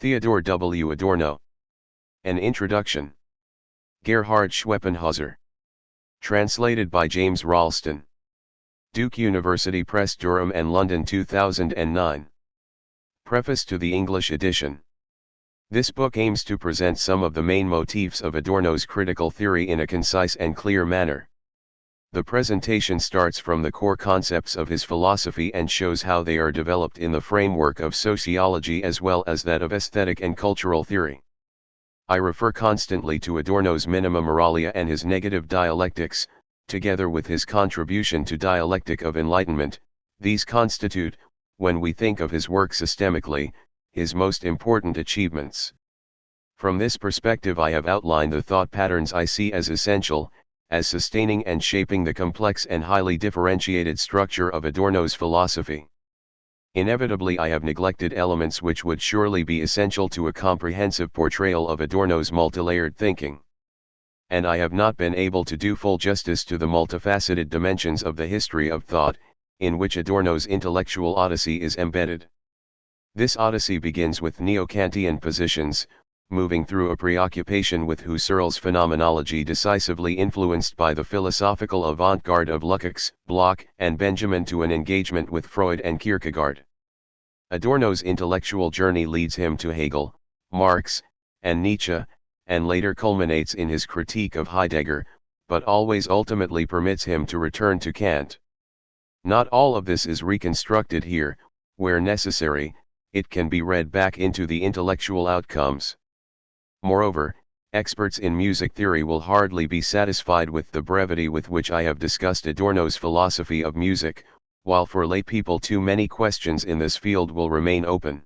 Theodor W. Adorno. An Introduction. Gerhard Schweppenhäuser. Translated by James Ralston. Duke University Press, Durham and London, 2009. Preface to the English edition. This book aims to present some of the main motifs of Adorno's critical theory in a concise and clear manner. The presentation starts from the core concepts of his philosophy and shows how they are developed in the framework of sociology as well as that of aesthetic and cultural theory. I refer constantly to Adorno's Minima Moralia and his negative dialectics, together with his contribution to dialectic of enlightenment. These constitute, when we think of his work systemically, his most important achievements. From this perspective I have outlined the thought patterns I see as essential, as sustaining and shaping the complex and highly differentiated structure of Adorno's philosophy. Inevitably I have neglected elements which would surely be essential to a comprehensive portrayal of Adorno's multilayered thinking. And I have not been able to do full justice to the multifaceted dimensions of the history of thought, in which Adorno's intellectual odyssey is embedded. This odyssey begins with neo-Kantian positions, moving through a preoccupation with Husserl's phenomenology decisively influenced by the philosophical avant-garde of Lukács, Bloch, and Benjamin to an engagement with Freud and Kierkegaard. Adorno's intellectual journey leads him to Hegel, Marx, and Nietzsche, and later culminates in his critique of Heidegger, but always ultimately permits him to return to Kant. Not all of this is reconstructed here. Where necessary, it can be read back into the intellectual outcomes. Moreover, experts in music theory will hardly be satisfied with the brevity with which I have discussed Adorno's philosophy of music, while for lay people too many questions in this field will remain open.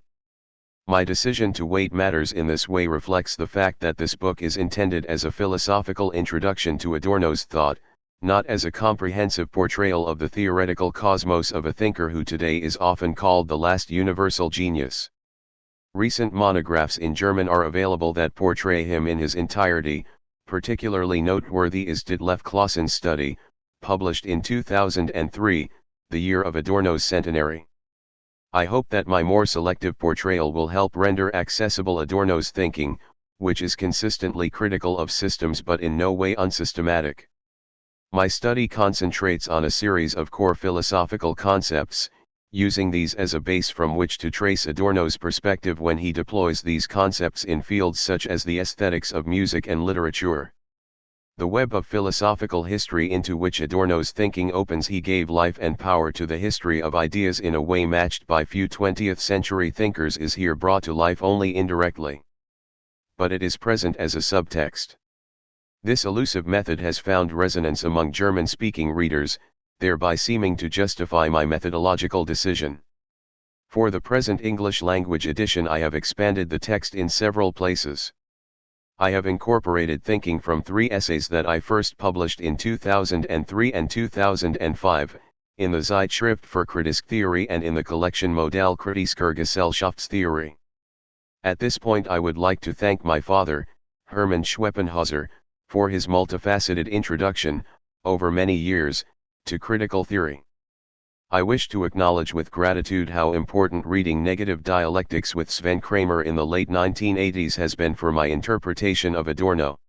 My decision to weight matters in this way reflects the fact that this book is intended as a philosophical introduction to Adorno's thought, not as a comprehensive portrayal of the theoretical cosmos of a thinker who today is often called the last universal genius. Recent monographs in German are available that portray him in his entirety. Particularly noteworthy is Ditlev Clausen's study, published in 2003, the year of Adorno's centenary. I hope that my more selective portrayal will help render accessible Adorno's thinking, which is consistently critical of systems but in no way unsystematic. My study concentrates on a series of core philosophical concepts, using these as a base from which to trace Adorno's perspective when he deploys these concepts in fields such as the aesthetics of music and literature. The web of philosophical history into which Adorno's thinking opens. He gave life and power to the history of ideas in a way matched by few 20th century thinkers is here brought to life only indirectly. But it is present as a subtext. This elusive method has found resonance among German-speaking readers, thereby seeming to justify my methodological decision. For the present English-language edition I have expanded the text in several places. I have incorporated thinking from 3 essays that I first published in 2003 and 2005, in the Zeitschrift für Kritische Theorie and in the collection Modell kritischer Gesellschaftstheorie. At this point I would like to thank my father, Hermann Schweppenhäuser, for his multifaceted introduction, over many years, to critical theory. I wish to acknowledge with gratitude how important reading Negative Dialectics with Sven Kramer in the late 1980s has been for my interpretation of Adorno.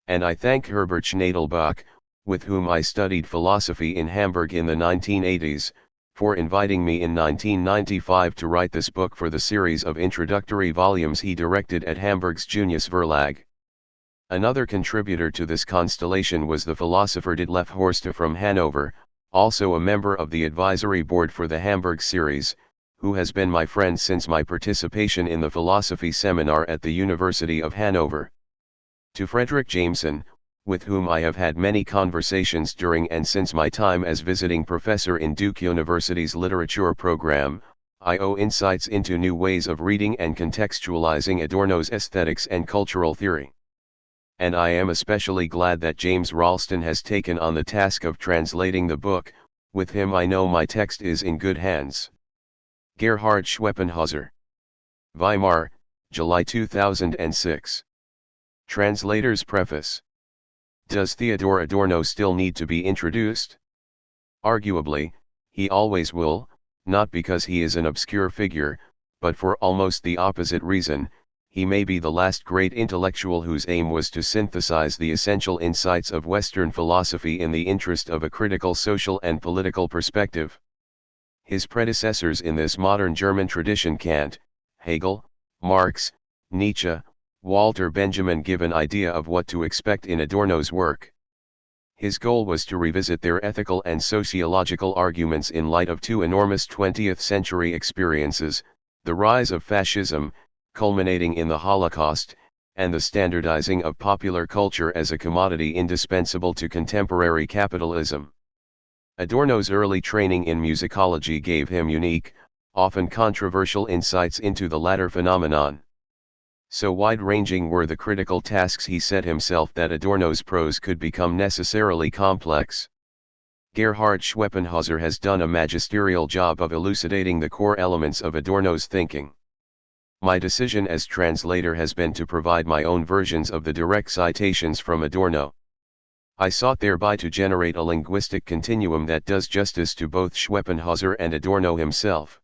And I thank Herbert Schnadelbach, with whom I studied philosophy in Hamburg in the 1980s, for inviting me in 1995 to write this book for the series of introductory volumes he directed at Hamburg's Junius Verlag. Another contributor to this constellation was the philosopher Ditlev Horste from Hanover, also a member of the advisory board for the Hamburg series, who has been my friend since my participation in the philosophy seminar at the University of Hanover. To Frederick Jameson, with whom I have had many conversations during and since my time as visiting professor in Duke University's literature program, I owe insights into new ways of reading and contextualizing Adorno's aesthetics and cultural theory. And I am especially glad that James Ralston has taken on the task of translating the book. With him I know my text is in good hands. Gerhard Schweppenhäuser. Weimar, July 2006. Translator's Preface. Does Theodor Adorno still need to be introduced? Arguably, he always will, not because he is an obscure figure, but for almost the opposite reason, he may be the last great intellectual whose aim was to synthesize the essential insights of Western philosophy in the interest of a critical social and political perspective. His predecessors in this modern German tradition, Kant, Hegel, Marx, Nietzsche, Walter Benjamin, give an idea of what to expect in Adorno's work. His goal was to revisit their ethical and sociological arguments in light of two enormous 20th-century experiences, the rise of fascism, culminating in the Holocaust, and the standardizing of popular culture as a commodity indispensable to contemporary capitalism. Adorno's early training in musicology gave him unique, often controversial insights into the latter phenomenon. So wide-ranging were the critical tasks he set himself that Adorno's prose could become necessarily complex. Gerhard Schweppenhäuser has done a magisterial job of elucidating the core elements of Adorno's thinking. My decision as translator has been to provide my own versions of the direct citations from Adorno. I sought thereby to generate a linguistic continuum that does justice to both Schweppenhäuser and Adorno himself.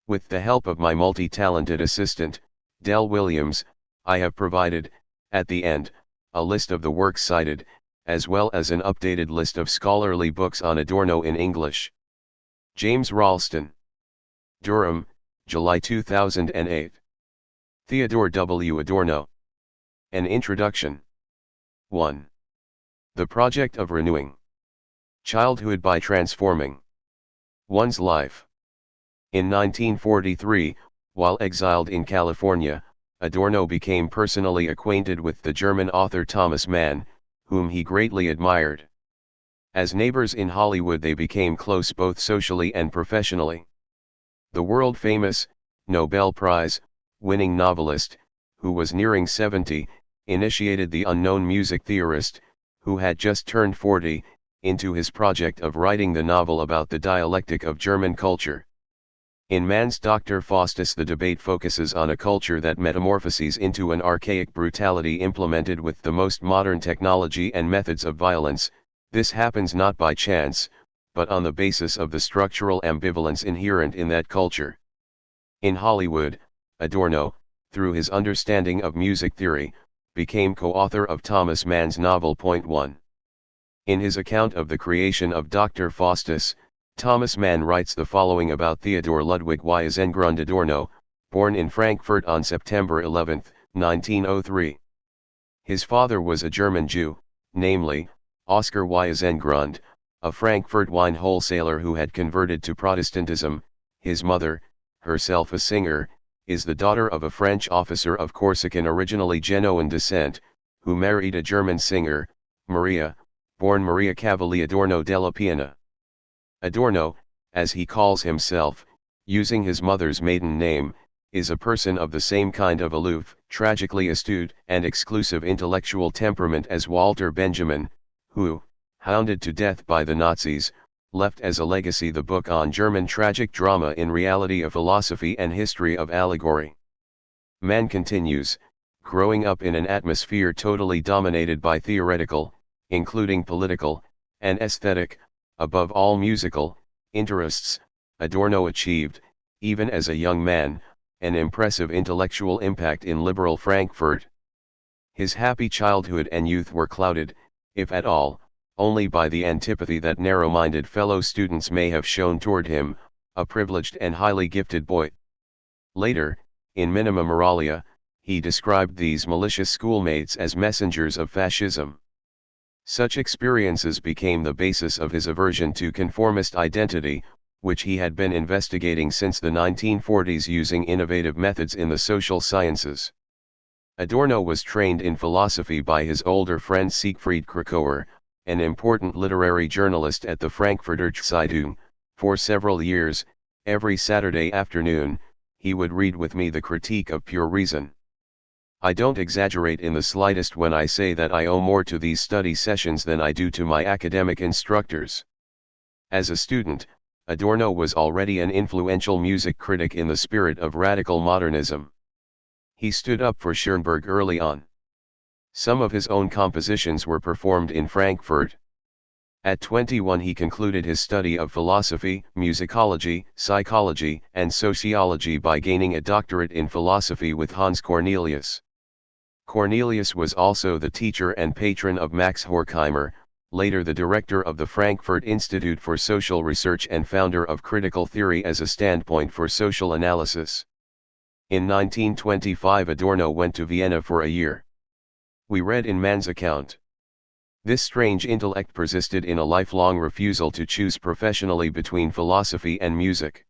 With the help of my multi-talented assistant, Del Williams, I have provided, at the end, a list of the works cited, as well as an updated list of scholarly books on Adorno in English. James Ralston. Durham, July 2008. Theodor W. Adorno. An Introduction. 1. The Project of Renewing Childhood by Transforming One's Life. In 1943, while exiled in California, Adorno became personally acquainted with the German author Thomas Mann, whom he greatly admired. As neighbors in Hollywood, they became close both socially and professionally. The world-famous, Nobel Prize-winning novelist, who was nearing 70, initiated the unknown music theorist, who had just turned 40, into his project of writing the novel about the dialectic of German culture. In Mann's Dr. Faustus, the debate focuses on a culture that metamorphoses into an archaic brutality implemented with the most modern technology and methods of violence. This happens not by chance, but on the basis of the structural ambivalence inherent in that culture. In Hollywood, Adorno, through his understanding of music theory, became co-author of Thomas Mann's novel Point One. In his account of the creation of Dr. Faustus, Thomas Mann writes the following about Theodor Ludwig Weissengrund Adorno, born in Frankfurt on September 11, 1903. His father was a German Jew, namely, Oskar Weissengrund, a Frankfurt wine wholesaler who had converted to Protestantism. His mother, herself a singer, is the daughter of a French officer of Corsican, originally Genoan descent, who married a German singer, Maria, born Maria Cavalli Adorno della Piana. Adorno, as he calls himself, using his mother's maiden name, is a person of the same kind of aloof, tragically astute and exclusive intellectual temperament as Walter Benjamin, who, hounded to death by the Nazis, left as a legacy the book on German tragic drama, in reality a philosophy and history of allegory. Mann continues, growing up in an atmosphere totally dominated by theoretical, including political, and aesthetic, above all musical, interests, Adorno achieved, even as a young man, an impressive intellectual impact in liberal Frankfurt. His happy childhood and youth were clouded, if at all, only by the antipathy that narrow-minded fellow students may have shown toward him, a privileged and highly gifted boy. Later, in Minima Moralia, he described these malicious schoolmates as messengers of fascism. Such experiences became the basis of his aversion to conformist identity, which he had been investigating since the 1940s using innovative methods in the social sciences. Adorno was trained in philosophy by his older friend Siegfried Kracauer, an important literary journalist at the Frankfurter Zeitung. For several years, every Saturday afternoon, he would read with me the Critique of Pure Reason. I don't exaggerate in the slightest when I say that I owe more to these study sessions than I do to my academic instructors. As a student, Adorno was already an influential music critic in the spirit of radical modernism. He stood up for Schoenberg early on. Some of his own compositions were performed in Frankfurt. At 21 he concluded his study of philosophy, musicology, psychology, and sociology by gaining a doctorate in philosophy with Hans Cornelius. Cornelius was also the teacher and patron of Max Horkheimer, later the director of the Frankfurt Institute for Social Research and founder of critical theory as a standpoint for social analysis. In 1925 Adorno went to Vienna for a year. We read in Mann's account. This strange intellect persisted in a lifelong refusal to choose professionally between philosophy and music.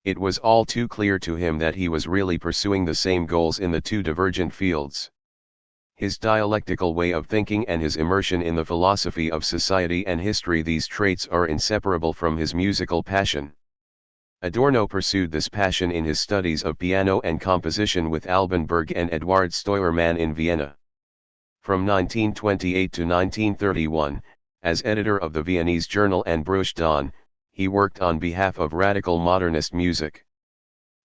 It was all too clear to him that he was really pursuing the same goals in the two divergent fields. His dialectical way of thinking and his immersion in the philosophy of society and history, these traits are inseparable from his musical passion. Adorno pursued this passion in his studies of piano and composition with Alban Berg and Eduard Steuermann in Vienna. From 1928 to 1931, as editor of the Viennese journal and Bruch Don, he worked on behalf of radical modernist music.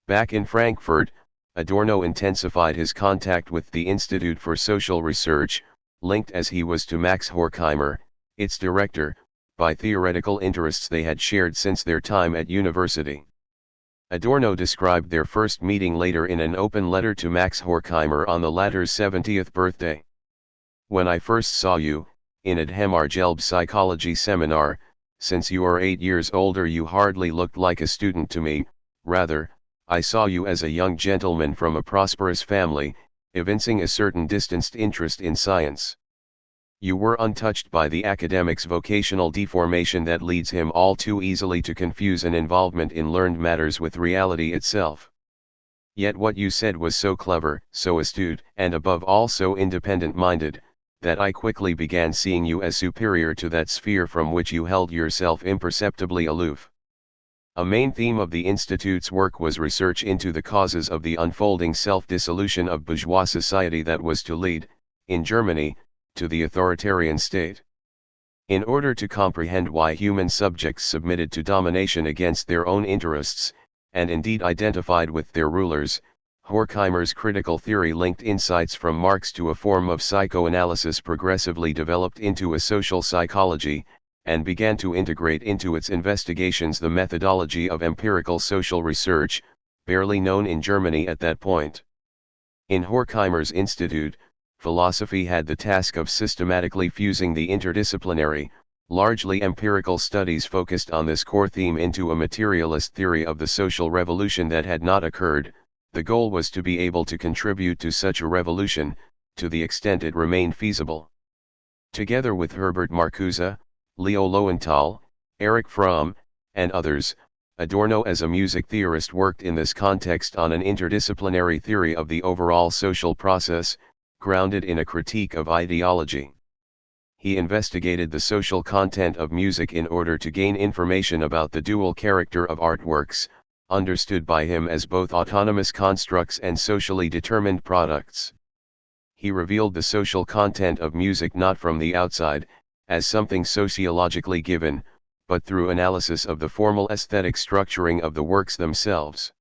Back in Frankfurt, Adorno intensified his contact with the Institute for Social Research, linked as he was to Max Horkheimer, its director, by theoretical interests they had shared since their time at university. Adorno described their first meeting later in an open letter to Max Horkheimer on the latter's 70th birthday. When I first saw you, in a Hemmargelb psychology seminar, since you are 8 years older you hardly looked like a student to me, rather, I saw you as a young gentleman from a prosperous family, evincing a certain distanced interest in science. You were untouched by the academic's vocational deformation that leads him all too easily to confuse an involvement in learned matters with reality itself. Yet what you said was so clever, so astute, and above all so independent-minded, that I quickly began seeing you as superior to that sphere from which you held yourself imperceptibly aloof. A main theme of the Institute's work was research into the causes of the unfolding self-dissolution of bourgeois society that was to lead, in Germany, to the authoritarian state. In order to comprehend why human subjects submitted to domination against their own interests, and indeed identified with their rulers, Horkheimer's critical theory linked insights from Marx to a form of psychoanalysis progressively developed into a social psychology, and began to integrate into its investigations the methodology of empirical social research, barely known in Germany at that point. In Horkheimer's institute, philosophy had the task of systematically fusing the interdisciplinary, largely empirical studies focused on this core theme into a materialist theory of the social revolution that had not occurred. The goal was to be able to contribute to such a revolution, to the extent it remained feasible. Together with Herbert Marcuse, Leo Lowenthal, Erich Fromm, and others, Adorno as a music theorist worked in this context on an interdisciplinary theory of the overall social process, grounded in a critique of ideology. He investigated the social content of music in order to gain information about the dual character of artworks, understood by him as both autonomous constructs and socially determined products. He revealed the social content of music not from the outside, as something sociologically given, but through analysis of the formal aesthetic structuring of the works themselves.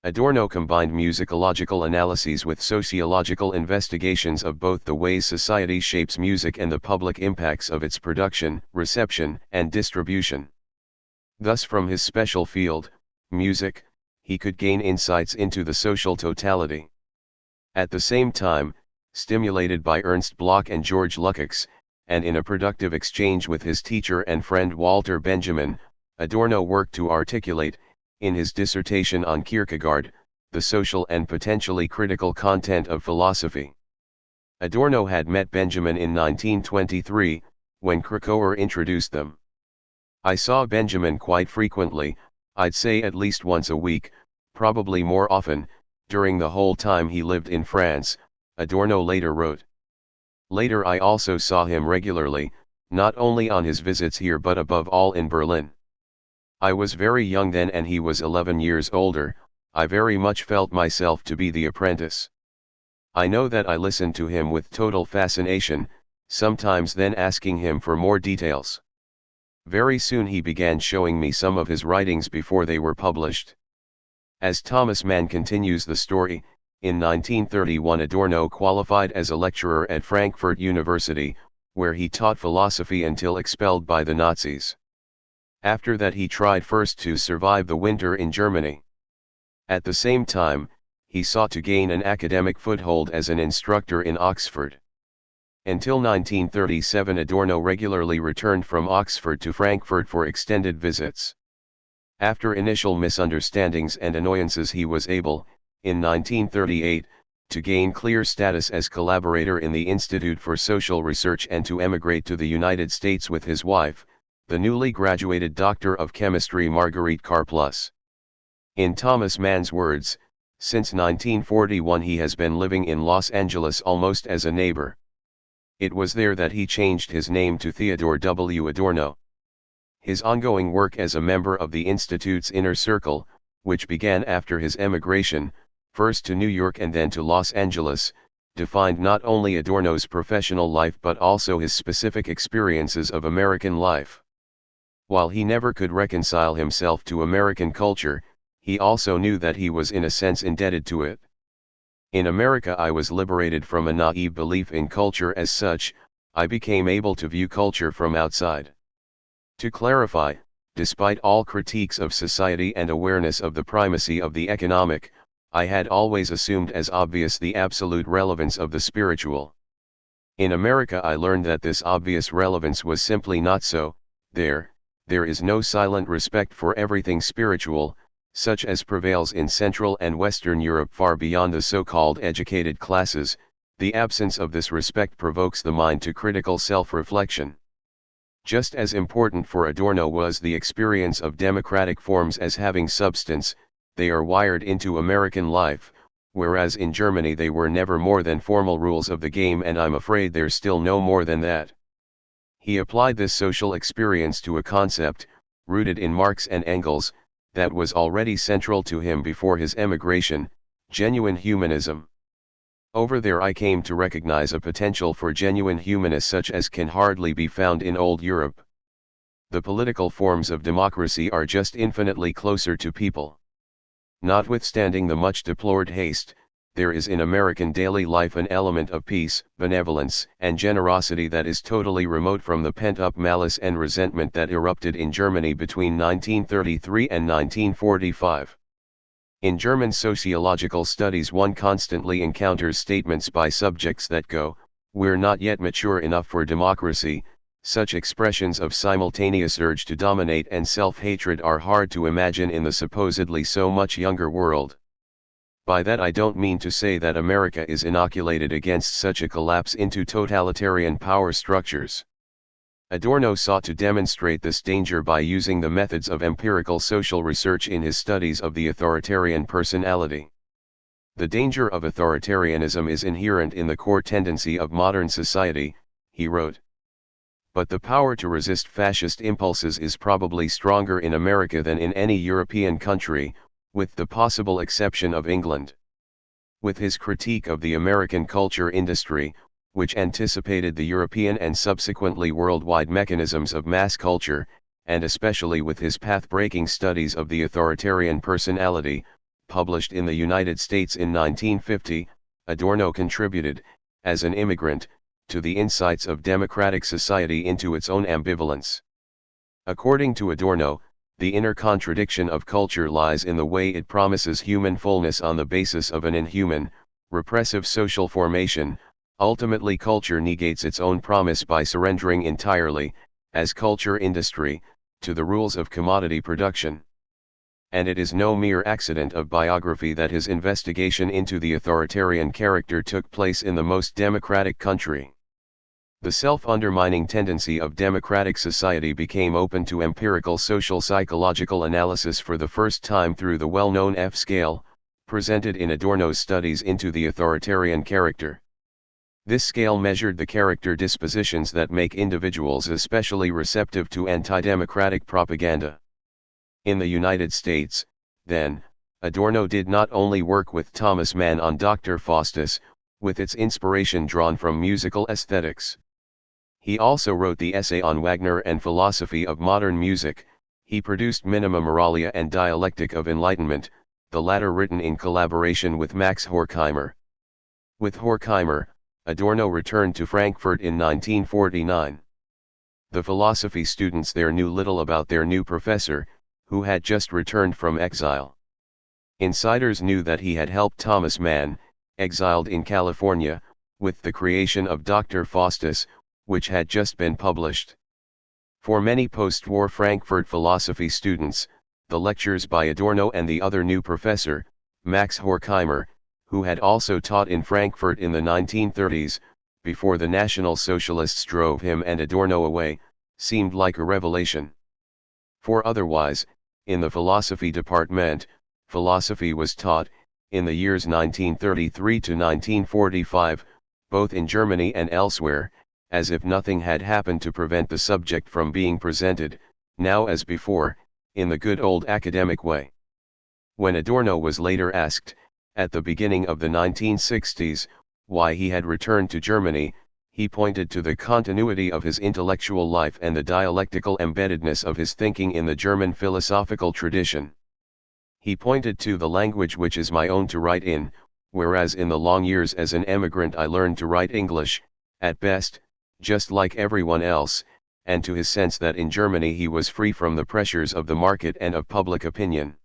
Adorno combined musicological analyses with sociological investigations of both the ways society shapes music and the public impacts of its production, reception, and distribution. Thus from his special field, music, he could gain insights into the social totality. At the same time, stimulated by Ernst Bloch and George Lukács, and in a productive exchange with his teacher and friend Walter Benjamin, Adorno worked to articulate, in his dissertation on Kierkegaard, the social and potentially critical content of philosophy. Adorno had met Benjamin in 1923, when Krakauer introduced them. I saw Benjamin quite frequently, I'd say at least once a week, probably more often, during the whole time he lived in France, Adorno later wrote. Later I also saw him regularly, not only on his visits here but above all in Berlin. I was very young then and he was 11 years older, I very much felt myself to be the apprentice. I know that I listened to him with total fascination, sometimes then asking him for more details. Very soon he began showing me some of his writings before they were published. As Thomas Mann continues the story, in 1931 Adorno qualified as a lecturer at Frankfurt University, where he taught philosophy until expelled by the Nazis. After that he tried first to survive the winter in Germany. At the same time, he sought to gain an academic foothold as an instructor in Oxford. Until 1937 Adorno regularly returned from Oxford to Frankfurt for extended visits. After initial misunderstandings and annoyances he was able, in 1938, to gain clear status as collaborator in the Institute for Social Research and to emigrate to the United States with his wife, the newly graduated Doctor of Chemistry Marguerite Karplus. In Thomas Mann's words, since 1941 he has been living in Los Angeles almost as a neighbor. It was there that he changed his name to Theodor W. Adorno. His ongoing work as a member of the Institute's inner circle, which began after his emigration, first to New York and then to Los Angeles, defined not only Adorno's professional life but also his specific experiences of American life. While he never could reconcile himself to American culture, he also knew that he was in a sense indebted to it. In America I was liberated from a naive belief in culture as such, I became able to view culture from outside. To clarify, despite all critiques of society and awareness of the primacy of the economic, I had always assumed as obvious the absolute relevance of the spiritual. In America I learned that this obvious relevance was simply not so. There is no silent respect for everything spiritual, such as prevails in Central and Western Europe far beyond the so-called educated classes. The absence of this respect provokes the mind to critical self-reflection. Just as important for Adorno was the experience of democratic forms as having substance, they are wired into American life, whereas in Germany they were never more than formal rules of the game, and I'm afraid they're still no more than that. He applied this social experience to a concept, rooted in Marx and Engels, that was already central to him before his emigration: genuine humanism. Over there I came to recognize a potential for genuine humanists such as can hardly be found in old Europe. The political forms of democracy are just infinitely closer to people. Notwithstanding the much deplored haste, there is in American daily life an element of peace, benevolence, and generosity that is totally remote from the pent-up malice and resentment that erupted in Germany between 1933 and 1945. In German sociological studies one constantly encounters statements by subjects that go, "We're not yet mature enough for democracy." Such expressions of simultaneous urge to dominate and self-hatred are hard to imagine in the supposedly so much younger world. By that I don't mean to say that America is inoculated against such a collapse into totalitarian power structures. Adorno sought to demonstrate this danger by using the methods of empirical social research in his studies of the authoritarian personality. The danger of authoritarianism is inherent in the core tendency of modern society, he wrote. But the power to resist fascist impulses is probably stronger in America than in any European country, with the possible exception of England. With his critique of the American culture industry, which anticipated the European and subsequently worldwide mechanisms of mass culture, and especially with his path-breaking studies of the authoritarian personality, published in the United States in 1950, Adorno contributed, as an immigrant, to the insights of democratic society into its own ambivalence. According to Adorno, the inner contradiction of culture lies in the way it promises human fullness on the basis of an inhuman, repressive social formation. Ultimately, culture negates its own promise by surrendering entirely, as culture industry, to the rules of commodity production. And it is no mere accident of biography that his investigation into the authoritarian character took place in the most democratic country. The self-undermining tendency of democratic society became open to empirical social psychological analysis for the first time through the well-known F-scale, presented in Adorno's studies into the authoritarian character. This scale measured the character dispositions that make individuals especially receptive to anti-democratic propaganda. In the United States, then, Adorno did not only work with Thomas Mann on Dr. Faustus, with its inspiration drawn from musical aesthetics. He also wrote the essay on Wagner and philosophy of modern music. He produced Minima Moralia and Dialectic of Enlightenment, the latter written in collaboration with Max Horkheimer. With Horkheimer, Adorno returned to Frankfurt in 1949. The philosophy students there knew little about their new professor, who had just returned from exile. Insiders knew that he had helped Thomas Mann, exiled in California, with the creation of Dr. Faustus, which had just been published. For many post-war Frankfurt philosophy students, the lectures by Adorno and the other new professor, Max Horkheimer, who had also taught in Frankfurt in the 1930s, before the National Socialists drove him and Adorno away, seemed like a revelation. For otherwise, in the philosophy department, philosophy was taught, in the years 1933 to 1945, both in Germany and elsewhere, as if nothing had happened to prevent the subject from being presented, now as before, in the good old academic way. When Adorno was later asked, at the beginning of the 1960s, why he had returned to Germany, he pointed to the continuity of his intellectual life and the dialectical embeddedness of his thinking in the German philosophical tradition. He pointed to the language which is my own to write in, whereas in the long years as an emigrant I learned to write English, at best, just like everyone else, and to his sense that in Germany he was free from the pressures of the market and of public opinion.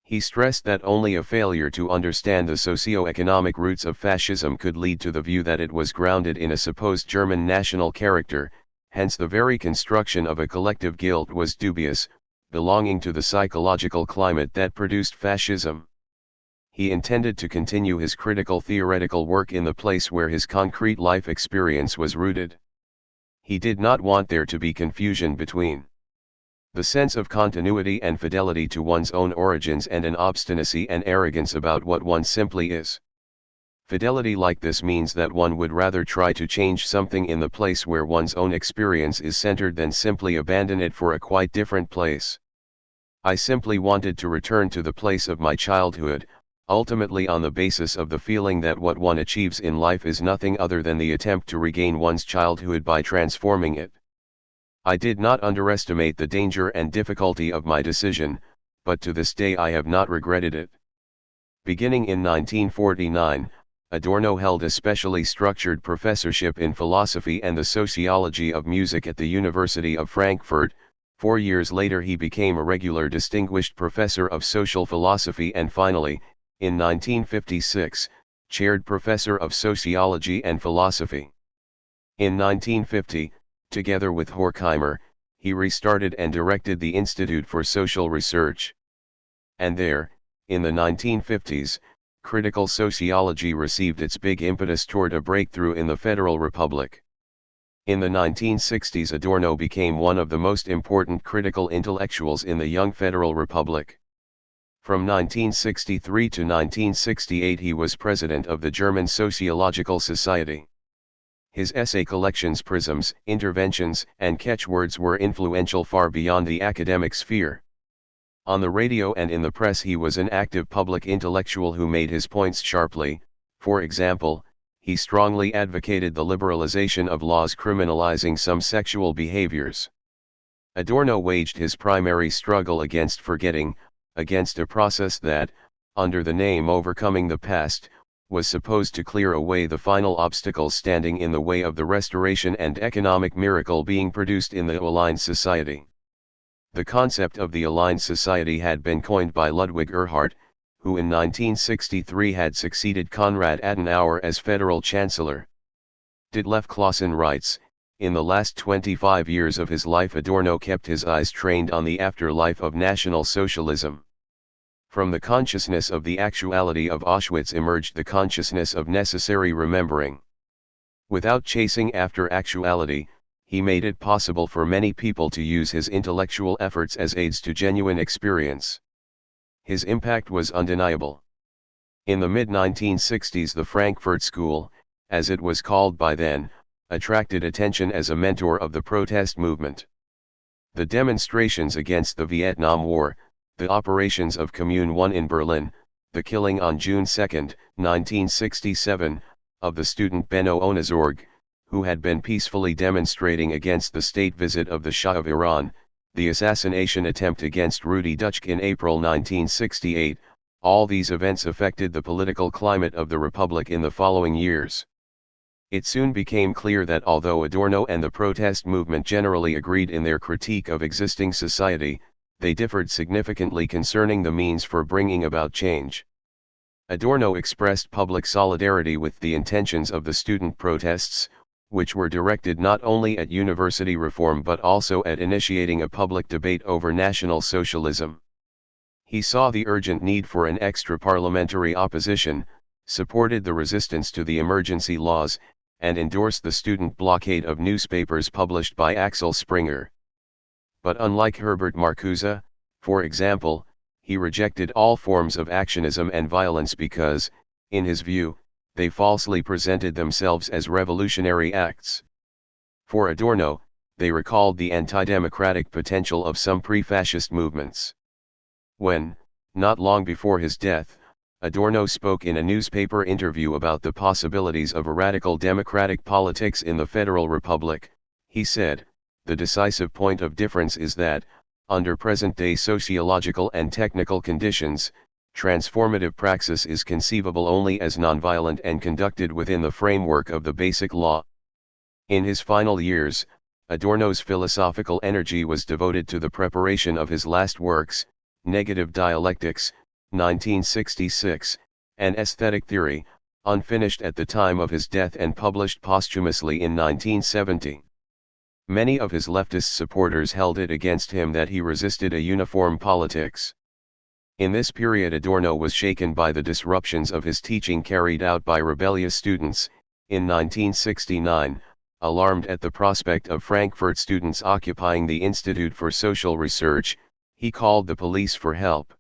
He stressed that only a failure to understand the socio-economic roots of fascism could lead to the view that it was grounded in a supposed German national character, hence the very construction of a collective guilt was dubious, belonging to the psychological climate that produced fascism. He intended to continue his critical theoretical work in the place where his concrete life experience was rooted. He did not want there to be confusion between the sense of continuity and fidelity to one's own origins and an obstinacy and arrogance about what one simply is. Fidelity like this means that one would rather try to change something in the place where one's own experience is centered than simply abandon it for a quite different place. I simply wanted to return to the place of my childhood, ultimately on the basis of the feeling that what one achieves in life is nothing other than the attempt to regain one's childhood by transforming it. I did not underestimate the danger and difficulty of my decision, but to this day I have not regretted it. Beginning in 1949, Adorno held a specially structured professorship in philosophy and the sociology of music at the University of Frankfurt. 4 years later he became a regular distinguished professor of social philosophy and finally, in 1956, chaired professor of sociology and philosophy. In 1950, together with Horkheimer, he restarted and directed the Institute for Social Research. And there, in the 1950s, critical sociology received its big impetus toward a breakthrough in the Federal Republic. In the 1960s Adorno became one of the most important critical intellectuals in the young Federal Republic. From 1963 to 1968 he was president of the German Sociological Society. His essay collections Prisms, Interventions, and Catchwords were influential far beyond the academic sphere. On the radio and in the press he was an active public intellectual who made his points sharply. For example, he strongly advocated the liberalization of laws criminalizing some sexual behaviors. Adorno waged his primary struggle against forgetting, against a process that, under the name Overcoming the Past, was supposed to clear away the final obstacles standing in the way of the restoration and economic miracle being produced in the aligned society. The concept of the aligned society had been coined by Ludwig Erhard, who in 1963 had succeeded Konrad Adenauer as federal chancellor. Ditlev Clausen writes, in the last 25 years of his life Adorno kept his eyes trained on the afterlife of National Socialism. From the consciousness of the actuality of Auschwitz emerged the consciousness of necessary remembering. Without chasing after actuality, he made it possible for many people to use his intellectual efforts as aids to genuine experience. His impact was undeniable. In the mid-1960s the Frankfurt School, as it was called by then, attracted attention as a mentor of the protest movement. The demonstrations against the Vietnam War, the operations of Commune 1 in Berlin, the killing on June 2, 1967, of the student Benno Ohnesorg, who had been peacefully demonstrating against the state visit of the Shah of Iran, the assassination attempt against Rudi Dutschke in April 1968, all these events affected the political climate of the Republic in the following years. It soon became clear that although Adorno and the protest movement generally agreed in their critique of existing society, they differed significantly concerning the means for bringing about change. Adorno expressed public solidarity with the intentions of the student protests, which were directed not only at university reform but also at initiating a public debate over National Socialism. He saw the urgent need for an extra-parliamentary opposition, supported the resistance to the emergency laws, and endorsed the student blockade of newspapers published by Axel Springer. But unlike Herbert Marcuse, for example, he rejected all forms of actionism and violence because, in his view, they falsely presented themselves as revolutionary acts. For Adorno, they recalled the anti-democratic potential of some pre-fascist movements. When, not long before his death, Adorno spoke in a newspaper interview about the possibilities of a radical democratic politics in the Federal Republic, he said, "The decisive point of difference is that, under present-day sociological and technical conditions, transformative praxis is conceivable only as nonviolent and conducted within the framework of the basic law." In his final years, Adorno's philosophical energy was devoted to the preparation of his last works, Negative Dialectics, 1966, and Aesthetic Theory, unfinished at the time of his death and published posthumously in 1970. Many of his leftist supporters held it against him that he resisted a uniform politics. In this period Adorno was shaken by the disruptions of his teaching carried out by rebellious students. In 1969, alarmed at the prospect of Frankfurt students occupying the Institute for Social Research, he called the police for help.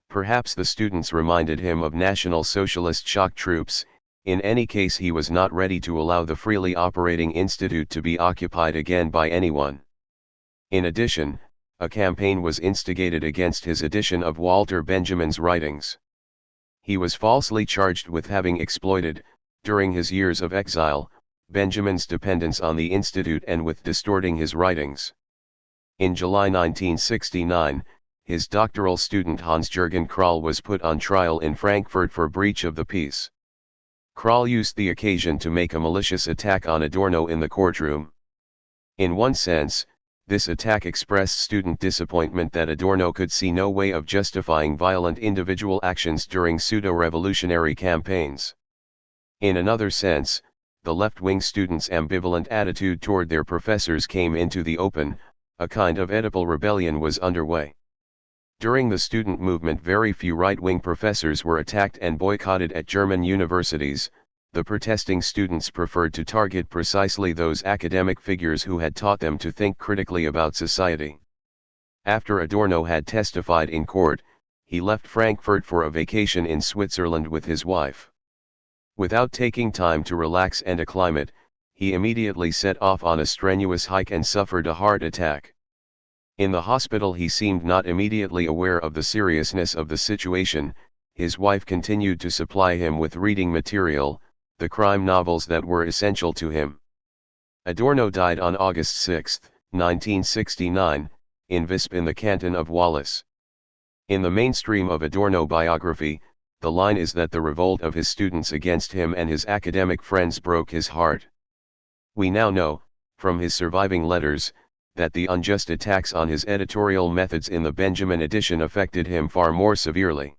Perhaps the students reminded him of National Socialist shock troops. In any case, he was not ready to allow the freely operating institute to be occupied again by anyone. In addition, a campaign was instigated against his edition of Walter Benjamin's writings. He was falsely charged with having exploited, during his years of exile, Benjamin's dependence on the institute and with distorting his writings. In July 1969, his doctoral student Hans-Jürgen Krall was put on trial in Frankfurt for breach of the peace. Krall used the occasion to make a malicious attack on Adorno in the courtroom. In one sense, this attack expressed student disappointment that Adorno could see no way of justifying violent individual actions during pseudo-revolutionary campaigns. In another sense, the left-wing students' ambivalent attitude toward their professors came into the open. A kind of Oedipal rebellion was underway. During the student movement, very few right-wing professors were attacked and boycotted at German universities. The protesting students preferred to target precisely those academic figures who had taught them to think critically about society. After Adorno had testified in court, he left Frankfurt for a vacation in Switzerland with his wife. Without taking time to relax and acclimate, he immediately set off on a strenuous hike and suffered a heart attack. In the hospital he seemed not immediately aware of the seriousness of the situation. His wife continued to supply him with reading material, the crime novels that were essential to him. Adorno died on August 6, 1969, in Visp in the canton of Wallis. In the mainstream of Adorno biography, the line is that the revolt of his students against him and his academic friends broke his heart. We now know, from his surviving letters, that the unjust attacks on his editorial methods in the Benjamin edition affected him far more severely.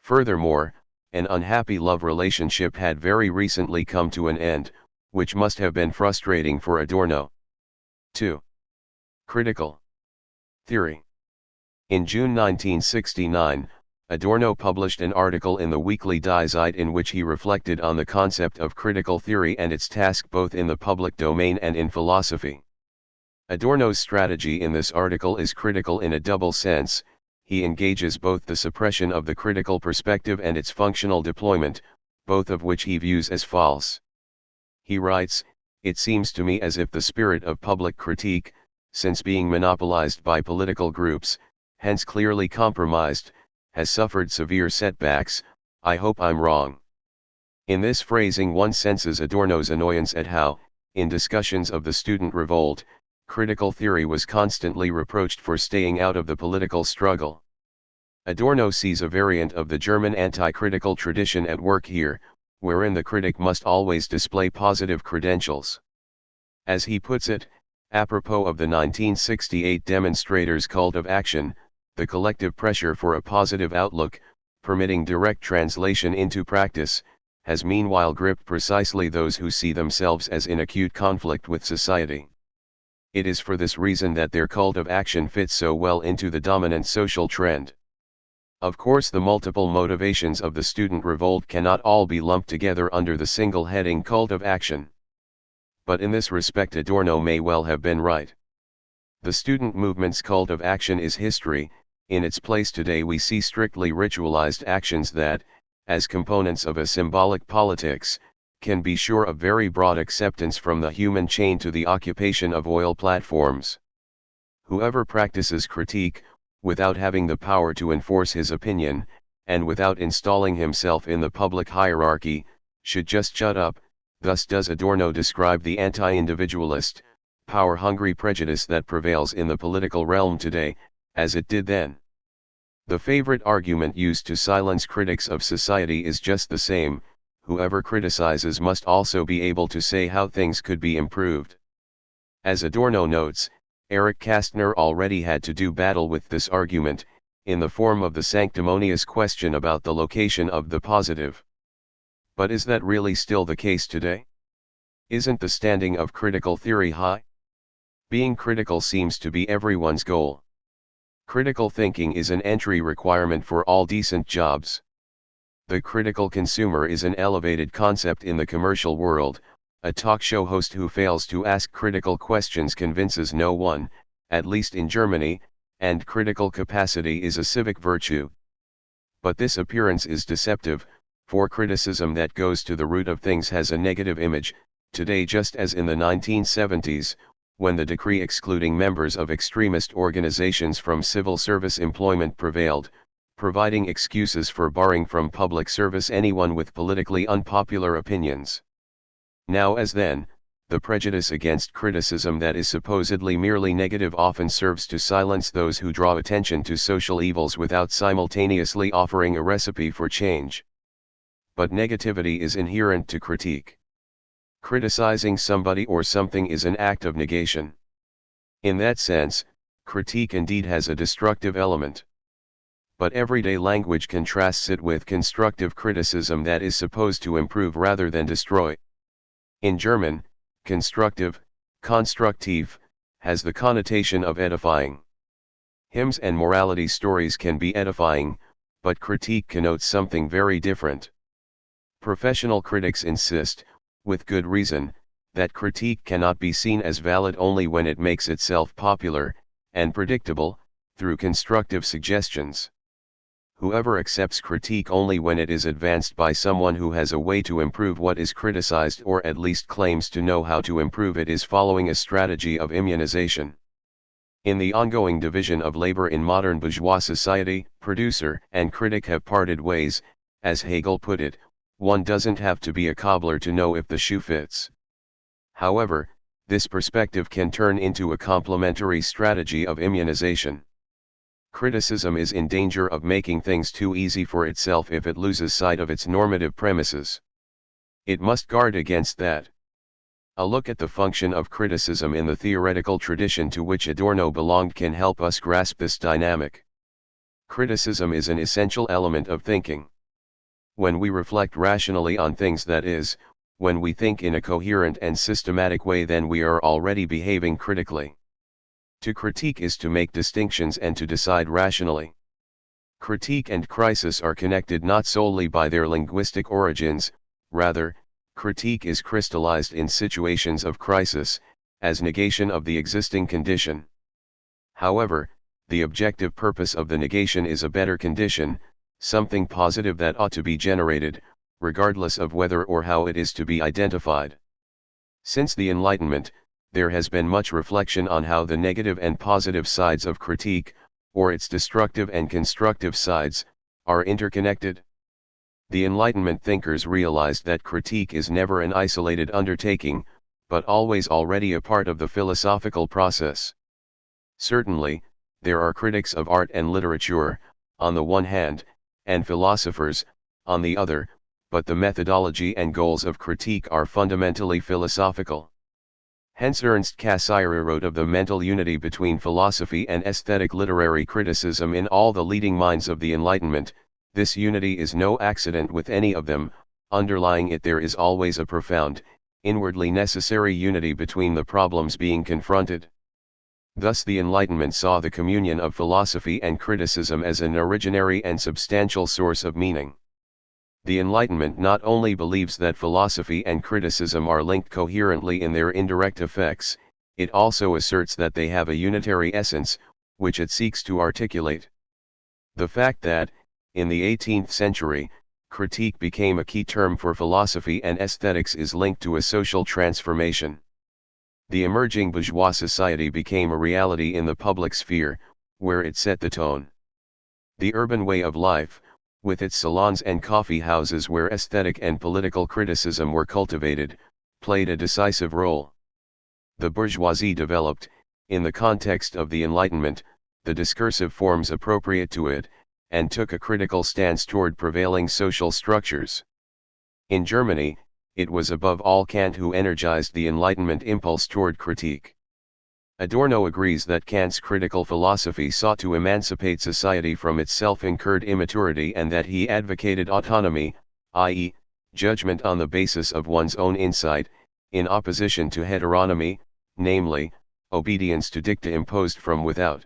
Furthermore, an unhappy love relationship had very recently come to an end, which must have been frustrating for Adorno. 2. Critical theory. In June 1969, Adorno published an article in the weekly Die Zeit in which he reflected on the concept of critical theory and its task both in the public domain and in philosophy. Adorno's strategy in this article is critical in a double sense. He engages both the suppression of the critical perspective and its functional deployment, both of which he views as false. He writes, "It seems to me as if the spirit of public critique, since being monopolized by political groups, hence clearly compromised, has suffered severe setbacks. I hope I'm wrong." In this phrasing one senses Adorno's annoyance at how, in discussions of the student revolt, critical theory was constantly reproached for staying out of the political struggle. Adorno sees a variant of the German anti-critical tradition at work here, wherein the critic must always display positive credentials. As he puts it, apropos of the 1968 demonstrators' cult of action, the collective pressure for a positive outlook, permitting direct translation into practice, has meanwhile gripped precisely those who see themselves as in acute conflict with society. It is for this reason that their cult of action fits so well into the dominant social trend. Of course, the multiple motivations of the student revolt cannot all be lumped together under the single heading cult of action. But in this respect Adorno may well have been right. The student movement's cult of action is history. In its place today we see strictly ritualized actions that, as components of a symbolic politics, can be sure of very broad acceptance from the human chain to the occupation of oil platforms. Whoever practices critique, without having the power to enforce his opinion, and without installing himself in the public hierarchy, should just shut up. Thus does Adorno describe the anti-individualist, power-hungry prejudice that prevails in the political realm today, as it did then. The favorite argument used to silence critics of society is just the same: whoever criticizes must also be able to say how things could be improved. As Adorno notes, Erich Kästner already had to do battle with this argument, in the form of the sanctimonious question about the location of the positive. But is that really still the case today? Isn't the standing of critical theory high? Being critical seems to be everyone's goal. Critical thinking is an entry requirement for all decent jobs. The critical consumer is an elevated concept in the commercial world. A talk show host who fails to ask critical questions convinces no one, at least in Germany, and critical capacity is a civic virtue. But this appearance is deceptive, for criticism that goes to the root of things has a negative image, today just as in the 1970s, when the decree excluding members of extremist organizations from civil service employment prevailed, providing excuses for barring from public service anyone with politically unpopular opinions. Now as then, the prejudice against criticism that is supposedly merely negative often serves to silence those who draw attention to social evils without simultaneously offering a recipe for change. But negativity is inherent to critique. Criticizing somebody or something is an act of negation. In that sense, critique indeed has a destructive element. But everyday language contrasts it with constructive criticism that is supposed to improve rather than destroy. In German, constructive, konstruktiv, has the connotation of edifying. Hymns and morality stories can be edifying, but critique connotes something very different. Professional critics insist, with good reason, that critique cannot be seen as valid only when it makes itself popular and predictable through constructive suggestions. Whoever accepts critique only when it is advanced by someone who has a way to improve what is criticized or at least claims to know how to improve it is following a strategy of immunization. In the ongoing division of labor in modern bourgeois society, producer and critic have parted ways. As Hegel put it, one doesn't have to be a cobbler to know if the shoe fits. However, this perspective can turn into a complementary strategy of immunization. Criticism is in danger of making things too easy for itself if it loses sight of its normative premises. It must guard against that. A look at the function of criticism in the theoretical tradition to which Adorno belonged can help us grasp this dynamic. Criticism is an essential element of thinking. When we reflect rationally on things, that is, when we think in a coherent and systematic way, then we are already behaving critically. To critique is to make distinctions and to decide rationally. Critique and crisis are connected not solely by their linguistic origins, rather, critique is crystallized in situations of crisis, as negation of the existing condition. However, the objective purpose of the negation is a better condition, something positive that ought to be generated, regardless of whether or how it is to be identified. Since the Enlightenment, there has been much reflection on how the negative and positive sides of critique, or its destructive and constructive sides, are interconnected. The Enlightenment thinkers realized that critique is never an isolated undertaking, but always already a part of the philosophical process. Certainly, there are critics of art and literature, on the one hand, and philosophers, on the other, but the methodology and goals of critique are fundamentally philosophical. Hence Ernst Cassirer wrote of the mental unity between philosophy and aesthetic literary criticism in all the leading minds of the Enlightenment. This unity is no accident with any of them, underlying it there is always a profound, inwardly necessary unity between the problems being confronted. Thus the Enlightenment saw the communion of philosophy and criticism as an originary and substantial source of meaning. The Enlightenment not only believes that philosophy and criticism are linked coherently in their indirect effects, it also asserts that they have a unitary essence, which it seeks to articulate. The fact that, in the 18th century, critique became a key term for philosophy and aesthetics is linked to a social transformation. The emerging bourgeois society became a reality in the public sphere, where it set the tone. The urban way of life, with its salons and coffee houses where aesthetic and political criticism were cultivated, played a decisive role. The bourgeoisie developed, in the context of the Enlightenment, the discursive forms appropriate to it, and took a critical stance toward prevailing social structures. In Germany, it was above all Kant who energized the Enlightenment impulse toward critique. Adorno agrees that Kant's critical philosophy sought to emancipate society from its self-incurred immaturity and that he advocated autonomy, i.e., judgment on the basis of one's own insight, in opposition to heteronomy, namely, obedience to dicta imposed from without.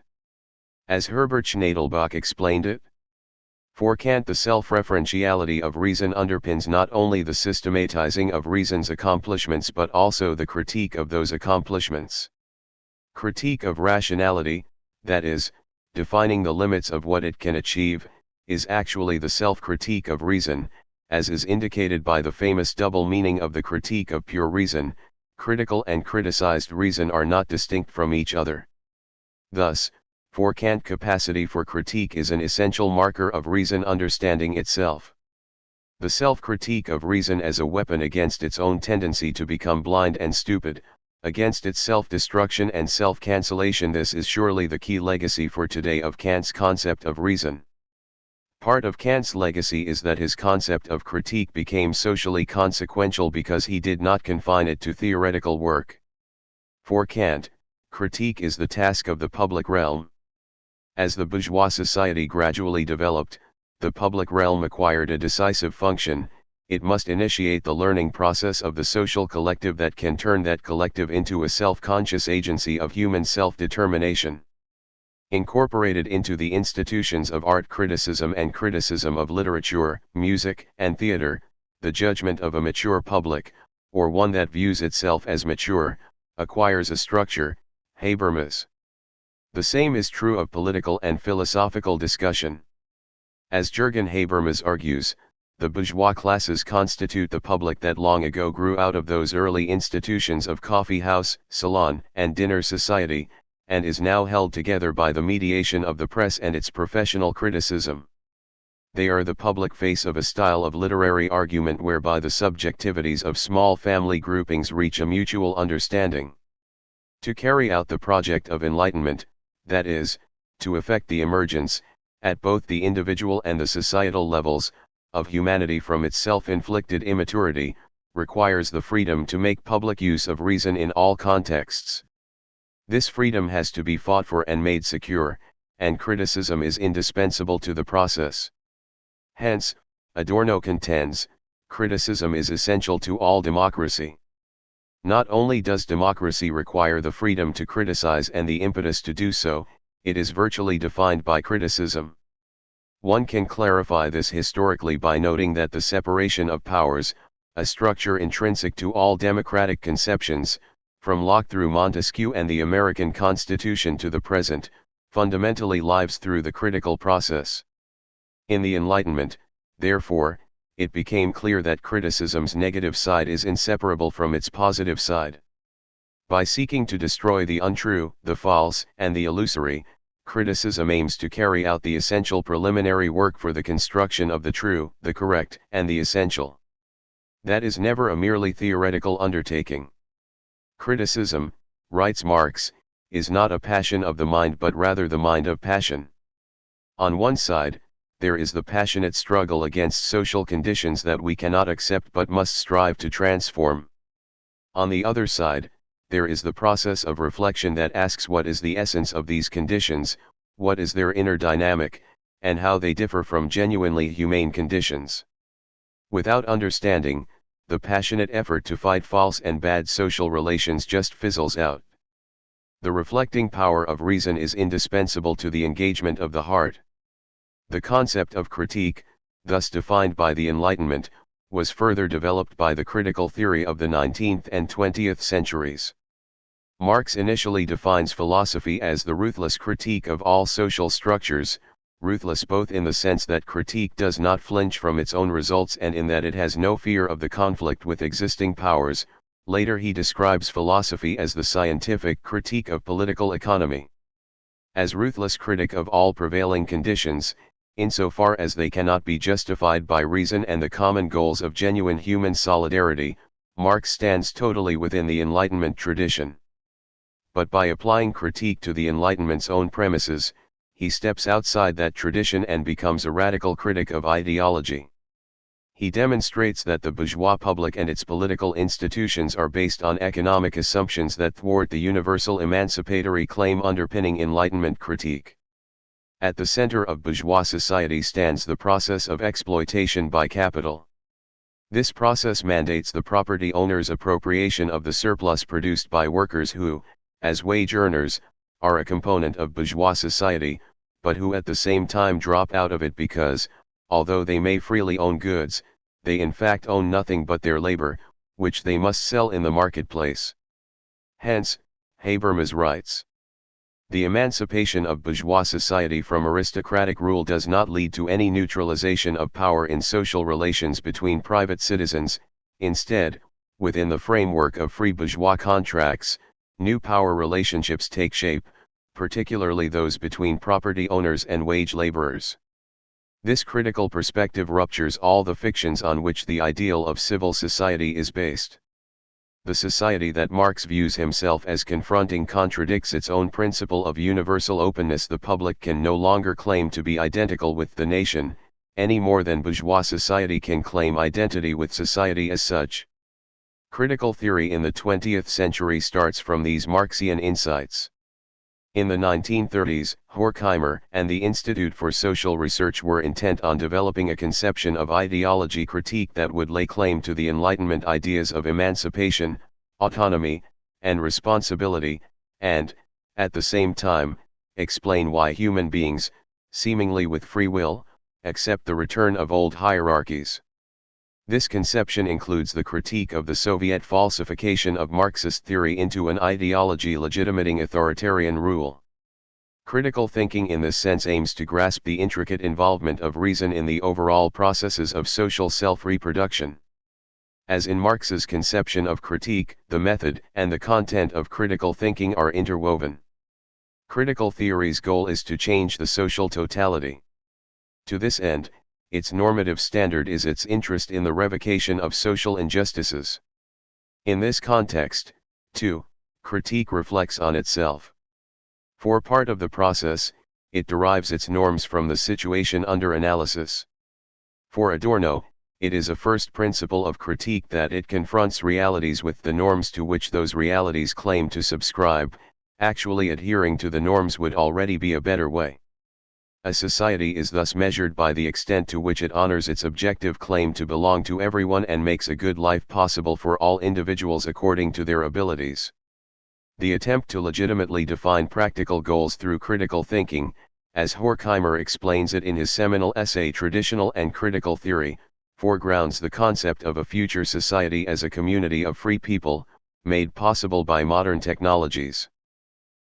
As Herbert Schnadelbach explained it, for Kant the self-referentiality of reason underpins not only the systematizing of reason's accomplishments but also the critique of those accomplishments. Critique of rationality, that is, defining the limits of what it can achieve, is actually the self-critique of reason, as is indicated by the famous double meaning of the critique of pure reason. Critical and criticized reason are not distinct from each other. Thus, for Kant capacity for critique is an essential marker of reason understanding itself. The self-critique of reason as a weapon against its own tendency to become blind and stupid, against its self-destruction and self-cancellation, this is surely the key legacy for today of Kant's concept of reason. Part of Kant's legacy is that his concept of critique became socially consequential because he did not confine it to theoretical work. For Kant, critique is the task of the public realm. As the bourgeois society gradually developed, the public realm acquired a decisive function. It must initiate the learning process of the social collective that can turn that collective into a self-conscious agency of human self-determination. Incorporated into the institutions of art criticism and criticism of literature, music, and theater, the judgment of a mature public, or one that views itself as mature, acquires a structure, Habermas. The same is true of political and philosophical discussion. As Jürgen Habermas argues, the bourgeois classes constitute the public that long ago grew out of those early institutions of coffee house, salon, and dinner society, and is now held together by the mediation of the press and its professional criticism. They are the public face of a style of literary argument whereby the subjectivities of small family groupings reach a mutual understanding. To carry out the project of enlightenment, that is, to effect the emergence, at both the individual and the societal levels, of humanity from its self-inflicted immaturity, requires the freedom to make public use of reason in all contexts. This freedom has to be fought for and made secure, and criticism is indispensable to the process. Hence, Adorno contends, criticism is essential to all democracy. Not only does democracy require the freedom to criticize and the impetus to do so, it is virtually defined by criticism. One can clarify this historically by noting that the separation of powers, a structure intrinsic to all democratic conceptions, from Locke through Montesquieu and the American Constitution to the present, fundamentally lives through the critical process. In the Enlightenment, therefore, it became clear that criticism's negative side is inseparable from its positive side. By seeking to destroy the untrue, the false, and the illusory, criticism aims to carry out the essential preliminary work for the construction of the true, the correct, and the essential. That is never a merely theoretical undertaking. Criticism, writes Marx, is not a passion of the mind but rather the mind of passion. On one side, there is the passionate struggle against social conditions that we cannot accept but must strive to transform. On the other side, there is the process of reflection that asks what is the essence of these conditions, what is their inner dynamic, and how they differ from genuinely humane conditions. Without understanding, the passionate effort to fight false and bad social relations just fizzles out. The reflecting power of reason is indispensable to the engagement of the heart. The concept of critique, thus defined by the Enlightenment, was further developed by the critical theory of the 19th and 20th centuries. Marx initially defines philosophy as the ruthless critique of all social structures, ruthless both in the sense that critique does not flinch from its own results and in that it has no fear of the conflict with existing powers. Later he describes philosophy as the scientific critique of political economy. As ruthless critic of all prevailing conditions, insofar as they cannot be justified by reason and the common goals of genuine human solidarity, Marx stands totally within the Enlightenment tradition. But by applying critique to the Enlightenment's own premises, he steps outside that tradition and becomes a radical critic of ideology. He demonstrates that the bourgeois public and its political institutions are based on economic assumptions that thwart the universal emancipatory claim underpinning Enlightenment critique. At the center of bourgeois society stands the process of exploitation by capital. This process mandates the property owner's appropriation of the surplus produced by workers who, as wage earners, are a component of bourgeois society, but who at the same time drop out of it because, although they may freely own goods, they in fact own nothing but their labor, which they must sell in the marketplace. Hence, Habermas writes, the emancipation of bourgeois society from aristocratic rule does not lead to any neutralization of power in social relations between private citizens. Instead, within the framework of free bourgeois contracts, new power relationships take shape, particularly those between property owners and wage laborers. This critical perspective ruptures all the fictions on which the ideal of civil society is based. The society that Marx views himself as confronting contradicts its own principle of universal openness. The public can no longer claim to be identical with the nation, any more than bourgeois society can claim identity with society as such. Critical theory in the 20th century starts from these Marxian insights. In the 1930s, Horkheimer and the Institute for Social Research were intent on developing a conception of ideology critique that would lay claim to the Enlightenment ideas of emancipation, autonomy, and responsibility, and, at the same time, explain why human beings, seemingly with free will, accept the return of old hierarchies. This conception includes the critique of the Soviet falsification of Marxist theory into an ideology legitimating authoritarian rule. Critical thinking in this sense aims to grasp the intricate involvement of reason in the overall processes of social self-reproduction. As in Marx's conception of critique, the method and the content of critical thinking are interwoven. Critical theory's goal is to change the social totality. To this end, its normative standard is its interest in the revocation of social injustices. In this context, too, critique reflects on itself. For part of the process, it derives its norms from the situation under analysis. For Adorno, it is a first principle of critique that it confronts realities with the norms to which those realities claim to subscribe. Actually adhering to the norms would already be a better way. A society is thus measured by the extent to which it honors its objective claim to belong to everyone and makes a good life possible for all individuals according to their abilities. The attempt to legitimately define practical goals through critical thinking, as Horkheimer explains it in his seminal essay Traditional and Critical Theory, foregrounds the concept of a future society as a community of free people, made possible by modern technologies.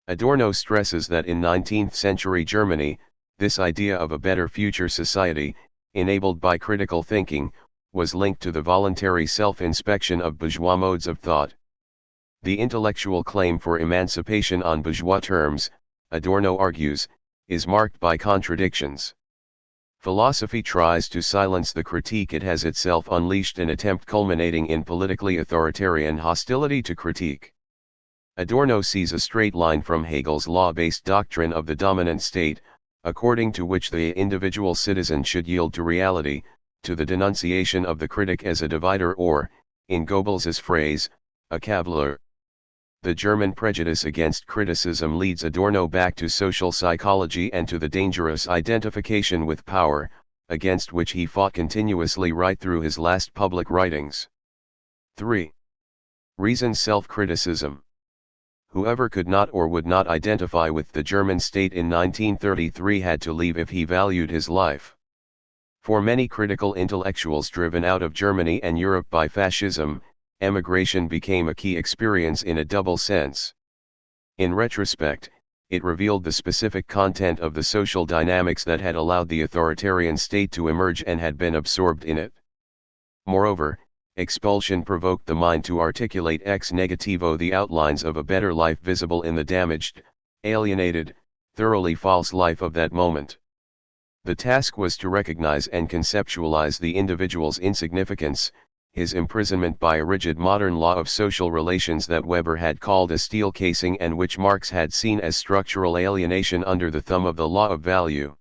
Adorno stresses that in 19th century Germany, this idea of a better future society, enabled by critical thinking, was linked to the voluntary self-inspection of bourgeois modes of thought. The intellectual claim for emancipation on bourgeois terms, Adorno argues, is marked by contradictions. Philosophy tries to silence the critique it has itself unleashed, an attempt culminating in politically authoritarian hostility to critique. Adorno sees a straight line from Hegel's law-based doctrine of the dominant state, according to which the individual citizen should yield to reality, to the denunciation of the critic as a divider or, in Goebbels's phrase, a cavalier. The German prejudice against criticism leads Adorno back to social psychology and to the dangerous identification with power, against which he fought continuously right through his last public writings. 3. Reason's self-criticism. Whoever could not or would not identify with the German state in 1933 had to leave if he valued his life. For many critical intellectuals driven out of Germany and Europe by fascism, emigration became a key experience in a double sense. In retrospect, it revealed the specific content of the social dynamics that had allowed the authoritarian state to emerge and had been absorbed in it. Moreover, expulsion provoked the mind to articulate ex negativo the outlines of a better life visible in the damaged, alienated, thoroughly false life of that moment. The task was to recognize and conceptualize the individual's insignificance, his imprisonment by a rigid modern law of social relations that Weber had called a steel casing and which Marx had seen as structural alienation under the thumb of the law of value.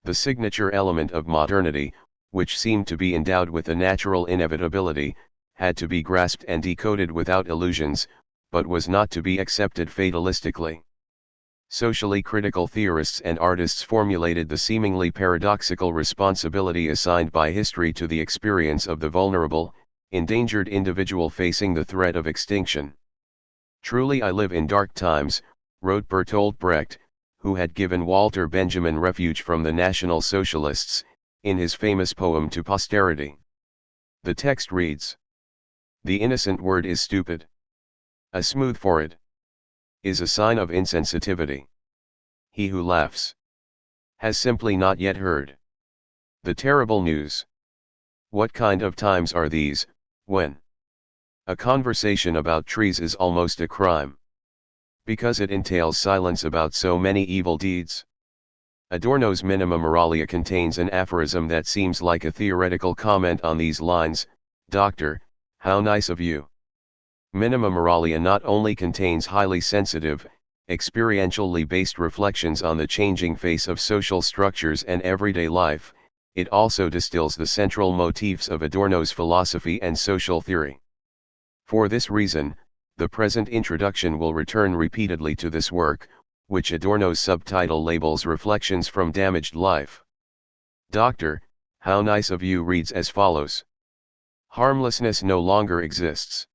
The signature element of modernity, which seemed to be endowed with a natural inevitability, had to be grasped and decoded without illusions, but was not to be accepted fatalistically. Socially critical theorists and artists formulated the seemingly paradoxical responsibility assigned by history to the experience of the vulnerable, endangered individual facing the threat of extinction. "Truly I live in dark times," wrote Bertolt Brecht, who had given Walter Benjamin refuge from the National Socialists, in his famous poem To Posterity. The text reads: "The innocent word is stupid. A smooth forehead is a sign of insensitivity. He who laughs has simply not yet heard the terrible news. What kind of times are these, when a conversation about trees is almost a crime, because it entails silence about so many evil deeds?" Adorno's Minima Moralia contains an aphorism that seems like a theoretical comment on these lines: "Doctor, how nice of you." Minima Moralia not only contains highly sensitive, experientially based reflections on the changing face of social structures and everyday life, it also distills the central motifs of Adorno's philosophy and social theory. For this reason, the present introduction will return repeatedly to this work, which Adorno's subtitle labels Reflections from Damaged Life. "Doctor, how nice of you" reads as follows: "Harmlessness no longer exists.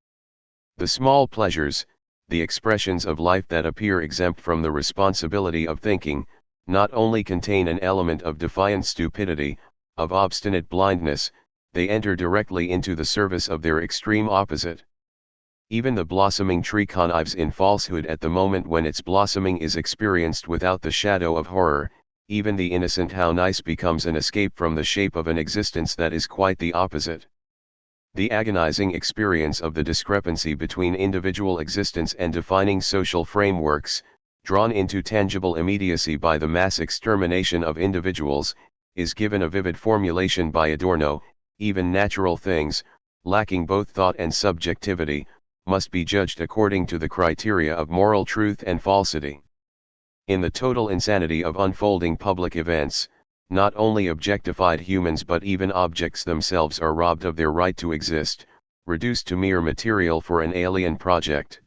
The small pleasures, the expressions of life that appear exempt from the responsibility of thinking, not only contain an element of defiant stupidity, of obstinate blindness, they enter directly into the service of their extreme opposite. Even the blossoming tree connives in falsehood at the moment when its blossoming is experienced without the shadow of horror. Even the innocent how nice becomes an escape from the shape of an existence that is quite the opposite. The agonizing experience of the discrepancy between individual existence and defining social frameworks, drawn into tangible immediacy by the mass extermination of individuals, is given a vivid formulation by Adorno. Even natural things, lacking both thought and subjectivity, must be judged according to the criteria of moral truth and falsity. In the total insanity of unfolding public events, not only objectified humans but even objects themselves are robbed of their right to exist, reduced to mere material for an alien project.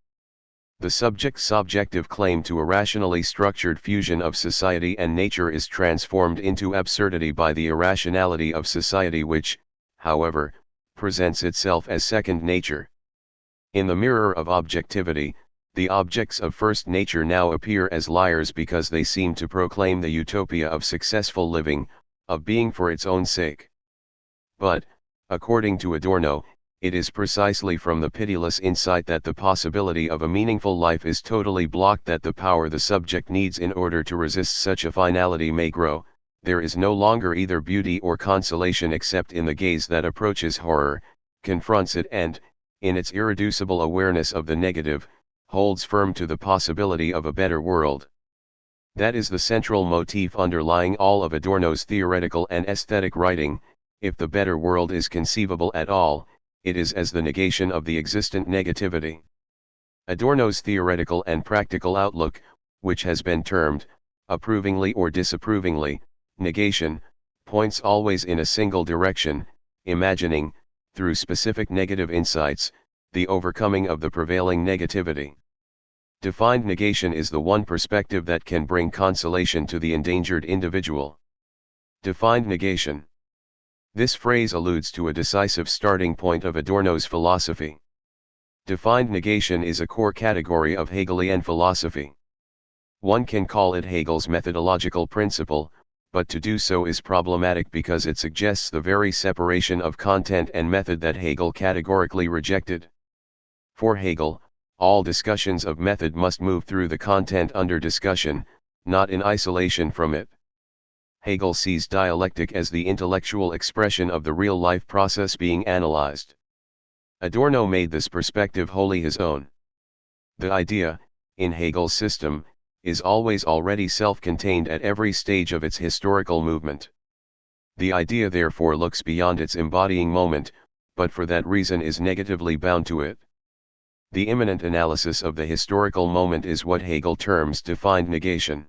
The subject's subjective claim to a rationally structured fusion of society and nature is transformed into absurdity by the irrationality of society which, however, presents itself as second nature. In the mirror of objectivity, the objects of first nature now appear as liars because they seem to proclaim the utopia of successful living, of being for its own sake. But, according to Adorno, it is precisely from the pitiless insight that the possibility of a meaningful life is totally blocked that the power the subject needs in order to resist such a finality may grow. There is no longer either beauty or consolation except in the gaze that approaches horror, confronts it and, in its irreducible awareness of the negative, holds firm to the possibility of a better world. That is the central motif underlying all of Adorno's theoretical and aesthetic writing. If the better world is conceivable at all, it is as the negation of the existent negativity. Adorno's theoretical and practical outlook, which has been termed approvingly or disapprovingly, negation, points always in a single direction, imagining, through specific negative insights, the overcoming of the prevailing negativity. Defined negation is the one perspective that can bring consolation to the endangered individual. Defined negation. This phrase alludes to a decisive starting point of Adorno's philosophy. Defined negation is a core category of Hegelian philosophy. One can call it Hegel's methodological principle, but to do so is problematic because it suggests the very separation of content and method that Hegel categorically rejected. For Hegel, all discussions of method must move through the content under discussion, not in isolation from it. Hegel sees dialectic as the intellectual expression of the real-life process being analyzed. Adorno made this perspective wholly his own. The idea, in Hegel's system, is always already self-contained at every stage of its historical movement. The idea therefore looks beyond its embodying moment, but for that reason is negatively bound to it. The immanent analysis of the historical moment is what Hegel terms defined negation.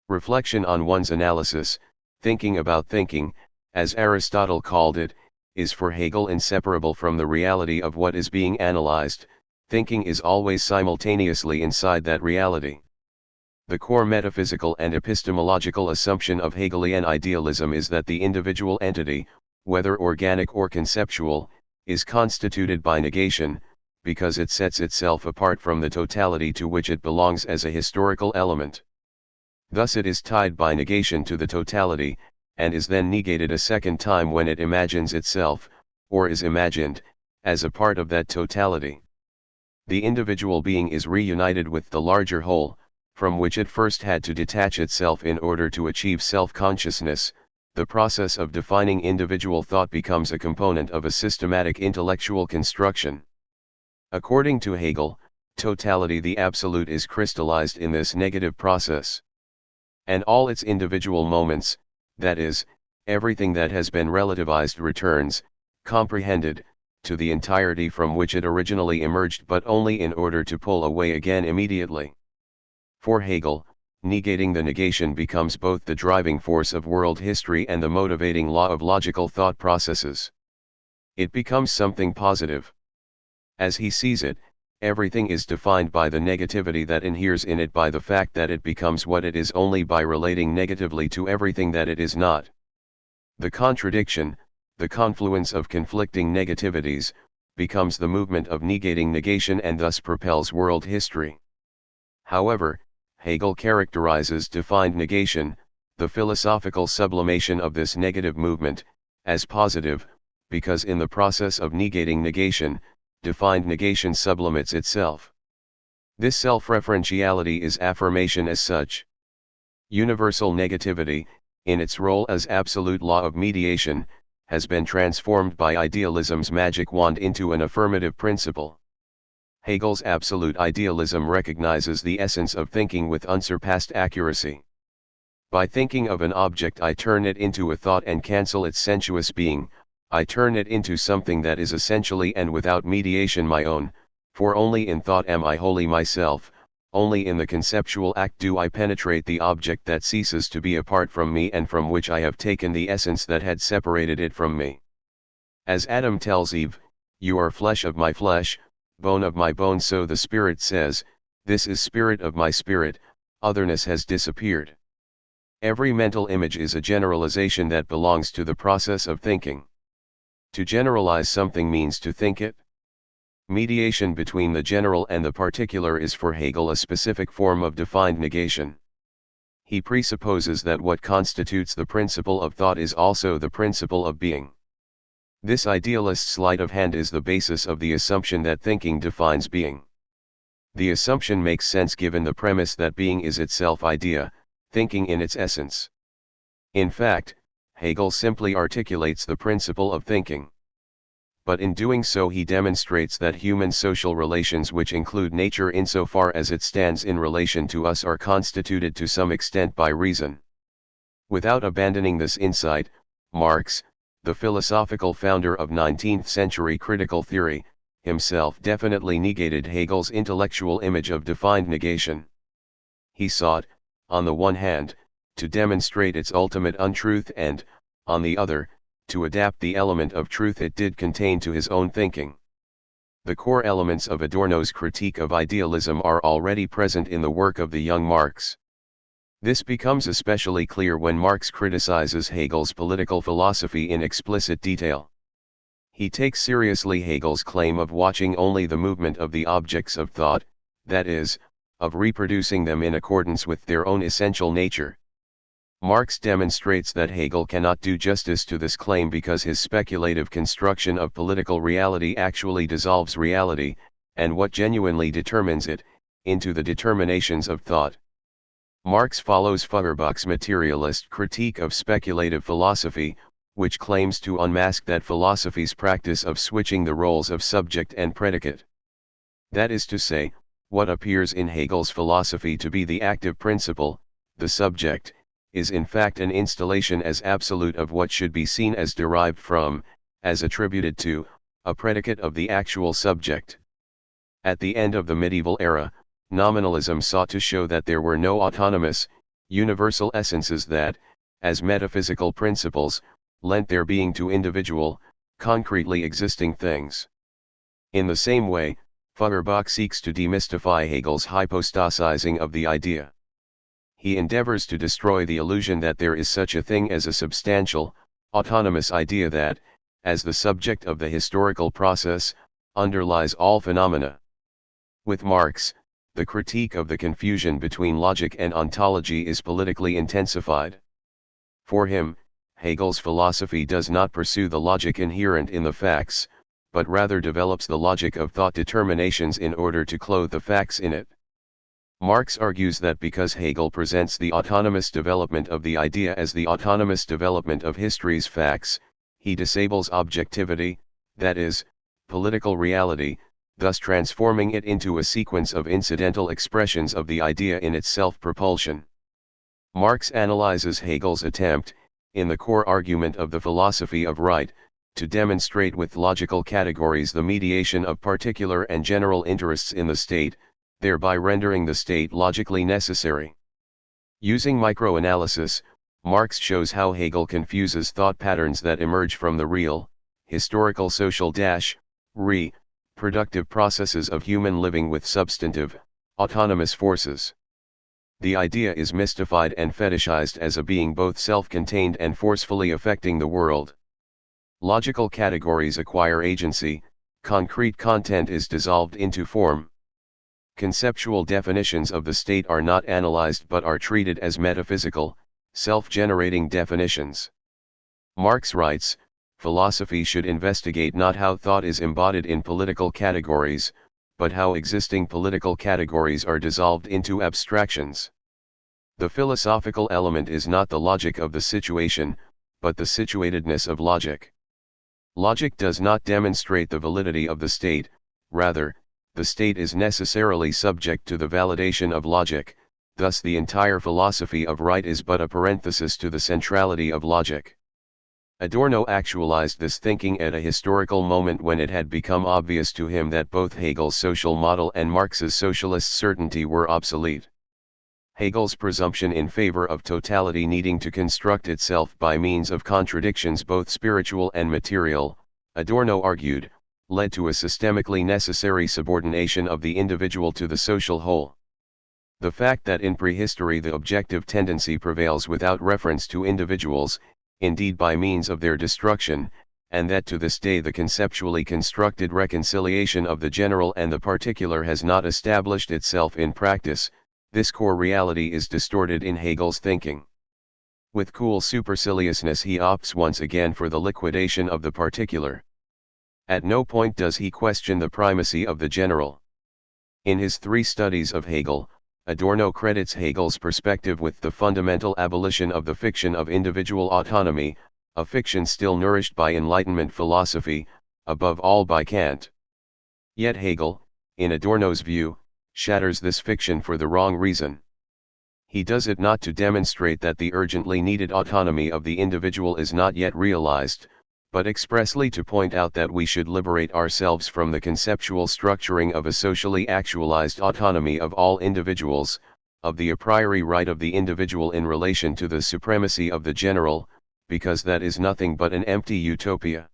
Reflection on one's analysis, thinking about thinking, as Aristotle called it, is for Hegel inseparable from the reality of what is being analyzed. Thinking is always simultaneously inside that reality. The core metaphysical and epistemological assumption of Hegelian idealism is that the individual entity, whether organic or conceptual, is constituted by negation, because it sets itself apart from the totality to which it belongs as a historical element. Thus it is tied by negation to the totality, and is then negated a second time when it imagines itself, or is imagined, as a part of that totality. The individual being is reunited with the larger whole, from which it first had to detach itself in order to achieve self-consciousness. The process of defining individual thought becomes a component of a systematic intellectual construction. According to Hegel, totality, the absolute, is crystallized in this negative process. And all its individual moments, that is, everything that has been relativized, returns, comprehended, to the entirety from which it originally emerged, but only in order to pull away again immediately. For Hegel, negating the negation becomes both the driving force of world history and the motivating law of logical thought processes. It becomes something positive. As he sees it, everything is defined by the negativity that inheres in it, by the fact that it becomes what it is only by relating negatively to everything that it is not. The contradiction, the confluence of conflicting negativities, becomes the movement of negating negation and thus propels world history. However, Hegel characterizes defined negation, the philosophical sublimation of this negative movement, as positive, because in the process of negating negation, defined negation sublimates itself. This self-referentiality is affirmation as such. Universal negativity, in its role as absolute law of mediation, has been transformed by idealism's magic wand into an affirmative principle. Hegel's absolute idealism recognizes the essence of thinking with unsurpassed accuracy. By thinking of an object, I turn it into a thought and cancel its sensuous being. I turn it into something that is essentially and without mediation my own, for only in thought am I wholly myself, only in the conceptual act do I penetrate the object that ceases to be apart from me and from which I have taken the essence that had separated it from me. As Adam tells Eve, "You are flesh of my flesh, bone of my bone," so the Spirit says, "This is spirit of my spirit," otherness has disappeared. Every mental image is a generalization that belongs to the process of thinking. To generalize something means to think it. Mediation between the general and the particular is for Hegel a specific form of defined negation. He presupposes that what constitutes the principle of thought is also the principle of being. This idealist's sleight of hand is the basis of the assumption that thinking defines being. The assumption makes sense given the premise that being is itself idea, thinking in its essence. In fact, Hegel simply articulates the principle of thinking. But in doing so he demonstrates that human social relations, which include nature insofar as it stands in relation to us, are constituted to some extent by reason. Without abandoning this insight, Marx, the philosophical founder of 19th-century critical theory, himself definitely negated Hegel's intellectual image of defined negation. He sought, on the one hand, to demonstrate its ultimate untruth and, on the other, to adapt the element of truth it did contain to his own thinking. The core elements of Adorno's critique of idealism are already present in the work of the young Marx. This becomes especially clear when Marx criticizes Hegel's political philosophy in explicit detail. He takes seriously Hegel's claim of watching only the movement of the objects of thought, that is, of reproducing them in accordance with their own essential nature. Marx demonstrates that Hegel cannot do justice to this claim because his speculative construction of political reality actually dissolves reality, and what genuinely determines it, into the determinations of thought. Marx follows Feuerbach's materialist critique of speculative philosophy, which claims to unmask that philosophy's practice of switching the roles of subject and predicate. That is to say, what appears in Hegel's philosophy to be the active principle, the subject, is in fact an installation as absolute of what should be seen as derived from, as attributed to, a predicate of the actual subject. At the end of the medieval era, nominalism sought to show that there were no autonomous, universal essences that, as metaphysical principles, lent their being to individual, concretely existing things. In the same way, Feuerbach seeks to demystify Hegel's hypostasizing of the idea. He endeavors to destroy the illusion that there is such a thing as a substantial, autonomous idea that, as the subject of the historical process, underlies all phenomena. With Marx, the critique of the confusion between logic and ontology is politically intensified. For him, Hegel's philosophy does not pursue the logic inherent in the facts, but rather develops the logic of thought determinations in order to clothe the facts in it. Marx argues that because Hegel presents the autonomous development of the idea as the autonomous development of history's facts, he disables objectivity, that is, political reality, thus transforming it into a sequence of incidental expressions of the idea in its self-propulsion. Marx analyzes Hegel's attempt, in the core argument of the philosophy of right, to demonstrate with logical categories the mediation of particular and general interests in the state, thereby rendering the state logically necessary. Using microanalysis, Marx shows how Hegel confuses thought patterns that emerge from the real, historical social productive processes of human living with substantive, autonomous forces. The idea is mystified and fetishized as a being both self-contained and forcefully affecting the world. Logical categories acquire agency, concrete content is dissolved into form. Conceptual definitions of the state are not analyzed but are treated as metaphysical, self-generating definitions. Marx writes, philosophy should investigate not how thought is embodied in political categories, but how existing political categories are dissolved into abstractions. The philosophical element is not the logic of the situation, but the situatedness of logic. Logic does not demonstrate the validity of the state, rather, the state is necessarily subject to the validation of logic, thus the entire philosophy of right is but a parenthesis to the centrality of logic. Adorno actualized this thinking at a historical moment when it had become obvious to him that both Hegel's social model and Marx's socialist certainty were obsolete. Hegel's presumption in favor of totality needing to construct itself by means of contradictions both spiritual and material, Adorno argued, led to a systemically necessary subordination of the individual to the social whole. The fact that in prehistory the objective tendency prevails without reference to individuals, indeed by means of their destruction, and that to this day the conceptually constructed reconciliation of the general and the particular has not established itself in practice, this core reality is distorted in Hegel's thinking. With cool superciliousness he opts once again for the liquidation of the particular. At no point does he question the primacy of the general. In his three studies of Hegel, Adorno credits Hegel's perspective with the fundamental abolition of the fiction of individual autonomy, a fiction still nourished by Enlightenment philosophy, above all by Kant. Yet Hegel, in Adorno's view, shatters this fiction for the wrong reason. He does it not to demonstrate that the urgently needed autonomy of the individual is not yet realized, but expressly to point out that we should liberate ourselves from the conceptual structuring of a socially actualized autonomy of all individuals, of the a priori right of the individual in relation to the supremacy of the general, because that is nothing but an empty utopia.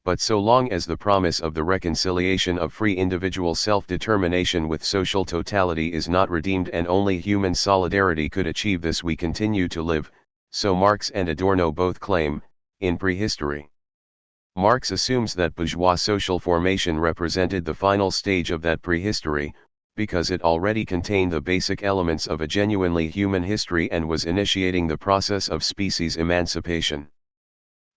But so long as the promise of the reconciliation of free individual self-determination with social totality is not redeemed and only human solidarity could achieve this, we continue to live, so Marx and Adorno both claim, in prehistory. Marx assumes that bourgeois social formation represented the final stage of that prehistory, because it already contained the basic elements of a genuinely human history and was initiating the process of species emancipation.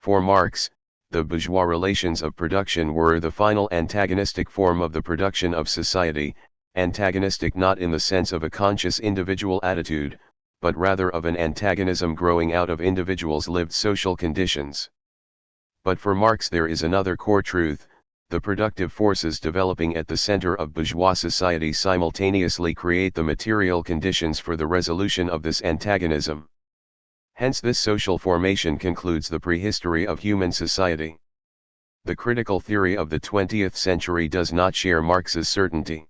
For Marx, the bourgeois relations of production were the final antagonistic form of the production of society, antagonistic not in the sense of a conscious individual attitude, but rather of an antagonism growing out of individuals' lived social conditions. But for Marx there is another core truth: the productive forces developing at the center of bourgeois society simultaneously create the material conditions for the resolution of this antagonism. Hence this social formation concludes the prehistory of human society. The critical theory of the 20th century does not share Marx's certainty.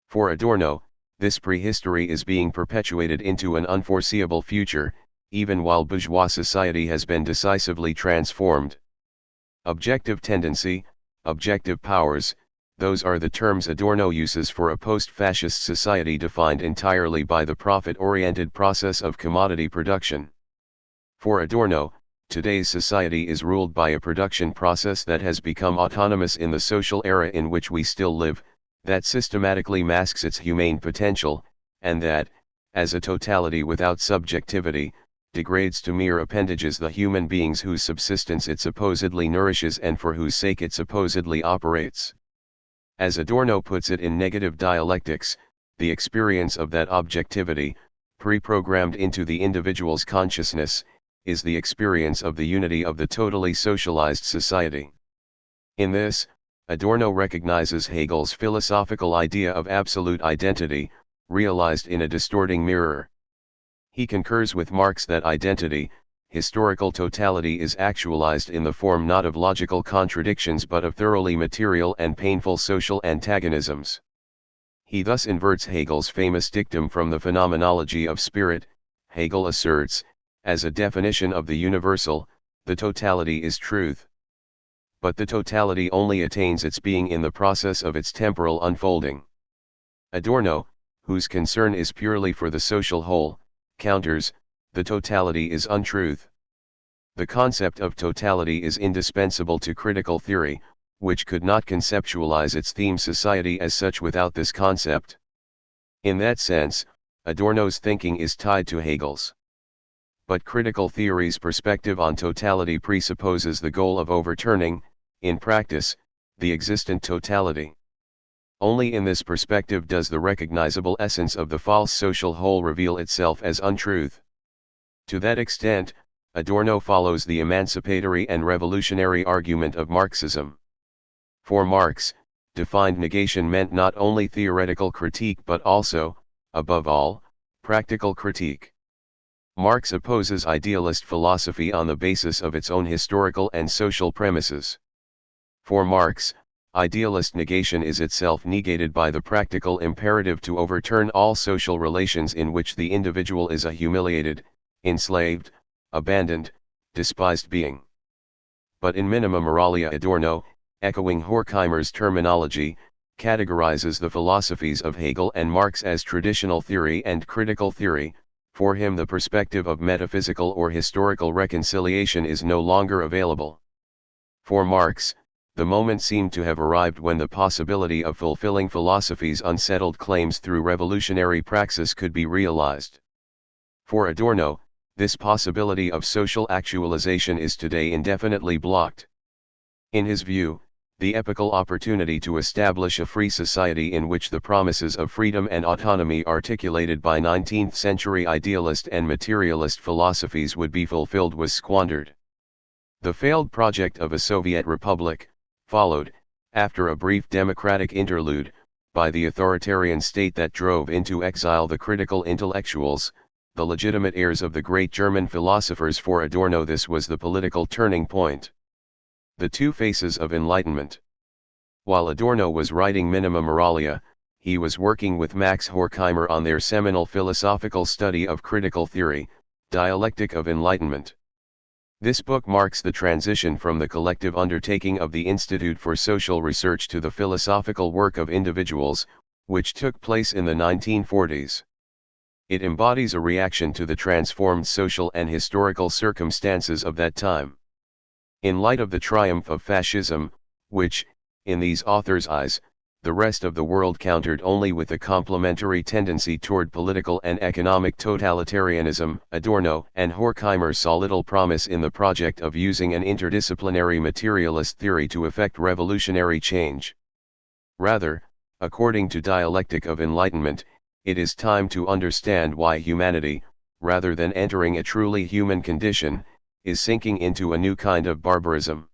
For Adorno, this prehistory is being perpetuated into an unforeseeable future, even while bourgeois society has been decisively transformed. Objective tendency, objective powers, those are the terms Adorno uses for a post-fascist society defined entirely by the profit-oriented process of commodity production. For Adorno, today's society is ruled by a production process that has become autonomous in the social era in which we still live, that systematically masks its humane potential, and that, as a totality without subjectivity, degrades to mere appendages the human beings whose subsistence it supposedly nourishes and for whose sake it supposedly operates. As Adorno puts it in Negative Dialectics, the experience of that objectivity, pre-programmed into the individual's consciousness, is the experience of the unity of the totally socialized society. In this, Adorno recognizes Hegel's philosophical idea of absolute identity, realized in a distorting mirror. He concurs with Marx that identity, historical totality, is actualized in the form not of logical contradictions but of thoroughly material and painful social antagonisms. He thus inverts Hegel's famous dictum from the Phenomenology of Spirit. Hegel asserts, as a definition of the universal, the totality is truth. But the totality only attains its being in the process of its temporal unfolding. Adorno, whose concern is purely for the social whole, counters, the totality is untruth. The concept of totality is indispensable to critical theory, which could not conceptualize its theme society as such without this concept. In that sense, Adorno's thinking is tied to Hegel's. But critical theory's perspective on totality presupposes the goal of overturning, in practice, the existent totality. Only in this perspective does the recognizable essence of the false social whole reveal itself as untruth. To that extent, Adorno follows the emancipatory and revolutionary argument of Marxism. For Marx, defined negation meant not only theoretical critique but also, above all, practical critique. Marx opposes idealist philosophy on the basis of its own historical and social premises. For Marx, idealist negation is itself negated by the practical imperative to overturn all social relations in which the individual is a humiliated, enslaved, abandoned, despised being. But in Minima Moralia, Adorno, echoing Horkheimer's terminology, categorizes the philosophies of Hegel and Marx as traditional theory and critical theory. For him the perspective of metaphysical or historical reconciliation is no longer available. For Marx, the moment seemed to have arrived when the possibility of fulfilling philosophy's unsettled claims through revolutionary praxis could be realized. For Adorno, this possibility of social actualization is today indefinitely blocked. In his view, the epochal opportunity to establish a free society in which the promises of freedom and autonomy articulated by 19th-century idealist and materialist philosophies would be fulfilled was squandered. The failed project of a Soviet republic, followed, after a brief democratic interlude, by the authoritarian state that drove into exile the critical intellectuals, the legitimate heirs of the great German philosophers. For Adorno this was the political turning point. The two faces of enlightenment. While Adorno was writing Minima Moralia, he was working with Max Horkheimer on their seminal philosophical study of critical theory, Dialectic of Enlightenment. This book marks the transition from the collective undertaking of the Institute for Social Research to the philosophical work of individuals, which took place in the 1940s. It embodies a reaction to the transformed social and historical circumstances of that time. In light of the triumph of fascism, which, in these authors' eyes, the rest of the world countered only with a complementary tendency toward political and economic totalitarianism, Adorno and Horkheimer saw little promise in the project of using an interdisciplinary materialist theory to effect revolutionary change. Rather, according to Dialectic of Enlightenment, it is time to understand why humanity, rather than entering a truly human condition, is sinking into a new kind of barbarism.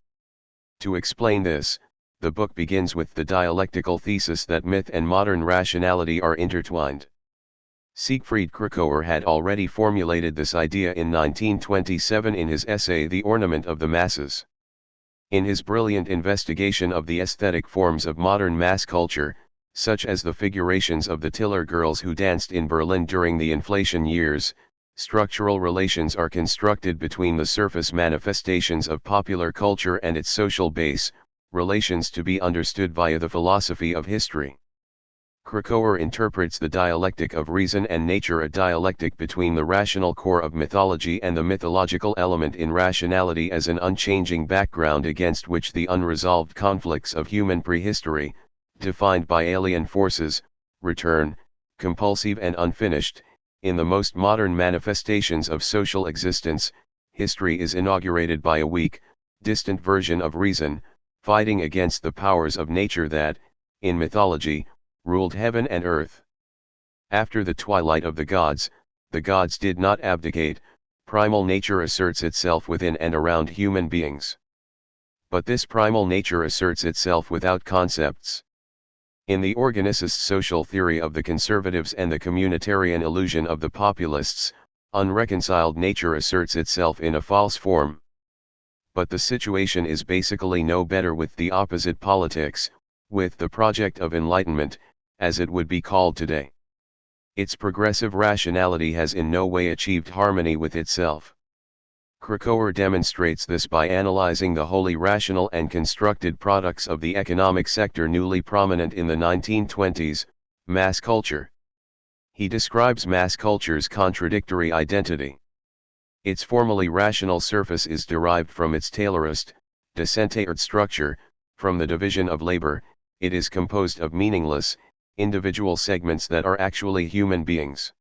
To explain this, the book begins with the dialectical thesis that myth and modern rationality are intertwined. Siegfried Kracauer had already formulated this idea in 1927 in his essay The Ornament of the Masses. In his brilliant investigation of the aesthetic forms of modern mass culture, such as the figurations of the Tiller girls who danced in Berlin during the inflation years, structural relations are constructed between the surface manifestations of popular culture and its social base, relations to be understood via the philosophy of history. Kracauer interprets the dialectic of reason and nature, a dialectic between the rational core of mythology and the mythological element in rationality, as an unchanging background against which the unresolved conflicts of human prehistory, defined by alien forces, return, compulsive and unfinished. In the most modern manifestations of social existence, history is inaugurated by a weak, distant version of reason, fighting against the powers of nature that, in mythology, ruled heaven and earth. After the twilight of the gods did not abdicate, primal nature asserts itself within and around human beings. But this primal nature asserts itself without concepts. In the organicist social theory of the conservatives and the communitarian illusion of the populists, unreconciled nature asserts itself in a false form. But the situation is basically no better with the opposite politics, with the project of enlightenment, as it would be called today. Its progressive rationality has in no way achieved harmony with itself. Kracauer demonstrates this by analyzing the wholly rational and constructed products of the economic sector newly prominent in the 1920s, mass culture. He describes mass culture's contradictory identity. Its formally rational surface is derived from its Taylorist, decentralized structure. From the division of labor, it is composed of meaningless, individual segments that are actually human beings.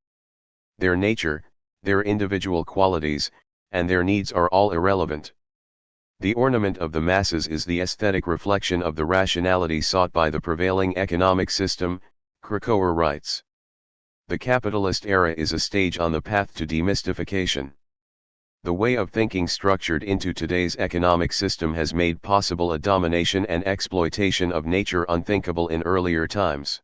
Their nature, their individual qualities, and their needs are all irrelevant. The ornament of the masses is the aesthetic reflection of the rationality sought by the prevailing economic system, Kracauer writes. The capitalist era is a stage on the path to demystification. The way of thinking structured into today's economic system has made possible a domination and exploitation of nature unthinkable in earlier times.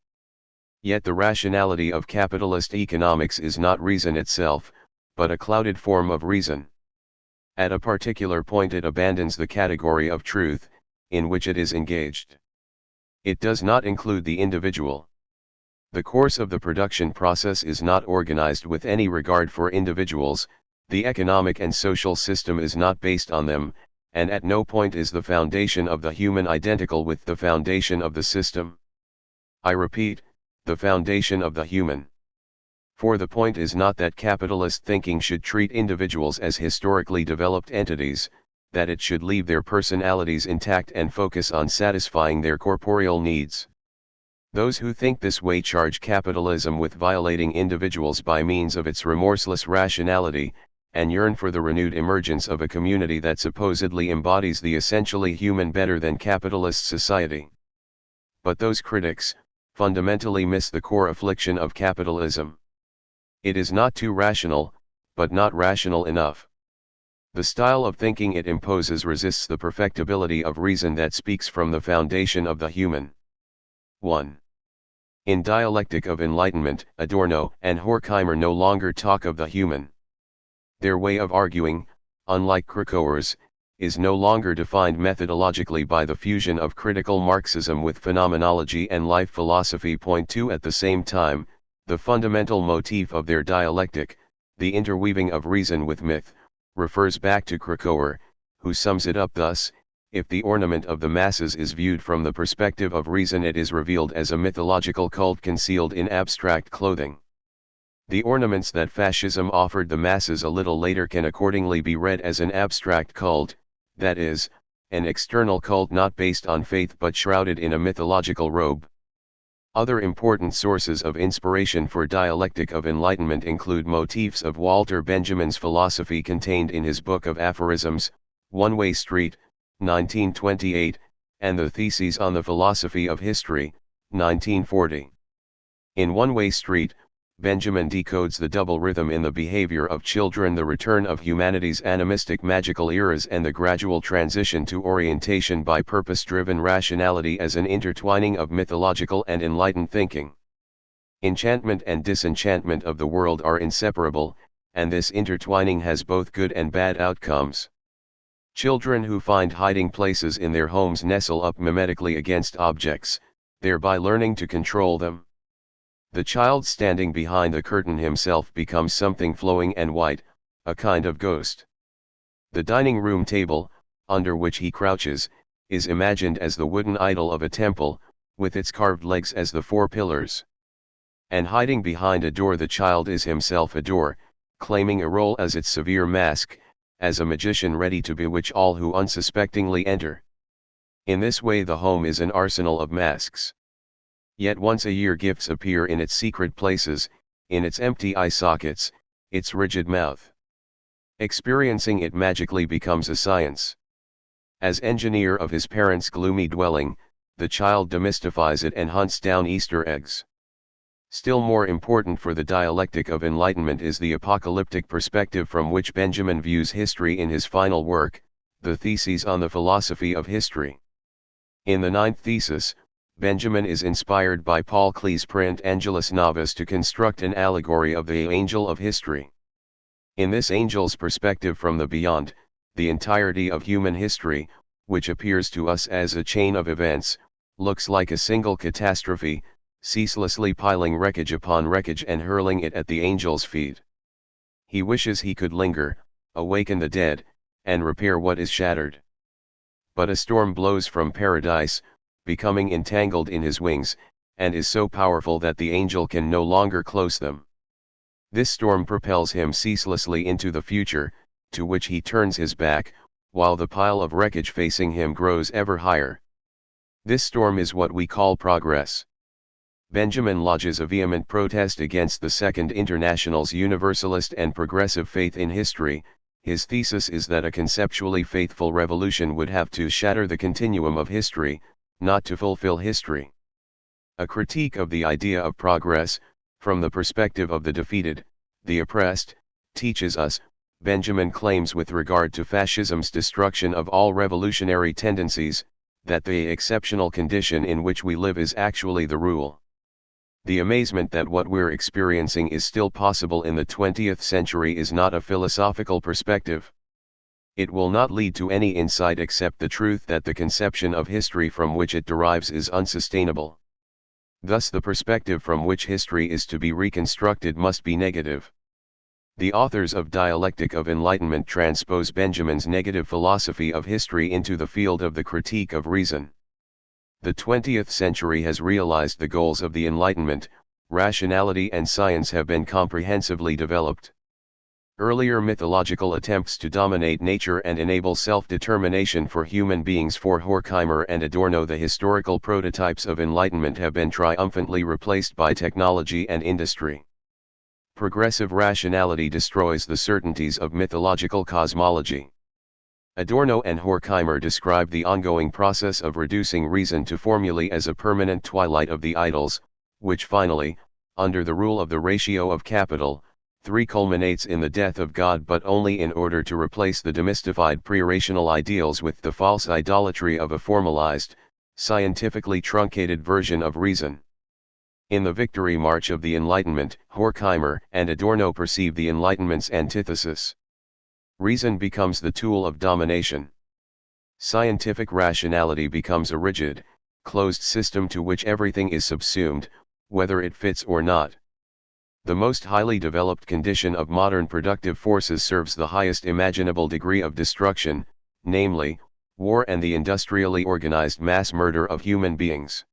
Yet the rationality of capitalist economics is not reason itself, but a clouded form of reason. At a particular point it abandons the category of truth, in which it is engaged. It does not include the individual. The course of the production process is not organized with any regard for individuals, the economic and social system is not based on them, and at no point is the foundation of the human identical with the foundation of the system. I repeat, the foundation of the human. For the point is not that capitalist thinking should treat individuals as historically developed entities, that it should leave their personalities intact and focus on satisfying their corporeal needs. Those who think this way charge capitalism with violating individuals by means of its remorseless rationality, and yearn for the renewed emergence of a community that supposedly embodies the essentially human better than capitalist society. But those critics, fundamentally miss the core affliction of capitalism. It is not too rational, but not rational enough. The style of thinking it imposes resists the perfectibility of reason that speaks from the foundation of the human. 1. In Dialectic of Enlightenment, Adorno and Horkheimer no longer talk of the human. Their way of arguing, unlike Kracauer's, is no longer defined methodologically by the fusion of critical Marxism with phenomenology and life philosophy. Point 2. At the same time, the fundamental motif of their dialectic, the interweaving of reason with myth, refers back to Krakauer, who sums it up thus: if the ornament of the masses is viewed from the perspective of reason, it is revealed as a mythological cult concealed in abstract clothing. The ornaments that fascism offered the masses a little later can accordingly be read as an abstract cult, that is, an external cult not based on faith but shrouded in a mythological robe. Other important sources of inspiration for dialectic of enlightenment include motifs of Walter Benjamin's philosophy contained in his book of aphorisms, One Way Street, 1928, and the Theses on the Philosophy of History, 1940. In One Way Street, Benjamin decodes the double rhythm in the behavior of children, the return of humanity's animistic magical eras, and the gradual transition to orientation by purpose-driven rationality as an intertwining of mythological and enlightened thinking. Enchantment and disenchantment of the world are inseparable, and this intertwining has both good and bad outcomes. Children who find hiding places in their homes nestle up mimetically against objects, thereby learning to control them. The child standing behind the curtain himself becomes something flowing and white, a kind of ghost. The dining room table, under which he crouches, is imagined as the wooden idol of a temple, with its carved legs as the four pillars. And hiding behind a door, the child is himself a door, claiming a role as its severe mask, as a magician ready to bewitch all who unsuspectingly enter. In this way the home is an arsenal of masks. Yet once a year gifts appear in its secret places, in its empty eye sockets, its rigid mouth. Experiencing it magically becomes a science. As engineer of his parents' gloomy dwelling, the child demystifies it and hunts down Easter eggs. Still more important for the dialectic of enlightenment is the apocalyptic perspective from which Benjamin views history in his final work, the Theses on the Philosophy of History. In the ninth thesis, Benjamin is inspired by Paul Klee's print Angelus Novus to construct an allegory of the angel of history. In this angel's perspective from the beyond, the entirety of human history, which appears to us as a chain of events, looks like a single catastrophe, ceaselessly piling wreckage upon wreckage and hurling it at the angel's feet. He wishes he could linger, awaken the dead, and repair what is shattered. But a storm blows from paradise, becoming entangled in his wings, and is so powerful that the angel can no longer close them. This storm propels him ceaselessly into the future, to which he turns his back, while the pile of wreckage facing him grows ever higher. This storm is what we call progress. Benjamin lodges a vehement protest against the Second International's universalist and progressive faith in history. His thesis is that a conceptually faithful revolution would have to shatter the continuum of history, not to fulfill history. A critique of the idea of progress, from the perspective of the defeated, the oppressed, teaches us, Benjamin claims with regard to fascism's destruction of all revolutionary tendencies, that the exceptional condition in which we live is actually the rule. The amazement that what we're experiencing is still possible in the 20th century is not a philosophical perspective. It will not lead to any insight except the truth that the conception of history from which it derives is unsustainable. Thus the perspective from which history is to be reconstructed must be negative. The authors of Dialectic of Enlightenment transpose Benjamin's negative philosophy of history into the field of the critique of reason. The 20th century has realized the goals of the Enlightenment. Rationality and science have been comprehensively developed. Earlier mythological attempts to dominate nature and enable self-determination for human beings for Horkheimer and Adorno, the historical prototypes of enlightenment, have been triumphantly replaced by technology and industry. Progressive rationality destroys the certainties of mythological cosmology. Adorno and Horkheimer describe the ongoing process of reducing reason to formulae as a permanent twilight of the idols, which finally, under the rule of the ratio of capital, 3 culminates in the death of God, but only in order to replace the demystified pre-rational ideals with the false idolatry of a formalized, scientifically truncated version of reason. In the Victory March of the Enlightenment, Horkheimer and Adorno perceive the Enlightenment's antithesis. Reason becomes the tool of domination. Scientific rationality becomes a rigid, closed system to which everything is subsumed, whether it fits or not. The most highly developed condition of modern productive forces serves the highest imaginable degree of destruction, namely, war and the industrially organized mass murder of human beings.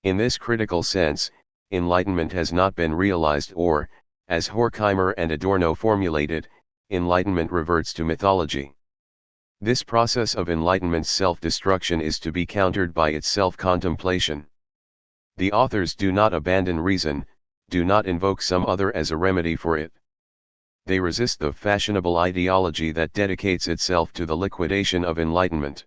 In this critical sense, enlightenment has not been realized, or, as Horkheimer and Adorno formulated, enlightenment reverts to mythology. This process of enlightenment's self-destruction is to be countered by its self-contemplation. The authors do not abandon reason, do not invoke some other as a remedy for it. They resist the fashionable ideology that dedicates itself to the liquidation of enlightenment.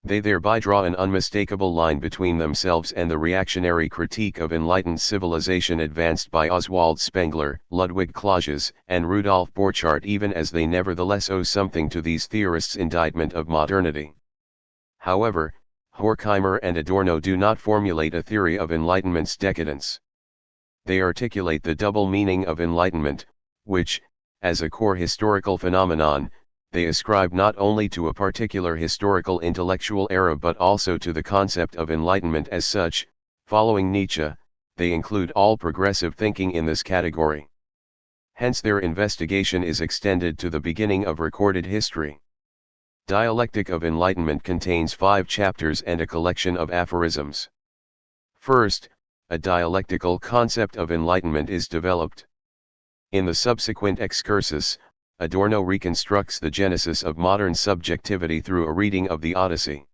They thereby draw an unmistakable line between themselves and the reactionary critique of enlightened civilization advanced by Oswald Spengler, Ludwig Clausius, and Rudolf Borchardt, even as they nevertheless owe something to these theorists' indictment of modernity. However, Horkheimer and Adorno do not formulate a theory of enlightenment's decadence. They articulate the double meaning of enlightenment, which, as a core historical phenomenon, they ascribe not only to a particular historical intellectual era but also to the concept of enlightenment as such. Following Nietzsche, they include all progressive thinking in this category. Hence their investigation is extended to the beginning of recorded history. Dialectic of Enlightenment contains 5 chapters and a collection of aphorisms. First, a dialectical concept of enlightenment is developed. In the subsequent excursus, Adorno reconstructs the genesis of modern subjectivity through a reading of the Odyssey.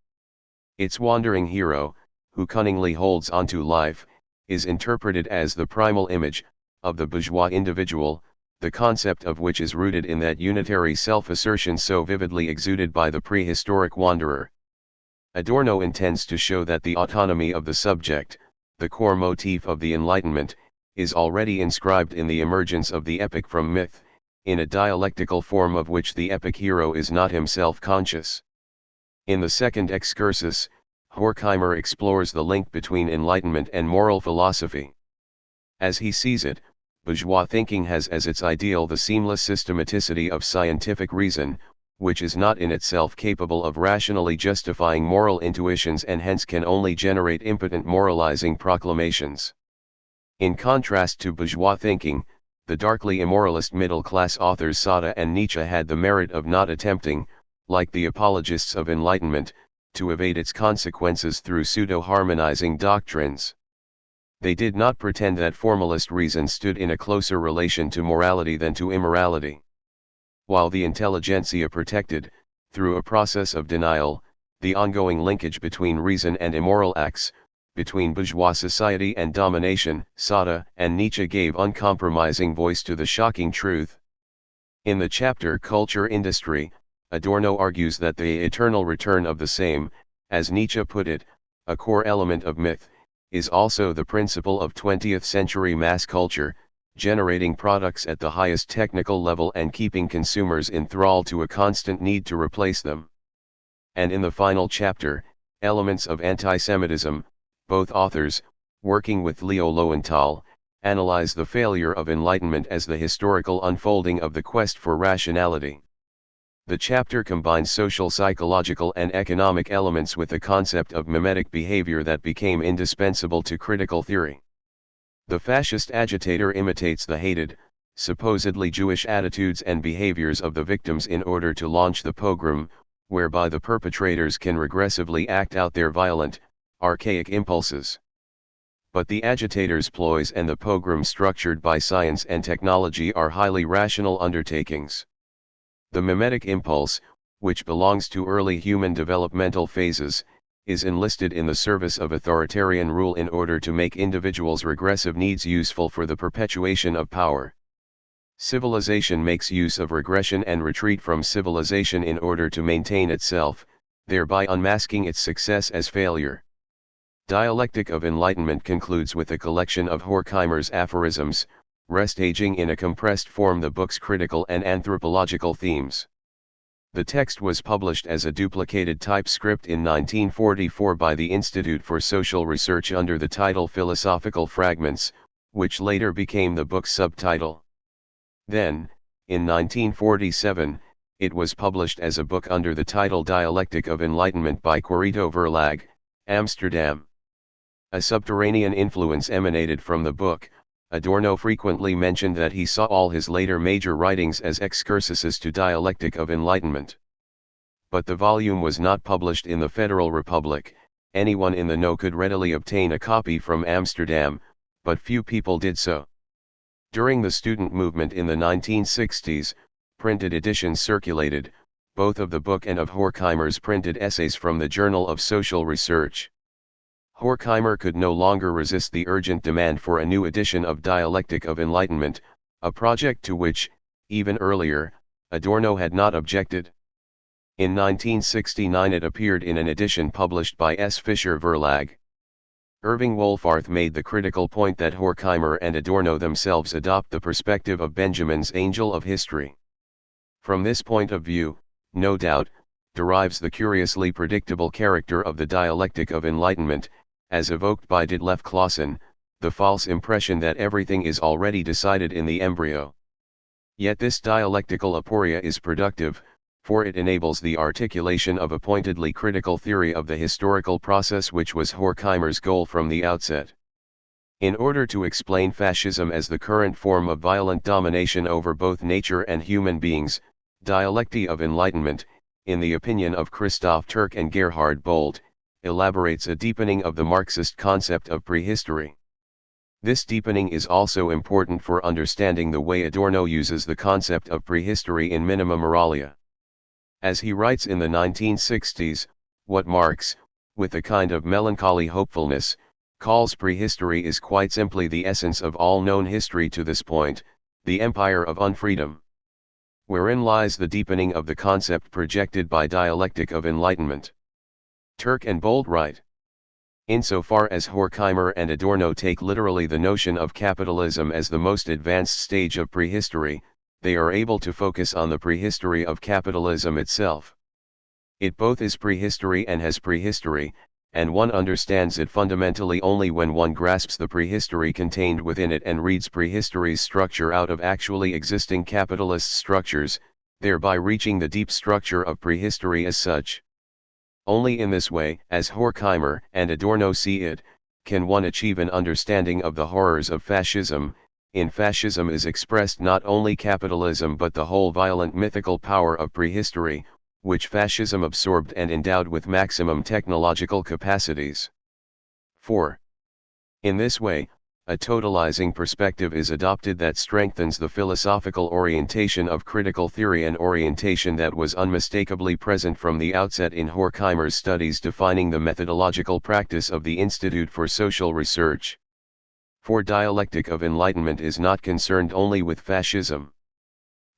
Its wandering hero, who cunningly holds onto life, is interpreted as the primal image of the bourgeois individual, the concept of which is rooted in that unitary self-assertion so vividly exuded by the prehistoric wanderer. Adorno intends to show that the autonomy of the subject, the core motif of the Enlightenment, is already inscribed in the emergence of the epic from myth, in a dialectical form of which the epic hero is not himself conscious. In the second excursus, Horkheimer explores the link between enlightenment and moral philosophy. As he sees it, bourgeois thinking has as its ideal the seamless systematicity of scientific reason, which is not in itself capable of rationally justifying moral intuitions and hence can only generate impotent moralizing proclamations. In contrast to bourgeois thinking, the darkly immoralist middle-class authors Sada and Nietzsche had the merit of not attempting, like the apologists of enlightenment, to evade its consequences through pseudo-harmonizing doctrines. They did not pretend that formalist reason stood in a closer relation to morality than to immorality. While the intelligentsia protected, through a process of denial, the ongoing linkage between reason and immoral acts, between bourgeois society and domination, Sada and Nietzsche gave uncompromising voice to the shocking truth. In the chapter Culture Industry, Adorno argues that the eternal return of the same, as Nietzsche put it, a core element of myth, is also the principle of 20th century mass culture, generating products at the highest technical level and keeping consumers in thrall to a constant need to replace them. And in the final chapter, Elements of Antisemitism, both authors, working with Leo Lowenthal, analyze the failure of enlightenment as the historical unfolding of the quest for rationality. The chapter combines social, psychological and economic elements with the concept of mimetic behavior that became indispensable to critical theory. The fascist agitator imitates the hated, supposedly Jewish attitudes and behaviors of the victims in order to launch the pogrom, whereby the perpetrators can regressively act out their violent, archaic impulses. But the agitator's ploys and the pogrom structured by science and technology are highly rational undertakings. The mimetic impulse, which belongs to early human developmental phases, is enlisted in the service of authoritarian rule in order to make individuals' regressive needs useful for the perpetuation of power. Civilization makes use of regression and retreat from civilization in order to maintain itself, thereby unmasking its success as failure. Dialectic of Enlightenment concludes with a collection of Horkheimer's aphorisms, restaging in a compressed form the book's critical and anthropological themes. The text was published as a duplicated typescript in 1944 by the Institute for Social Research under the title Philosophical Fragments, which later became the book's subtitle. Then, in 1947, It was published as a book under the title Dialectic of Enlightenment by Corito Verlag, Amsterdam. A subterranean influence emanated from the book. Adorno frequently mentioned that he saw all his later major writings as excursuses to Dialectic of Enlightenment. But the volume was not published in the Federal Republic. Anyone in the know could readily obtain a copy from Amsterdam, but few people did so. During the student movement in the 1960s, printed editions circulated, both of the book and of Horkheimer's printed essays from the Journal of Social Research. Horkheimer could no longer resist the urgent demand for a new edition of Dialectic of Enlightenment, a project to which, even earlier, Adorno had not objected. In 1969 it appeared in an edition published by S. Fischer Verlag. Irving Wohlfarth made the critical point that Horkheimer and Adorno themselves adopt the perspective of Benjamin's Angel of History. From this point of view, no doubt, derives the curiously predictable character of the Dialectic of Enlightenment, as evoked by Ditlev Clausen, the false impression that everything is already decided in the embryo. Yet this dialectical aporia is productive, for it enables the articulation of a pointedly critical theory of the historical process which was Horkheimer's goal from the outset. In order to explain fascism as the current form of violent domination over both nature and human beings, Dialectic of Enlightenment, in the opinion of Christoph Türk and Gerhard Bold, elaborates a deepening of the Marxist concept of prehistory. This deepening is also important for understanding the way Adorno uses the concept of prehistory in Minima Moralia. As he writes in the 1960s, what Marx, with a kind of melancholy hopefulness, calls prehistory is quite simply the essence of all known history to this point, the empire of unfreedom. Wherein lies the deepening of the concept projected by Dialectic of Enlightenment. Türk and Bold write: insofar as Horkheimer and Adorno take literally the notion of capitalism as the most advanced stage of prehistory, they are able to focus on the prehistory of capitalism itself. It both is prehistory and has prehistory, and one understands it fundamentally only when one grasps the prehistory contained within it and reads prehistory's structure out of actually existing capitalist structures, thereby reaching the deep structure of prehistory as such. Only in this way, as Horkheimer and Adorno see it, can one achieve an understanding of the horrors of fascism. In fascism is expressed not only capitalism but the whole violent mythical power of prehistory, which fascism absorbed and endowed with maximum technological capacities. 4. In this way, a totalizing perspective is adopted that strengthens the philosophical orientation of critical theory, an orientation that was unmistakably present from the outset in Horkheimer's studies defining the methodological practice of the Institute for Social Research. For Dialectic of Enlightenment is not concerned only with fascism.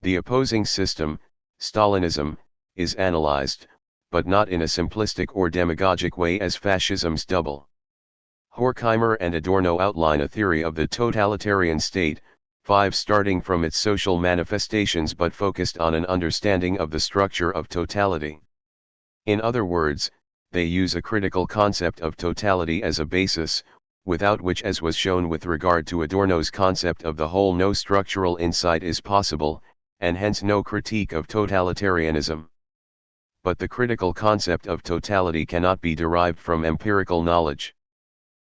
The opposing system, Stalinism, is analyzed, but not in a simplistic or demagogic way as fascism's double. Horkheimer and Adorno outline a theory of the totalitarian state, 5 starting from its social manifestations but focused on an understanding of the structure of totality. In other words, they use a critical concept of totality as a basis, without which, as was shown with regard to Adorno's concept of the whole, no structural insight is possible, and hence no critique of totalitarianism. But the critical concept of totality cannot be derived from empirical knowledge.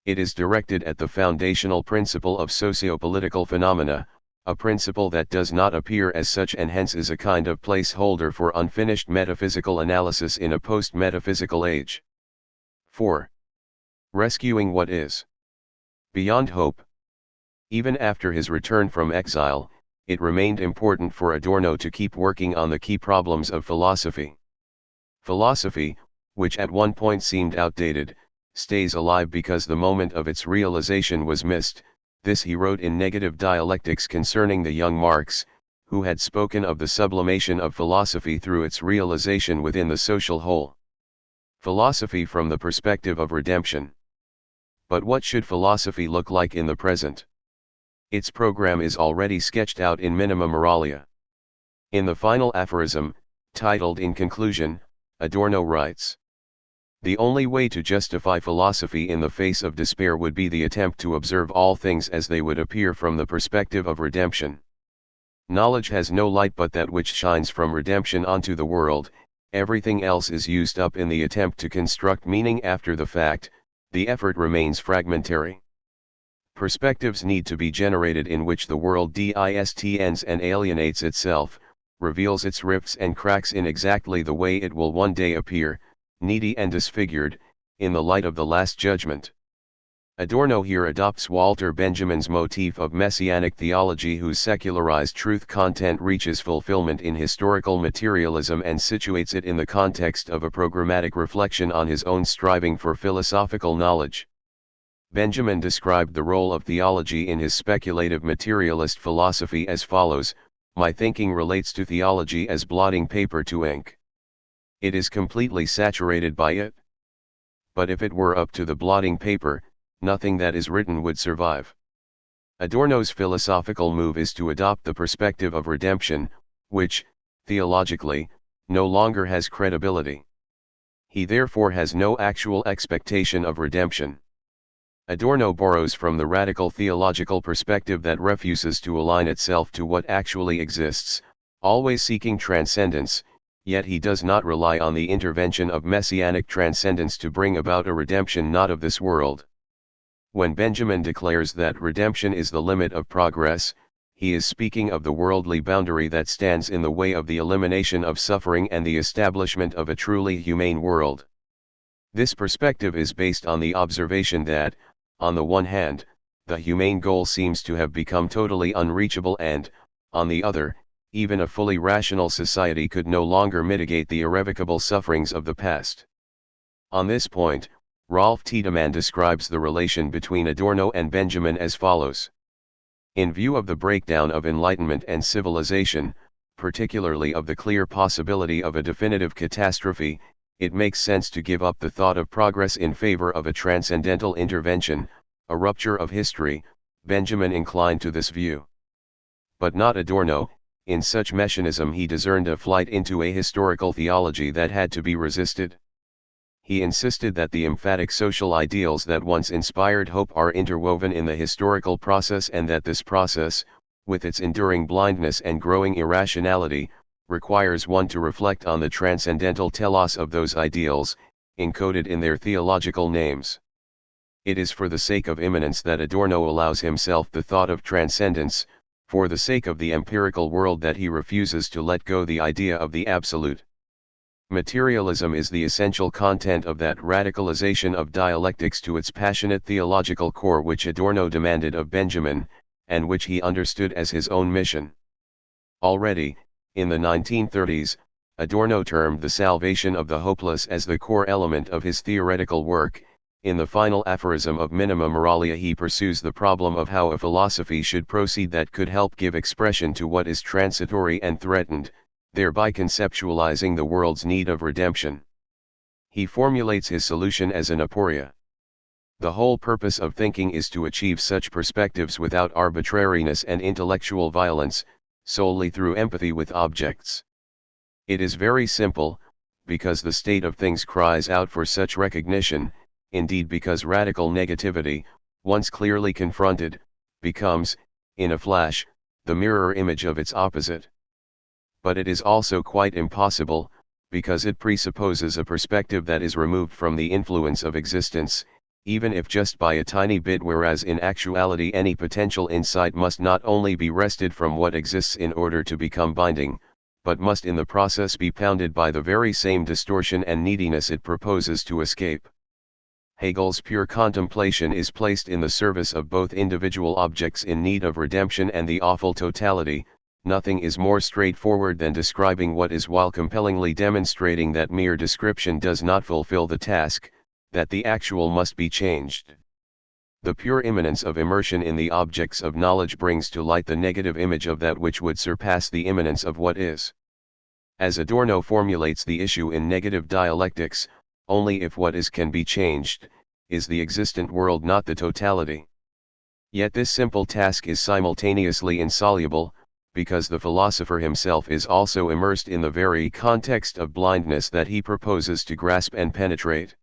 It is directed at the foundational principle of sociopolitical phenomena, a principle that does not appear as such and hence is a kind of placeholder for unfinished metaphysical analysis in a post-metaphysical age. 4. Rescuing what is beyond hope. Even after his return from exile, it remained important for Adorno to keep working on the key problems of philosophy. Philosophy, which at one point seemed outdated, stays alive because the moment of its realization was missed. This he wrote in Negative Dialectics concerning the young Marx, who had spoken of the sublimation of philosophy through its realization within the social whole. Philosophy from the perspective of redemption. But what should philosophy look like in the present? Its program is already sketched out in Minima Moralia. In the final aphorism, titled In Conclusion, Adorno writes: the only way to justify philosophy in the face of despair would be the attempt to observe all things as they would appear from the perspective of redemption. Knowledge has no light but that which shines from redemption onto the world, everything else is used up in the attempt to construct meaning after the fact, the effort remains fragmentary. Perspectives need to be generated in which the world distends and alienates itself, reveals its rifts and cracks in exactly the way it will one day appear, needy and disfigured, in the light of the Last Judgment. Adorno here adopts Walter Benjamin's motif of messianic theology whose secularized truth content reaches fulfillment in historical materialism and situates it in the context of a programmatic reflection on his own striving for philosophical knowledge. Benjamin described the role of theology in his speculative materialist philosophy as follows: "My thinking relates to theology as blotting paper to ink. It is completely saturated by it. But if it were up to the blotting paper, nothing that is written would survive." Adorno's philosophical move is to adopt the perspective of redemption, which, theologically, no longer has credibility. He therefore has no actual expectation of redemption. Adorno borrows from the radical theological perspective that refuses to align itself to what actually exists, always seeking transcendence, yet he does not rely on the intervention of messianic transcendence to bring about a redemption not of this world. When Benjamin declares that redemption is the limit of progress, he is speaking of the worldly boundary that stands in the way of the elimination of suffering and the establishment of a truly humane world. This perspective is based on the observation that, on the one hand, the humane goal seems to have become totally unreachable and, on the other, even a fully rational society could no longer mitigate the irrevocable sufferings of the past. On this point, Rolf Tiedemann describes the relation between Adorno and Benjamin as follows. In view of the breakdown of enlightenment and civilization, particularly of the clear possibility of a definitive catastrophe, it makes sense to give up the thought of progress in favor of a transcendental intervention, a rupture of history. Benjamin inclined to this view. But not Adorno. In such messianism he discerned a flight into a historical theology that had to be resisted. He insisted that the emphatic social ideals that once inspired hope are interwoven in the historical process and that this process, with its enduring blindness and growing irrationality, requires one to reflect on the transcendental telos of those ideals, encoded in their theological names. It is for the sake of immanence that Adorno allows himself the thought of transcendence, for the sake of the empirical world that he refuses to let go the idea of the absolute. Materialism is the essential content of that radicalization of dialectics to its passionate theological core which Adorno demanded of Benjamin, and which he understood as his own mission. Already, in the 1930s, Adorno termed the salvation of the hopeless as the core element of his theoretical work. In the final aphorism of Minima Moralia he pursues the problem of how a philosophy should proceed that could help give expression to what is transitory and threatened, thereby conceptualizing the world's need of redemption. He formulates his solution as an aporia. The whole purpose of thinking is to achieve such perspectives without arbitrariness and intellectual violence, solely through empathy with objects. It is very simple, because the state of things cries out for such recognition, indeed because radical negativity, once clearly confronted, becomes, in a flash, the mirror image of its opposite. But it is also quite impossible, because it presupposes a perspective that is removed from the influence of existence, even if just by a tiny bit, whereas in actuality any potential insight must not only be wrested from what exists in order to become binding, but must in the process be pounded by the very same distortion and neediness it proposes to escape. Hegel's pure contemplation is placed in the service of both individual objects in need of redemption and the awful totality. Nothing is more straightforward than describing what is while compellingly demonstrating that mere description does not fulfill the task, that the actual must be changed. The pure immanence of immersion in the objects of knowledge brings to light the negative image of that which would surpass the immanence of what is. As Adorno formulates the issue in negative dialectics, only if what is can be changed, is the existent world not the totality. Yet this simple task is simultaneously insoluble, because the philosopher himself is also immersed in the very context of blindness that he proposes to grasp and penetrate.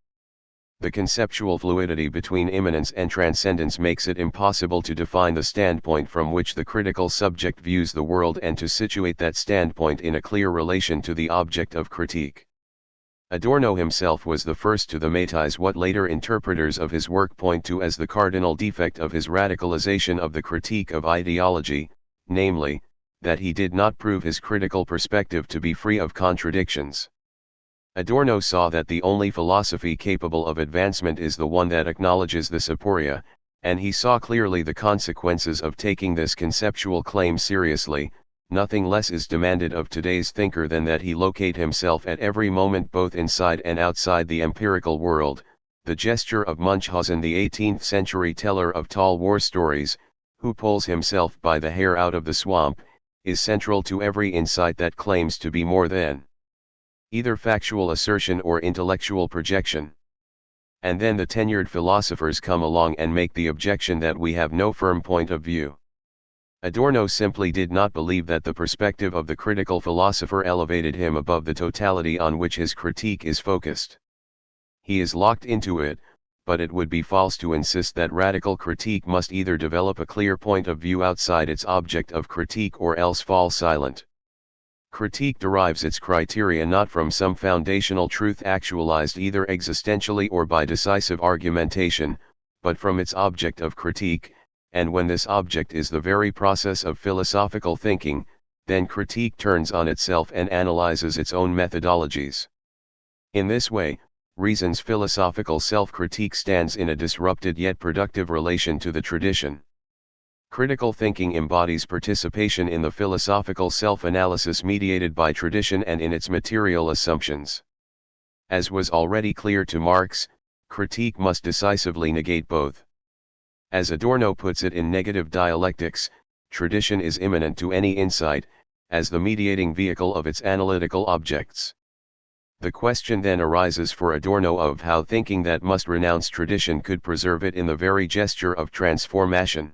The conceptual fluidity between immanence and transcendence makes it impossible to define the standpoint from which the critical subject views the world and to situate that standpoint in a clear relation to the object of critique. Adorno himself was the first to thematize what later interpreters of his work point to as the cardinal defect of his radicalization of the critique of ideology, namely, that he did not prove his critical perspective to be free of contradictions. Adorno saw that the only philosophy capable of advancement is the one that acknowledges this aporia, and he saw clearly the consequences of taking this conceptual claim seriously. Nothing less is demanded of today's thinker than that he locate himself at every moment both inside and outside the empirical world. The gesture of Munchausen, the 18th century teller of tall war stories, who pulls himself by the hair out of the swamp, is central to every insight that claims to be more than either factual assertion or intellectual projection. And then the tenured philosophers come along and make the objection that we have no firm point of view. Adorno simply did not believe that the perspective of the critical philosopher elevated him above the totality on which his critique is focused. He is locked into it, but it would be false to insist that radical critique must either develop a clear point of view outside its object of critique or else fall silent. Critique derives its criteria not from some foundational truth actualized either existentially or by decisive argumentation, but from its object of critique, and when this object is the very process of philosophical thinking, then critique turns on itself and analyzes its own methodologies. In this way, reason's philosophical self-critique stands in a disrupted yet productive relation to the tradition. Critical thinking embodies participation in the philosophical self-analysis mediated by tradition and in its material assumptions. As was already clear to Marx, critique must decisively negate both. As Adorno puts it in Negative Dialectics, tradition is immanent to any insight, as the mediating vehicle of its analytical objects. The question then arises for Adorno of how thinking that must renounce tradition could preserve it in the very gesture of transformation.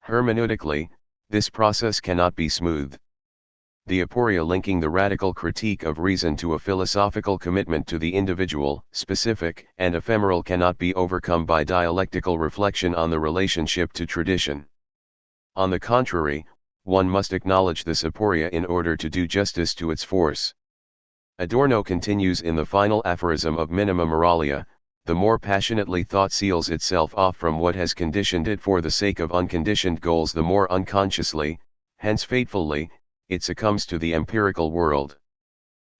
Hermeneutically, this process cannot be smooth. The aporia linking the radical critique of reason to a philosophical commitment to the individual, specific, and ephemeral cannot be overcome by dialectical reflection on the relationship to tradition. On the contrary, one must acknowledge this aporia in order to do justice to its force. Adorno continues in the final aphorism of Minima Moralia: the more passionately thought seals itself off from what has conditioned it for the sake of unconditioned goals, the more unconsciously, hence fatefully, it succumbs to the empirical world.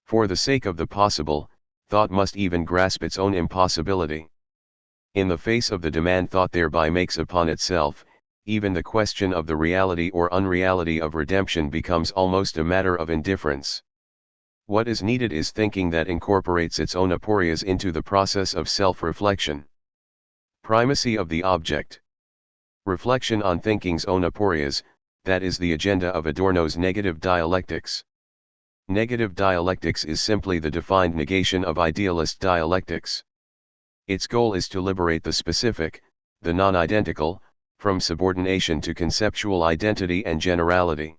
For the sake of the possible, thought must even grasp its own impossibility. In the face of the demand thought thereby makes upon itself, even the question of the reality or unreality of redemption becomes almost a matter of indifference. What is needed is thinking that incorporates its own aporias into the process of self-reflection. Primacy of the object. Reflection on thinking's own aporias, that is the agenda of Adorno's Negative Dialectics. Negative dialectics is simply the defined negation of idealist dialectics. Its goal is to liberate the specific, the non-identical, from subordination to conceptual identity and generality.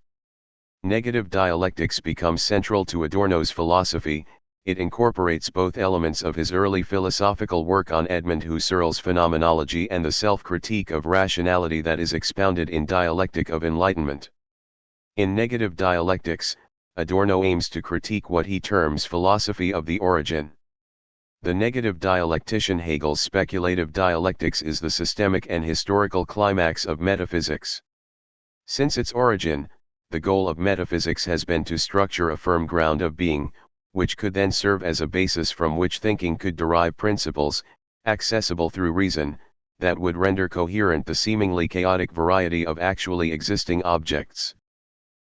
Negative dialectics becomes central to Adorno's philosophy. It incorporates both elements of his early philosophical work on Edmund Husserl's phenomenology and the self-critique of rationality that is expounded in Dialectic of Enlightenment. In Negative Dialectics, Adorno aims to critique what he terms philosophy of the origin. The negative dialectician Hegel's speculative dialectics is the systemic and historical climax of metaphysics. Since its origin, the goal of metaphysics has been to structure a firm ground of being, which could then serve as a basis from which thinking could derive principles, accessible through reason, that would render coherent the seemingly chaotic variety of actually existing objects.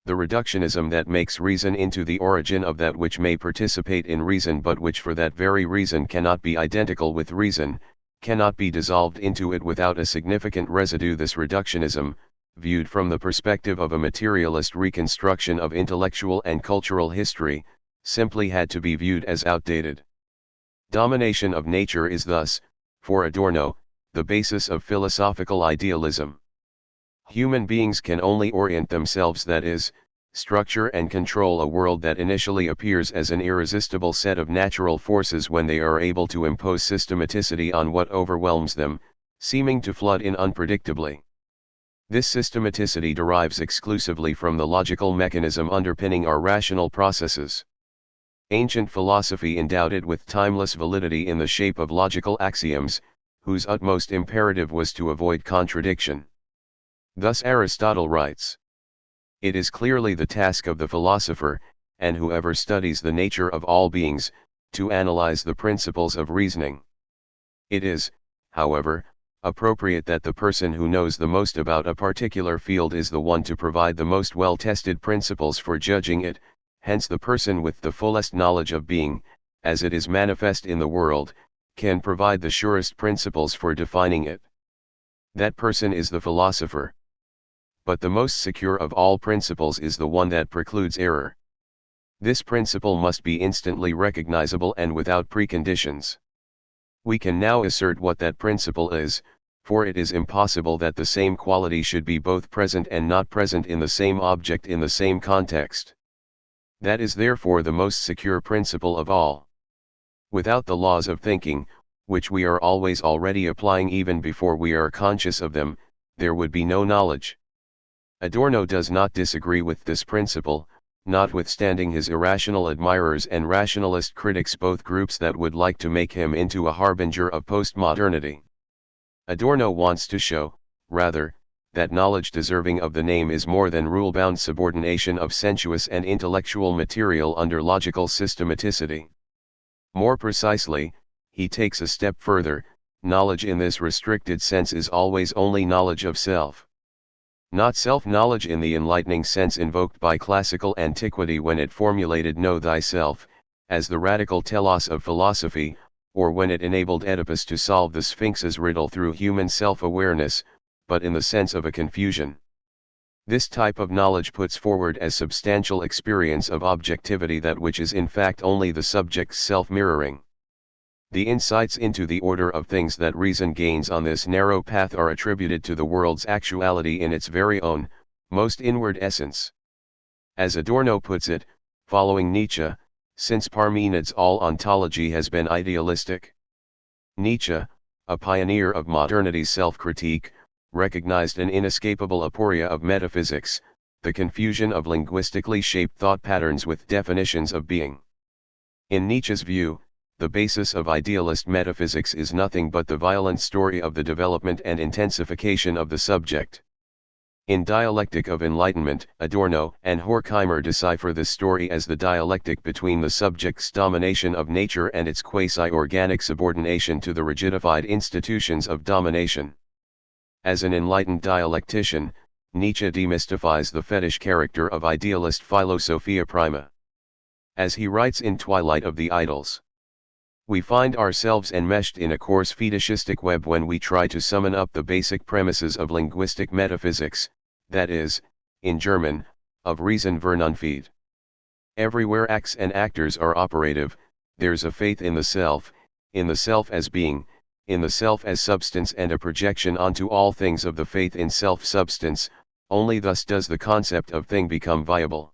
The reductionism that makes reason into the origin of that which may participate in reason but which for that very reason cannot be identical with reason, cannot be dissolved into it without a significant residue. This reductionism, viewed from the perspective of a materialist reconstruction of intellectual and cultural history, simply had to be viewed as outdated. Domination of nature is thus, for Adorno, the basis of philosophical idealism. Human beings can only orient themselves, that is, structure and control a world that initially appears as an irresistible set of natural forces when they are able to impose systematicity on what overwhelms them, seeming to flood in unpredictably. This systematicity derives exclusively from the logical mechanism underpinning our rational processes. Ancient philosophy endowed it with timeless validity in the shape of logical axioms, whose utmost imperative was to avoid contradiction. Thus Aristotle writes, "It is clearly the task of the philosopher, and whoever studies the nature of all beings, to analyze the principles of reasoning. It is, however, appropriate that the person who knows the most about a particular field is the one to provide the most well-tested principles for judging it, hence the person with the fullest knowledge of being, as it is manifest in the world, can provide the surest principles for defining it. That person is the philosopher. But the most secure of all principles is the one that precludes error. This principle must be instantly recognizable and without preconditions. We can now assert what that principle is, for it is impossible that the same quality should be both present and not present in the same object in the same context. That is therefore the most secure principle of all. Without the laws of thinking, which we are always already applying even before we are conscious of them, there would be no knowledge." Adorno does not disagree with this principle, notwithstanding his irrational admirers and rationalist critics, both groups that would like to make him into a harbinger of postmodernity. Adorno wants to show, rather, that knowledge deserving of the name is more than rule-bound subordination of sensuous and intellectual material under logical systematicity. More precisely, he takes a step further: knowledge in this restricted sense is always only knowledge of self. Not self-knowledge in the enlightening sense invoked by classical antiquity when it formulated "know thyself," as the radical telos of philosophy, or when it enabled Oedipus to solve the Sphinx's riddle through human self-awareness, but in the sense of a confusion. This type of knowledge puts forward as substantial experience of objectivity that which is in fact only the subject's self-mirroring. The insights into the order of things that reason gains on this narrow path are attributed to the world's actuality in its very own, most inward essence. As Adorno puts it, following Nietzsche, since Parmenides all ontology has been idealistic. Nietzsche, a pioneer of modernity's self-critique, recognized an inescapable aporia of metaphysics, the confusion of linguistically shaped thought patterns with definitions of being. In Nietzsche's view, the basis of idealist metaphysics is nothing but the violent story of the development and intensification of the subject. In Dialectic of Enlightenment, Adorno and Horkheimer decipher this story as the dialectic between the subject's domination of nature and its quasi-organic subordination to the rigidified institutions of domination. As an enlightened dialectician, Nietzsche demystifies the fetish character of idealist philosophia prima. As he writes in Twilight of the Idols, "We find ourselves enmeshed in a coarse fetishistic web when we try to summon up the basic premises of linguistic metaphysics, that is, in German, of Reason Vernunft. Everywhere acts and actors are operative, there's a faith in the self as being, in the self as substance, and a projection onto all things of the faith in self-substance. Only thus does the concept of thing become viable.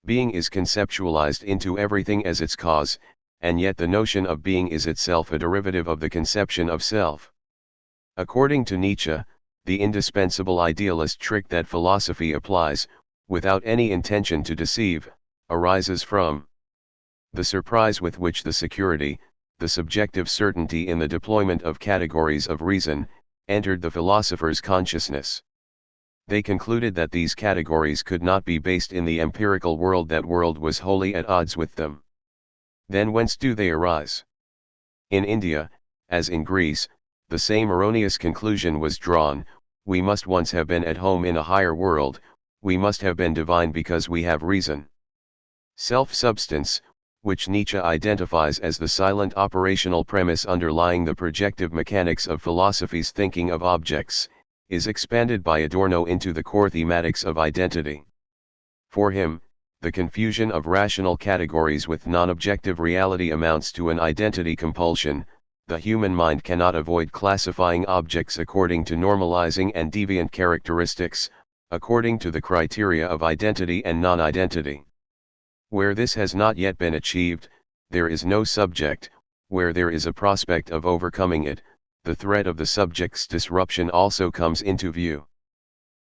Being is conceptualized into everything as its cause, and yet the notion of being is itself a derivative of the conception of self." According to Nietzsche, the indispensable idealist trick that philosophy applies, without any intention to deceive, arises from the surprise with which the security, the subjective certainty in the deployment of categories of reason, entered the philosopher's consciousness. They concluded that these categories could not be based in the empirical world, that world was wholly at odds with them. Then whence do they arise? In India, as in Greece, the same erroneous conclusion was drawn: we must once have been at home in a higher world, we must have been divine because we have reason. Self-substance, which Nietzsche identifies as the silent operational premise underlying the projective mechanics of philosophy's thinking of objects, is expanded by Adorno into the core thematics of identity. For him, the confusion of rational categories with non-objective reality amounts to an identity compulsion. The human mind cannot avoid classifying objects according to normalizing and deviant characteristics, according to the criteria of identity and non-identity. Where this has not yet been achieved, there is no subject; where there is a prospect of overcoming it, the threat of the subject's disruption also comes into view.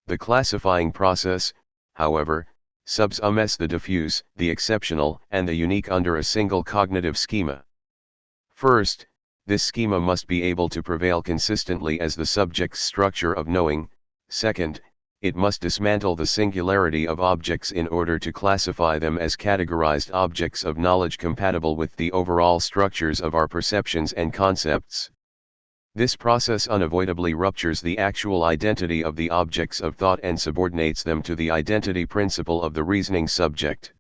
The classifying process, however, subsumes the diffuse, the exceptional, and the unique under a single cognitive schema. First, this schema must be able to prevail consistently as the subject's structure of knowing. Second, it must dismantle the singularity of objects in order to classify them as categorized objects of knowledge compatible with the overall structures of our perceptions and concepts. This process unavoidably ruptures the actual identity of the objects of thought and subordinates them to the identity principle of the reasoning subject.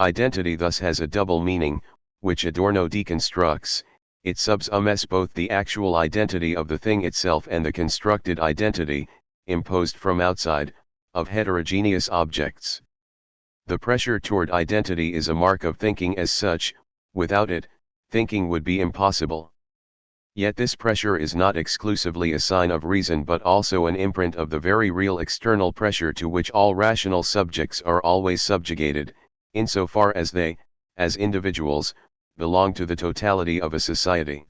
Identity thus has a double meaning, which Adorno deconstructs. It subsumes both the actual identity of the thing itself and the constructed identity, imposed from outside, of heterogeneous objects. The pressure toward identity is a mark of thinking as such; without it, thinking would be impossible. Yet this pressure is not exclusively a sign of reason but also an imprint of the very real external pressure to which all rational subjects are always subjugated, insofar as they, as individuals, belong to the totality of a society.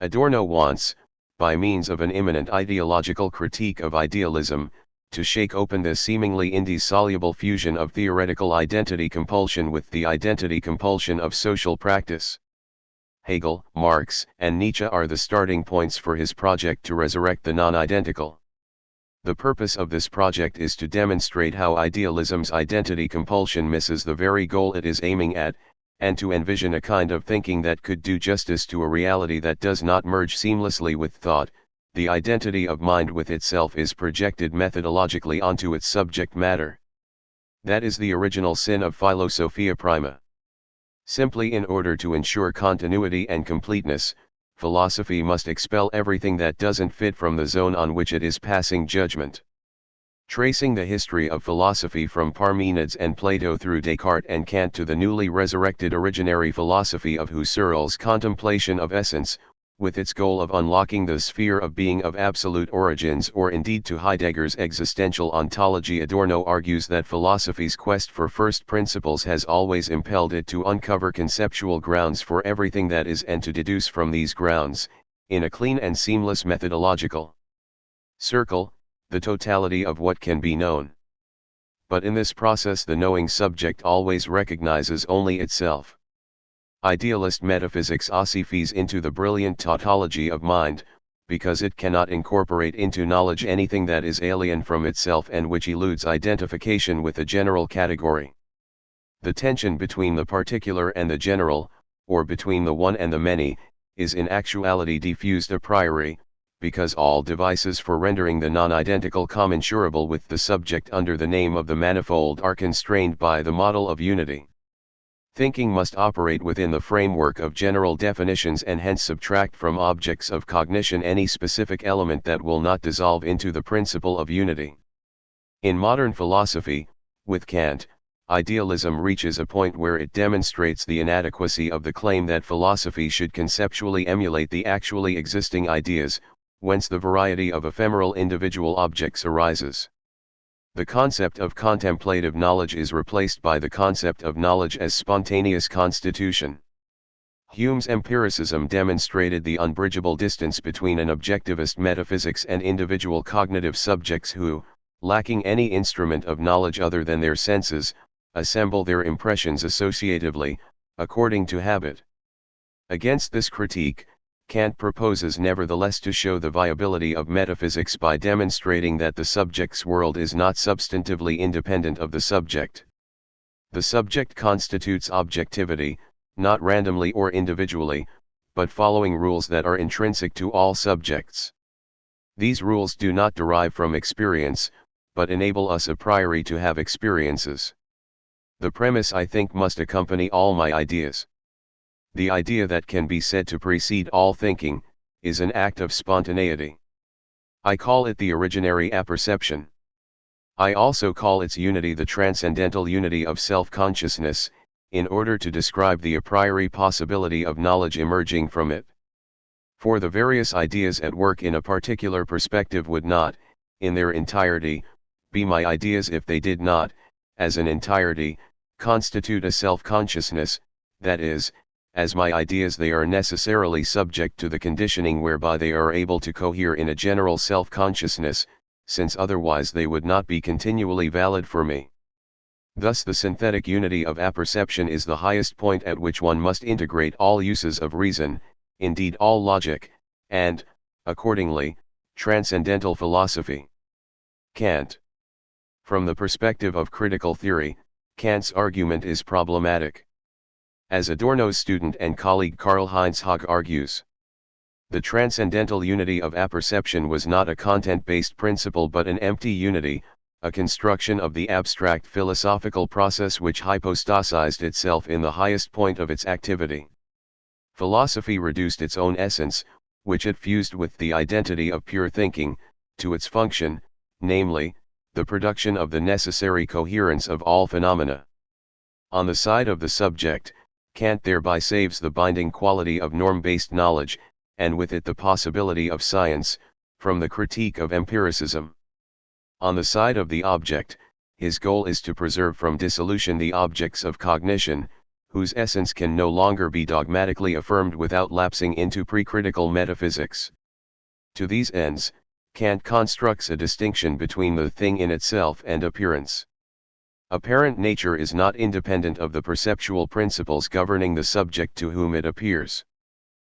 Adorno wants, by means of an imminent ideological critique of idealism, to shake open the seemingly indissoluble fusion of theoretical identity compulsion with the identity compulsion of social practice. Hegel, Marx, and Nietzsche are the starting points for his project to resurrect the non-identical. The purpose of this project is to demonstrate how idealism's identity compulsion misses the very goal it is aiming at, and to envision a kind of thinking that could do justice to a reality that does not merge seamlessly with thought. The identity of mind with itself is projected methodologically onto its subject matter. That is the original sin of Philosophia Prima. Simply in order to ensure continuity and completeness, philosophy must expel everything that doesn't fit from the zone on which it is passing judgment. Tracing the history of philosophy from Parmenides and Plato through Descartes and Kant to the newly resurrected originary philosophy of Husserl's contemplation of essence, with its goal of unlocking the sphere of being of absolute origins, or indeed to Heidegger's existential ontology, Adorno argues that philosophy's quest for first principles has always impelled it to uncover conceptual grounds for everything that is and to deduce from these grounds, in a clean and seamless methodological circle, the totality of what can be known. But in this process the knowing subject always recognizes only itself. Idealist metaphysics ossifies into the brilliant tautology of mind, because it cannot incorporate into knowledge anything that is alien from itself and which eludes identification with a general category. The tension between the particular and the general, or between the one and the many, is in actuality diffused a priori, because all devices for rendering the non-identical commensurable with the subject under the name of the manifold are constrained by the model of unity. Thinking must operate within the framework of general definitions and hence subtract from objects of cognition any specific element that will not dissolve into the principle of unity. In modern philosophy, with Kant, idealism reaches a point where it demonstrates the inadequacy of the claim that philosophy should conceptually emulate the actually existing ideas, whence the variety of ephemeral individual objects arises. The concept of contemplative knowledge is replaced by the concept of knowledge as spontaneous constitution. Hume's empiricism demonstrated the unbridgeable distance between an objectivist metaphysics and individual cognitive subjects who, lacking any instrument of knowledge other than their senses, assemble their impressions associatively, according to habit. Against this critique, Kant proposes nevertheless to show the viability of metaphysics by demonstrating that the subject's world is not substantively independent of the subject. The subject constitutes objectivity, not randomly or individually, but following rules that are intrinsic to all subjects. These rules do not derive from experience, but enable us a priori to have experiences. The premise I think must accompany all my ideas. The idea that can be said to precede all thinking, is an act of spontaneity. I call it the originary apperception. I also call its unity the transcendental unity of self-consciousness, in order to describe the a priori possibility of knowledge emerging from it. For the various ideas at work in a particular perspective would not, in their entirety, be my ideas if they did not, as an entirety, constitute a self-consciousness, that is, as my ideas they are necessarily subject to the conditioning whereby they are able to cohere in a general self-consciousness, since otherwise they would not be continually valid for me. Thus the synthetic unity of apperception is the highest point at which one must integrate all uses of reason, indeed all logic, and, accordingly, transcendental philosophy. Kant. From the perspective of critical theory, Kant's argument is problematic. As Adorno's student and colleague Karl-Heinz Haag argues, the transcendental unity of apperception was not a content-based principle but an empty unity, a construction of the abstract philosophical process which hypostasized itself in the highest point of its activity. Philosophy reduced its own essence, which it fused with the identity of pure thinking, to its function, namely, the production of the necessary coherence of all phenomena. On the side of the subject, Kant thereby saves the binding quality of norm-based knowledge, and with it the possibility of science, from the critique of empiricism. On the side of the object, his goal is to preserve from dissolution the objects of cognition, whose essence can no longer be dogmatically affirmed without lapsing into pre-critical metaphysics. To these ends, Kant constructs a distinction between the thing in itself and appearance. Apparent nature is not independent of the perceptual principles governing the subject to whom it appears.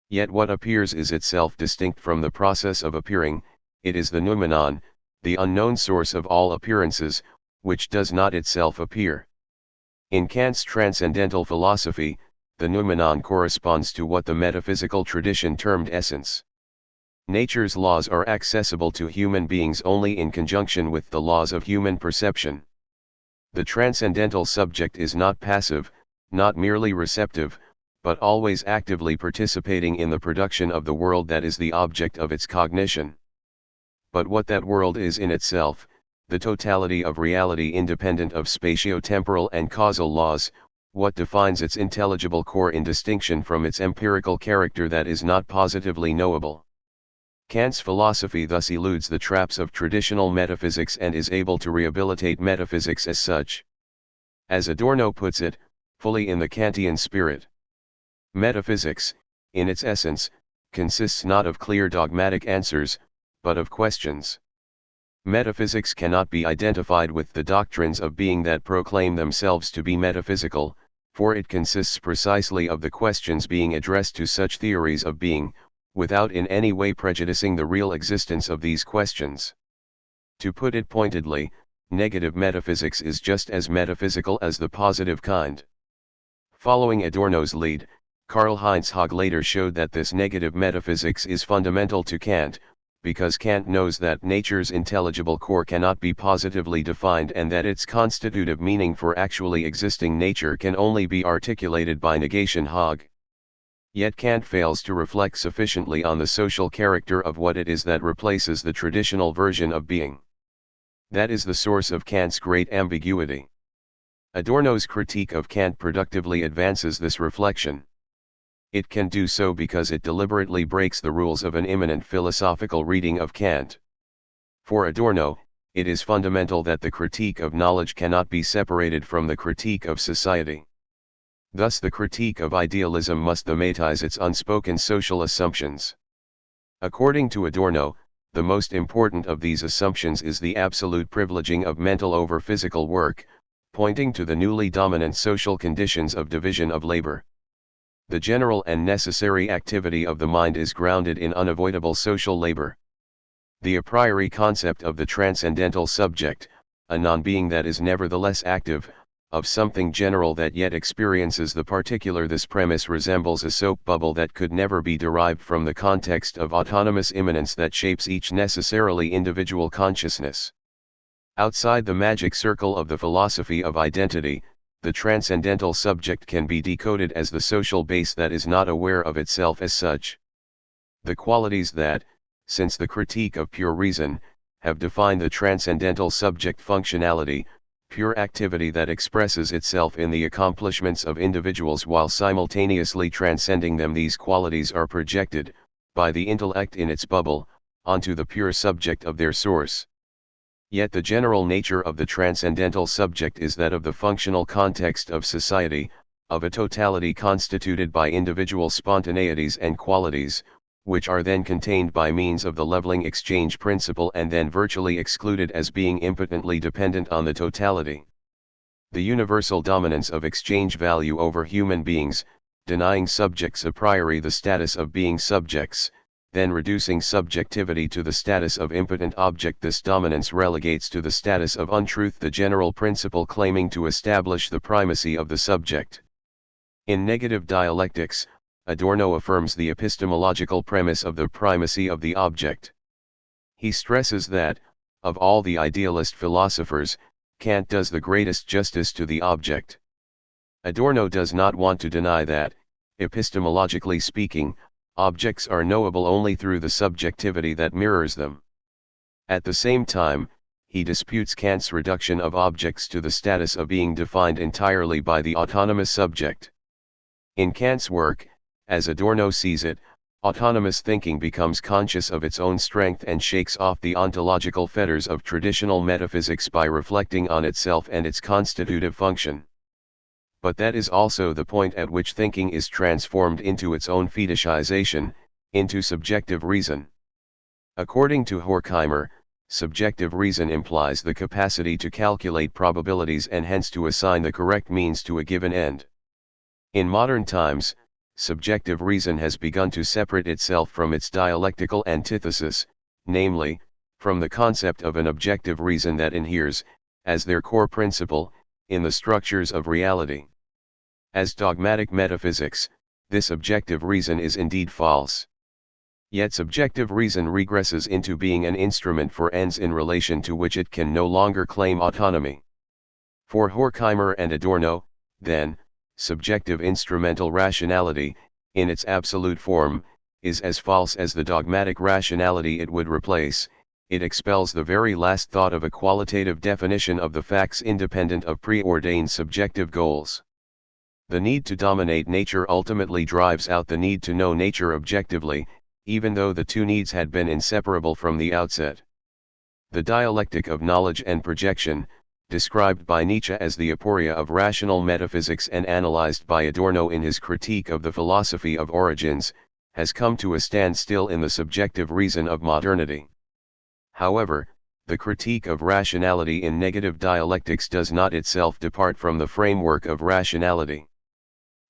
Yet what appears is itself distinct from the process of appearing, it is the noumenon, the unknown source of all appearances, which does not itself appear. In Kant's transcendental philosophy, the noumenon corresponds to what the metaphysical tradition termed essence. Nature's laws are accessible to human beings only in conjunction with the laws of human perception. The transcendental subject is not passive, not merely receptive, but always actively participating in the production of the world that is the object of its cognition. But what that world is in itself, the totality of reality independent of spatio-temporal and causal laws, what defines its intelligible core in distinction from its empirical character that is not positively knowable. Kant's philosophy thus eludes the traps of traditional metaphysics and is able to rehabilitate metaphysics as such. As Adorno puts it, fully in the Kantian spirit. Metaphysics, in its essence, consists not of clear dogmatic answers, but of questions. Metaphysics cannot be identified with the doctrines of being that proclaim themselves to be metaphysical, for it consists precisely of the questions being addressed to such theories of being, without in any way prejudicing the real existence of these questions. To put it pointedly, negative metaphysics is just as metaphysical as the positive kind. Following Adorno's lead, Karl-Heinz Haag later showed that this negative metaphysics is fundamental to Kant, because Kant knows that nature's intelligible core cannot be positively defined and that its constitutive meaning for actually existing nature can only be articulated by negation. Haag. Yet Kant fails to reflect sufficiently on the social character of what it is that replaces the traditional version of being. That is the source of Kant's great ambiguity. Adorno's critique of Kant productively advances this reflection. It can do so because it deliberately breaks the rules of an immanent philosophical reading of Kant. For Adorno, it is fundamental that the critique of knowledge cannot be separated from the critique of society. Thus the critique of idealism must thematize its unspoken social assumptions. According to Adorno, the most important of these assumptions is the absolute privileging of mental over physical work, pointing to the newly dominant social conditions of division of labor. The general and necessary activity of the mind is grounded in unavoidable social labor. The a priori concept of the transcendental subject, a non-being that is nevertheless active, of something general that yet experiences the particular, this premise resembles a soap bubble that could never be derived from the context of autonomous immanence that shapes each necessarily individual consciousness. Outside the magic circle of the philosophy of identity, the transcendental subject can be decoded as the social base that is not aware of itself as such. The qualities that, since the critique of pure reason, have defined the transcendental subject: functionality, pure activity that expresses itself in the accomplishments of individuals while simultaneously transcending them, these qualities are projected, by the intellect in its bubble, onto the pure subject of their source. Yet the general nature of the transcendental subject is that of the functional context of society, of a totality constituted by individual spontaneities and qualities, which are then contained by means of the leveling exchange principle and then virtually excluded as being impotently dependent on the totality. The universal dominance of exchange value over human beings, denying subjects a priori the status of being subjects, then reducing subjectivity to the status of impotent object. This dominance relegates to the status of untruth the general principle claiming to establish the primacy of the subject. In negative dialectics, Adorno affirms the epistemological premise of the primacy of the object. He stresses that, of all the idealist philosophers, Kant does the greatest justice to the object. Adorno does not want to deny that, epistemologically speaking, objects are knowable only through the subjectivity that mirrors them. At the same time, he disputes Kant's reduction of objects to the status of being defined entirely by the autonomous subject. In Kant's work, as Adorno sees it, autonomous thinking becomes conscious of its own strength and shakes off the ontological fetters of traditional metaphysics by reflecting on itself and its constitutive function. But that is also the point at which thinking is transformed into its own fetishization, into subjective reason. According to Horkheimer, subjective reason implies the capacity to calculate probabilities and hence to assign the correct means to a given end. In modern times, subjective reason has begun to separate itself from its dialectical antithesis, namely, from the concept of an objective reason that inheres, as their core principle, in the structures of reality. As dogmatic metaphysics, this objective reason is indeed false. Yet subjective reason regresses into being an instrument for ends in relation to which it can no longer claim autonomy. For Horkheimer and Adorno, then, subjective instrumental rationality, in its absolute form, is as false as the dogmatic rationality it would replace. It expels the very last thought of a qualitative definition of the facts independent of preordained subjective goals. The need to dominate nature ultimately drives out the need to know nature objectively, even though the two needs had been inseparable from the outset. The dialectic of knowledge and projection, described by Nietzsche as the aporia of rational metaphysics and analyzed by Adorno in his critique of the philosophy of origins, has come to a standstill in the subjective reason of modernity. However, the critique of rationality in negative dialectics does not itself depart from the framework of rationality.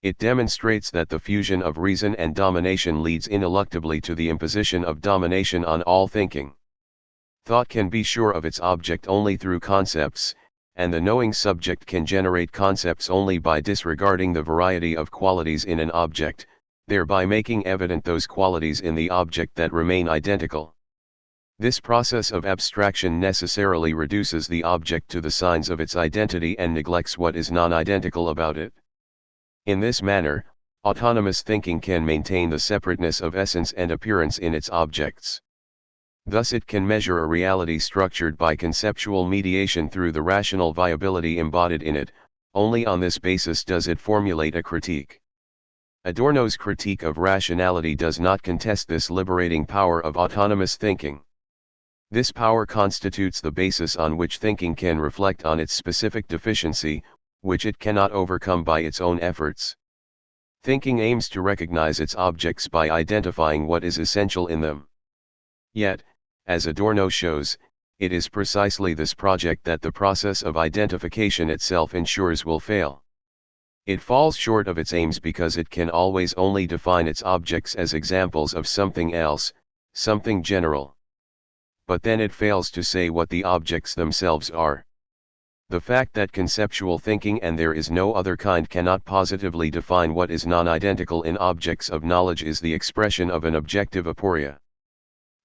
It demonstrates that the fusion of reason and domination leads ineluctably to the imposition of domination on all thinking. Thought can be sure of its object only through concepts, and the knowing subject can generate concepts only by disregarding the variety of qualities in an object, thereby making evident those qualities in the object that remain identical. This process of abstraction necessarily reduces the object to the signs of its identity and neglects what is non-identical about it. In this manner, autonomous thinking can maintain the separateness of essence and appearance in its objects. Thus it can measure a reality structured by conceptual mediation through the rational viability embodied in it. Only on this basis does it formulate a critique. Adorno's critique of rationality does not contest this liberating power of autonomous thinking. This power constitutes the basis on which thinking can reflect on its specific deficiency, which it cannot overcome by its own efforts. Thinking aims to recognize its objects by identifying what is essential in them. Yet, as Adorno shows, it is precisely this project that the process of identification itself ensures will fail. It falls short of its aims because it can always only define its objects as examples of something else, something general. But then it fails to say what the objects themselves are. The fact that conceptual thinking and there is no other kind cannot positively define what is non-identical in objects of knowledge is the expression of an objective aporia.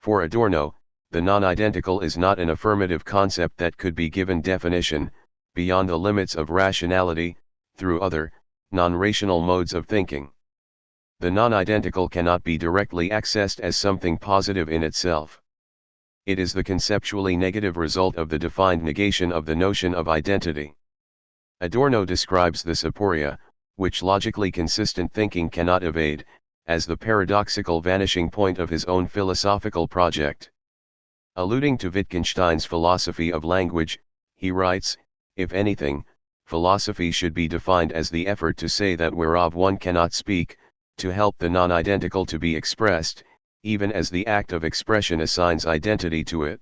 For Adorno, the non-identical is not an affirmative concept that could be given definition, beyond the limits of rationality, through other, non-rational modes of thinking. The non-identical cannot be directly accessed as something positive in itself. It is the conceptually negative result of the defined negation of the notion of identity. Adorno describes this aporia, which logically consistent thinking cannot evade, as the paradoxical vanishing point of his own philosophical project. Alluding to Wittgenstein's philosophy of language, he writes, "If anything, philosophy should be defined as the effort to say that whereof one cannot speak, to help the non-identical to be expressed, even as the act of expression assigns identity to it."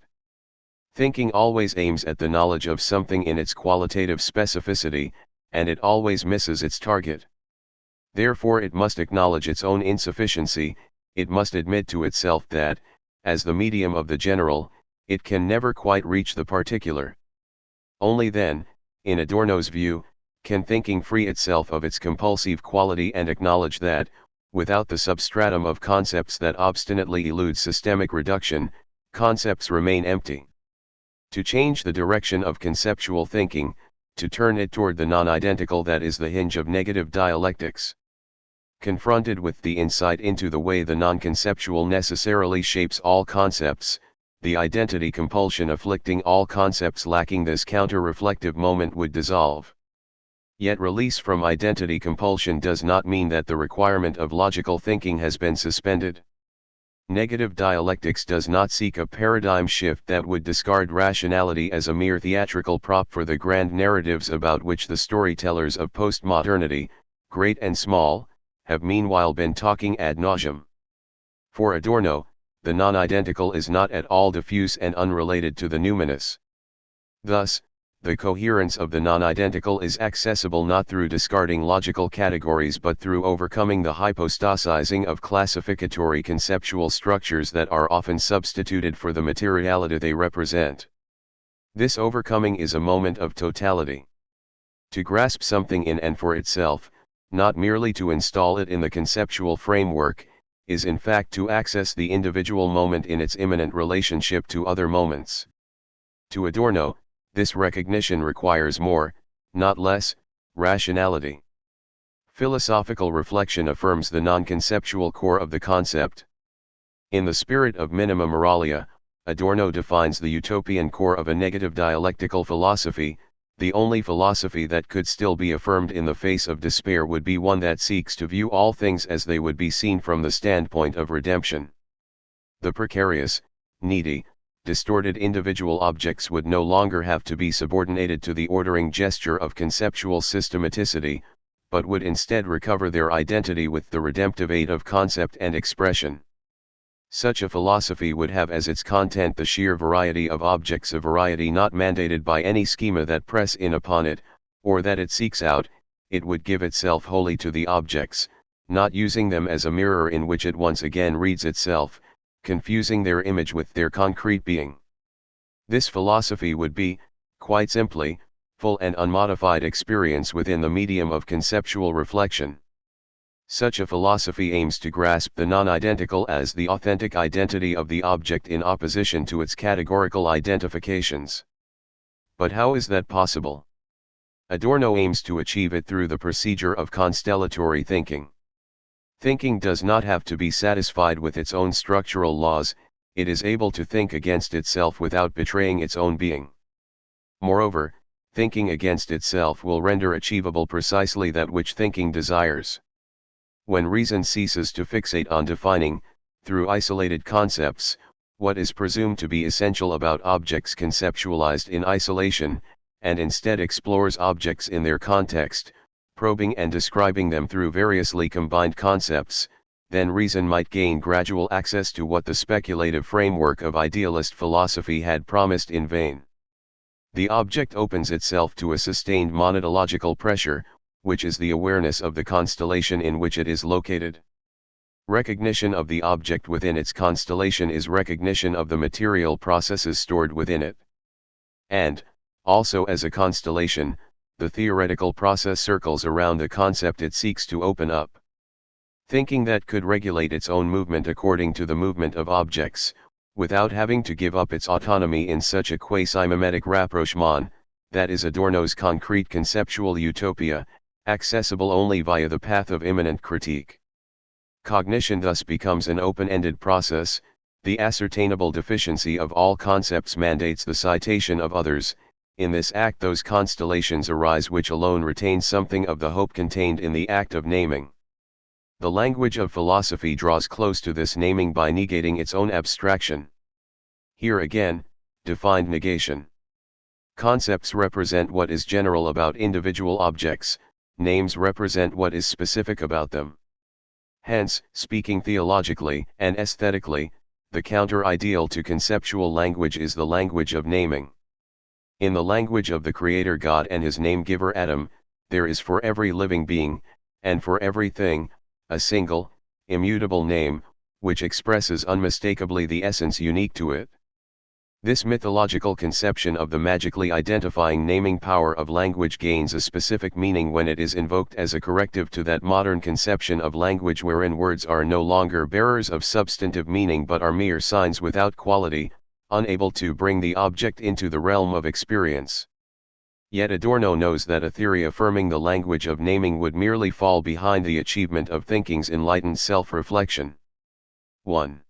Thinking always aims at the knowledge of something in its qualitative specificity, and it always misses its target. Therefore it must acknowledge its own insufficiency, it must admit to itself that, as the medium of the general, it can never quite reach the particular. Only then, in Adorno's view, can thinking free itself of its compulsive quality and acknowledge that, without the substratum of concepts that obstinately elude systemic reduction, concepts remain empty. To change the direction of conceptual thinking, to turn it toward the non-identical, that is the hinge of negative dialectics. Confronted with the insight into the way the non-conceptual necessarily shapes all concepts, the identity compulsion afflicting all concepts lacking this counter-reflective moment would dissolve. Yet release from identity compulsion does not mean that the requirement of logical thinking has been suspended. Negative dialectics does not seek a paradigm shift that would discard rationality as a mere theatrical prop for the grand narratives about which the storytellers of postmodernity, great and small, have meanwhile been talking ad nauseum. For Adorno, the non-identical is not at all diffuse and unrelated to the numinous. Thus, the coherence of the non-identical is accessible not through discarding logical categories but through overcoming the hypostasizing of classificatory conceptual structures that are often substituted for the materiality they represent. This overcoming is a moment of totality. To grasp something in and for itself, not merely to install it in the conceptual framework, is in fact to access the individual moment in its immanent relationship to other moments. To Adorno, this recognition requires more, not less, rationality. Philosophical reflection affirms the non-conceptual core of the concept. In the spirit of minima moralia, Adorno defines the utopian core of a negative dialectical philosophy. The only philosophy that could still be affirmed in the face of despair would be one that seeks to view all things as they would be seen from the standpoint of redemption. The precarious, needy, distorted individual objects would no longer have to be subordinated to the ordering gesture of conceptual systematicity, but would instead recover their identity with the redemptive aid of concept and expression. Such a philosophy would have as its content the sheer variety of objects, a variety not mandated by any schema that press in upon it, or that it seeks out. It would give itself wholly to the objects, not using them as a mirror in which it once again reads itself, confusing their image with their concrete being. This philosophy would be, quite simply, full and unmodified experience within the medium of conceptual reflection. Such a philosophy aims to grasp the non-identical as the authentic identity of the object in opposition to its categorical identifications. But how is that possible? Adorno aims to achieve it through the procedure of constellatory thinking. Thinking does not have to be satisfied with its own structural laws, it is able to think against itself without betraying its own being. Moreover, thinking against itself will render achievable precisely that which thinking desires. When reason ceases to fixate on defining, through isolated concepts, what is presumed to be essential about objects conceptualized in isolation, and instead explores objects in their context, probing and describing them through variously combined concepts, then reason might gain gradual access to what the speculative framework of idealist philosophy had promised in vain. The object opens itself to a sustained monadological pressure, which is the awareness of the constellation in which it is located. Recognition of the object within its constellation is recognition of the material processes stored within it. And, also as a constellation, the theoretical process circles around the concept it seeks to open up. Thinking that could regulate its own movement according to the movement of objects, without having to give up its autonomy in such a quasi-mimetic rapprochement, that is Adorno's concrete conceptual utopia, accessible only via the path of immanent critique. Cognition thus becomes an open-ended process. The ascertainable deficiency of all concepts mandates the citation of others. In this act those constellations arise which alone retain something of the hope contained in the act of naming. The language of philosophy draws close to this naming by negating its own abstraction. Here again, defined negation. Concepts represent what is general about individual objects, names represent what is specific about them. Hence, speaking theologically and aesthetically, the counter-ideal to conceptual language is the language of naming. In the language of the Creator God and his name-giver Adam, there is for every living being, and for everything, a single, immutable name, which expresses unmistakably the essence unique to it. This mythological conception of the magically identifying naming power of language gains a specific meaning when it is invoked as a corrective to that modern conception of language wherein words are no longer bearers of substantive meaning but are mere signs without quality, unable to bring the object into the realm of experience. Yet Adorno knows that a theory affirming the language of naming would merely fall behind the achievement of thinking's enlightened self-reflection. 1.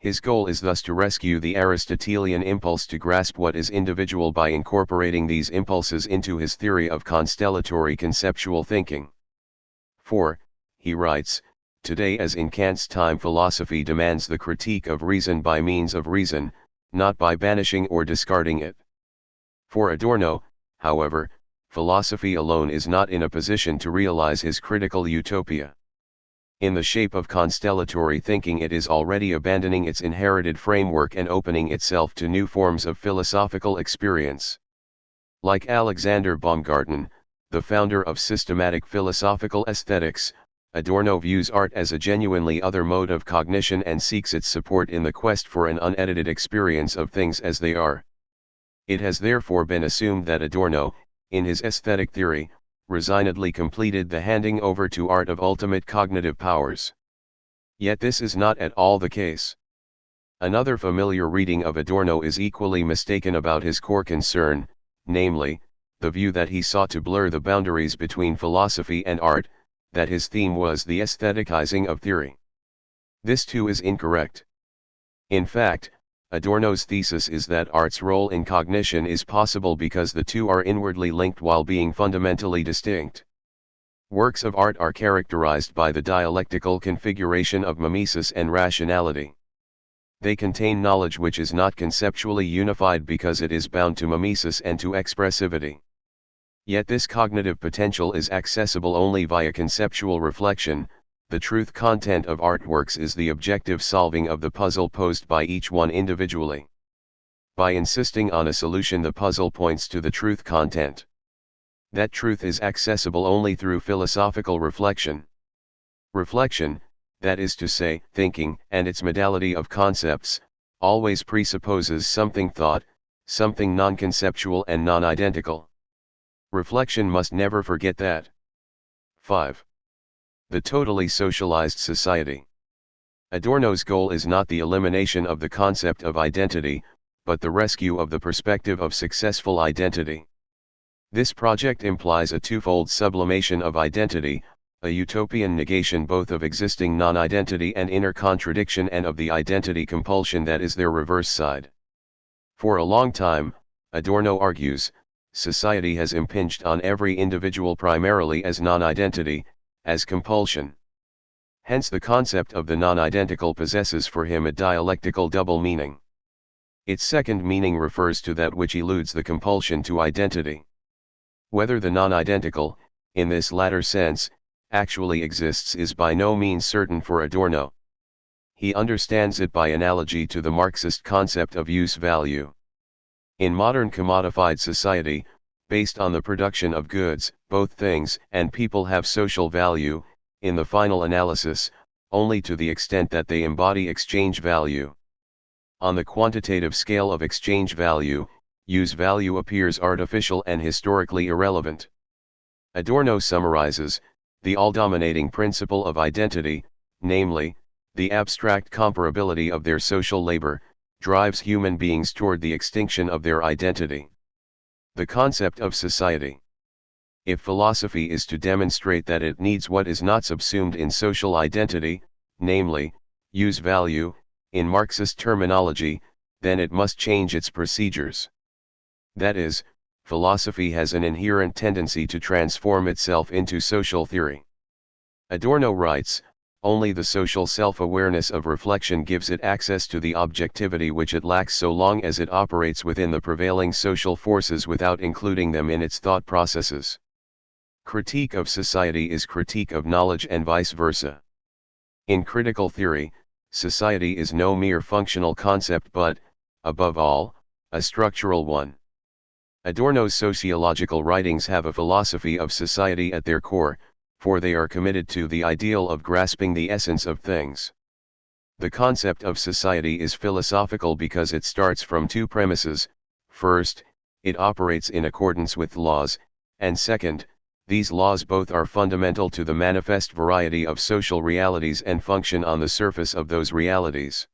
His goal is thus to rescue the Aristotelian impulse to grasp what is individual by incorporating these impulses into his theory of constellatory conceptual thinking. 4. He writes, today as in Kant's time philosophy demands the critique of reason by means of reason, not by banishing or discarding it. For Adorno, however, philosophy alone is not in a position to realize his critical utopia. In the shape of constellatory thinking it is already abandoning its inherited framework and opening itself to new forms of philosophical experience. Like Alexander Baumgarten, the founder of systematic philosophical aesthetics, Adorno views art as a genuinely other mode of cognition and seeks its support in the quest for an unedited experience of things as they are. It has therefore been assumed that Adorno, in his aesthetic theory, resignedly completed the handing over to art of ultimate cognitive powers. Yet this is not at all the case. Another familiar reading of Adorno is equally mistaken about his core concern, namely, the view that he sought to blur the boundaries between philosophy and art, that his theme was the aestheticizing of theory. This too is incorrect. In fact, Adorno's thesis is that art's role in cognition is possible because the two are inwardly linked while being fundamentally distinct. Works of art are characterized by the dialectical configuration of mimesis and rationality. They contain knowledge which is not conceptually unified because it is bound to mimesis and to expressivity. Yet this cognitive potential is accessible only via conceptual reflection. The truth content of artworks is the objective solving of the puzzle posed by each one individually. By insisting on a solution, the puzzle points to the truth content. That truth is accessible only through philosophical reflection. Reflection, that is to say, thinking, and its modality of concepts, always presupposes something thought, something non-conceptual and non-identical. Reflection must never forget that. 5. The totally socialized society. Adorno's goal is not the elimination of the concept of identity, but the rescue of the perspective of successful identity. This project implies a twofold sublimation of identity, a utopian negation both of existing non-identity and inner contradiction and of the identity compulsion that is their reverse side. For a long time, Adorno argues, society has impinged on every individual primarily as non-identity, as compulsion. Hence the concept of the non-identical possesses for him a dialectical double meaning. Its second meaning refers to that which eludes the compulsion to identity. Whether the non-identical, in this latter sense, actually exists is by no means certain for Adorno. He understands it by analogy to the Marxist concept of use-value. In modern commodified society, based on the production of goods, both things and people have social value, in the final analysis, only to the extent that they embody exchange value. On the quantitative scale of exchange value, use value appears artificial and historically irrelevant. Adorno summarizes, the all-dominating principle of identity, namely, the abstract comparability of their social labor, drives human beings toward the extinction of their identity. The concept of society. If philosophy is to demonstrate that it needs what is not subsumed in social identity, namely, use value, in Marxist terminology, then it must change its procedures. That is, philosophy has an inherent tendency to transform itself into social theory. Adorno writes, only the social self-awareness of reflection gives it access to the objectivity which it lacks so long as it operates within the prevailing social forces without including them in its thought processes. Critique of society is critique of knowledge and vice versa. In critical theory, society is no mere functional concept but, above all, a structural one. Adorno's sociological writings have a philosophy of society at their core, for they are committed to the ideal of grasping the essence of things. The concept of society is philosophical because it starts from two premises: first, it operates in accordance with laws, and second, these laws both are fundamental to the manifest variety of social realities and function on the surface of those realities.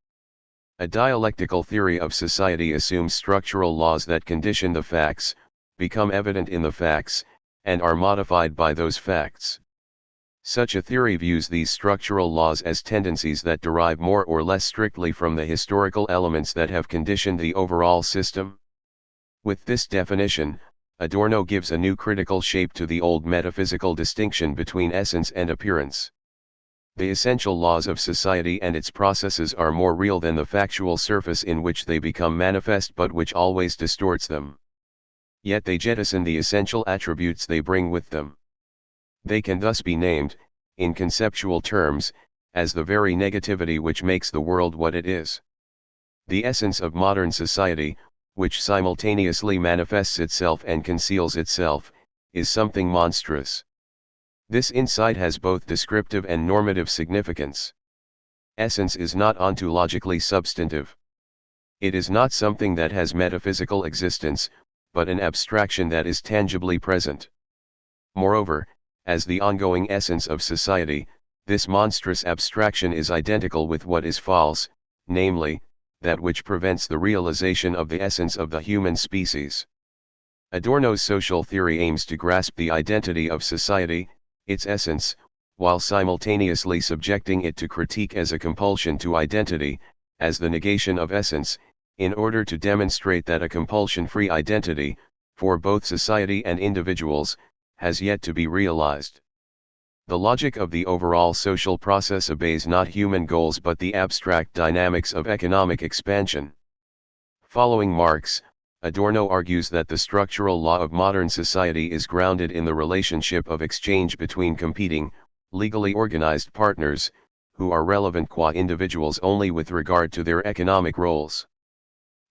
A dialectical theory of society assumes structural laws that condition the facts, become evident in the facts, and are modified by those facts. Such a theory views these structural laws as tendencies that derive more or less strictly from the historical elements that have conditioned the overall system. With this definition, Adorno gives a new critical shape to the old metaphysical distinction between essence and appearance. The essential laws of society and its processes are more real than the factual surface in which they become manifest but which always distorts them. Yet they jettison the essential attributes they bring with them. They can thus be named, in conceptual terms, as the very negativity which makes the world what it is. The essence of modern society, which simultaneously manifests itself and conceals itself, is something monstrous. This insight has both descriptive and normative significance. Essence is not ontologically substantive. It is not something that has metaphysical existence, but an abstraction that is tangibly present. Moreover, as the ongoing essence of society, this monstrous abstraction is identical with what is false, namely, that which prevents the realization of the essence of the human species. Adorno's social theory aims to grasp the identity of society, its essence, while simultaneously subjecting it to critique as a compulsion to identity, as the negation of essence, in order to demonstrate that a compulsion-free identity, for both society and individuals, has yet to be realized. The logic of the overall social process obeys not human goals but the abstract dynamics of economic expansion. Following Marx, Adorno argues that the structural law of modern society is grounded in the relationship of exchange between competing, legally organized partners, who are relevant qua individuals only with regard to their economic roles.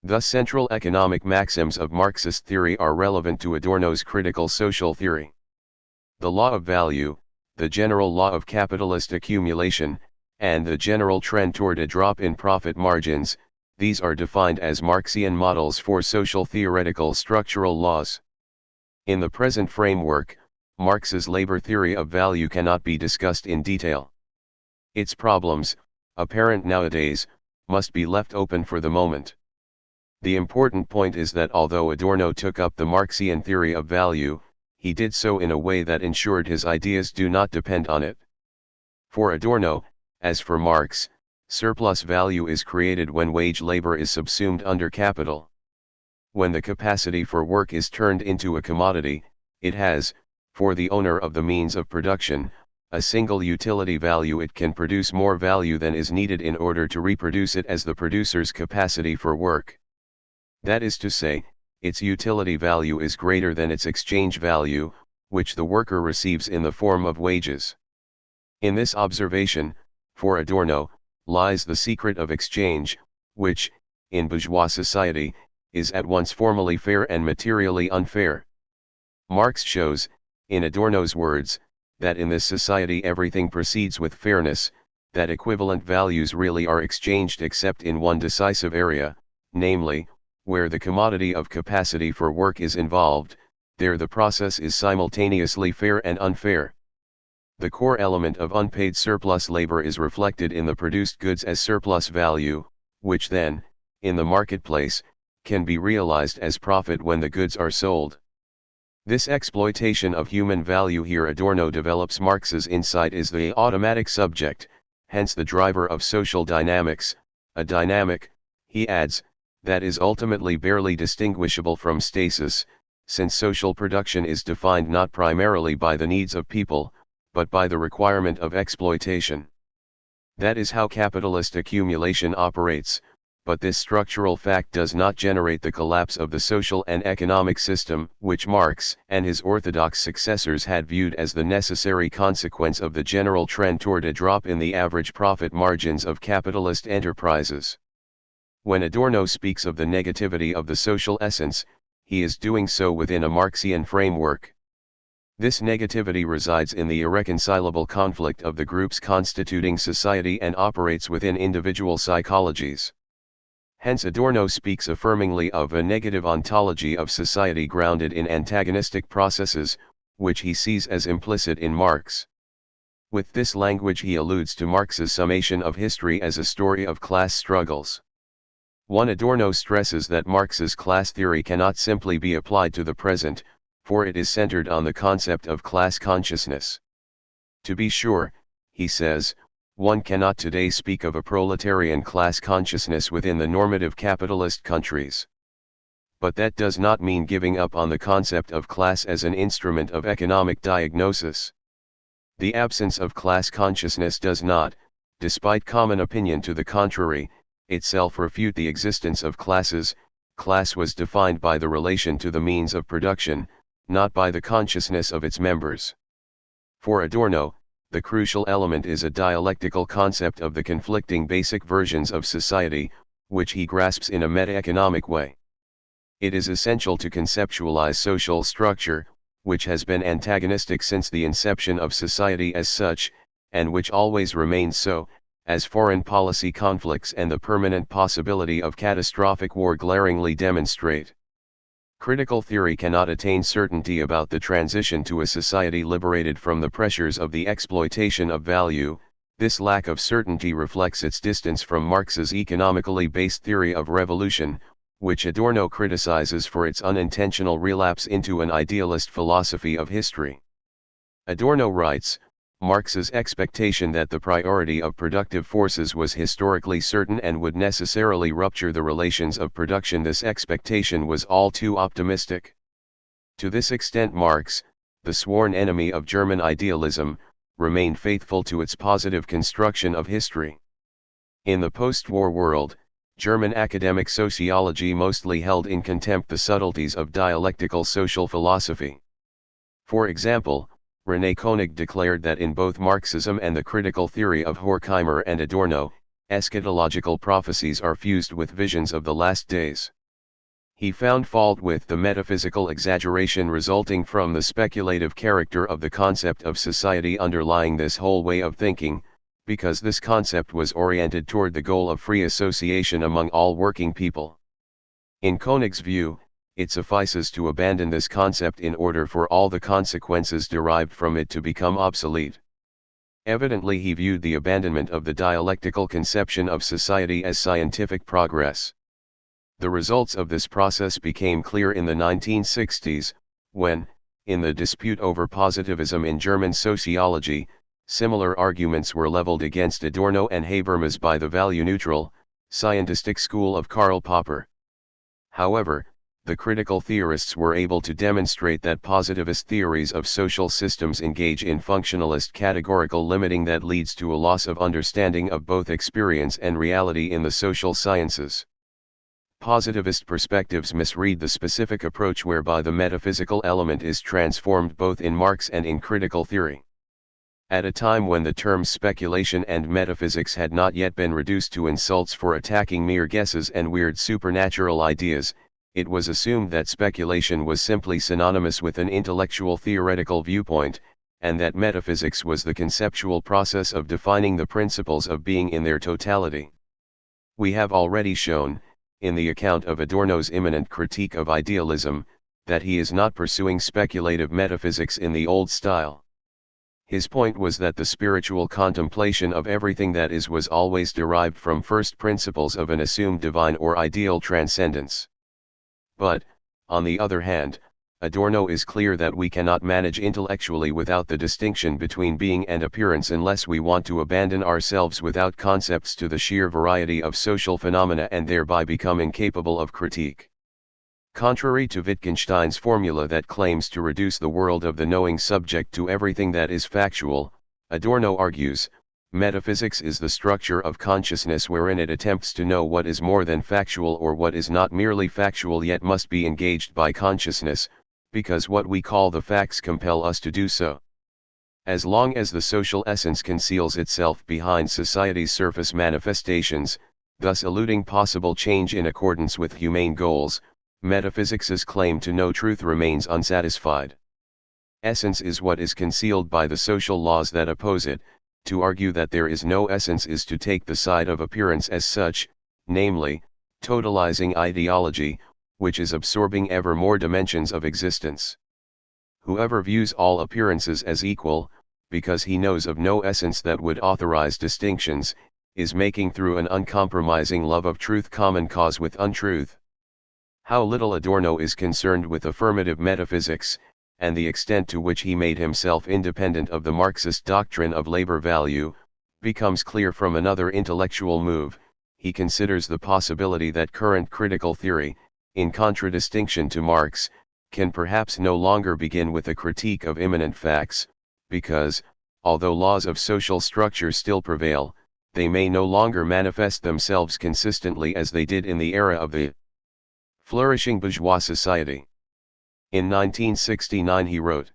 Thus central economic maxims of Marxist theory are relevant to Adorno's critical social theory. The law of value, the general law of capitalist accumulation, and the general trend toward a drop in profit margins, these are defined as Marxian models for social theoretical structural laws. In the present framework, Marx's labor theory of value cannot be discussed in detail. Its problems, apparent nowadays, must be left open for the moment. The important point is that although Adorno took up the Marxian theory of value, he did so in a way that ensured his ideas do not depend on it. For Adorno, as for Marx, surplus value is created when wage labor is subsumed under capital. When the capacity for work is turned into a commodity, it has, for the owner of the means of production, a single utility value. It can produce more value than is needed in order to reproduce it as the producer's capacity for work. That is to say, its utility value is greater than its exchange value, which the worker receives in the form of wages. In this observation, for Adorno, lies the secret of exchange, which, in bourgeois society, is at once formally fair and materially unfair. Marx shows, in Adorno's words, that in this society everything proceeds with fairness, that equivalent values really are exchanged except in one decisive area, namely, where the commodity of capacity for work is involved, there the process is simultaneously fair and unfair. The core element of unpaid surplus labor is reflected in the produced goods as surplus value, which then, in the marketplace, can be realized as profit when the goods are sold. This exploitation of human value here Adorno develops Marx's insight is the automatic subject, hence the driver of social dynamics, a dynamic, he adds, that is ultimately barely distinguishable from stasis, since social production is defined not primarily by the needs of people, but by the requirement of exploitation. That is how capitalist accumulation operates, but this structural fact does not generate the collapse of the social and economic system, which Marx and his orthodox successors had viewed as the necessary consequence of the general trend toward a drop in the average profit margins of capitalist enterprises. When Adorno speaks of the negativity of the social essence, he is doing so within a Marxian framework. This negativity resides in the irreconcilable conflict of the groups constituting society and operates within individual psychologies. Hence Adorno speaks affirmingly of a negative ontology of society grounded in antagonistic processes, which he sees as implicit in Marx. With this language he alludes to Marx's summation of history as a story of class struggles. Adorno stresses that Marx's class theory cannot simply be applied to the present, for it is centered on the concept of class consciousness. To be sure, he says, one cannot today speak of a proletarian class consciousness within the normative capitalist countries. But that does not mean giving up on the concept of class as an instrument of economic diagnosis. The absence of class consciousness does not, despite common opinion to the contrary, itself refute the existence of classes. Class was defined by the relation to the means of production, not by the consciousness of its members. For Adorno, the crucial element is a dialectical concept of the conflicting basic versions of society, which he grasps in a meta-economic way. It is essential to conceptualize social structure, which has been antagonistic since the inception of society as such, and which always remains so, as foreign policy conflicts and the permanent possibility of catastrophic war glaringly demonstrate. Critical theory cannot attain certainty about the transition to a society liberated from the pressures of the exploitation of value. This lack of certainty reflects its distance from Marx's economically based theory of revolution, which Adorno criticizes for its unintentional relapse into an idealist philosophy of history. Adorno writes, Marx's expectation that the priority of productive forces was historically certain and would necessarily rupture the relations of production. This expectation was all too optimistic. To this extent Marx, the sworn enemy of German idealism, remained faithful to its positive construction of history. In the post-war world, German academic sociology mostly held in contempt the subtleties of dialectical social philosophy. For example, René Koenig declared that in both Marxism and the critical theory of Horkheimer and Adorno, eschatological prophecies are fused with visions of the last days. He found fault with the metaphysical exaggeration resulting from the speculative character of the concept of society underlying this whole way of thinking, because this concept was oriented toward the goal of free association among all working people. In Koenig's view, it suffices to abandon this concept in order for all the consequences derived from it to become obsolete. Evidently he viewed the abandonment of the dialectical conception of society as scientific progress. The results of this process became clear in the 1960s, when, in the dispute over positivism in German sociology, similar arguments were leveled against Adorno and Habermas by the value-neutral, scientistic school of Karl Popper. However, the critical theorists were able to demonstrate that positivist theories of social systems engage in functionalist categorical limiting that leads to a loss of understanding of both experience and reality in the social sciences. Positivist perspectives misread the specific approach whereby the metaphysical element is transformed both in Marx and in critical theory. At a time when the terms speculation and metaphysics had not yet been reduced to insults for attacking mere guesses and weird supernatural ideas, it was assumed that speculation was simply synonymous with an intellectual theoretical viewpoint, and that metaphysics was the conceptual process of defining the principles of being in their totality. We have already shown, in the account of Adorno's imminent critique of idealism, that he is not pursuing speculative metaphysics in the old style. His point was that the spiritual contemplation of everything that is was always derived from first principles of an assumed divine or ideal transcendence. But, on the other hand, Adorno is clear that we cannot manage intellectually without the distinction between being and appearance unless we want to abandon ourselves without concepts to the sheer variety of social phenomena and thereby become incapable of critique. Contrary to Wittgenstein's formula that claims to reduce the world of the knowing subject to everything that is factual, Adorno argues, Metaphysics is the structure of consciousness wherein it attempts to know what is more than factual or what is not merely factual yet must be engaged by consciousness, because what we call the facts compel us to do so. As long as the social essence conceals itself behind society's surface manifestations, thus eluding possible change in accordance with humane goals, metaphysics's claim to know truth remains unsatisfied. Essence is what is concealed by the social laws that oppose it. To argue that there is no essence is to take the side of appearance as such, namely, totalizing ideology, which is absorbing ever more dimensions of existence. Whoever views all appearances as equal, because he knows of no essence that would authorize distinctions, is making through an uncompromising love of truth common cause with untruth. How little Adorno is concerned with affirmative metaphysics, and the extent to which he made himself independent of the Marxist doctrine of labor value, becomes clear from another intellectual move. He considers the possibility that current critical theory, in contradistinction to Marx, can perhaps no longer begin with a critique of immanent facts, because, although laws of social structure still prevail, they may no longer manifest themselves consistently as they did in the era of the flourishing bourgeois society. In 1969 he wrote,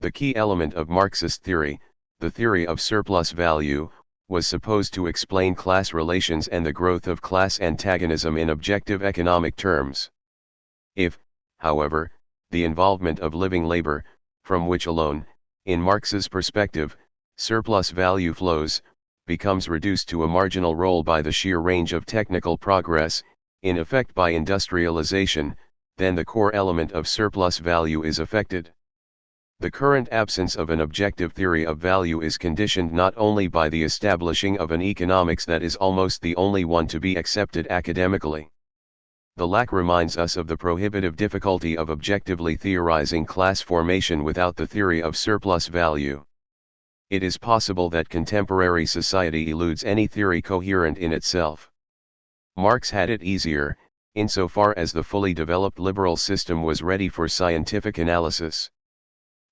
"The key element of Marxist theory, the theory of surplus value, was supposed to explain class relations and the growth of class antagonism in objective economic terms. If, however, the involvement of living labor, from which alone, in Marx's perspective, surplus value flows, becomes reduced to a marginal role by the sheer range of technical progress, in effect by industrialization, then the core element of surplus value is affected. The current absence of an objective theory of value is conditioned not only by the establishing of an economics that is almost the only one to be accepted academically. The lack reminds us of the prohibitive difficulty of objectively theorizing class formation without the theory of surplus value. It is possible that contemporary society eludes any theory coherent in itself. Marx had it easier, insofar as the fully developed liberal system was ready for scientific analysis.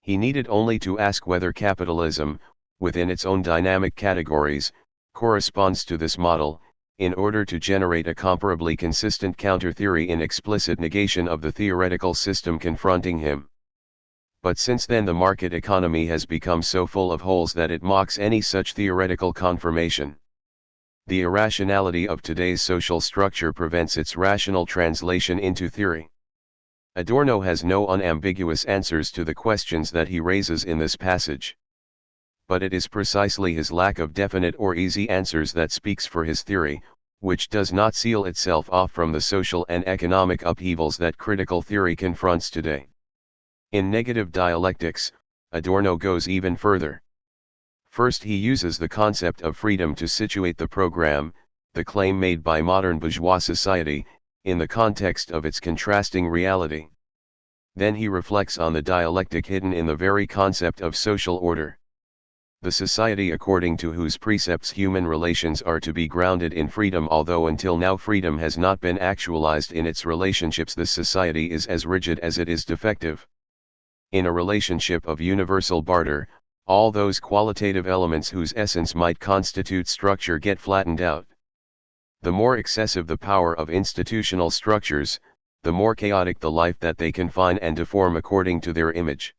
He needed only to ask whether capitalism, within its own dynamic categories, corresponds to this model, in order to generate a comparably consistent counter-theory in explicit negation of the theoretical system confronting him. But since then the market economy has become so full of holes that it mocks any such theoretical confirmation. The irrationality of today's social structure prevents its rational translation into theory. Adorno has no unambiguous answers to the questions that he raises in this passage. But it is precisely his lack of definite or easy answers that speaks for his theory, which does not seal itself off from the social and economic upheavals that critical theory confronts today. In negative dialectics, Adorno goes even further. First, he uses the concept of freedom to situate the program, the claim made by modern bourgeois society, in the context of its contrasting reality. Then he reflects on the dialectic hidden in the very concept of social order. The society according to whose precepts human relations are to be grounded in freedom, although until now freedom has not been actualized in its relationships, this society is as rigid as it is defective. In a relationship of universal barter, all those qualitative elements whose essence might constitute structure get flattened out. The more excessive the power of institutional structures, the more chaotic the life that they confine and deform according to their image.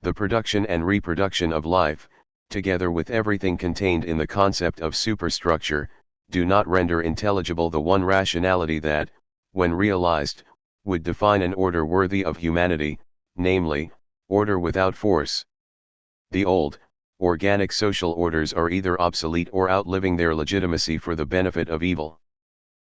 The production and reproduction of life, together with everything contained in the concept of superstructure, do not render intelligible the one rationality that, when realized, would define an order worthy of humanity, namely, order without force. The old, organic social orders are either obsolete or outliving their legitimacy for the benefit of evil.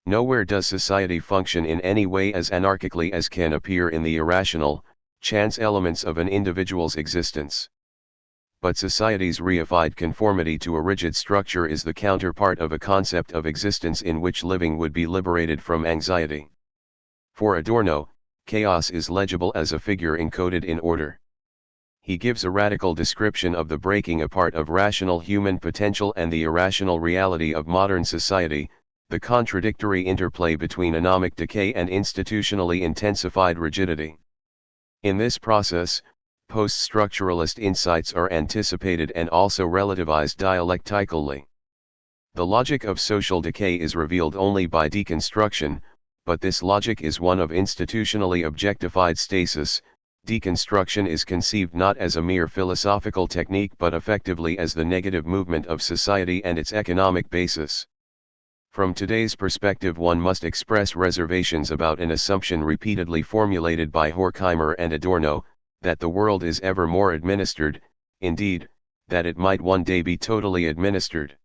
Nowhere does society function in any way as anarchically as can appear in the irrational, chance elements of an individual's existence. But society's reified conformity to a rigid structure is the counterpart of a concept of existence in which living would be liberated from anxiety. For Adorno, chaos is legible as a figure encoded in order. He gives a radical description of the breaking apart of rational human potential and the irrational reality of modern society, the contradictory interplay between anomic decay and institutionally intensified rigidity. In this process, post-structuralist insights are anticipated and also relativized dialectically. The logic of social decay is revealed only by deconstruction, but this logic is one of institutionally objectified stasis. Deconstruction is conceived not as a mere philosophical technique but effectively as the negative movement of society and its economic basis. From today's perspective, one must express reservations about an assumption repeatedly formulated by Horkheimer and Adorno, that the world is ever more administered, indeed, that it might one day be totally administered.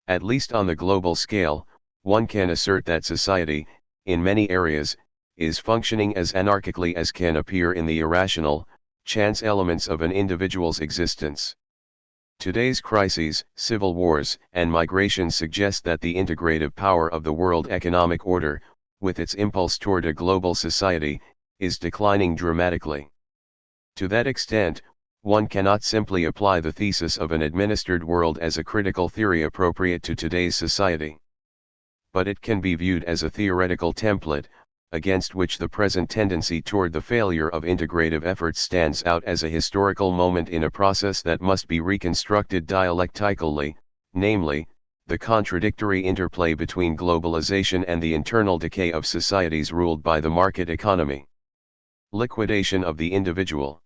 At least on the global scale, one can assert that society, in many areas, is functioning as anarchically as can appear in the irrational, chance elements of an individual's existence. Today's crises, civil wars, and migration suggest that the integrative power of the world economic order, with its impulse toward a global society, is declining dramatically. To that extent, one cannot simply apply the thesis of an administered world as a critical theory appropriate to today's society. But it can be viewed as a theoretical template, against which the present tendency toward the failure of integrative efforts stands out as a historical moment in a process that must be reconstructed dialectically, namely, the contradictory interplay between globalization and the internal decay of societies ruled by the market economy. Liquidation of the individual.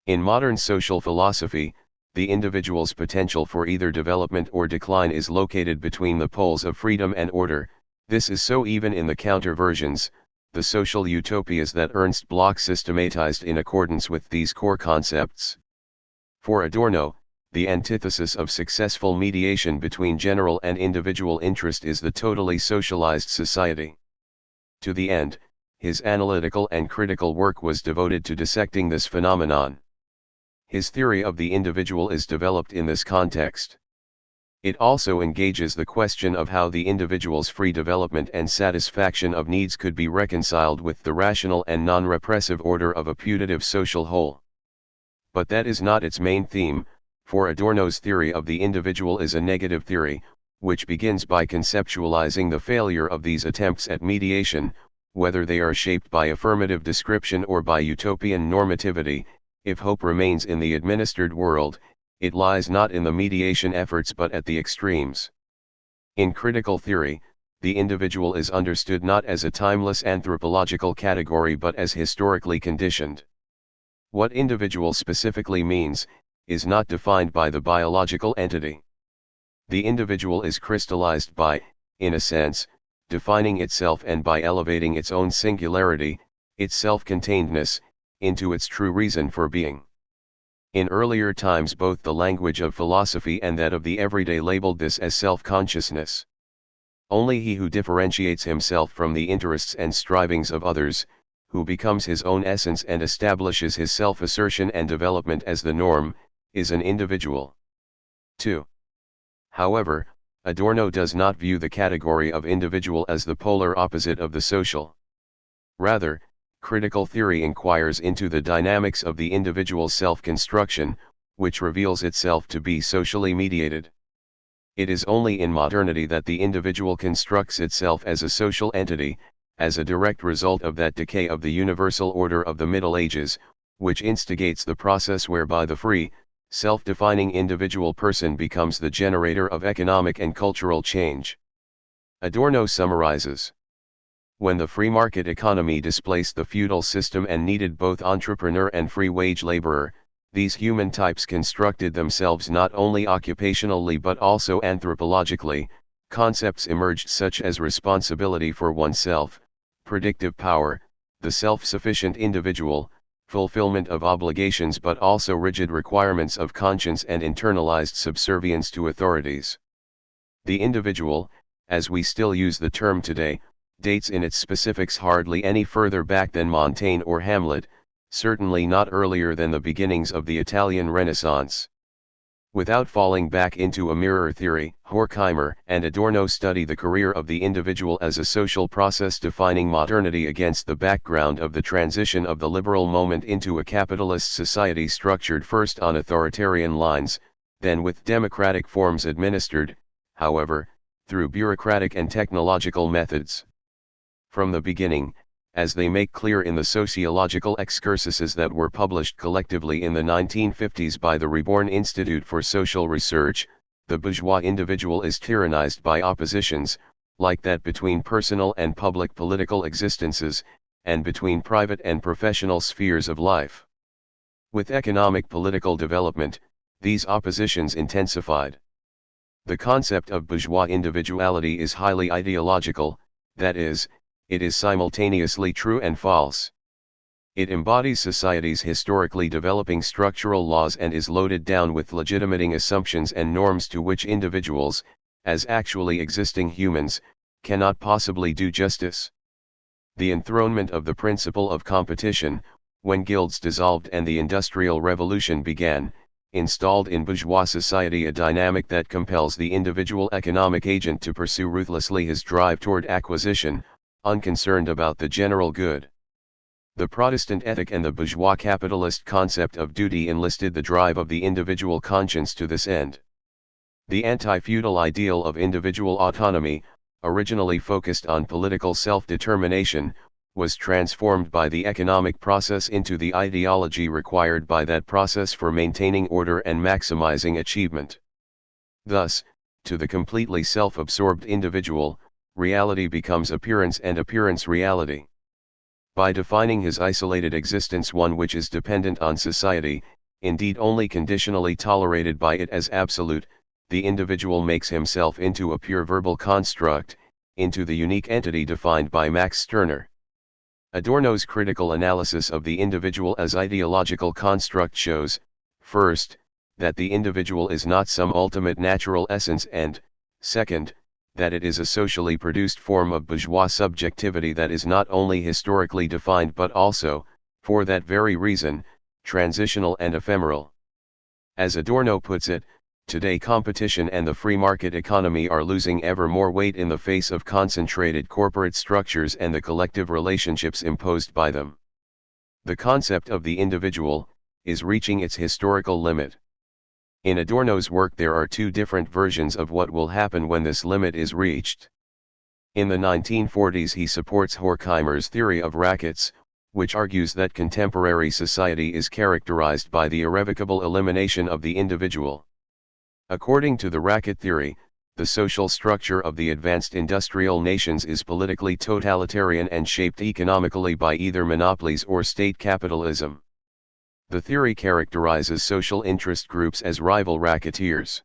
In modern social philosophy, the individual's potential for either development or decline is located between the poles of freedom and order. This is so even in the counter-versions, the social utopias that Ernst Bloch systematized in accordance with these core concepts. For Adorno, the antithesis of successful mediation between general and individual interest is the totally socialized society. To the end, his analytical and critical work was devoted to dissecting this phenomenon. His theory of the individual is developed in this context. It also engages the question of how the individual's free development and satisfaction of needs could be reconciled with the rational and non-repressive order of a putative social whole. But that is not its main theme, for Adorno's theory of the individual is a negative theory, which begins by conceptualizing the failure of these attempts at mediation, whether they are shaped by affirmative description or by utopian normativity. If hope remains in the administered world, it lies not in the mediation efforts but at the extremes. In critical theory, the individual is understood not as a timeless anthropological category but as historically conditioned. What individual specifically means, is not defined by the biological entity. The individual is crystallized by, in a sense, defining itself and by elevating its own singularity, its self-containedness, into its true reason for being. In earlier times both the language of philosophy and that of the everyday labeled this as self-consciousness. Only he who differentiates himself from the interests and strivings of others, who becomes his own essence and establishes his self-assertion and development as the norm, is an individual. 2. However, Adorno does not view the category of individual as the polar opposite of the social. Rather, critical theory inquires into the dynamics of the individual's self-construction, which reveals itself to be socially mediated. It is only in modernity that the individual constructs itself as a social entity, as a direct result of that decay of the universal order of the Middle Ages, which instigates the process whereby the free, self-defining individual person becomes the generator of economic and cultural change. Adorno summarizes. When the free market economy displaced the feudal system and needed both entrepreneur and free wage laborer, these human types constructed themselves not only occupationally but also anthropologically. Concepts emerged such as responsibility for oneself, predictive power, the self-sufficient individual, fulfillment of obligations but also rigid requirements of conscience and internalized subservience to authorities. The individual, as we still use the term today, dates in its specifics hardly any further back than Montaigne or Hamlet, certainly not earlier than the beginnings of the Italian Renaissance. Without falling back into a mirror theory, Horkheimer and Adorno study the career of the individual as a social process defining modernity against the background of the transition of the liberal moment into a capitalist society structured first on authoritarian lines, then with democratic forms administered, however, through bureaucratic and technological methods. From the beginning, as they make clear in the sociological excursuses that were published collectively in the 1950s by the Reborn Institute for Social Research, the bourgeois individual is tyrannized by oppositions, like that between personal and public political existences, and between private and professional spheres of life. With economic political development, these oppositions intensified. The concept of bourgeois individuality is highly ideological, that is, it is simultaneously true and false. It embodies society's historically developing structural laws and is loaded down with legitimating assumptions and norms to which individuals, as actually existing humans, cannot possibly do justice. The enthronement of the principle of competition, when guilds dissolved and the Industrial Revolution began, installed in bourgeois society a dynamic that compels the individual economic agent to pursue ruthlessly his drive toward acquisition, unconcerned about the general good. The Protestant ethic and the bourgeois capitalist concept of duty enlisted the drive of the individual conscience to this end. The anti-feudal ideal of individual autonomy, originally focused on political self-determination, was transformed by the economic process into the ideology required by that process for maintaining order and maximizing achievement. Thus, to the completely self-absorbed individual, reality becomes appearance and appearance reality. By defining his isolated existence one which is dependent on society, indeed only conditionally tolerated by it as absolute, the individual makes himself into a pure verbal construct, into the unique entity defined by Max Stirner. Adorno's critical analysis of the individual as ideological construct shows, first, that the individual is not some ultimate natural essence and, second, that it is a socially produced form of bourgeois subjectivity that is not only historically defined but also, for that very reason, transitional and ephemeral. As Adorno puts it, today competition and the free market economy are losing ever more weight in the face of concentrated corporate structures and the collective relationships imposed by them. The concept of the individual is reaching its historical limit. In Adorno's work there are two different versions of what will happen when this limit is reached. In the 1940s he supports Horkheimer's theory of rackets, which argues that contemporary society is characterized by the irrevocable elimination of the individual. According to the racket theory, the social structure of the advanced industrial nations is politically totalitarian and shaped economically by either monopolies or state capitalism. The theory characterizes social interest groups as rival racketeers.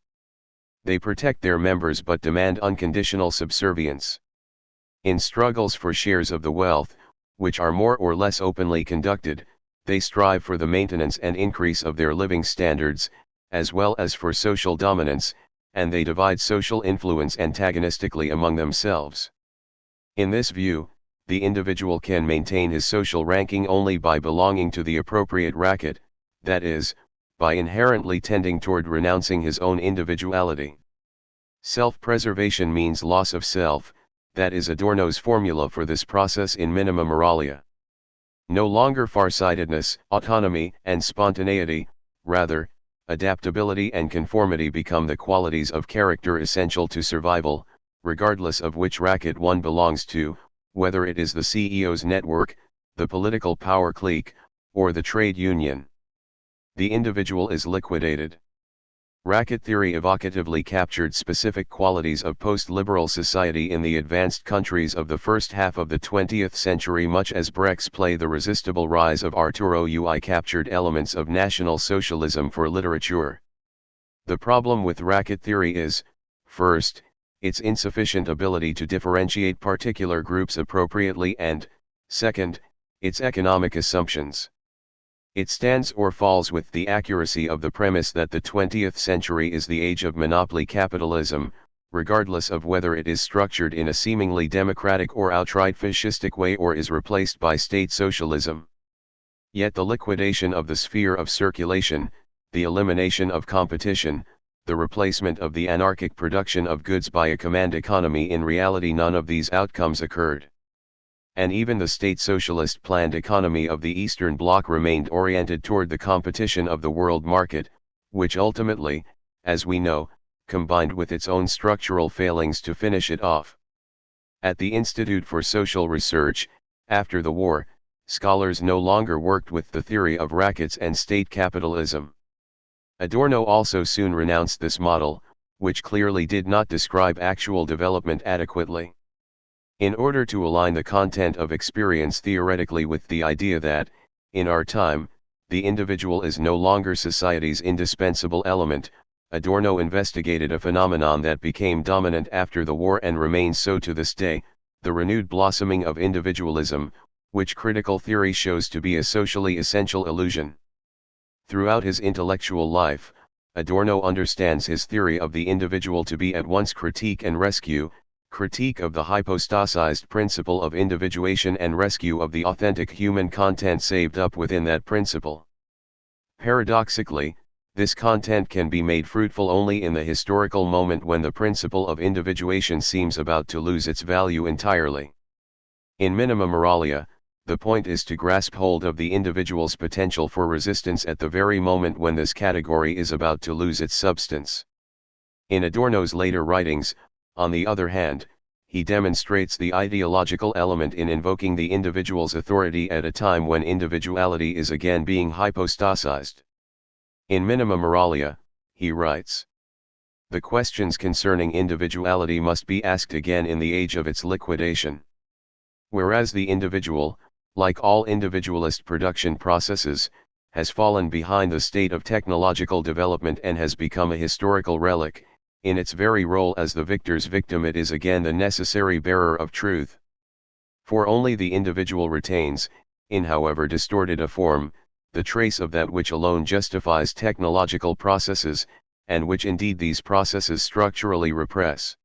They protect their members but demand unconditional subservience. In struggles for shares of the wealth, which are more or less openly conducted, they strive for the maintenance and increase of their living standards, as well as for social dominance, and they divide social influence antagonistically among themselves. In this view, the individual can maintain his social ranking only by belonging to the appropriate racket, that is, by inherently tending toward renouncing his own individuality. Self-preservation means loss of self, that is Adorno's formula for this process in Minima Moralia. No longer farsightedness, autonomy, and spontaneity, rather, adaptability and conformity become the qualities of character essential to survival, regardless of which racket one belongs to, whether it is the CEO's network, the political power clique, or the trade union. The individual is liquidated. Racket theory evocatively captured specific qualities of post-liberal society in the advanced countries of the first half of the 20th century, much as Brecht's play The Resistible Rise of Arturo Ui captured elements of National Socialism for literature. The problem with racket theory is, first, its insufficient ability to differentiate particular groups appropriately and, second, its economic assumptions. It stands or falls with the accuracy of the premise that the 20th century is the age of monopoly capitalism, regardless of whether it is structured in a seemingly democratic or outright fascistic way or is replaced by state socialism. Yet the liquidation of the sphere of circulation, the elimination of competition, the replacement of the anarchic production of goods by a command economy, in reality none of these outcomes occurred. And even the state socialist planned economy of the Eastern Bloc remained oriented toward the competition of the world market, which ultimately, as we know, combined with its own structural failings to finish it off. At the Institute for Social Research, After the war, scholars no longer worked with the theory of rackets and state capitalism. Adorno also soon renounced this model, which clearly did not describe actual development adequately. In order to align the content of experience theoretically with the idea that, in our time, the individual is no longer society's indispensable element, Adorno investigated a phenomenon that became dominant after the war and remains so to this day, the renewed blossoming of individualism, which critical theory shows to be a socially essential illusion. Throughout his intellectual life, Adorno understands his theory of the individual to be at once critique and rescue, critique of the hypostasized principle of individuation and rescue of the authentic human content saved up within that principle. Paradoxically, this content can be made fruitful only in the historical moment when the principle of individuation seems about to lose its value entirely. In Minima Moralia, the point is to grasp hold of the individual's potential for resistance at the very moment when this category is about to lose its substance. In Adorno's later writings, on the other hand, he demonstrates the ideological element in invoking the individual's authority at a time when individuality is again being hypostasized. In Minima Moralia, he writes, "The questions concerning individuality must be asked again in the age of its liquidation. Whereas the individual, like all individualist production processes, has fallen behind the state of technological development and has become a historical relic, in its very role as the victor's victim it is again the necessary bearer of truth. For only the individual retains, in however distorted a form, the trace of that which alone justifies technological processes, and which indeed these processes structurally repress.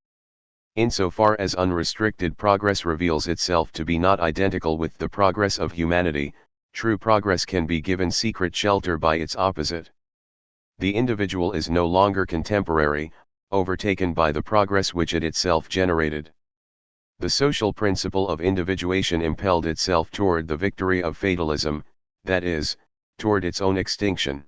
Insofar as unrestricted progress reveals itself to be not identical with the progress of humanity, true progress can be given secret shelter by its opposite. The individual is no longer contemporary, overtaken by the progress which it itself generated. The social principle of individuation impelled itself toward the victory of fatalism, that is, toward its own extinction.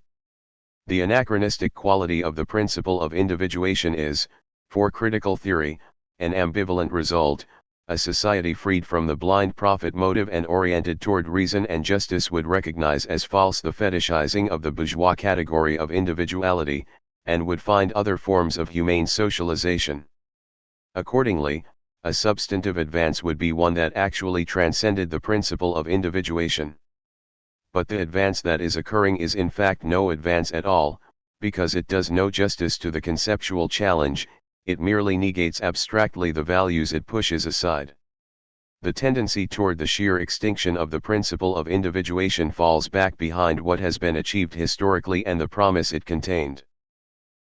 The anachronistic quality of the principle of individuation is, for critical theory, an ambivalent result. A society freed from the blind profit motive and oriented toward reason and justice would recognize as false the fetishizing of the bourgeois category of individuality, and would find other forms of humane socialization. Accordingly, a substantive advance would be one that actually transcended the principle of individuation. But the advance that is occurring is in fact no advance at all, because it does no justice to the conceptual challenge, it merely negates abstractly the values it pushes aside. The tendency toward the sheer extinction of the principle of individuation falls back behind what has been achieved historically and the promise it contained.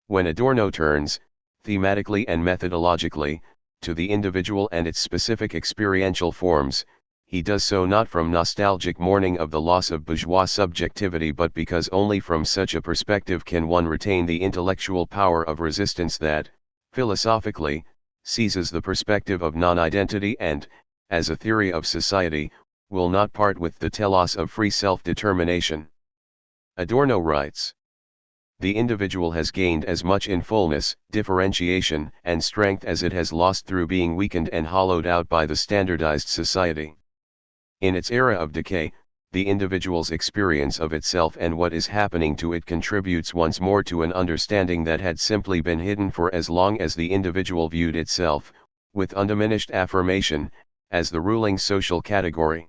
When Adorno turns, thematically and methodologically, to the individual and its specific experiential forms, he does so not from nostalgic mourning of the loss of bourgeois subjectivity but because only from such a perspective can one retain the intellectual power of resistance that, philosophically, seizes the perspective of non-identity and, as a theory of society, will not part with the telos of free self-determination. Adorno writes, "The individual has gained as much in fullness, differentiation, and strength as it has lost through being weakened and hollowed out by the standardized society. In its era of decay, the individual's experience of itself and what is happening to it contributes once more to an understanding that had simply been hidden for as long as the individual viewed itself, with undiminished affirmation, as the ruling social category.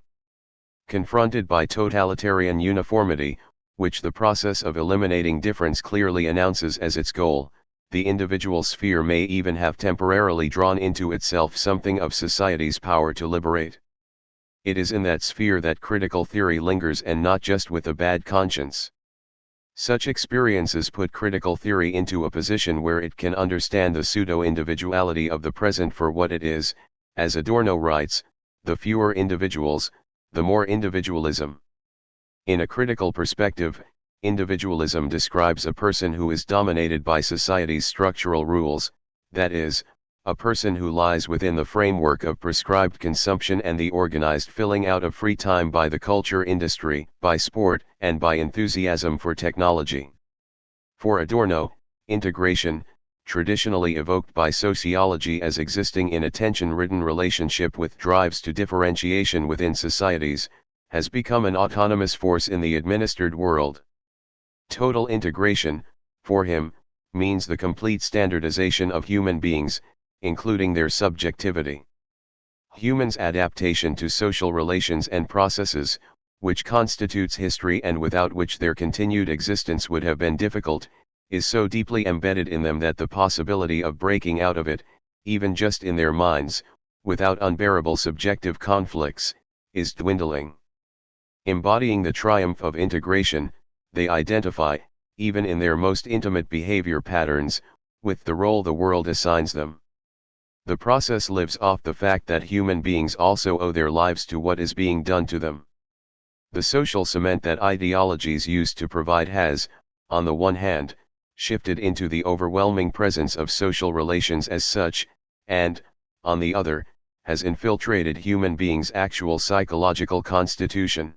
Confronted by totalitarian uniformity, which the process of eliminating difference clearly announces as its goal, the individual sphere may even have temporarily drawn into itself something of society's power to liberate. It is in that sphere that critical theory lingers and not just with a bad conscience. Such experiences put critical theory into a position where it can understand the pseudo-individuality of the present for what it is, as Adorno writes, the fewer individuals, the more individualism. In a critical perspective, individualism describes a person who is dominated by society's structural rules, that is, a person who lies within the framework of prescribed consumption and the organized filling out of free time by the culture industry, by sport, and by enthusiasm for technology. For Adorno, integration, traditionally evoked by sociology as existing in a tension-ridden relationship with drives to differentiation within societies, has become an autonomous force in the administered world. Total integration, for him, means the complete standardization of human beings, including their subjectivity. Humans' adaptation to social relations and processes, which constitutes history and without which their continued existence would have been difficult, is so deeply embedded in them that the possibility of breaking out of it, even just in their minds, without unbearable subjective conflicts, is dwindling. Embodying the triumph of integration, they identify, even in their most intimate behavior patterns, with the role the world assigns them. The process lives off the fact that human beings also owe their lives to what is being done to them. The social cement that ideologies used to provide has, on the one hand, shifted into the overwhelming presence of social relations as such, and, on the other, has infiltrated human beings' actual psychological constitution.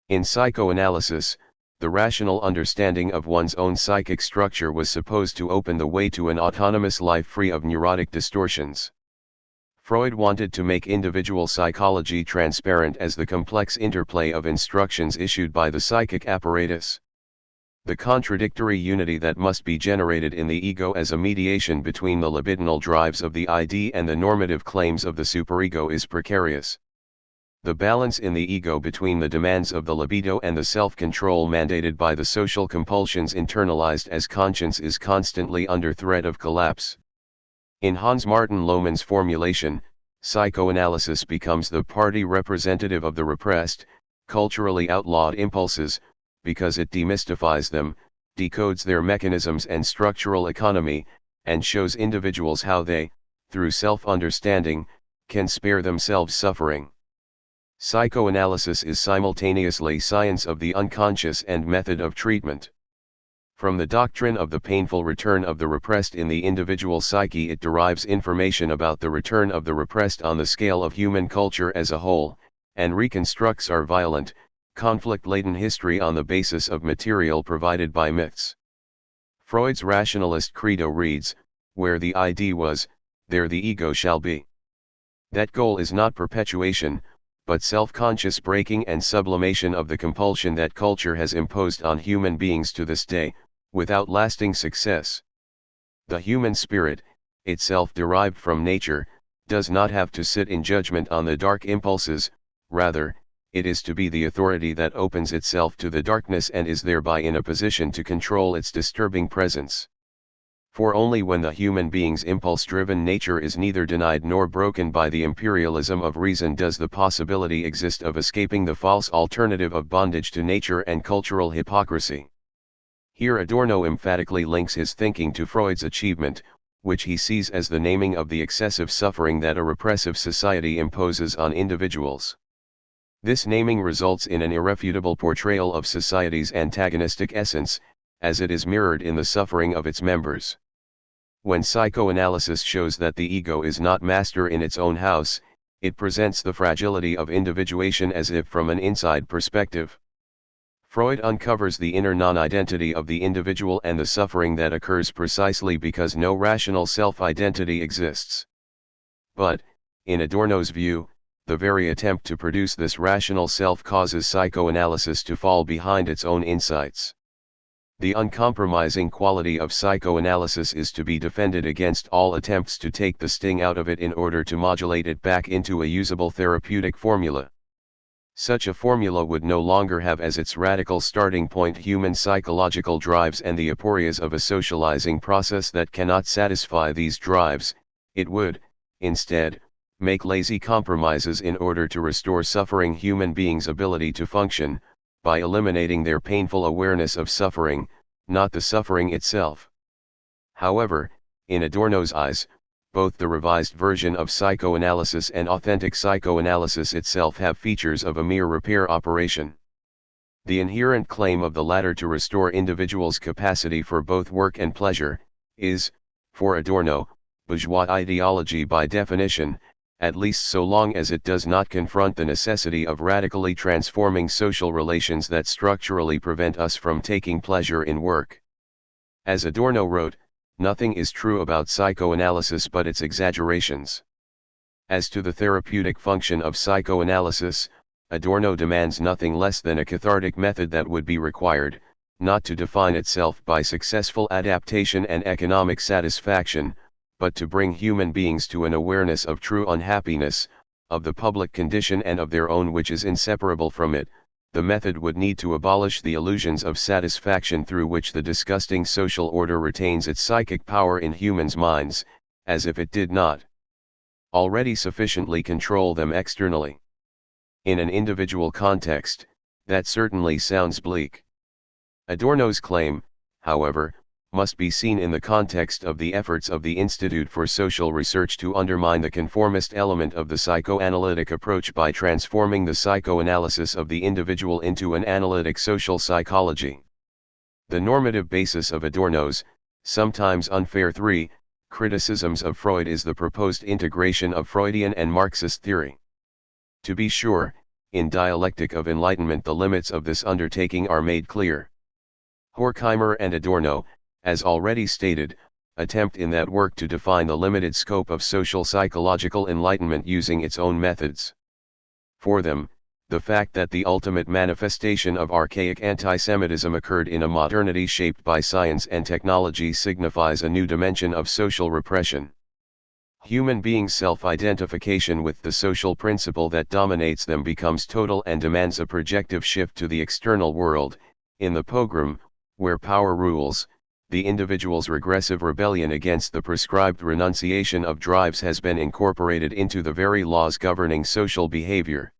In psychoanalysis, the rational understanding of one's own psychic structure was supposed to open the way to an autonomous life free of neurotic distortions. Freud wanted to make individual psychology transparent as the complex interplay of instructions issued by the psychic apparatus. The contradictory unity that must be generated in the ego as a mediation between the libidinal drives of the ID and the normative claims of the superego is precarious. The balance in the ego between the demands of the libido and the self-control mandated by the social compulsions internalized as conscience is constantly under threat of collapse. In Hans Martin Lohmann's formulation, psychoanalysis becomes the party representative of the repressed, culturally outlawed impulses, because it demystifies them, decodes their mechanisms and structural economy, and shows individuals how they, through self-understanding, can spare themselves suffering. Psychoanalysis is simultaneously science of the unconscious and method of treatment. From the doctrine of the painful return of the repressed in the individual psyche, it derives information about the return of the repressed on the scale of human culture as a whole, and reconstructs our violent, conflict-laden history on the basis of material provided by myths. Freud's rationalist credo reads, "Where the ID was, there the ego shall be." That goal is not perpetuation, but self-conscious breaking and sublimation of the compulsion that culture has imposed on human beings to this day, without lasting success. The human spirit, itself derived from nature, does not have to sit in judgment on the dark impulses, rather, it is to be the authority that opens itself to the darkness and is thereby in a position to control its disturbing presence. For only when the human being's impulse-driven nature is neither denied nor broken by the imperialism of reason does the possibility exist of escaping the false alternative of bondage to nature and cultural hypocrisy. Here Adorno emphatically links his thinking to Freud's achievement, which he sees as the naming of the excessive suffering that a repressive society imposes on individuals. This naming results in an irrefutable portrayal of society's antagonistic essence, as it is mirrored in the suffering of its members. When psychoanalysis shows that the ego is not master in its own house, it presents the fragility of individuation as if from an inside perspective. Freud uncovers the inner non-identity of the individual and the suffering that occurs precisely because no rational self-identity exists. But, in Adorno's view, the very attempt to produce this rational self causes psychoanalysis to fall behind its own insights. The uncompromising quality of psychoanalysis is to be defended against all attempts to take the sting out of it in order to modulate it back into a usable therapeutic formula. Such a formula would no longer have as its radical starting point human psychological drives and the aporias of a socializing process that cannot satisfy these drives. It would, instead, make lazy compromises in order to restore suffering human beings' ability to function, by eliminating their painful awareness of suffering, not the suffering itself. However, in Adorno's eyes, both the revised version of psychoanalysis and authentic psychoanalysis itself have features of a mere repair operation. The inherent claim of the latter to restore individuals' capacity for both work and pleasure, is, for Adorno, bourgeois ideology by definition, at least so long as it does not confront the necessity of radically transforming social relations that structurally prevent us from taking pleasure in work. As Adorno wrote, nothing is true about psychoanalysis but its exaggerations. As to the therapeutic function of psychoanalysis, Adorno demands nothing less than a cathartic method that would be required, not to define itself by successful adaptation and economic satisfaction, but to bring human beings to an awareness of true unhappiness, of the public condition and of their own which is inseparable from it. The method would need to abolish the illusions of satisfaction through which the disgusting social order retains its psychic power in humans' minds, as if it did not already sufficiently control them externally. In an individual context, that certainly sounds bleak. Adorno's claim, however, must be seen in the context of the efforts of the Institute for Social Research to undermine the conformist element of the psychoanalytic approach by transforming the psychoanalysis of the individual into an analytic social psychology. The normative basis of Adorno's, sometimes unfair criticisms of Freud is the proposed integration of Freudian and Marxist theory. To be sure, in Dialectic of Enlightenment the limits of this undertaking are made clear. Horkheimer and Adorno, as already stated, attempt in that work to define the limited scope of social psychological enlightenment using its own methods. For them, the fact that the ultimate manifestation of archaic antisemitism occurred in a modernity shaped by science and technology signifies a new dimension of social repression. Human beings' self-identification with the social principle that dominates them becomes total and demands a projective shift to the external world. In the pogrom, where power rules, the individual's regressive rebellion against the prescribed renunciation of drives has been incorporated into the very laws governing social behavior.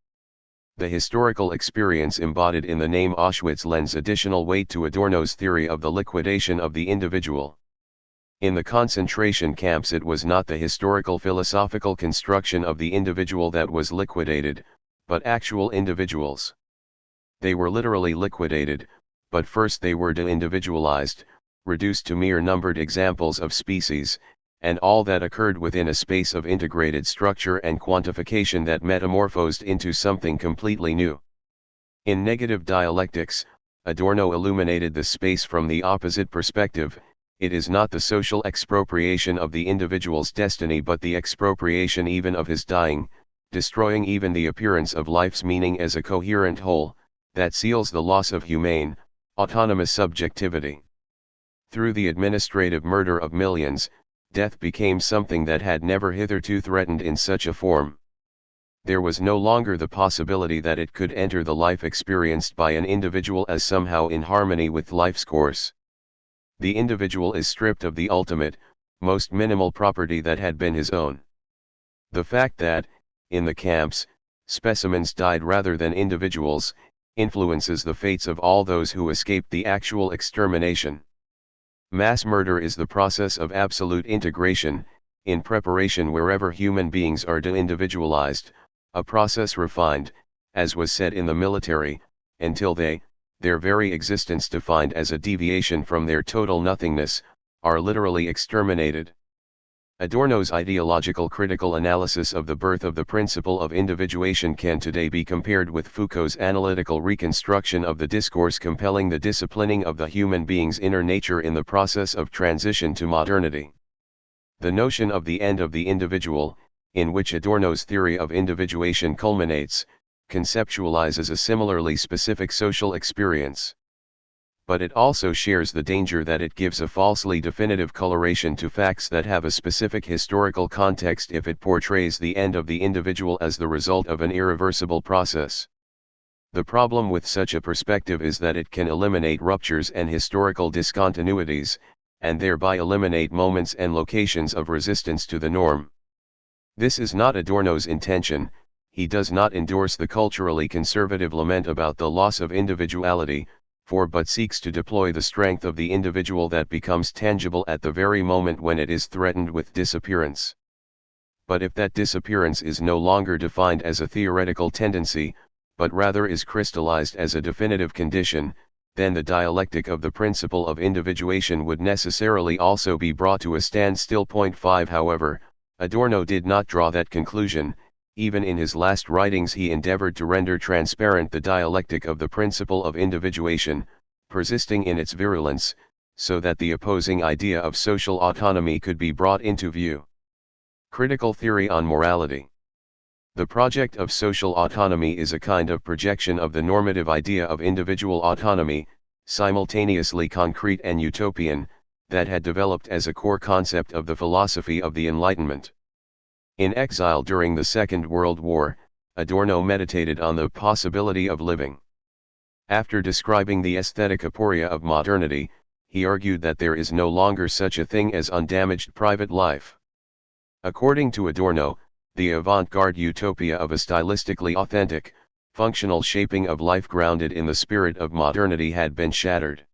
The historical experience embodied in the name Auschwitz lends additional weight to Adorno's theory of the liquidation of the individual. In the concentration camps it was not the historical philosophical construction of the individual that was liquidated, but actual individuals. They were literally liquidated, but first they were de-individualized, reduced to mere numbered examples of species, and all that occurred within a space of integrated structure and quantification that metamorphosed into something completely new. In Negative Dialectics, Adorno illuminated the space from the opposite perspective. It is not the social expropriation of the individual's destiny but the expropriation even of his dying, destroying even the appearance of life's meaning as a coherent whole, that seals the loss of humane, autonomous subjectivity. Through the administrative murder of millions, death became something that had never hitherto threatened in such a form. There was no longer the possibility that it could enter the life experienced by an individual as somehow in harmony with life's course. The individual is stripped of the ultimate, most minimal property that had been his own. The fact that, in the camps, specimens died rather than individuals, influences the fates of all those who escaped the actual extermination. Mass murder is the process of absolute integration, in preparation wherever human beings are de-individualized, a process refined, as was said in the military, until they, their very existence defined as a deviation from their total nothingness, are literally exterminated. Adorno's ideological critical analysis of the birth of the principle of individuation can today be compared with Foucault's analytical reconstruction of the discourse compelling the disciplining of the human being's inner nature in the process of transition to modernity. The notion of the end of the individual, in which Adorno's theory of individuation culminates, conceptualizes a similarly specific social experience. But it also shares the danger that it gives a falsely definitive coloration to facts that have a specific historical context if it portrays the end of the individual as the result of an irreversible process. The problem with such a perspective is that it can eliminate ruptures and historical discontinuities, and thereby eliminate moments and locations of resistance to the norm. This is not Adorno's intention. He does not endorse the culturally conservative lament about the loss of individuality, but seeks to deploy the strength of the individual that becomes tangible at the very moment when it is threatened with disappearance. But if that disappearance is no longer defined as a theoretical tendency, but rather is crystallized as a definitive condition, then the dialectic of the principle of individuation would necessarily also be brought to a standstill. 5 However, Adorno did not draw that conclusion. Even in his last writings he endeavored to render transparent the dialectic of the principle of individuation, persisting in its virulence, so that the opposing idea of social autonomy could be brought into view. Critical theory on morality. The project of social autonomy is a kind of projection of the normative idea of individual autonomy, simultaneously concrete and utopian, that had developed as a core concept of the philosophy of the Enlightenment. In exile during the Second World War, Adorno meditated on the possibility of living. After describing the aesthetic aporia of modernity, he argued that there is no longer such a thing as undamaged private life. According to Adorno, the avant-garde utopia of a stylistically authentic, functional shaping of life grounded in the spirit of modernity had been shattered.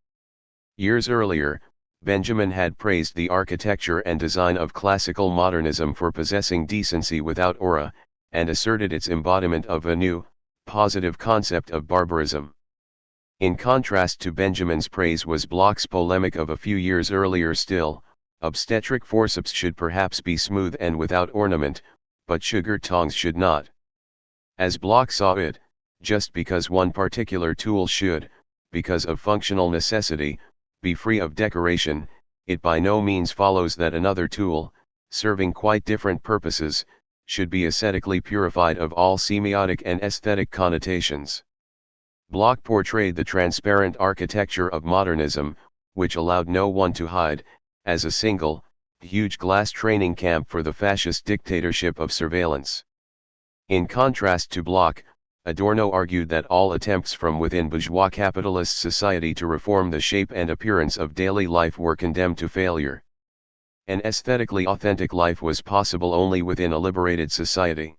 Years earlier, Benjamin had praised the architecture and design of classical modernism for possessing decency without aura, and asserted its embodiment of a new, positive concept of barbarism. In contrast to Benjamin's praise was Bloch's polemic of a few years earlier still: obstetric forceps should perhaps be smooth and without ornament, but sugar tongs should not. As Bloch saw it, just because one particular tool should, because of functional necessity, be free of decoration, it by no means follows that another tool, serving quite different purposes, should be aesthetically purified of all semiotic and aesthetic connotations. Bloch portrayed the transparent architecture of modernism, which allowed no one to hide, as a single, huge glass training camp for the fascist dictatorship of surveillance. In contrast to Bloch, Adorno argued that all attempts from within bourgeois capitalist society to reform the shape and appearance of daily life were condemned to failure. An aesthetically authentic life was possible only within a liberated society.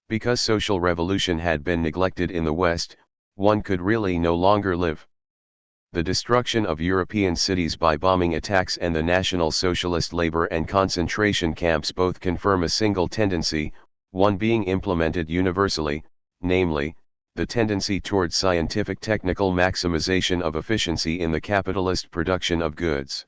Because social revolution had been neglected in the West, one could really no longer live. The destruction of European cities by bombing attacks and the National Socialist labor and concentration camps both confirm a single tendency, one being implemented universally, namely, the tendency towards scientific technical maximization of efficiency in the capitalist production of goods.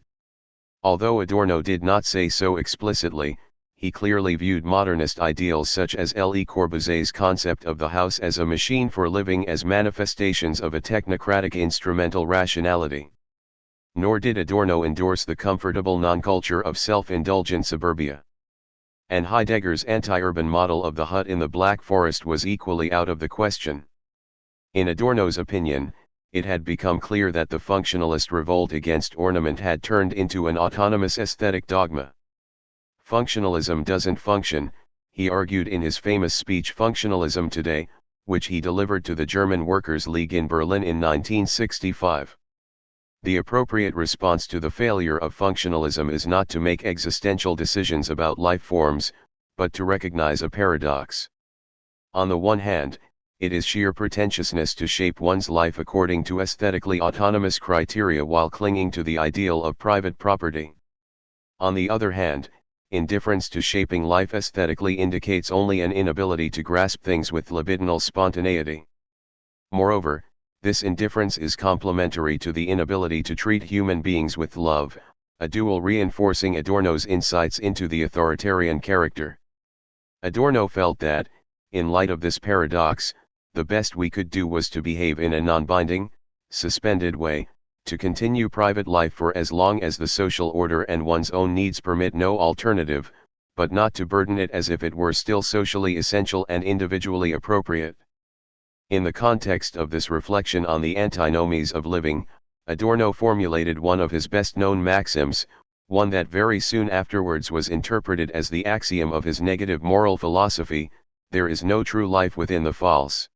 Although Adorno did not say so explicitly, he clearly viewed modernist ideals such as Le Corbusier's concept of the house as a machine for living as manifestations of a technocratic instrumental rationality. Nor did Adorno endorse the comfortable non-culture of self-indulgent suburbia. And Heidegger's anti-urban model of the hut in the Black Forest was equally out of the question. In Adorno's opinion, it had become clear that the functionalist revolt against ornament had turned into an autonomous aesthetic dogma. Functionalism doesn't function, he argued in his famous speech Functionalism Today, which he delivered to the German Workers' League in Berlin in 1965. The appropriate response to the failure of functionalism is not to make existential decisions about life forms, but to recognize a paradox. On the one hand, it is sheer pretentiousness to shape one's life according to aesthetically autonomous criteria while clinging to the ideal of private property. On the other hand, indifference to shaping life aesthetically indicates only an inability to grasp things with libidinal spontaneity. Moreover, this indifference is complementary to the inability to treat human beings with love, a dual reinforcing Adorno's insights into the authoritarian character. Adorno felt that, in light of this paradox, the best we could do was to behave in a non-binding, suspended way, to continue private life for as long as the social order and one's own needs permit no alternative, but not to burden it as if it were still socially essential and individually appropriate. In the context of this reflection on the antinomies of living, Adorno formulated one of his best-known maxims, one that very soon afterwards was interpreted as the axiom of his negative moral philosophy: there is no true life within the false.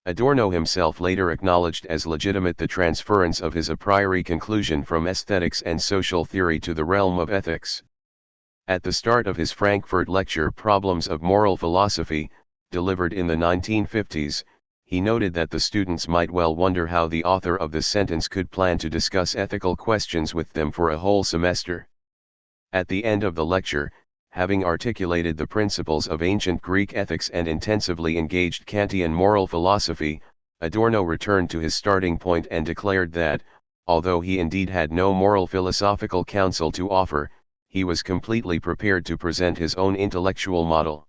Adorno himself later acknowledged as legitimate the transference of his a priori conclusion from aesthetics and social theory to the realm of ethics. At the start of his Frankfurt lecture Problems of Moral Philosophy, delivered in the 1950s, he noted that the students might well wonder how the author of this sentence could plan to discuss ethical questions with them for a whole semester. At the end of the lecture, having articulated the principles of ancient Greek ethics and intensively engaged Kantian moral philosophy, Adorno returned to his starting point and declared that, although he indeed had no moral philosophical counsel to offer, he was completely prepared to present his own intellectual model.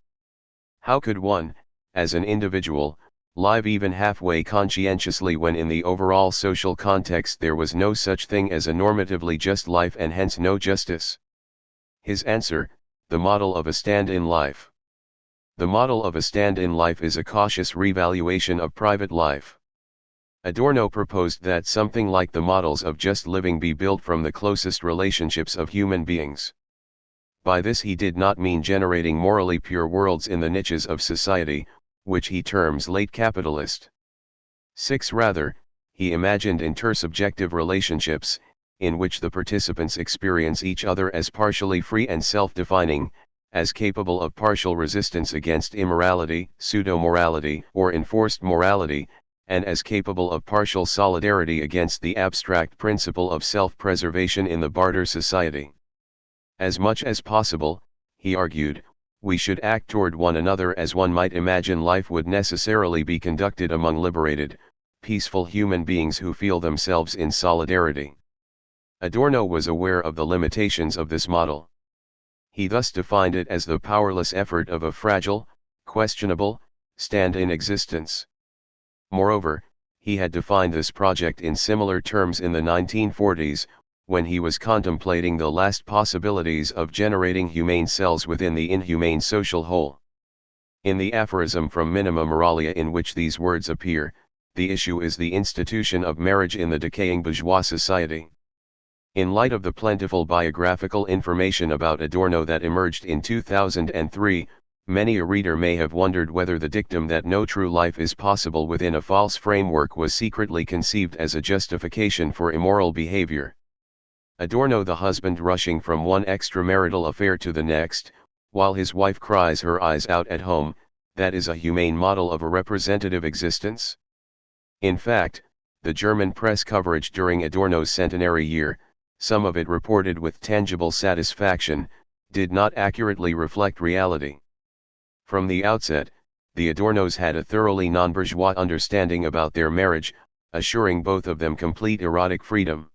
How could one, as an individual, live even halfway conscientiously when in the overall social context there was no such thing as a normatively just life and hence no justice? His answer, the model of a stand-in life. The model of a stand-in life is a cautious revaluation of private life. Adorno proposed that something like the models of just living be built from the closest relationships of human beings. By this he did not mean generating morally pure worlds in the niches of society, which he terms late capitalist. 6. Rather, he imagined intersubjective relationships, in which the participants experience each other as partially free and self-defining, as capable of partial resistance against immorality, pseudo-morality, or enforced morality, and as capable of partial solidarity against the abstract principle of self-preservation in the barter society. As much as possible, he argued, we should act toward one another as one might imagine life would necessarily be conducted among liberated, peaceful human beings who feel themselves in solidarity. Adorno was aware of the limitations of this model. He thus defined it as the powerless effort of a fragile, questionable, stand-in existence. Moreover, he had defined this project in similar terms in the 1940s, when he was contemplating the last possibilities of generating humane cells within the inhumane social whole. In the aphorism from Minima Moralia in which these words appear, the issue is the institution of marriage in the decaying bourgeois society. In light of the plentiful biographical information about Adorno that emerged in 2003, many a reader may have wondered whether the dictum that no true life is possible within a false framework was secretly conceived as a justification for immoral behavior. Adorno, the husband rushing from one extramarital affair to the next, while his wife cries her eyes out at home, that is a humane model of a representative existence? In fact, the German press coverage during Adorno's centenary year, some of it reported with tangible satisfaction, did not accurately reflect reality. From the outset, the Adornos had a thoroughly non-bourgeois understanding about their marriage, assuring both of them complete erotic freedom.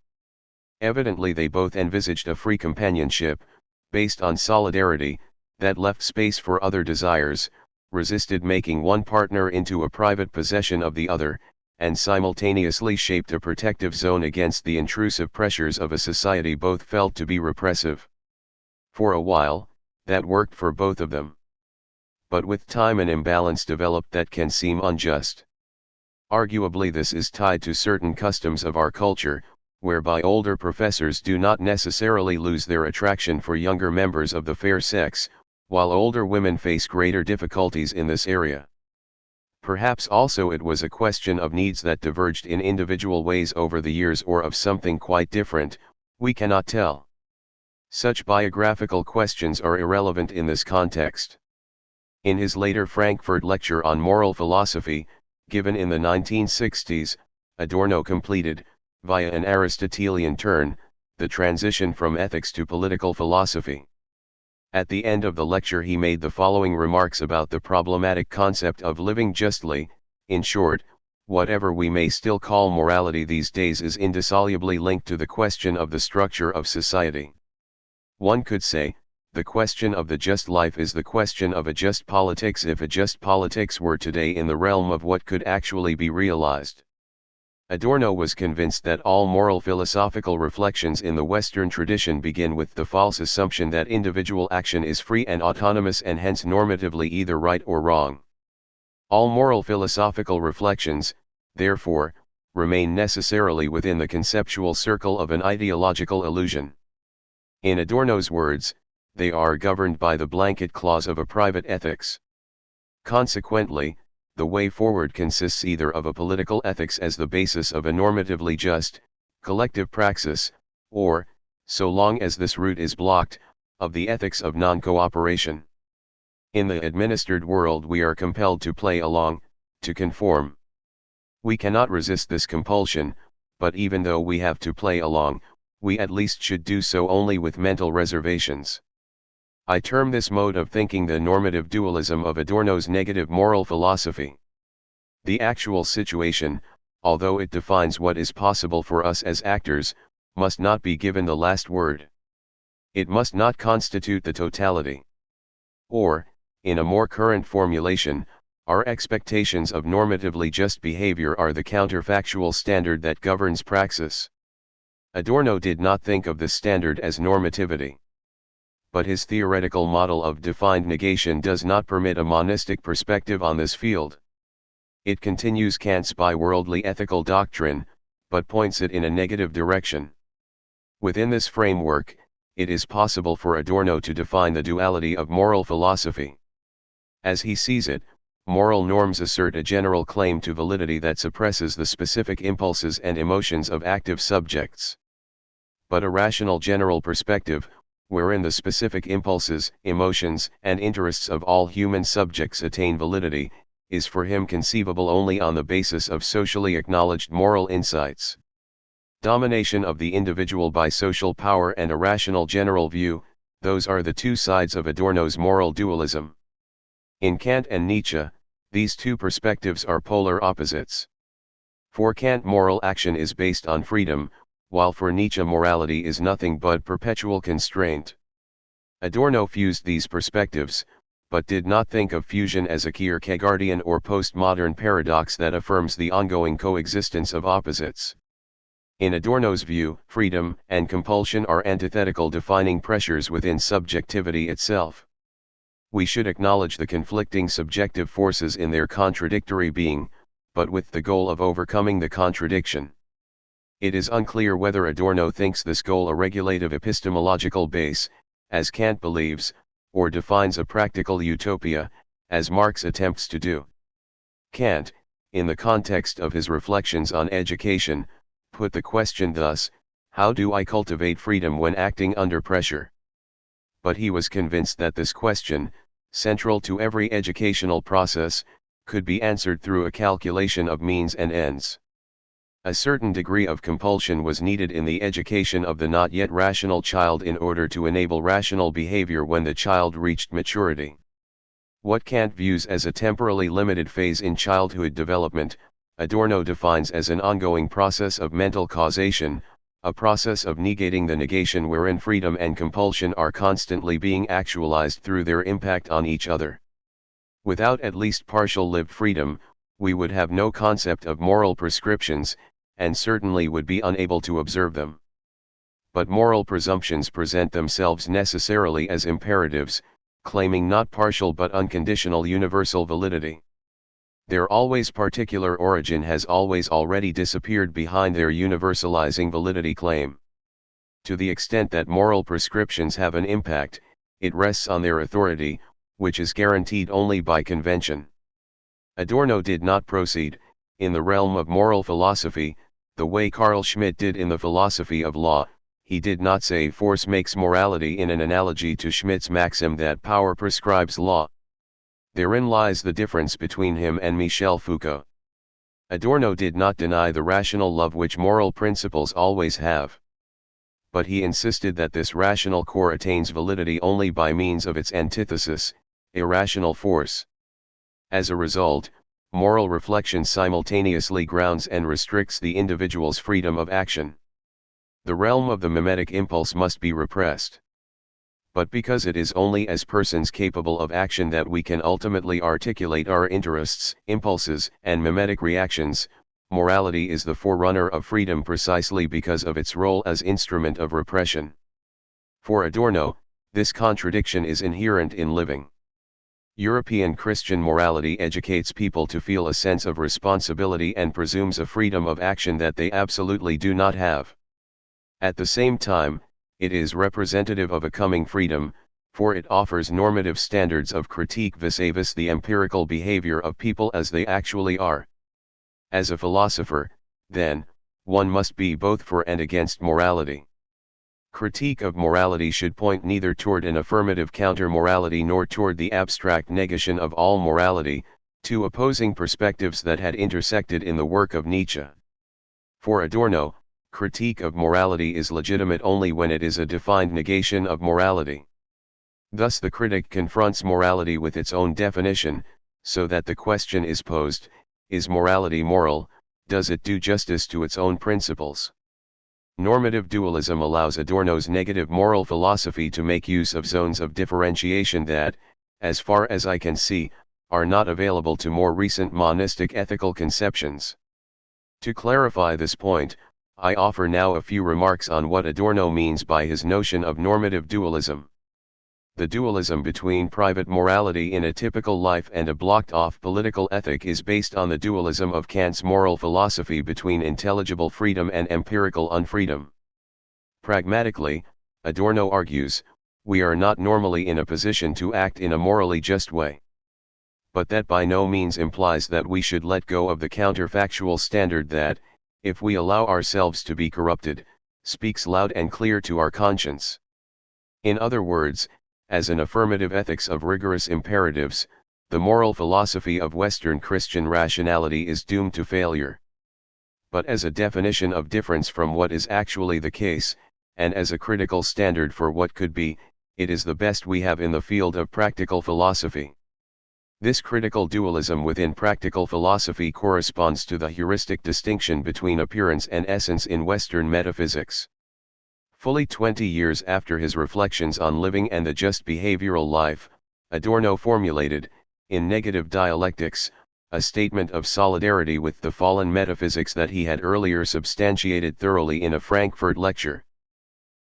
Evidently they both envisaged a free companionship, based on solidarity, that left space for other desires, resisted making one partner into a private possession of the other, and simultaneously shaped a protective zone against the intrusive pressures of a society both felt to be repressive. For a while, that worked for both of them. But with time an imbalance developed that can seem unjust. Arguably this is tied to certain customs of our culture, whereby older professors do not necessarily lose their attraction for younger members of the fair sex, while older women face greater difficulties in this area. Perhaps also it was a question of needs that diverged in individual ways over the years, or of something quite different, we cannot tell. Such biographical questions are irrelevant in this context. In his later Frankfurt lecture on moral philosophy, given in the 1960s, Adorno completed, via an Aristotelian turn, the transition from ethics to political philosophy. At the end of the lecture he made the following remarks about the problematic concept of living justly. In short, whatever we may still call morality these days is indissolubly linked to the question of the structure of society. One could say, the question of the just life is the question of a just politics if a just politics were today in the realm of what could actually be realized. Adorno was convinced that all moral philosophical reflections in the Western tradition begin with the false assumption that individual action is free and autonomous and hence normatively either right or wrong. All moral philosophical reflections, therefore, remain necessarily within the conceptual circle of an ideological illusion. In Adorno's words, they are governed by the blanket clause of a private ethics. Consequently, the way forward consists either of a political ethics as the basis of a normatively just, collective praxis, or, so long as this route is blocked, of the ethics of non-cooperation. In the administered world we are compelled to play along, to conform. We cannot resist this compulsion, but even though we have to play along, we at least should do so only with mental reservations. I term this mode of thinking the normative dualism of Adorno's negative moral philosophy. The actual situation, although it defines what is possible for us as actors, must not be given the last word. It must not constitute the totality. Or, in a more current formulation, Our expectations of normatively just behavior are the counterfactual standard that governs praxis. Adorno did not think of this standard as normativity. But his theoretical model of defined negation does not permit a monistic perspective on this field. It continues Kant's bi-worldly ethical doctrine, but points it in a negative direction. Within this framework, it is possible for Adorno to define the duality of moral philosophy. As he sees it, moral norms assert a general claim to validity that suppresses the specific impulses and emotions of active subjects. But a rational general perspective, wherein the specific impulses, emotions, and interests of all human subjects attain validity, is for him conceivable only on the basis of socially acknowledged moral insights. Domination of the individual by social power and a rational general view, those are the two sides of Adorno's moral dualism. In Kant and Nietzsche, these two perspectives are polar opposites. For Kant, moral action is based on freedom, while for Nietzsche morality is nothing but perpetual constraint. Adorno fused these perspectives, but did not think of fusion as a Kierkegaardian or postmodern paradox that affirms the ongoing coexistence of opposites. In Adorno's view, freedom and compulsion are antithetical defining pressures within subjectivity itself. We should acknowledge the conflicting subjective forces in their contradictory being, but with the goal of overcoming the contradiction. It is unclear whether Adorno thinks this goal a regulative epistemological base, as Kant believes, or defines a practical utopia, as Marx attempts to do. Kant, in the context of his reflections on education, put the question thus: how do I cultivate freedom when acting under pressure? But he was convinced that this question, central to every educational process, could be answered through a calculation of means and ends. A certain degree of compulsion was needed in the education of the not yet rational child in order to enable rational behavior when the child reached maturity. What Kant views as a temporally limited phase in childhood development, Adorno defines as an ongoing process of mental causation, a process of negating the negation wherein freedom and compulsion are constantly being actualized through their impact on each other. Without at least partial lived freedom, we would have no concept of moral prescriptions, and certainly would be unable to observe them. But moral presumptions present themselves necessarily as imperatives, claiming not partial but unconditional universal validity. Their always particular origin has always already disappeared behind their universalizing validity claim. To the extent that moral prescriptions have an impact, it rests on their authority, which is guaranteed only by convention. Adorno did not proceed, in the realm of moral philosophy, the way Carl Schmitt did in the philosophy of law. He did not say force makes morality in an analogy to Schmitt's maxim that power prescribes law. Therein lies the difference between him and Michel Foucault. Adorno did not deny the rational love which moral principles always have. But he insisted that this rational core attains validity only by means of its antithesis, irrational force. As a result, moral reflection simultaneously grounds and restricts the individual's freedom of action. The realm of the mimetic impulse must be repressed. But because it is only as persons capable of action that we can ultimately articulate our interests, impulses, and mimetic reactions, morality is the forerunner of freedom precisely because of its role as instrument of repression. For Adorno, this contradiction is inherent in living. European Christian morality educates people to feel a sense of responsibility and presumes a freedom of action that they absolutely do not have. At the same time, it is representative of a coming freedom, for it offers normative standards of critique vis-a-vis the empirical behavior of people as they actually are. As a philosopher, then, one must be both for and against morality. Critique of morality should point neither toward an affirmative counter-morality nor toward the abstract negation of all morality, two opposing perspectives that had intersected in the work of Nietzsche. For Adorno, critique of morality is legitimate only when it is a defined negation of morality. Thus the critic confronts morality with its own definition, so that the question is posed: is morality moral? Does it do justice to its own principles? Normative dualism allows Adorno's negative moral philosophy to make use of zones of differentiation that, as far as I can see, are not available to more recent monistic ethical conceptions. To clarify this point, I offer now a few remarks on what Adorno means by his notion of normative dualism. The dualism between private morality in a typical life and a blocked-off political ethic is based on the dualism of Kant's moral philosophy between intelligible freedom and empirical unfreedom. Pragmatically, Adorno argues, we are not normally in a position to act in a morally just way. But that by no means implies that we should let go of the counterfactual standard that, if we allow ourselves to be corrupted, speaks loud and clear to our conscience. In other words, as an affirmative ethics of rigorous imperatives, the moral philosophy of Western Christian rationality is doomed to failure. But as a definition of difference from what is actually the case, and as a critical standard for what could be, it is the best we have in the field of practical philosophy. This critical dualism within practical philosophy corresponds to the heuristic distinction between appearance and essence in Western metaphysics. Fully 20 years after his reflections on living and the just behavioral life, Adorno formulated, in Negative Dialectics, a statement of solidarity with the fallen metaphysics that he had earlier substantiated thoroughly in a Frankfurt lecture.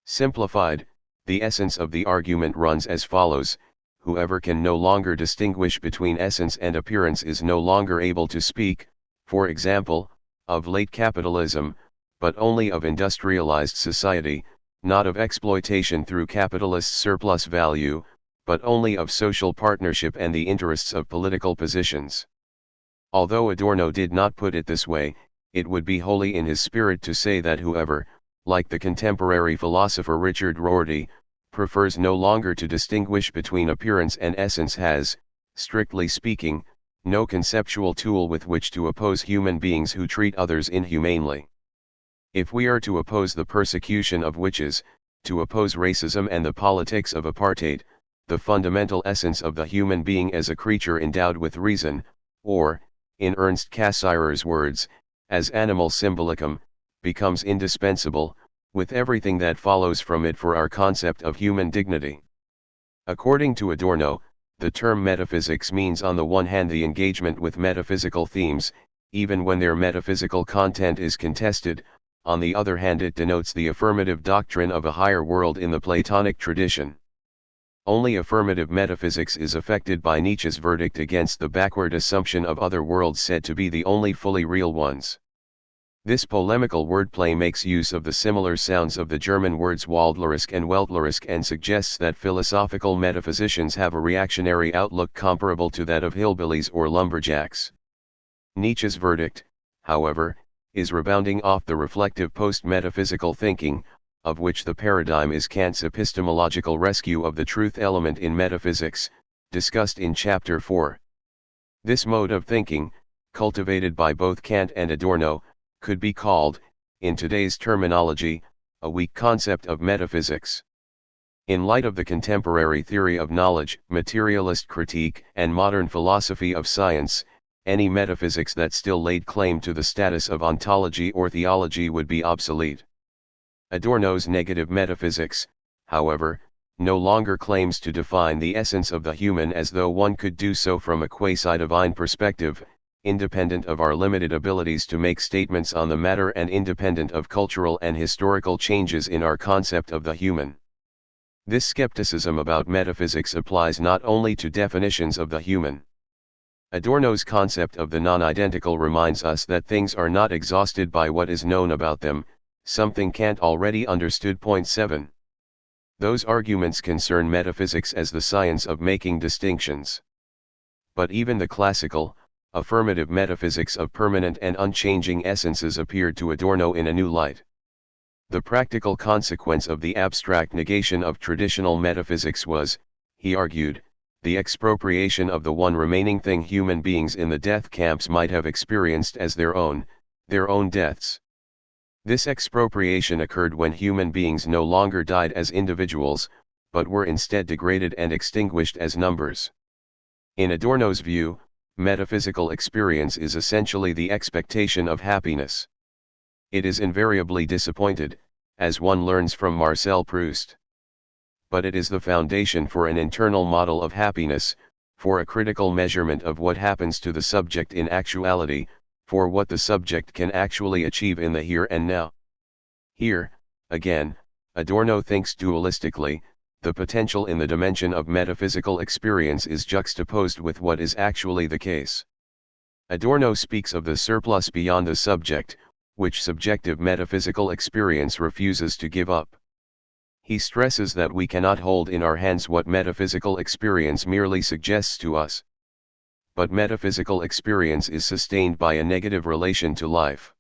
Simplified, the essence of the argument runs as follows: whoever can no longer distinguish between essence and appearance is no longer able to speak, for example, of late capitalism, but only of industrialized society, not of exploitation through capitalist surplus value, but only of social partnership and the interests of political positions. Although Adorno did not put it this way, it would be wholly in his spirit to say that whoever, like the contemporary philosopher Richard Rorty, prefers no longer to distinguish between appearance and essence has, strictly speaking, no conceptual tool with which to oppose human beings who treat others inhumanely. If we are to oppose the persecution of witches, to oppose racism and the politics of apartheid, the fundamental essence of the human being as a creature endowed with reason, or, in Ernst Cassirer's words, as animal symbolicum, becomes indispensable, with everything that follows from it for our concept of human dignity. According to Adorno, the term metaphysics means on the one hand the engagement with metaphysical themes, even when their metaphysical content is contested. On the other hand, it denotes the affirmative doctrine of a higher world in the Platonic tradition. Only affirmative metaphysics is affected by Nietzsche's verdict against the backward assumption of other worlds said to be the only fully real ones. This polemical wordplay makes use of the similar sounds of the German words Waldlerisk and Weltlerisk and suggests that philosophical metaphysicians have a reactionary outlook comparable to that of hillbillies or lumberjacks. Nietzsche's verdict, however, is rebounding off the reflective post-metaphysical thinking, of which the paradigm is Kant's epistemological rescue of the truth element in metaphysics, discussed in Chapter 4. This mode of thinking, cultivated by both Kant and Adorno, could be called, in today's terminology, a weak concept of metaphysics. In light of the contemporary theory of knowledge, materialist critique, and modern philosophy of science, any metaphysics that still laid claim to the status of ontology or theology would be obsolete. Adorno's negative metaphysics, however, no longer claims to define the essence of the human as though one could do so from a quasi-divine perspective, independent of our limited abilities to make statements on the matter and independent of cultural and historical changes in our concept of the human. This skepticism about metaphysics applies not only to definitions of the human. Adorno's concept of the non-identical reminds us that things are not exhausted by what is known about them, something Kant already understood. Point 7. Those arguments concern metaphysics as the science of making distinctions. But even the classical, affirmative metaphysics of permanent and unchanging essences appeared to Adorno in a new light. The practical consequence of the abstract negation of traditional metaphysics was, he argued, the expropriation of the one remaining thing human beings in the death camps might have experienced as their own deaths. This expropriation occurred when human beings no longer died as individuals, but were instead degraded and extinguished as numbers. In Adorno's view, metaphysical experience is essentially the expectation of happiness. It is invariably disappointed, as one learns from Marcel Proust. But it is the foundation for an internal model of happiness, for a critical measurement of what happens to the subject in actuality, for what the subject can actually achieve in the here and now. Here, again, Adorno thinks dualistically. The potential in the dimension of metaphysical experience is juxtaposed with what is actually the case. Adorno speaks of the surplus beyond the subject, which subjective metaphysical experience refuses to give up. He stresses that we cannot hold in our hands what metaphysical experience merely suggests to us. But metaphysical experience is sustained by a negative relation to life.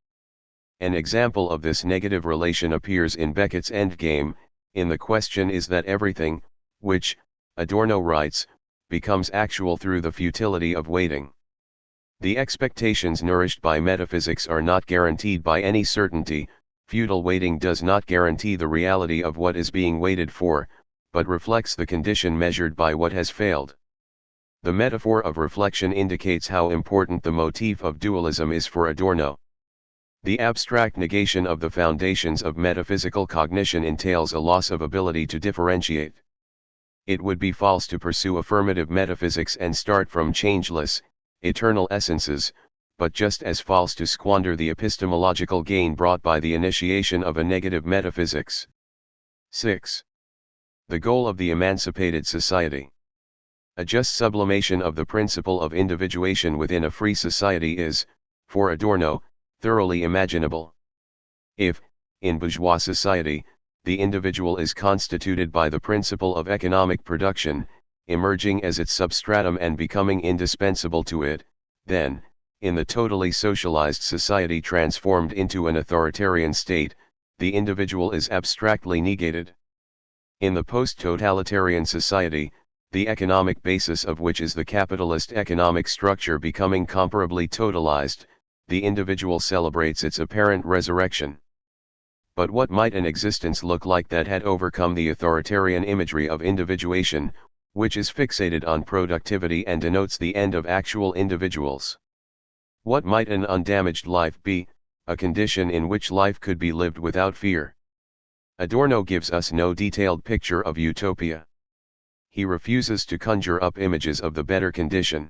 An example of this negative relation appears in Beckett's Endgame, in The Question Is That Everything, which, Adorno writes, becomes actual through the futility of waiting. The expectations nourished by metaphysics are not guaranteed by any certainty. Futile waiting does not guarantee the reality of what is being waited for, but reflects the condition measured by what has failed. The metaphor of reflection indicates how important the motif of dualism is for Adorno. The abstract negation of the foundations of metaphysical cognition entails a loss of ability to differentiate. It would be false to pursue affirmative metaphysics and start from changeless, eternal essences, but just as false to squander the epistemological gain brought by the initiation of a negative metaphysics. 6. The goal of the emancipated society. A just sublimation of the principle of individuation within a free society is, for Adorno, thoroughly imaginable. If, in bourgeois society, the individual is constituted by the principle of economic production, emerging as its substratum and becoming indispensable to it, then, in the totally socialized society transformed into an authoritarian state, the individual is abstractly negated. In the post-totalitarian society, the economic basis of which is the capitalist economic structure becoming comparably totalized, the individual celebrates its apparent resurrection. But what might an existence look like that had overcome the authoritarian imagery of individuation, which is fixated on productivity and denotes the end of actual individuals? What might an undamaged life be, a condition in which life could be lived without fear? Adorno gives us no detailed picture of utopia. He refuses to conjure up images of the better condition.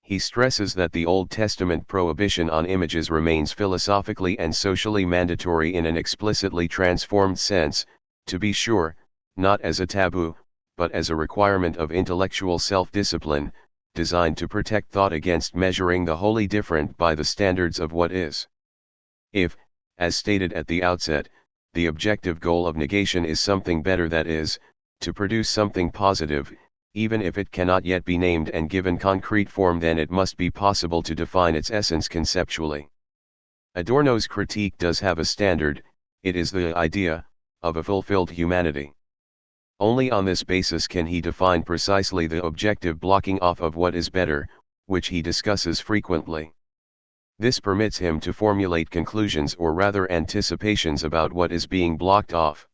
He stresses that the Old Testament prohibition on images remains philosophically and socially mandatory in an explicitly transformed sense, to be sure, not as a taboo, but as a requirement of intellectual self-discipline, designed to protect thought against measuring the wholly different by the standards of what is. If, as stated at the outset, the objective goal of negation is something better, that is, to produce something positive, even if it cannot yet be named and given concrete form, then it must be possible to define its essence conceptually. Adorno's critique does have a standard: it is the idea of a fulfilled humanity. Only on this basis can he define precisely the objective blocking off of what is better, which he discusses frequently. This permits him to formulate conclusions, or rather anticipations, about what is being blocked off.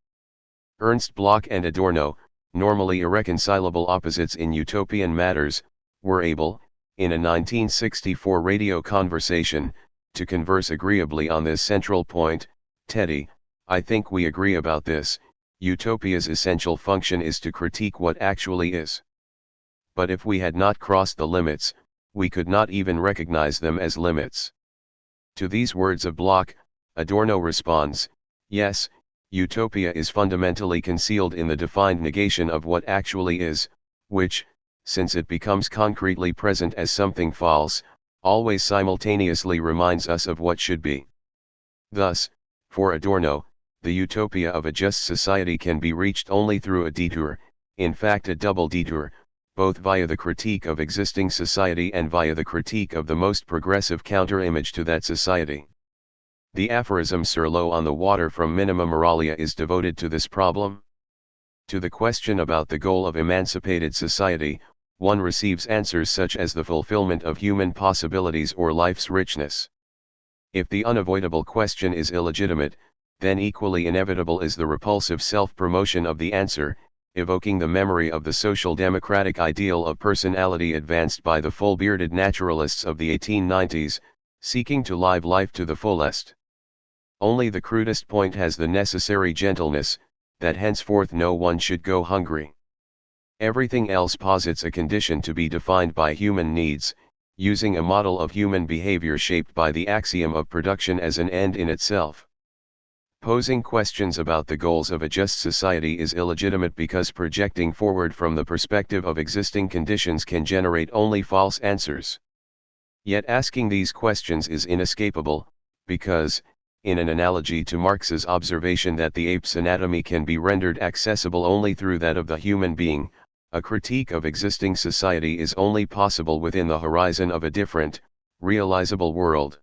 Ernst Bloch and Adorno, normally irreconcilable opposites in utopian matters, were able, in a 1964 radio conversation, to converse agreeably on this central point. Teddy, I think we agree about this: utopia's essential function is to critique what actually is. But if we had not crossed the limits, we could not even recognize them as limits. To these words of Bloch, Adorno responds, yes, utopia is fundamentally concealed in the defined negation of what actually is, which, since it becomes concretely present as something false, always simultaneously reminds us of what should be. Thus, for Adorno, the utopia of a just society can be reached only through a detour, in fact a double detour, both via the critique of existing society and via the critique of the most progressive counter-image to that society. The aphorism "Sur l'eau on the water" from Minima Moralia is devoted to this problem. To the question about the goal of emancipated society, one receives answers such as the fulfillment of human possibilities or life's richness. If the unavoidable question is illegitimate, then equally inevitable is the repulsive self-promotion of the answer, evoking the memory of the social democratic ideal of personality advanced by the full-bearded naturalists of the 1890s, seeking to live life to the fullest. Only the crudest point has the necessary gentleness, that henceforth no one should go hungry. Everything else posits a condition to be defined by human needs, using a model of human behavior shaped by the axiom of production as an end in itself. Posing questions about the goals of a just society is illegitimate because projecting forward from the perspective of existing conditions can generate only false answers. Yet asking these questions is inescapable, because, in an analogy to Marx's observation that the ape's anatomy can be rendered accessible only through that of the human being, a critique of existing society is only possible within the horizon of a different, realizable world.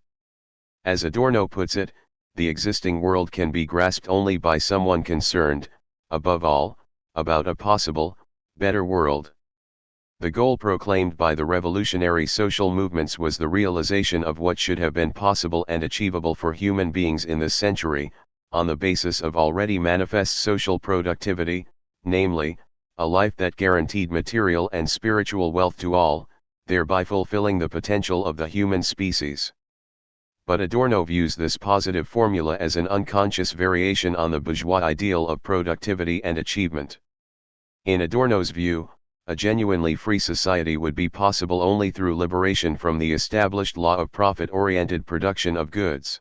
As Adorno puts it, the existing world can be grasped only by someone concerned, above all, about a possible, better world. The goal proclaimed by the revolutionary social movements was the realization of what should have been possible and achievable for human beings in this century, on the basis of already manifest social productivity, namely, a life that guaranteed material and spiritual wealth to all, thereby fulfilling the potential of the human species. But Adorno views this positive formula as an unconscious variation on the bourgeois ideal of productivity and achievement. In Adorno's view, a genuinely free society would be possible only through liberation from the established law of profit-oriented production of goods.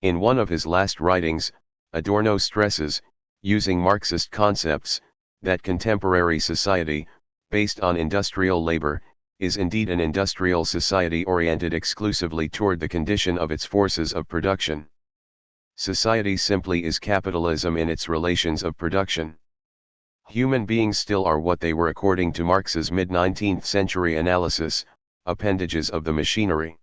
In one of his last writings, Adorno stresses, using Marxist concepts, that contemporary society, based on industrial labor, is indeed an industrial society oriented exclusively toward the condition of its forces of production. Society simply is capitalism in its relations of production. Human beings still are what they were according to Marx's mid-19th century analysis, appendages of the machinery.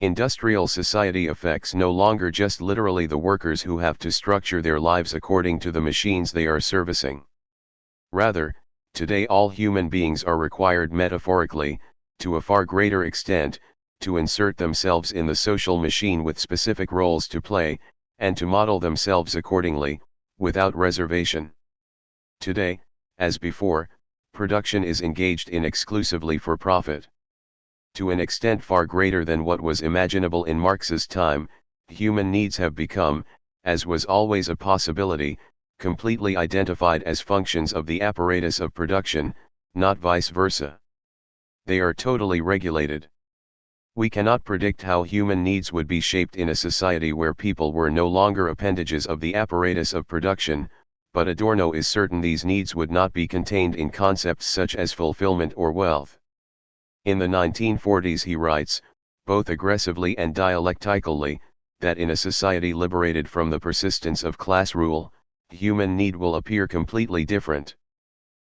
Industrial society affects no longer just literally the workers who have to structure their lives according to the machines they are servicing. Rather, today all human beings are required metaphorically, to a far greater extent, to insert themselves in the social machine with specific roles to play, and to model themselves accordingly, without reservation. Today, as before, production is engaged in exclusively for profit. To an extent far greater than what was imaginable in Marx's time, human needs have become, as was always a possibility, completely identified as functions of the apparatus of production, not vice versa. They are totally regulated. We cannot predict how human needs would be shaped in a society where people were no longer appendages of the apparatus of production, but Adorno is certain these needs would not be contained in concepts such as fulfillment or wealth. In the 1940s he writes, both aggressively and dialectically, that in a society liberated from the persistence of class rule, human need will appear completely different.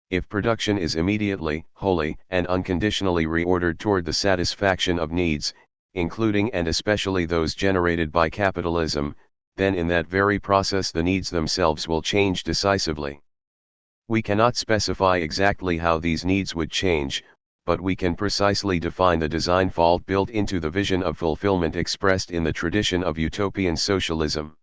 If production is immediately, wholly, and unconditionally reordered toward the satisfaction of needs, including and especially those generated by capitalism, then in that very process the needs themselves will change decisively. We cannot specify exactly how these needs would change, but we can precisely define the design fault built into the vision of fulfillment expressed in the tradition of utopian socialism.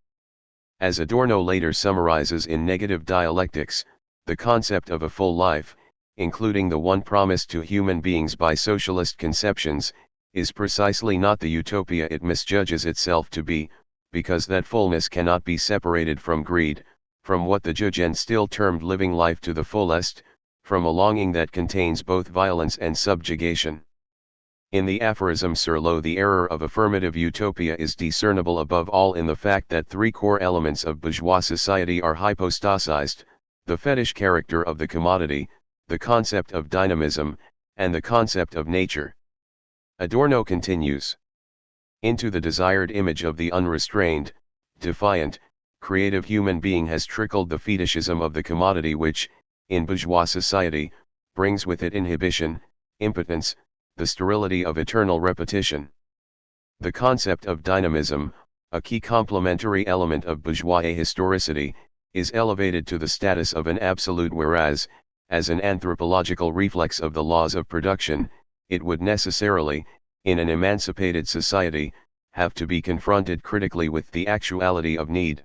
As Adorno later summarizes in Negative Dialectics, the concept of a full life, including the one promised to human beings by socialist conceptions, is precisely not the utopia it misjudges itself to be, because that fullness cannot be separated from greed, from what the Jugen still termed living life to the fullest, from a longing that contains both violence and subjugation. In the aphorism Sur l'eau, the error of affirmative utopia is discernible above all in the fact that three core elements of bourgeois society are hypostasized: the fetish character of the commodity, the concept of dynamism, and the concept of nature. Adorno continues. Into the desired image of the unrestrained, defiant, creative human being has trickled the fetishism of the commodity which, in bourgeois society, brings with it inhibition, impotence, the sterility of eternal repetition. The concept of dynamism, a key complementary element of bourgeois historicity, is elevated to the status of an absolute, whereas, as an anthropological reflex of the laws of production, it would necessarily, in an emancipated society, have to be confronted critically with the actuality of need.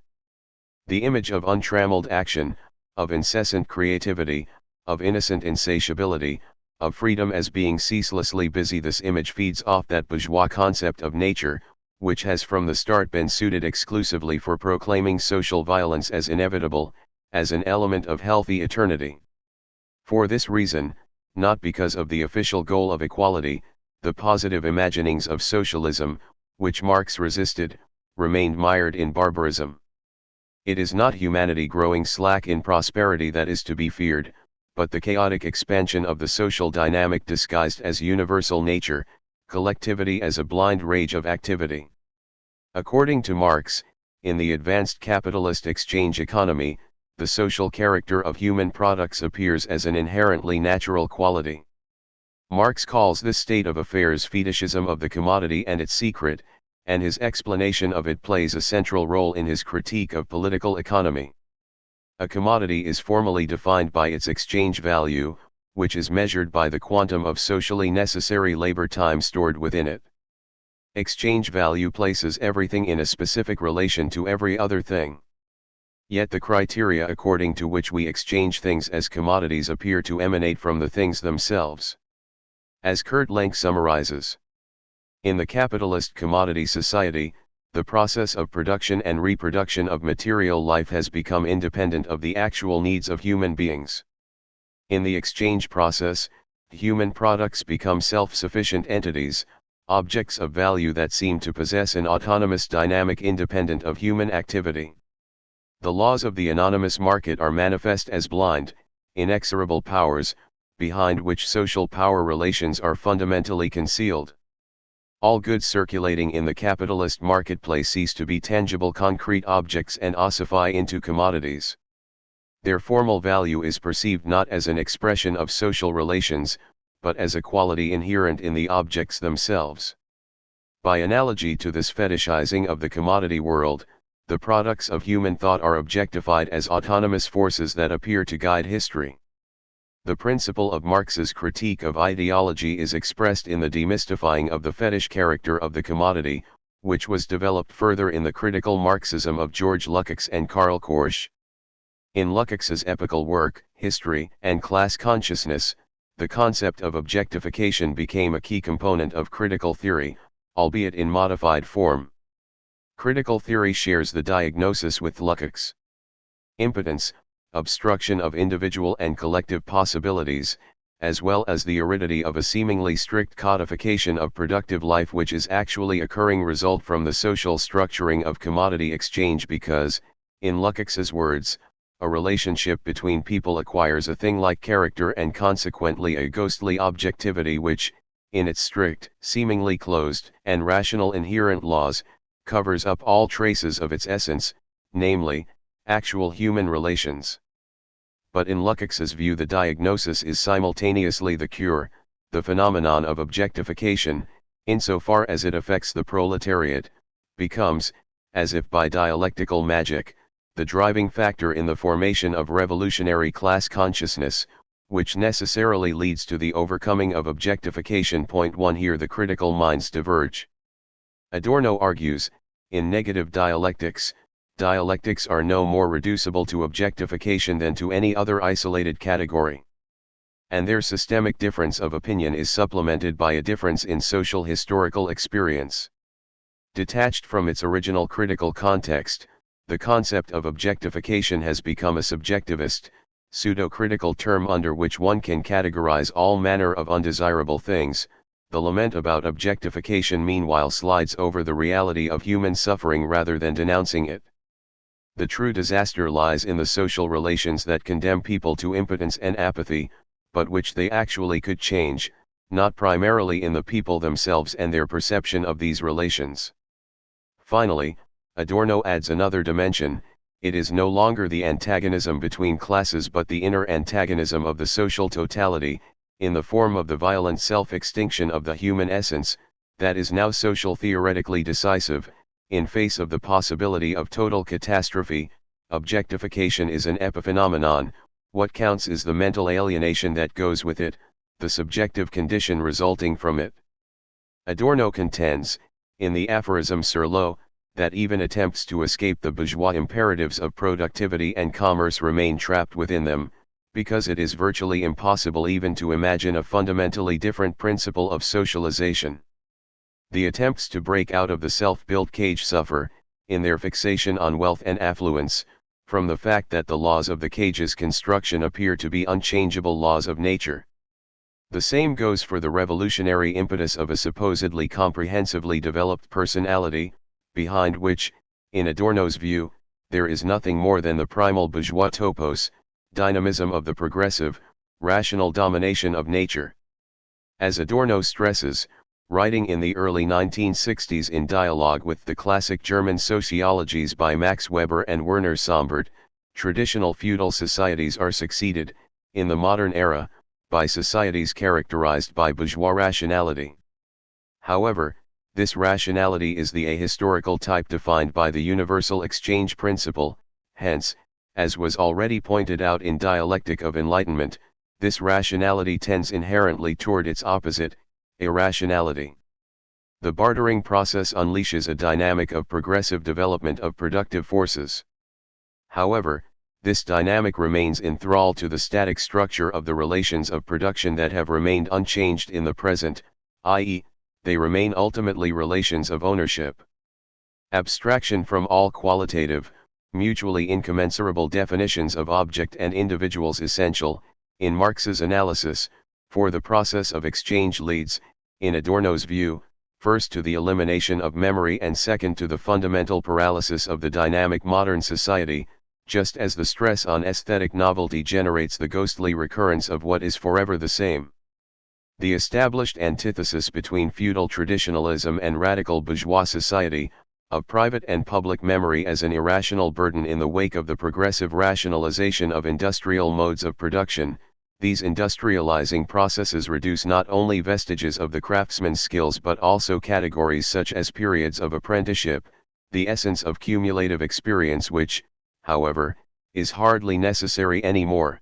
The image of untrammeled action, of incessant creativity, of innocent insatiability, of freedom as being ceaselessly busy, this image feeds off that bourgeois concept of nature, which has from the start been suited exclusively for proclaiming social violence as inevitable, as an element of healthy eternity. For this reason, not because of the official goal of equality, the positive imaginings of socialism, which Marx resisted, remained mired in barbarism. It is not humanity growing slack in prosperity that is to be feared, but the chaotic expansion of the social dynamic disguised as universal nature, collectivity as a blind rage of activity. According to Marx, in the advanced capitalist exchange economy, the social character of human products appears as an inherently natural quality. Marx calls this state of affairs fetishism of the commodity and its secret, and his explanation of it plays a central role in his critique of political economy. A commodity is formally defined by its exchange value, which is measured by the quantum of socially necessary labor time stored within it. Exchange value places everything in a specific relation to every other thing. Yet the criteria according to which we exchange things as commodities appear to emanate from the things themselves. As Kurt Lenk summarizes, in the capitalist commodity society, the process of production and reproduction of material life has become independent of the actual needs of human beings. In the exchange process, human products become self-sufficient entities, objects of value that seem to possess an autonomous dynamic independent of human activity. The laws of the anonymous market are manifest as blind, inexorable powers, behind which social power relations are fundamentally concealed. All goods circulating in the capitalist marketplace cease to be tangible concrete objects and ossify into commodities. Their formal value is perceived not as an expression of social relations, but as a quality inherent in the objects themselves. By analogy to this fetishizing of the commodity world, the products of human thought are objectified as autonomous forces that appear to guide history. The principle of Marx's critique of ideology is expressed in the demystifying of the fetish character of the commodity, which was developed further in the critical Marxism of George Lukács and Karl Korsch. In Lukács's epical work, History and Class Consciousness, the concept of objectification became a key component of critical theory, albeit in modified form. Critical theory shares the diagnosis with Lukács. Impotence, obstruction of individual and collective possibilities, as well as the aridity of a seemingly strict codification of productive life which is actually occurring result from the social structuring of commodity exchange because, in Lukács's words, a relationship between people acquires a thing-like character and consequently a ghostly objectivity which, in its strict, seemingly closed, and rational inherent laws, covers up all traces of its essence, namely, actual human relations. But in Lukács's view the diagnosis is simultaneously the cure, the phenomenon of objectification, insofar as it affects the proletariat, becomes, as if by dialectical magic, the driving factor in the formation of revolutionary class consciousness, which necessarily leads to the overcoming of objectification. Point 1 Here the critical minds diverge. Adorno argues, in negative dialectics, dialectics are no more reducible to objectification than to any other isolated category. And their systemic difference of opinion is supplemented by a difference in social historical experience. Detached from its original critical context, the concept of objectification has become a subjectivist, pseudo-critical term under which one can categorize all manner of undesirable things. The lament about objectification meanwhile slides over the reality of human suffering rather than denouncing it. The true disaster lies in the social relations that condemn people to impotence and apathy, but which they actually could change, not primarily in the people themselves and their perception of these relations. Finally, Adorno adds another dimension: it is no longer the antagonism between classes but the inner antagonism of the social totality, in the form of the violent self-extinction of the human essence, that is now social theoretically decisive. In face of the possibility of total catastrophe, objectification is an epiphenomenon. What counts is the mental alienation that goes with it, the subjective condition resulting from it. Adorno contends, in the aphorism sur l'eau, that even attempts to escape the bourgeois imperatives of productivity and commerce remain trapped within them, because it is virtually impossible even to imagine a fundamentally different principle of socialization. The attempts to break out of the self-built cage suffer, in their fixation on wealth and affluence, from the fact that the laws of the cage's construction appear to be unchangeable laws of nature. The same goes for the revolutionary impetus of a supposedly comprehensively developed personality, behind which, in Adorno's view, there is nothing more than the primal bourgeois topos, dynamism of the progressive, rational domination of nature. As Adorno stresses, writing in the early 1960s in dialogue with the classic German sociologies by Max Weber and Werner Sombart, traditional feudal societies are succeeded, in the modern era, by societies characterized by bourgeois rationality. However, this rationality is the ahistorical type defined by the universal exchange principle, hence, as was already pointed out in Dialectic of Enlightenment, this rationality tends inherently toward its opposite, irrationality. The bartering process unleashes a dynamic of progressive development of productive forces. However, this dynamic remains enthralled to the static structure of the relations of production that have remained unchanged in the present, i.e., they remain ultimately relations of ownership. Abstraction from all qualitative, mutually incommensurable definitions of object and individuals essential, in Marx's analysis, for the process of exchange leads, in Adorno's view, first to the elimination of memory and second to the fundamental paralysis of the dynamic modern society, just as the stress on aesthetic novelty generates the ghostly recurrence of what is forever the same. The established antithesis between feudal traditionalism and radical bourgeois society, of private and public memory as an irrational burden in the wake of the progressive rationalization of industrial modes of production, these industrializing processes reduce not only vestiges of the craftsman's skills but also categories such as periods of apprenticeship, the essence of cumulative experience which, however, is hardly necessary anymore.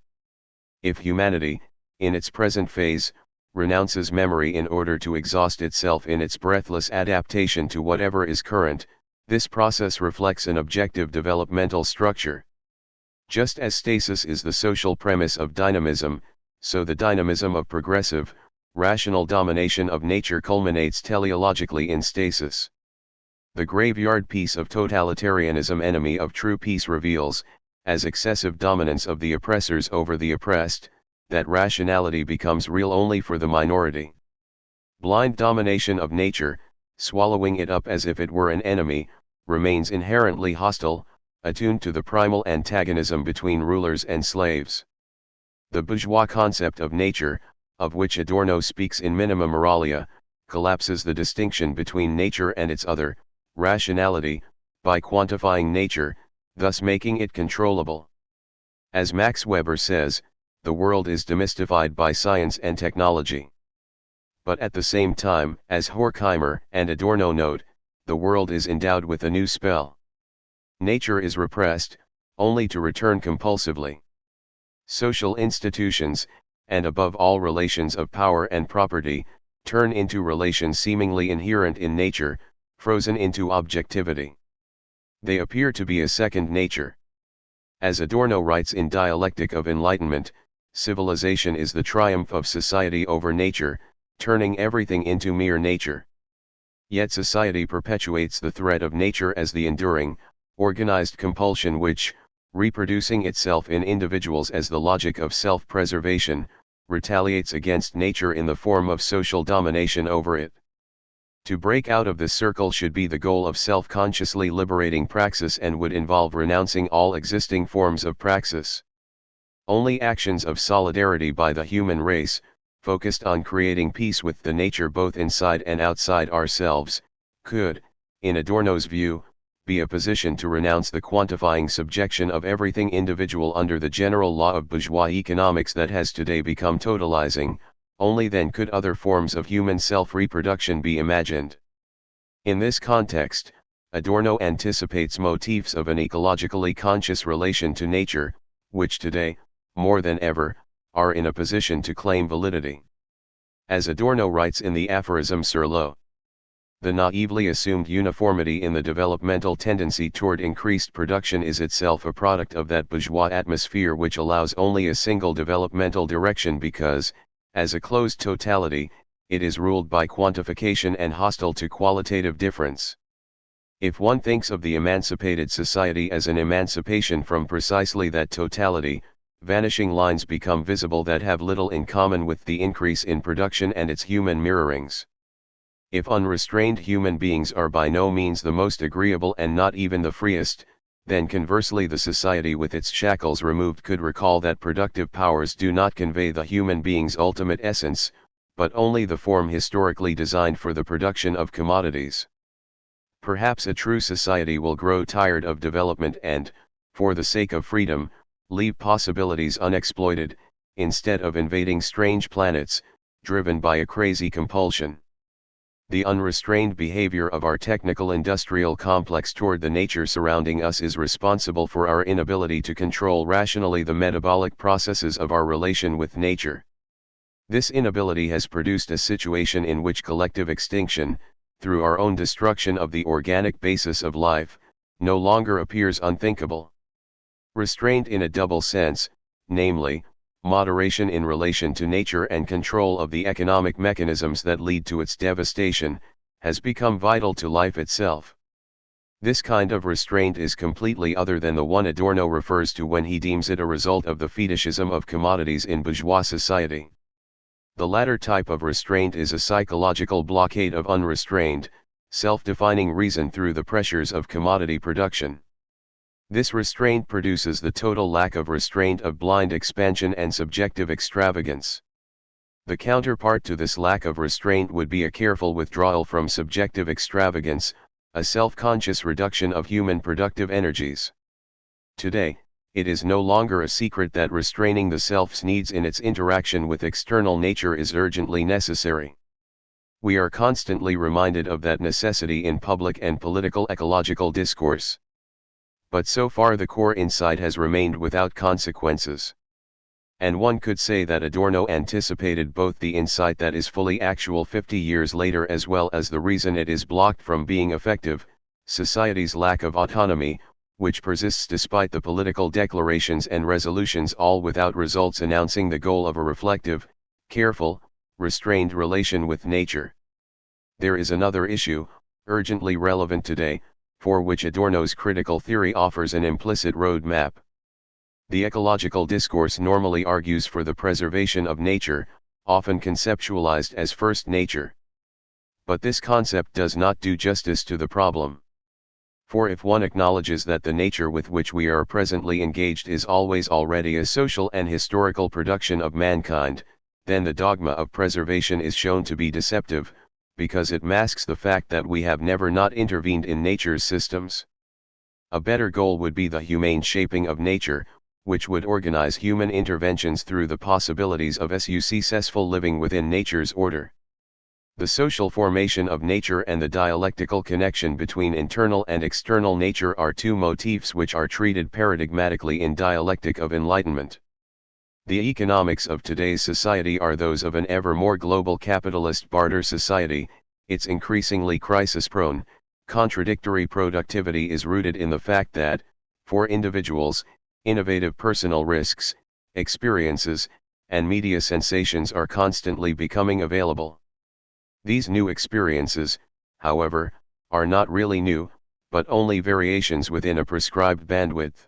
If humanity, in its present phase, renounces memory in order to exhaust itself in its breathless adaptation to whatever is current, this process reflects an objective developmental structure. Just as stasis is the social premise of dynamism, so the dynamism of progressive, rational domination of nature culminates teleologically in stasis. The graveyard piece of totalitarianism, enemy of true peace, reveals, as excessive dominance of the oppressors over the oppressed, that rationality becomes real only for the minority. Blind domination of nature, swallowing it up as if it were an enemy, remains inherently hostile, attuned to the primal antagonism between rulers and slaves. The bourgeois concept of nature, of which Adorno speaks in Minima Moralia, collapses the distinction between nature and its other, rationality, by quantifying nature, thus making it controllable. As Max Weber says, the world is demystified by science and technology. But at the same time, as Horkheimer and Adorno note, the world is endowed with a new spell. Nature is repressed, only to return compulsively. Social institutions, and above all relations of power and property, turn into relations seemingly inherent in nature, frozen into objectivity. They appear to be a second nature. As Adorno writes in Dialectic of Enlightenment, civilization is the triumph of society over nature, turning everything into mere nature. Yet society perpetuates the thread of nature as the enduring, organized compulsion which, reproducing itself in individuals as the logic of self-preservation, retaliates against nature in the form of social domination over it. To break out of this circle should be the goal of self-consciously liberating praxis and would involve renouncing all existing forms of praxis. Only actions of solidarity by the human race, focused on creating peace with the nature both inside and outside ourselves, could, in Adorno's view, be a position to renounce the quantifying subjection of everything individual under the general law of bourgeois economics that has today become totalizing. Only then could other forms of human self-reproduction be imagined. In this context, Adorno anticipates motifs of an ecologically conscious relation to nature, which today, more than ever, are in a position to claim validity. As Adorno writes in the aphorism sur l'eau, the naively assumed uniformity in the developmental tendency toward increased production is itself a product of that bourgeois atmosphere which allows only a single developmental direction because, as a closed totality, it is ruled by quantification and hostile to qualitative difference. If one thinks of the emancipated society as an emancipation from precisely that totality, vanishing lines become visible that have little in common with the increase in production and its human mirrorings. If unrestrained human beings are by no means the most agreeable and not even the freest, then conversely the society with its shackles removed could recall that productive powers do not convey the human being's ultimate essence, but only the form historically designed for the production of commodities. Perhaps a true society will grow tired of development and, for the sake of freedom, leave possibilities unexploited, instead of invading strange planets, driven by a crazy compulsion. The unrestrained behavior of our technical-industrial complex toward the nature surrounding us is responsible for our inability to control rationally the metabolic processes of our relation with nature. This inability has produced a situation in which collective extinction, through our own destruction of the organic basis of life, no longer appears unthinkable. Restraint in a double sense, namely, moderation in relation to nature and control of the economic mechanisms that lead to its devastation, has become vital to life itself. This kind of restraint is completely other than the one Adorno refers to when he deems it a result of the fetishism of commodities in bourgeois society. The latter type of restraint is a psychological blockade of unrestrained, self-defining reason through the pressures of commodity production. This restraint produces the total lack of restraint of blind expansion and subjective extravagance. The counterpart to this lack of restraint would be a careful withdrawal from subjective extravagance, a self-conscious reduction of human productive energies. Today, it is no longer a secret that restraining the self's needs in its interaction with external nature is urgently necessary. We are constantly reminded of that necessity in public and political ecological discourse. But so far the core insight has remained without consequences. And one could say that Adorno anticipated both the insight that is fully actual 50 years later as well as the reason it is blocked from being effective, society's lack of autonomy, which persists despite the political declarations and resolutions all without results announcing the goal of a reflective, careful, restrained relation with nature. There is another issue, urgently relevant today, for which Adorno's critical theory offers an implicit road map. The ecological discourse normally argues for the preservation of nature, often conceptualized as first nature. But this concept does not do justice to the problem. For if one acknowledges that the nature with which we are presently engaged is always already a social and historical production of mankind, then the dogma of preservation is shown to be deceptive, because it masks the fact that we have never not intervened in nature's systems. A better goal would be the humane shaping of nature, which would organize human interventions through the possibilities of successful living within nature's order. The social formation of nature and the dialectical connection between internal and external nature are two motifs which are treated paradigmatically in dialectic of enlightenment. The economics of today's society are those of an ever more global capitalist barter society. Its increasingly crisis-prone, contradictory productivity is rooted in the fact that, for individuals, innovative personal risks, experiences, and media sensations are constantly becoming available. These new experiences, however, are not really new, but only variations within a prescribed bandwidth.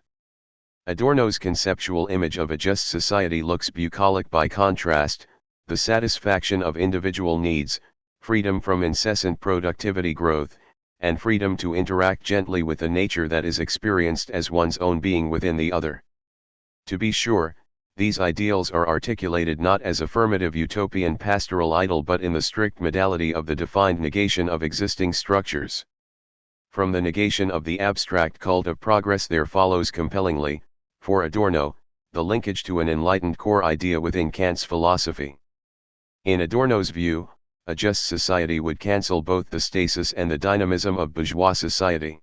Adorno's conceptual image of a just society looks bucolic by contrast: the satisfaction of individual needs, freedom from incessant productivity growth, and freedom to interact gently with a nature that is experienced as one's own being within the other. To be sure, these ideals are articulated not as affirmative utopian pastoral idyll but in the strict modality of the defined negation of existing structures. From the negation of the abstract cult of progress there follows compellingly, for Adorno, the linkage to an enlightened core idea within Kant's philosophy. In Adorno's view, a just society would cancel both the stasis and the dynamism of bourgeois society.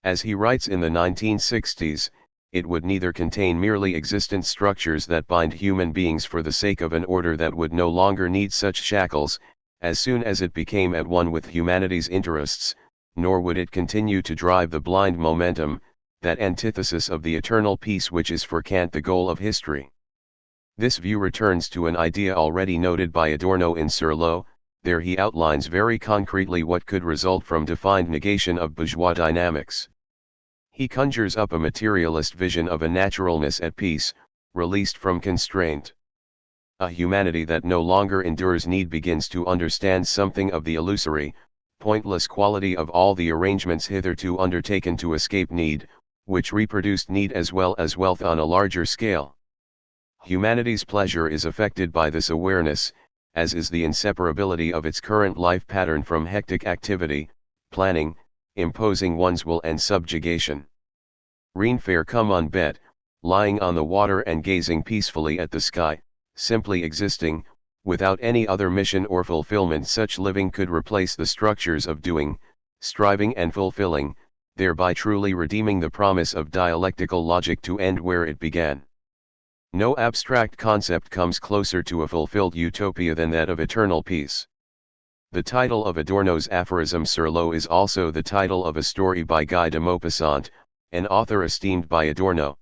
As he writes in the 1960s, it would neither contain merely existent structures that bind human beings for the sake of an order that would no longer need such shackles, as soon as it became at one with humanity's interests, nor would it continue to drive the blind momentum, that antithesis of the eternal peace which is for Kant the goal of history. This view returns to an idea already noted by Adorno in Sur l'eau, there he outlines very concretely what could result from defined negation of bourgeois dynamics. He conjures up a materialist vision of a naturalness at peace, released from constraint. A humanity that no longer endures need begins to understand something of the illusory, pointless quality of all the arrangements hitherto undertaken to escape need, which reproduced need as well as wealth on a larger scale. Humanity's pleasure is affected by this awareness, as is the inseparability of its current life pattern from hectic activity, planning, imposing one's will and subjugation. Reinfair come on bed, lying on the water and gazing peacefully at the sky, simply existing, without any other mission or fulfillment. Such living could replace the structures of doing, striving and fulfilling, thereby truly redeeming the promise of dialectical logic to end where it began. No abstract concept comes closer to a fulfilled utopia than that of eternal peace. The title of Adorno's aphorism Sur l'eau is also the title of a story by Guy de Maupassant, an author esteemed by Adorno.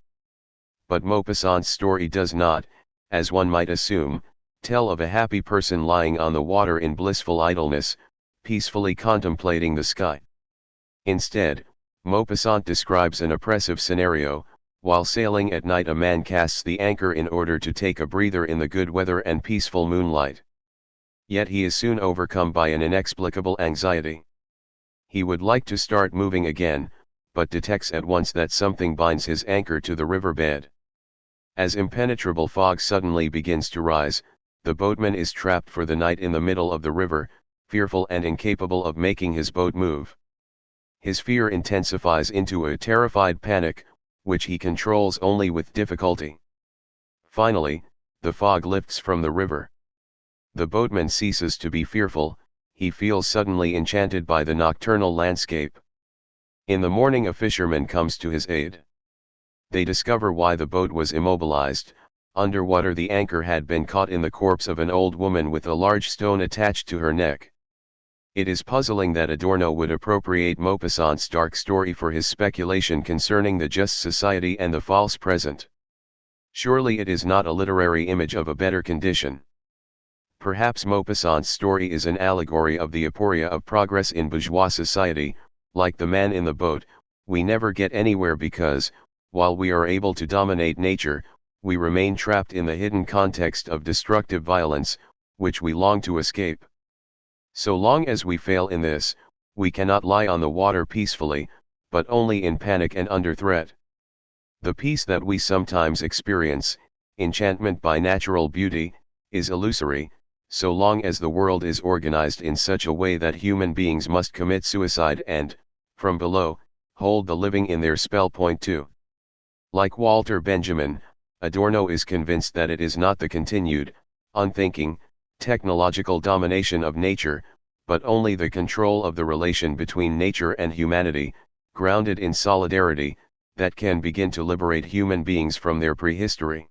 But Maupassant's story does not, as one might assume, tell of a happy person lying on the water in blissful idleness, peacefully contemplating the sky. Instead, Maupassant describes an oppressive scenario. While sailing at night, a man casts the anchor in order to take a breather in the good weather and peaceful moonlight. Yet he is soon overcome by an inexplicable anxiety. He would like to start moving again, but detects at once that something binds his anchor to the riverbed. As impenetrable fog suddenly begins to rise, the boatman is trapped for the night in the middle of the river, fearful and incapable of making his boat move. His fear intensifies into a terrified panic, which he controls only with difficulty. Finally, the fog lifts from the river. The boatman ceases to be fearful, he feels suddenly enchanted by the nocturnal landscape. In the morning a fisherman comes to his aid. They discover why the boat was immobilized. Underwater the anchor had been caught in the corpse of an old woman with a large stone attached to her neck. It is puzzling that Adorno would appropriate Maupassant's dark story for his speculation concerning the just society and the false present. Surely it is not a literary image of a better condition. Perhaps Maupassant's story is an allegory of the aporia of progress in bourgeois society. Like the man in the boat, we never get anywhere because, while we are able to dominate nature, we remain trapped in the hidden context of destructive violence, which we long to escape. So long as we fail in this, we cannot lie on the water peacefully, but only in panic and under threat. The peace that we sometimes experience, enchantment by natural beauty, is illusory, so long as the world is organized in such a way that human beings must commit suicide and, from below, hold the living in their spell. Point 2. Like Walter Benjamin, Adorno is convinced that it is not the continued, unthinking, technological domination of nature, but only the control of the relation between nature and humanity, grounded in solidarity, that can begin to liberate human beings from their prehistory.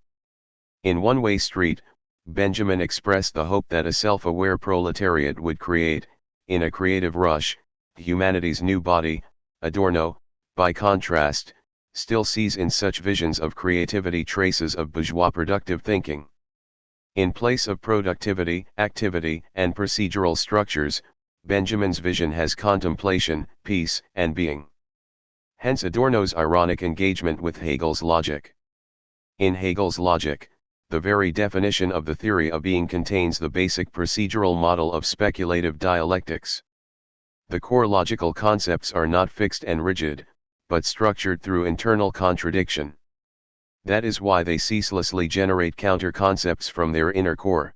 In One Way Street, Benjamin expressed the hope that a self-aware proletariat would create, in a creative rush, humanity's new body. Adorno, by contrast, still sees in such visions of creativity traces of bourgeois productive thinking. In place of productivity, activity, and procedural structures, Benjamin's vision has contemplation, peace, and being. Hence Adorno's ironic engagement with Hegel's logic. In Hegel's logic, the very definition of the theory of being contains the basic procedural model of speculative dialectics. The core logical concepts are not fixed and rigid, but structured through internal contradiction. That is why they ceaselessly generate counter-concepts from their inner core.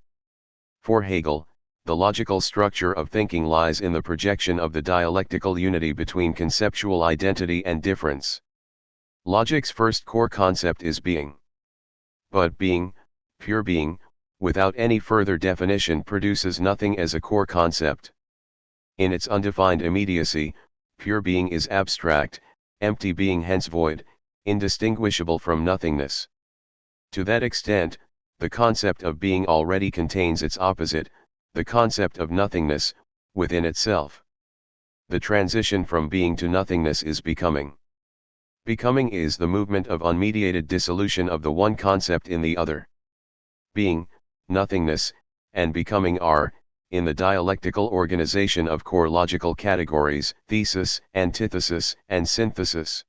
For Hegel, the logical structure of thinking lies in the projection of the dialectical unity between conceptual identity and difference. Logic's first core concept is being. But being, pure being, without any further definition produces nothing as a core concept. In its undefined immediacy, pure being is abstract, empty being hence void, indistinguishable from nothingness. To that extent, the concept of being already contains its opposite, the concept of nothingness, within itself. The transition from being to nothingness is becoming. Becoming is the movement of unmediated dissolution of the one concept in the other. Being, nothingness, and becoming are, in the dialectical organization of core logical categories, thesis, antithesis, and synthesis.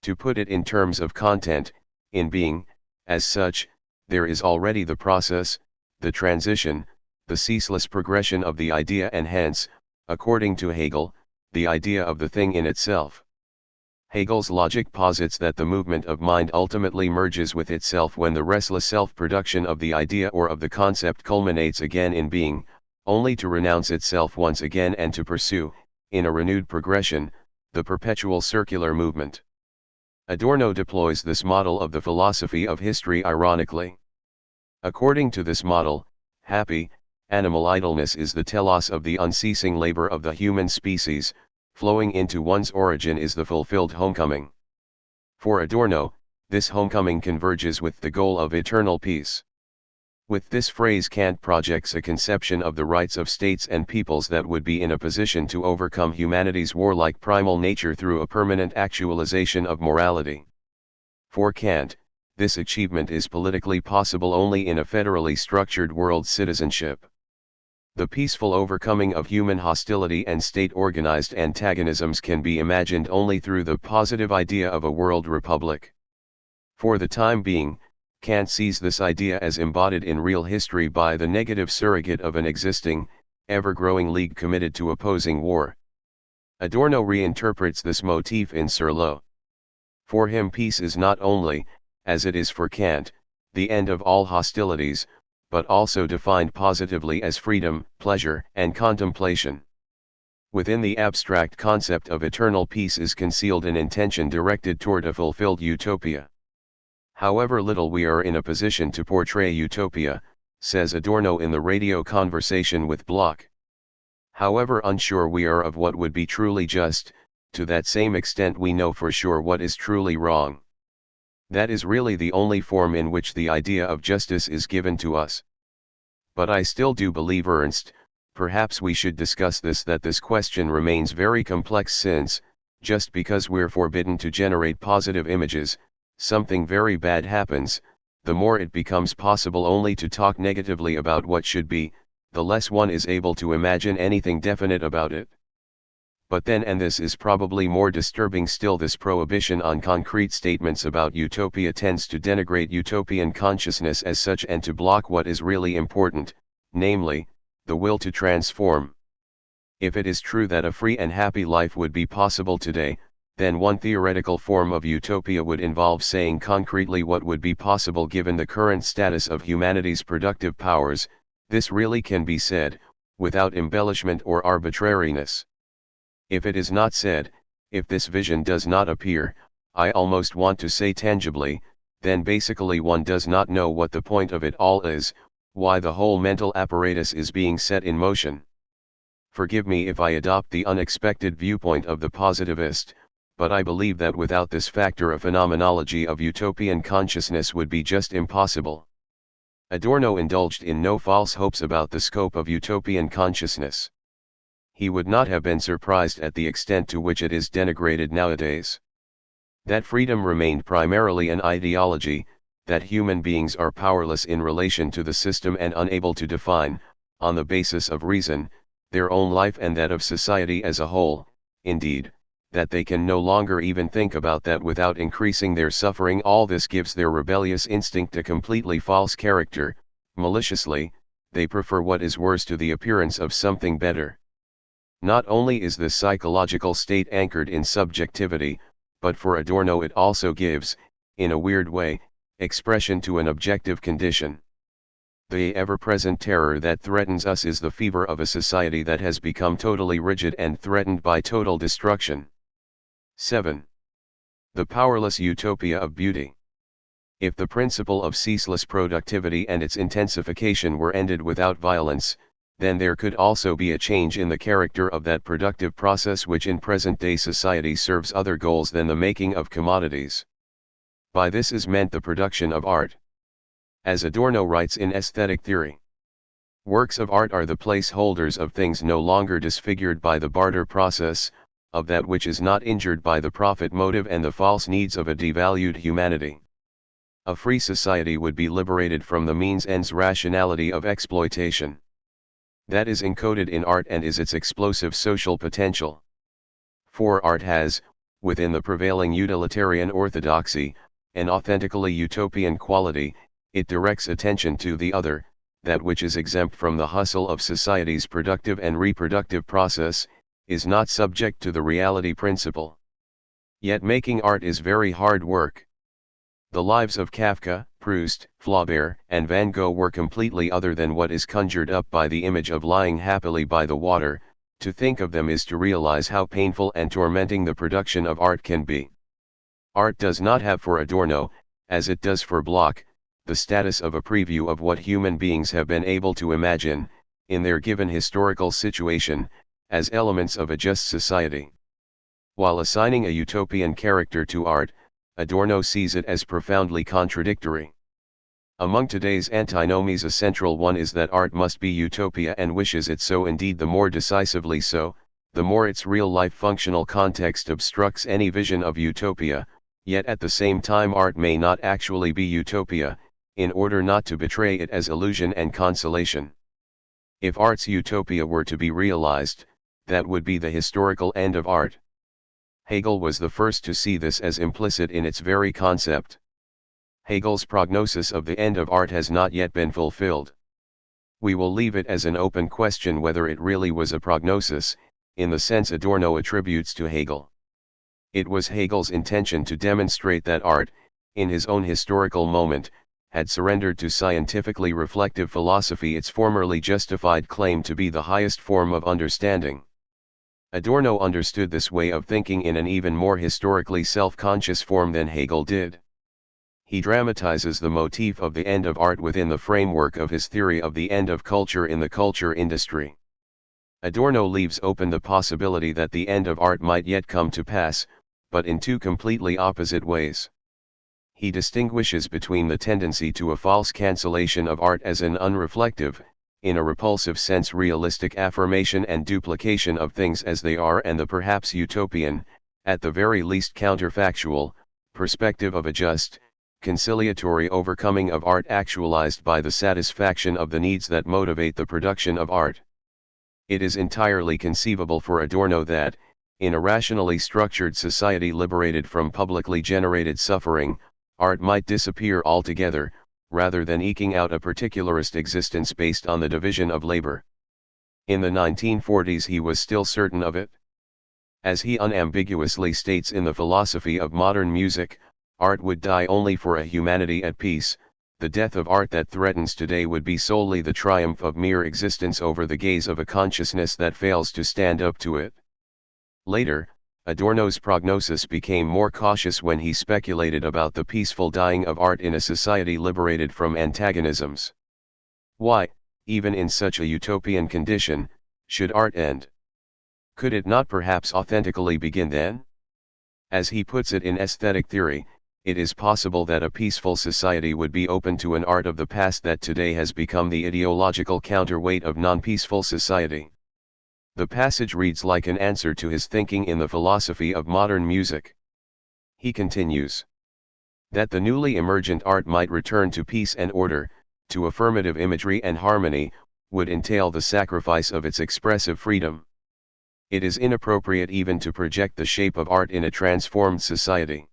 To put it in terms of content, in being, as such, there is already the process, the transition, the ceaseless progression of the idea, and hence, according to Hegel, the idea of the thing in itself. Hegel's logic posits that the movement of mind ultimately merges with itself when the restless self-production of the idea or of the concept culminates again in being, only to renounce itself once again and to pursue, in a renewed progression, the perpetual circular movement. Adorno deploys this model of the philosophy of history ironically. According to this model, happy, animal idleness is the telos of the unceasing labor of the human species, flowing into one's origin is the fulfilled homecoming. For Adorno, this homecoming converges with the goal of eternal peace. With this phrase Kant projects a conception of the rights of states and peoples that would be in a position to overcome humanity's warlike primal nature through a permanent actualization of morality. For Kant, this achievement is politically possible only in a federally structured world citizenship. The peaceful overcoming of human hostility and state-organized antagonisms can be imagined only through the positive idea of a world republic. For the time being, Kant sees this idea as embodied in real history by the negative surrogate of an existing, ever-growing league committed to opposing war. Adorno reinterprets this motif in Serlo. For him peace is not only, as it is for Kant, the end of all hostilities, but also defined positively as freedom, pleasure, and contemplation. Within the abstract concept of eternal peace is concealed an intention directed toward a fulfilled utopia. However little we are in a position to portray utopia, says Adorno in the radio conversation with Bloch. However unsure we are of what would be truly just, to that same extent we know for sure what is truly wrong. That is really the only form in which the idea of justice is given to us. But I still do believe, Ernst, perhaps we should discuss that this question remains very complex since, just because we're forbidden to generate positive images, something very bad happens. The more it becomes possible only to talk negatively about what should be, the less one is able to imagine anything definite about it. But then, and this is probably more disturbing still, this prohibition on concrete statements about utopia tends to denigrate utopian consciousness as such and to block what is really important, namely, the will to transform. If it is true that a free and happy life would be possible today, then one theoretical form of utopia would involve saying concretely what would be possible given the current status of humanity's productive powers. This really can be said, without embellishment or arbitrariness. If it is not said, if this vision does not appear, I almost want to say tangibly, then basically one does not know what the point of it all is, why the whole mental apparatus is being set in motion. Forgive me if I adopt the unexpected viewpoint of the positivist, but I believe that without this factor a phenomenology of utopian consciousness would be just impossible. Adorno indulged in no false hopes about the scope of utopian consciousness. He would not have been surprised at the extent to which it is denigrated nowadays. That freedom remained primarily an ideology, that human beings are powerless in relation to the system and unable to define, on the basis of reason, their own life and that of society as a whole, indeed, that they can no longer even think about that without increasing their suffering. All this gives their rebellious instinct a completely false character. Maliciously, they prefer what is worse to the appearance of something better. Not only is this psychological state anchored in subjectivity, but for Adorno it also gives, in a weird way, expression to an objective condition. The ever-present terror that threatens us is the fever of a society that has become totally rigid and threatened by total destruction. 7. The powerless utopia of beauty. If the principle of ceaseless productivity and its intensification were ended without violence, then there could also be a change in the character of that productive process which in present-day society serves other goals than the making of commodities. By this is meant the production of art. As Adorno writes in Aesthetic Theory, works of art are the placeholders of things no longer disfigured by the barter process, of that which is not injured by the profit motive and the false needs of a devalued humanity. A free society would be liberated from the means-ends rationality of exploitation. that is encoded in art and is its explosive social potential. For art has, within the prevailing utilitarian orthodoxy, an authentically utopian quality. It directs attention to the other, that which is exempt from the hustle of society's productive and reproductive process, is not subject to the reality principle. Yet making art is very hard work. The lives of Kafka, Proust, Flaubert, and Van Gogh were completely other than what is conjured up by the image of lying happily by the water. To think of them is to realize how painful and tormenting the production of art can be. Art does not have for Adorno, as it does for Bloch, the status of a preview of what human beings have been able to imagine, in their given historical situation, as elements of a just society. While assigning a utopian character to art, Adorno sees it as profoundly contradictory. Among today's antinomies, a central one is that art must be utopia, and wishes it so, indeed the more decisively so, the more its real-life functional context obstructs any vision of utopia. Yet at the same time art may not actually be utopia, in order not to betray it as illusion and consolation. If art's utopia were to be realized, that would be the historical end of art. Hegel was the first to see this as implicit in its very concept. Hegel's prognosis of the end of art has not yet been fulfilled. We will leave it as an open question whether it really was a prognosis, in the sense Adorno attributes to Hegel. It was Hegel's intention to demonstrate that art, in his own historical moment, had surrendered to scientifically reflective philosophy its formerly justified claim to be the highest form of understanding. Adorno understood this way of thinking in an even more historically self-conscious form than Hegel did. He dramatizes the motif of the end of art within the framework of his theory of the end of culture in the culture industry. Adorno leaves open the possibility that the end of art might yet come to pass, but in two completely opposite ways. He distinguishes between the tendency to a false cancellation of art as an unreflective, in a repulsive sense realistic affirmation and duplication of things as they are, and the perhaps utopian, at the very least counterfactual, perspective of a just, conciliatory overcoming of art actualized by the satisfaction of the needs that motivate the production of art. It is entirely conceivable for Adorno that, in a rationally structured society liberated from publicly generated suffering, art might disappear altogether, rather than eking out a particularist existence based on the division of labor. In the 1940s he was still certain of it. As he unambiguously states in The Philosophy of Modern Music, art would die only for a humanity at peace. The death of art that threatens today would be solely the triumph of mere existence over the gaze of a consciousness that fails to stand up to it. Later, Adorno's prognosis became more cautious when he speculated about the peaceful dying of art in a society liberated from antagonisms. Why, even in such a utopian condition, should art end? Could it not perhaps authentically begin then? As he puts it in aesthetic theory, it is possible that a peaceful society would be open to an art of the past that today has become the ideological counterweight of non-peaceful society. The passage reads like an answer to his thinking in The Philosophy of Modern Music. He continues, that the newly emergent art might return to peace and order, to affirmative imagery and harmony, would entail the sacrifice of its expressive freedom. It is inappropriate even to project the shape of art in a transformed society.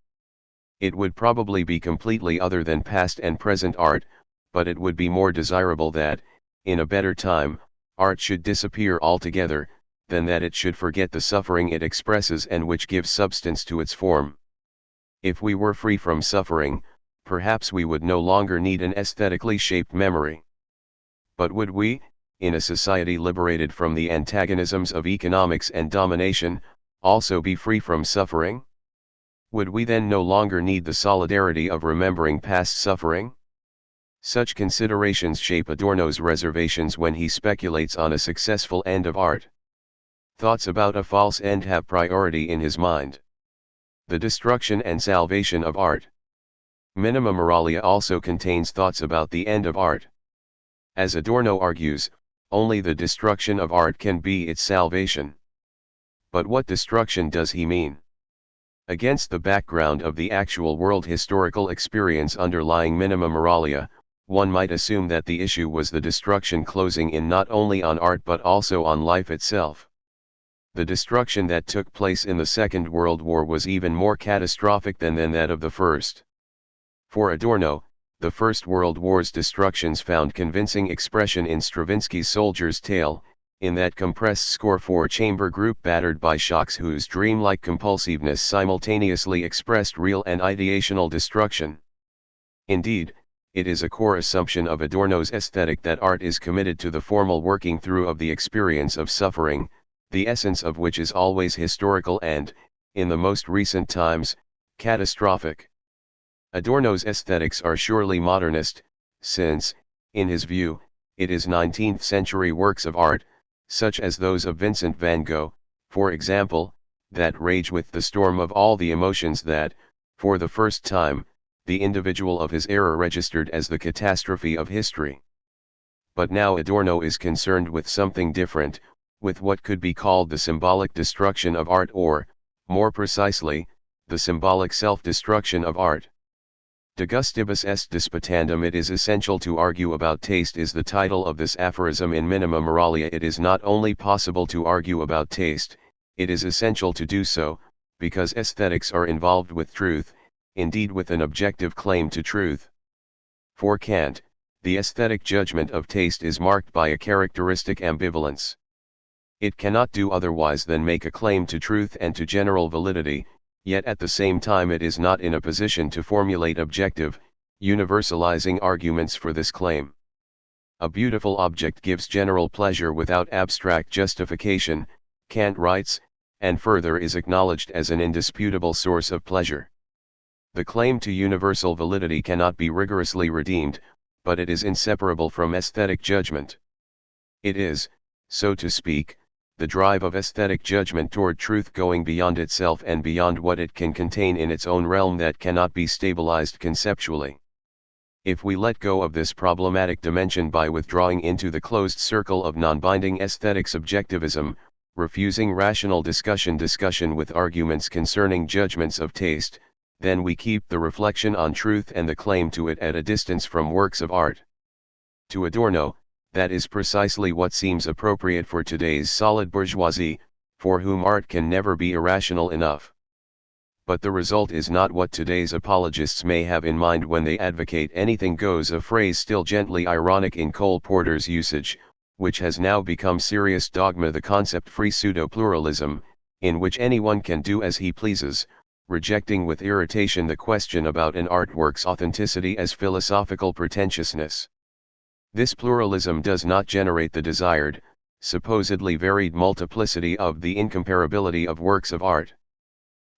It would probably be completely other than past and present art, but it would be more desirable that, in a better time, art should disappear altogether, than that it should forget the suffering it expresses and which gives substance to its form. If we were free from suffering, perhaps we would no longer need an aesthetically shaped memory. But would we, in a society liberated from the antagonisms of economics and domination, also be free from suffering? Would we then no longer need the solidarity of remembering past suffering? Such considerations shape Adorno's reservations when he speculates on a successful end of art. Thoughts about a false end have priority in his mind. The destruction and salvation of art. Minima Moralia also contains thoughts about the end of art. As Adorno argues, only the destruction of art can be its salvation. But what destruction does he mean? Against the background of the actual world historical experience underlying Minima Moralia, one might assume that the issue was the destruction closing in not only on art but also on life itself. The destruction that took place in the Second World War was even more catastrophic than that of the First. For Adorno, the First World War's destructions found convincing expression in Stravinsky's Soldier's Tale, in that compressed score for chamber group battered by shocks whose dreamlike compulsiveness simultaneously expressed real and ideational destruction. Indeed, it is a core assumption of Adorno's aesthetic that art is committed to the formal working through of the experience of suffering, the essence of which is always historical and, in the most recent times, catastrophic. Adorno's aesthetics are surely modernist, since, in his view, it is 19th-century works of art, such as those of Vincent van Gogh, for example, that rage with the storm of all the emotions that, for the first time, the individual of his era registered as the catastrophe of history. But now Adorno is concerned with something different, with what could be called the symbolic destruction of art or, more precisely, the symbolic self-destruction of art. De gustibus est disputandum. It is essential to argue about taste is the title of this aphorism in Minima Moralia. It is not only possible to argue about taste, it is essential to do so, because aesthetics are involved with truth, indeed with an objective claim to truth. For Kant, the aesthetic judgment of taste is marked by a characteristic ambivalence. It cannot do otherwise than make a claim to truth and to general validity, yet at the same time it is not in a position to formulate objective, universalizing arguments for this claim. A beautiful object gives general pleasure without abstract justification, Kant writes, and further is acknowledged as an indisputable source of pleasure. The claim to universal validity cannot be rigorously redeemed, but it is inseparable from aesthetic judgment. It is, so to speak, the drive of aesthetic judgment toward truth going beyond itself and beyond what it can contain in its own realm that cannot be stabilized conceptually. If we let go of this problematic dimension by withdrawing into the closed circle of non-binding aesthetic subjectivism, refusing rational discussion with arguments concerning judgments of taste, then we keep the reflection on truth and the claim to it at a distance from works of art. To Adorno, that is precisely what seems appropriate for today's solid bourgeoisie, for whom art can never be irrational enough. But the result is not what today's apologists may have in mind when they advocate anything goes, a phrase still gently ironic in Cole Porter's usage, which has now become serious dogma, the concept-free pseudo-pluralism, in which anyone can do as he pleases, rejecting with irritation the question about an artwork's authenticity as philosophical pretentiousness. This pluralism does not generate the desired, supposedly varied multiplicity of the incomparability of works of art.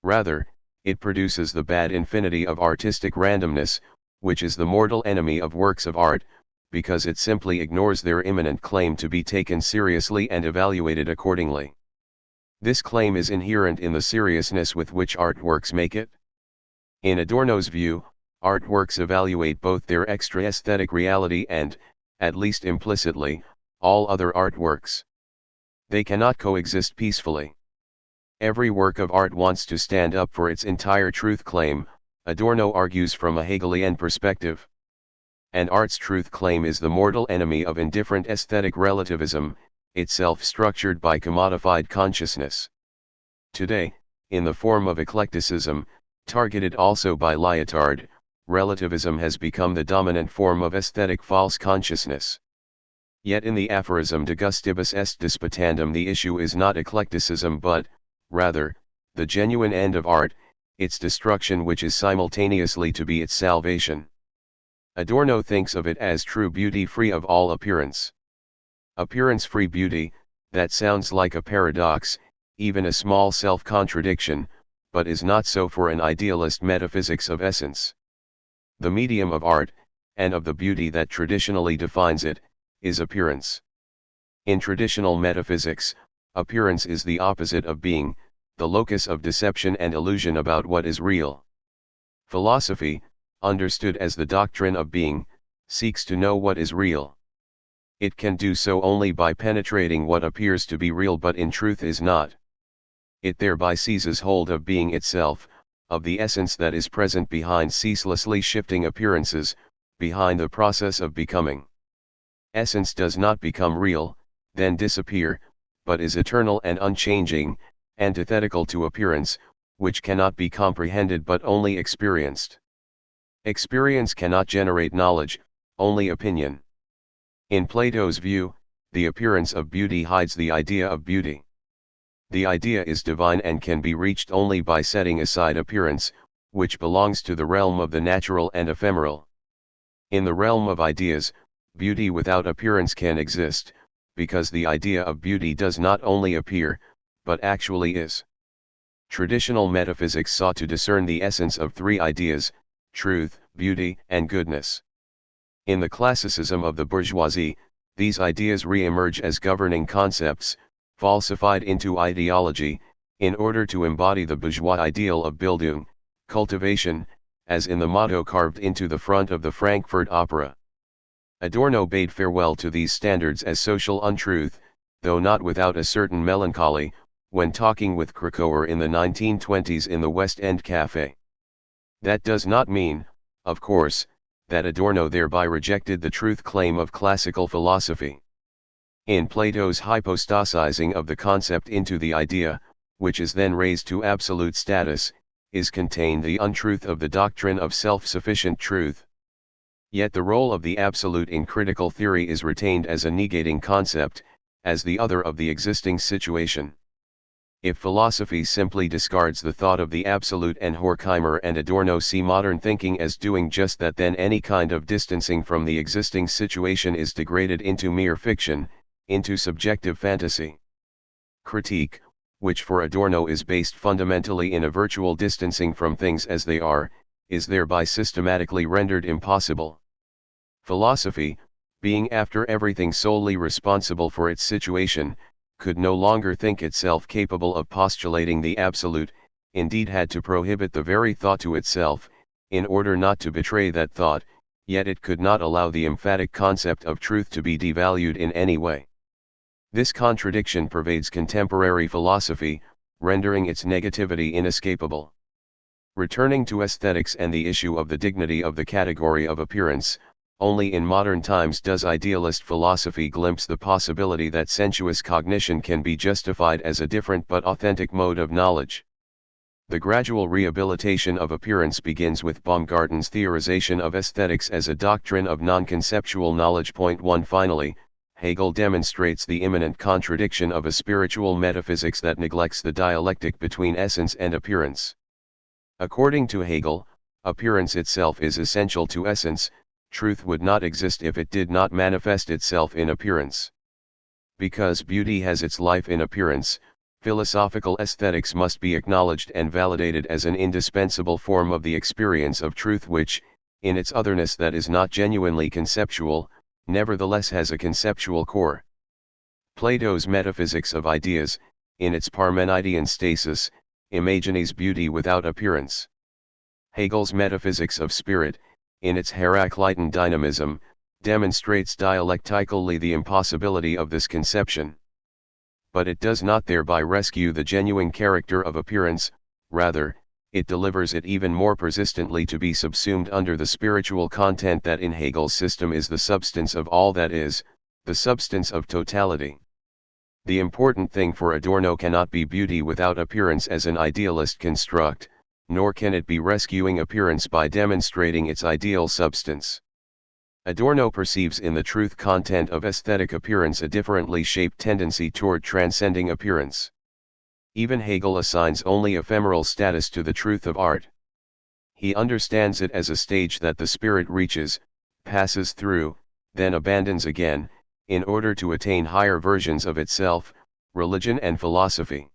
Rather, it produces the bad infinity of artistic randomness, which is the mortal enemy of works of art, because it simply ignores their imminent claim to be taken seriously and evaluated accordingly. This claim is inherent in the seriousness with which artworks make it. In Adorno's view, artworks evaluate both their extra-aesthetic reality and, at least implicitly, all other artworks. They cannot coexist peacefully. Every work of art wants to stand up for its entire truth claim, Adorno argues from a Hegelian perspective. And art's truth claim is the mortal enemy of indifferent aesthetic relativism, itself structured by commodified consciousness. Today, in the form of eclecticism, targeted also by Lyotard, relativism has become the dominant form of aesthetic false consciousness. Yet in the aphorism de gustibus est disputandum the issue is not eclecticism but, rather, the genuine end of art, its destruction which is simultaneously to be its salvation. Adorno thinks of it as true beauty free of all appearance. Appearance-free beauty, that sounds like a paradox, even a small self-contradiction, but is not so for an idealist metaphysics of essence. The medium of art, and of the beauty that traditionally defines it, is appearance. In traditional metaphysics, appearance is the opposite of being, the locus of deception and illusion about what is real. Philosophy, understood as the doctrine of being, seeks to know what is real. It can do so only by penetrating what appears to be real but in truth is not. It thereby seizes hold of being itself, of the essence that is present behind ceaselessly shifting appearances, behind the process of becoming. Essence does not become real, then disappear, but is eternal and unchanging, antithetical to appearance, which cannot be comprehended but only experienced. Experience cannot generate knowledge, only opinion. In Plato's view, the appearance of beauty hides the idea of beauty. The idea is divine and can be reached only by setting aside appearance, which belongs to the realm of the natural and ephemeral. In the realm of ideas, beauty without appearance can exist, because the idea of beauty does not only appear, but actually is. Traditional metaphysics sought to discern the essence of three ideas: truth, beauty, and goodness. In the classicism of the bourgeoisie, these ideas re-emerge as governing concepts, falsified into ideology, in order to embody the bourgeois ideal of Bildung, cultivation, as in the motto carved into the front of the Frankfurt Opera. Adorno bade farewell to these standards as social untruth, though not without a certain melancholy, when talking with Krakauer in the 1920s in the West End Café. That does not mean, of course, that Adorno thereby rejected the truth claim of classical philosophy. In Plato's hypostasizing of the concept into the idea, which is then raised to absolute status, is contained the untruth of the doctrine of self-sufficient truth. Yet the role of the absolute in critical theory is retained as a negating concept, as the other of the existing situation. If philosophy simply discards the thought of the absolute, and Horkheimer and Adorno see modern thinking as doing just that, then any kind of distancing from the existing situation is degraded into mere fiction, into subjective fantasy. Critique, which for Adorno is based fundamentally in a virtual distancing from things as they are, is thereby systematically rendered impossible. Philosophy, being after everything solely responsible for its situation, could no longer think itself capable of postulating the absolute, indeed had to prohibit the very thought to itself, in order not to betray that thought, yet it could not allow the emphatic concept of truth to be devalued in any way. This contradiction pervades contemporary philosophy, rendering its negativity inescapable. Returning to aesthetics and the issue of the dignity of the category of appearance, only in modern times does idealist philosophy glimpse the possibility that sensuous cognition can be justified as a different but authentic mode of knowledge. The gradual rehabilitation of appearance begins with Baumgarten's theorization of aesthetics as a doctrine of non-conceptual knowledge. Point 1. Finally, Hegel demonstrates the immanent contradiction of a spiritual metaphysics that neglects the dialectic between essence and appearance. According to Hegel, appearance itself is essential to essence. Truth would not exist if it did not manifest itself in appearance. Because beauty has its life in appearance, philosophical aesthetics must be acknowledged and validated as an indispensable form of the experience of truth which, in its otherness that is not genuinely conceptual, nevertheless has a conceptual core. Plato's metaphysics of ideas, in its Parmenidean stasis, imagines beauty without appearance. Hegel's metaphysics of spirit, in its Heraclitean dynamism, demonstrates dialectically the impossibility of this conception. But it does not thereby rescue the genuine character of appearance, rather, it delivers it even more persistently to be subsumed under the spiritual content that in Hegel's system is the substance of all that is, the substance of totality. The important thing for Adorno cannot be beauty without appearance as an idealist construct, nor can it be rescuing appearance by demonstrating its ideal substance. Adorno perceives in the truth content of aesthetic appearance a differently shaped tendency toward transcending appearance. Even Hegel assigns only ephemeral status to the truth of art. He understands it as a stage that the spirit reaches, passes through, then abandons again, in order to attain higher versions of itself, religion and philosophy.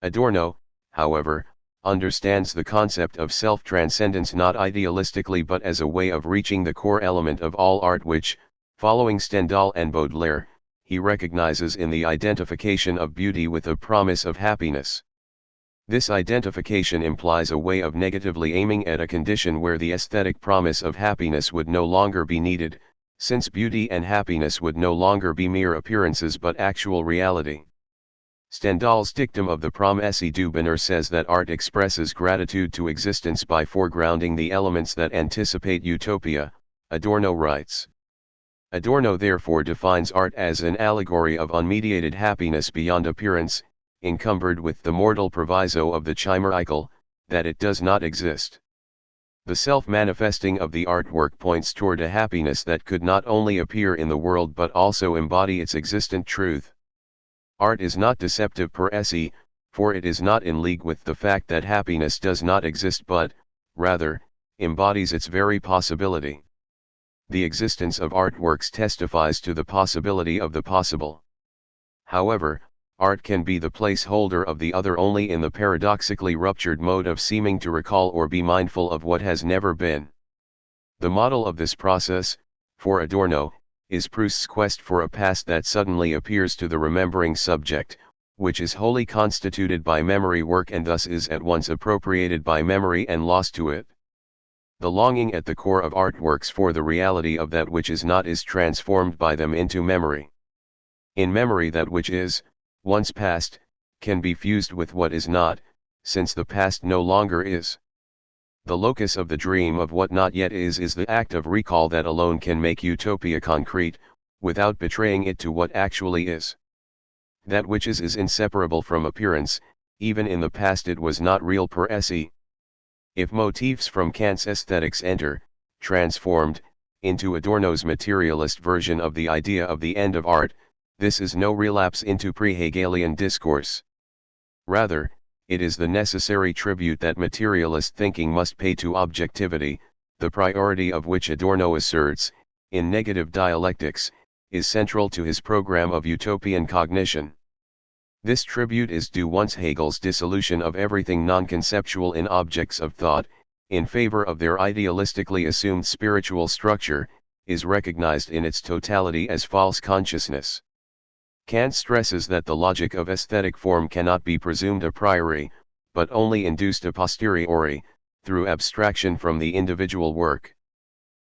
Adorno, however, understands the concept of self-transcendence not idealistically but as a way of reaching the core element of all art which, following Stendhal and Baudelaire, he recognizes in the identification of beauty with a promise of happiness. This identification implies a way of negatively aiming at a condition where the aesthetic promise of happiness would no longer be needed, since beauty and happiness would no longer be mere appearances but actual reality. Stendhal's dictum of the Promesse du Bonheur says that art expresses gratitude to existence by foregrounding the elements that anticipate utopia, Adorno writes. Adorno therefore defines art as an allegory of unmediated happiness beyond appearance, encumbered with the mortal proviso of the chimerical, that it does not exist. The self-manifesting of the artwork points toward a happiness that could not only appear in the world but also embody its existent truth. Art is not deceptive per se, for it is not in league with the fact that happiness does not exist but, rather, embodies its very possibility. The existence of artworks testifies to the possibility of the possible. However, art can be the placeholder of the other only in the paradoxically ruptured mode of seeming to recall or be mindful of what has never been. The model of this process, for Adorno, is Proust's quest for a past that suddenly appears to the remembering subject, which is wholly constituted by memory work and thus is at once appropriated by memory and lost to it. The longing at the core of artworks for the reality of that which is not is transformed by them into memory. In memory that which is, once past, can be fused with what is not, since the past no longer is. The locus of the dream of what not yet is the act of recall that alone can make utopia concrete, without betraying it to what actually is. That which is inseparable from appearance, even in the past it was not real per se. If motifs from Kant's aesthetics enter, transformed, into Adorno's materialist version of the idea of the end of art, this is no relapse into pre-Hegelian discourse. Rather, it is the necessary tribute that materialist thinking must pay to objectivity, the priority of which Adorno asserts, in negative dialectics, is central to his program of utopian cognition. This tribute is due once Hegel's dissolution of everything non-conceptual in objects of thought, in favor of their idealistically assumed spiritual structure, is recognized in its totality as false consciousness. Kant stresses that the logic of aesthetic form cannot be presumed a priori, but only induced a posteriori, through abstraction from the individual work.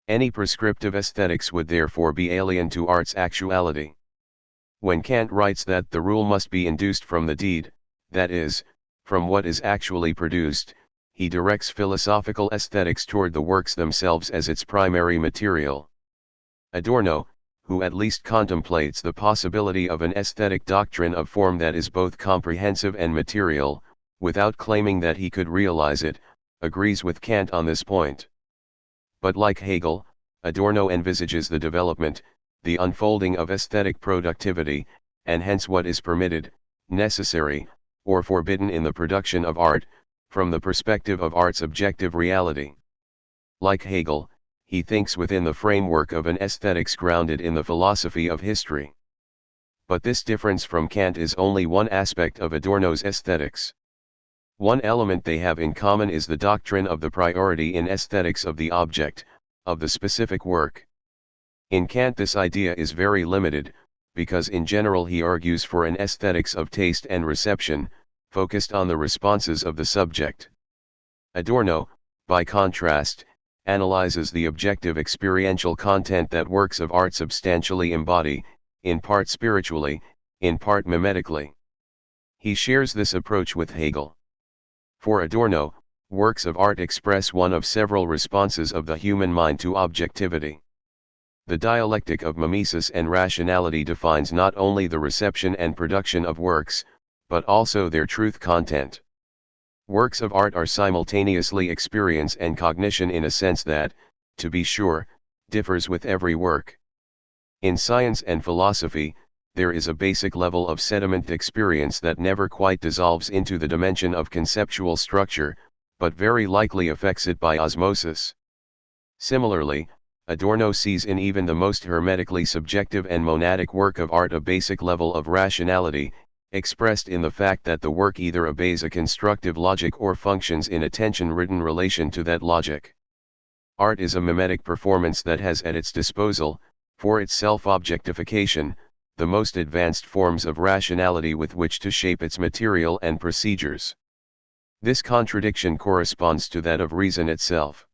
Any prescriptive aesthetics would therefore be alien to art's actuality. When Kant writes that the rule must be induced from the deed, that is, from what is actually produced, he directs philosophical aesthetics toward the works themselves as its primary material. Adorno, who at least contemplates the possibility of an aesthetic doctrine of form that is both comprehensive and material, without claiming that he could realize it, agrees with Kant on this point. But like Hegel, Adorno envisages the development, the unfolding of aesthetic productivity, and hence what is permitted, necessary, or forbidden in the production of art, from the perspective of art's objective reality. Like Hegel, he thinks within the framework of an aesthetics grounded in the philosophy of history. But this difference from Kant is only one aspect of Adorno's aesthetics. One element they have in common is the doctrine of the priority in aesthetics of the object, of the specific work. In Kant this idea is very limited, because in general he argues for an aesthetics of taste and reception, focused on the responses of the subject. Adorno, by contrast, analyzes the objective experiential content that works of art substantially embody, in part spiritually, in part mimetically. He shares this approach with Hegel. For Adorno, works of art express one of several responses of the human mind to objectivity. The dialectic of mimesis and rationality defines not only the reception and production of works, but also their truth content. Works of art are simultaneously experience and cognition in a sense that, to be sure, differs with every work. In science and philosophy, there is a basic level of sediment experience that never quite dissolves into the dimension of conceptual structure, but very likely affects it by osmosis. Similarly, Adorno sees in even the most hermetically subjective and monadic work of art a basic level of rationality, expressed in the fact that the work either obeys a constructive logic or functions in a tension-ridden relation to that logic. Art is a mimetic performance that has at its disposal, for its self-objectification, the most advanced forms of rationality with which to shape its material and procedures. This contradiction corresponds to that of reason itself.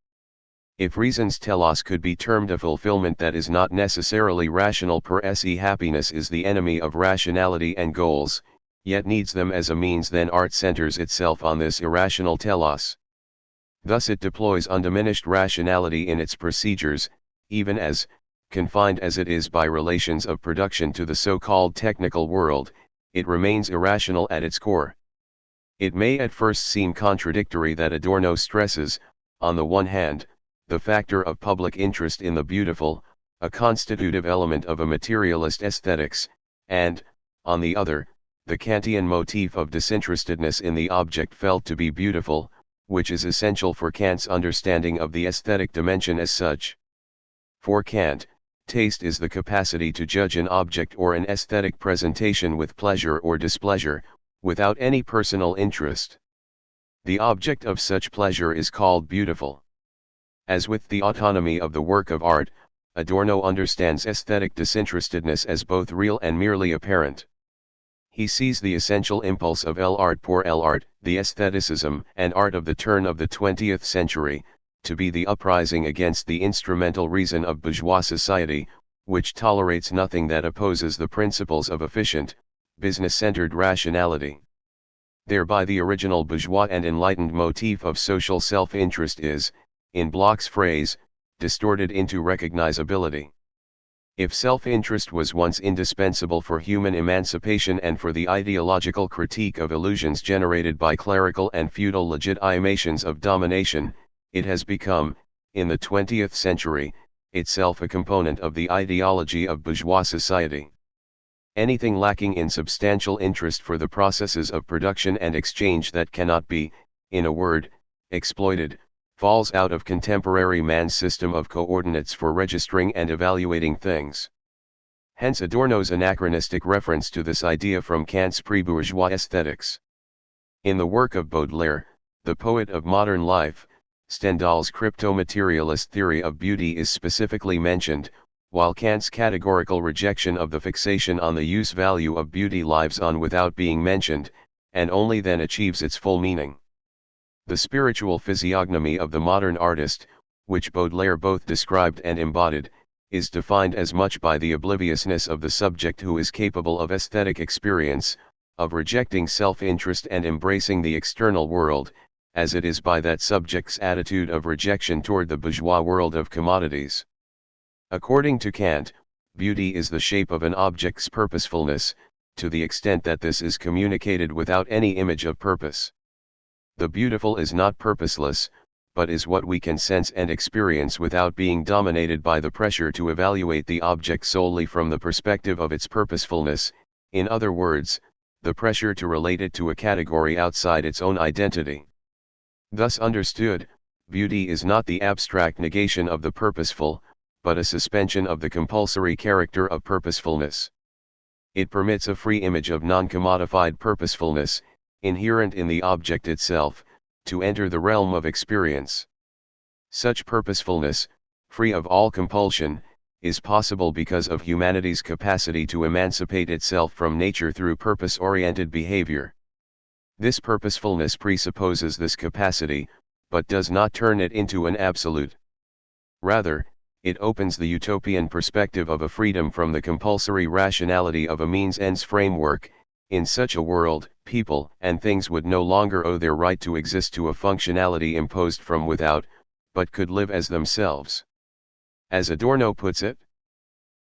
If reason's telos could be termed a fulfillment that is not necessarily rational per se, happiness is the enemy of rationality and goals, yet needs them as a means, then art centers itself on this irrational telos. Thus it deploys undiminished rationality in its procedures, even as, confined as it is by relations of production to the so-called technical world, it remains irrational at its core. It may at first seem contradictory that Adorno stresses, on the one hand, the factor of public interest in the beautiful, a constitutive element of a materialist aesthetics, and, on the other, the Kantian motif of disinterestedness in the object felt to be beautiful, which is essential for Kant's understanding of the aesthetic dimension as such. For Kant, taste is the capacity to judge an object or an aesthetic presentation with pleasure or displeasure, without any personal interest. The object of such pleasure is called beautiful. As with the autonomy of the work of art, Adorno understands aesthetic disinterestedness as both real and merely apparent. He sees the essential impulse of l'art pour l'art, the aestheticism and art of the turn of the 20th century, to be the uprising against the instrumental reason of bourgeois society, which tolerates nothing that opposes the principles of efficient, business-centered rationality. Thereby the original bourgeois and enlightened motif of social self-interest is, in Bloch's phrase, distorted into recognizability. If self-interest was once indispensable for human emancipation and for the ideological critique of illusions generated by clerical and feudal legitimations of domination, it has become, in the 20th century, itself a component of the ideology of bourgeois society. Anything lacking in substantial interest for the processes of production and exchange that cannot be, in a word, exploited, falls out of contemporary man's system of coordinates for registering and evaluating things. Hence Adorno's anachronistic reference to this idea from Kant's pre-bourgeois aesthetics. In the work of Baudelaire, the poet of modern life, Stendhal's crypto-materialist theory of beauty is specifically mentioned, while Kant's categorical rejection of the fixation on the use value of beauty lives on without being mentioned, and only then achieves its full meaning. The spiritual physiognomy of the modern artist, which Baudelaire both described and embodied, is defined as much by the obliviousness of the subject who is capable of aesthetic experience, of rejecting self-interest and embracing the external world, as it is by that subject's attitude of rejection toward the bourgeois world of commodities. According to Kant, beauty is the shape of an object's purposefulness, to the extent that this is communicated without any image of purpose. The beautiful is not purposeless, but is what we can sense and experience without being dominated by the pressure to evaluate the object solely from the perspective of its purposefulness, in other words, the pressure to relate it to a category outside its own identity. Thus understood, beauty is not the abstract negation of the purposeful, but a suspension of the compulsory character of purposefulness. It permits a free image of non-commodified purposefulness, inherent in the object itself, to enter the realm of experience. Such purposefulness, free of all compulsion, is possible because of humanity's capacity to emancipate itself from nature through purpose-oriented behavior. This purposefulness presupposes this capacity, but does not turn it into an absolute. Rather, it opens the utopian perspective of a freedom from the compulsory rationality of a means-ends framework. In such a world, people and things would no longer owe their right to exist to a functionality imposed from without, but could live as themselves. As Adorno puts it,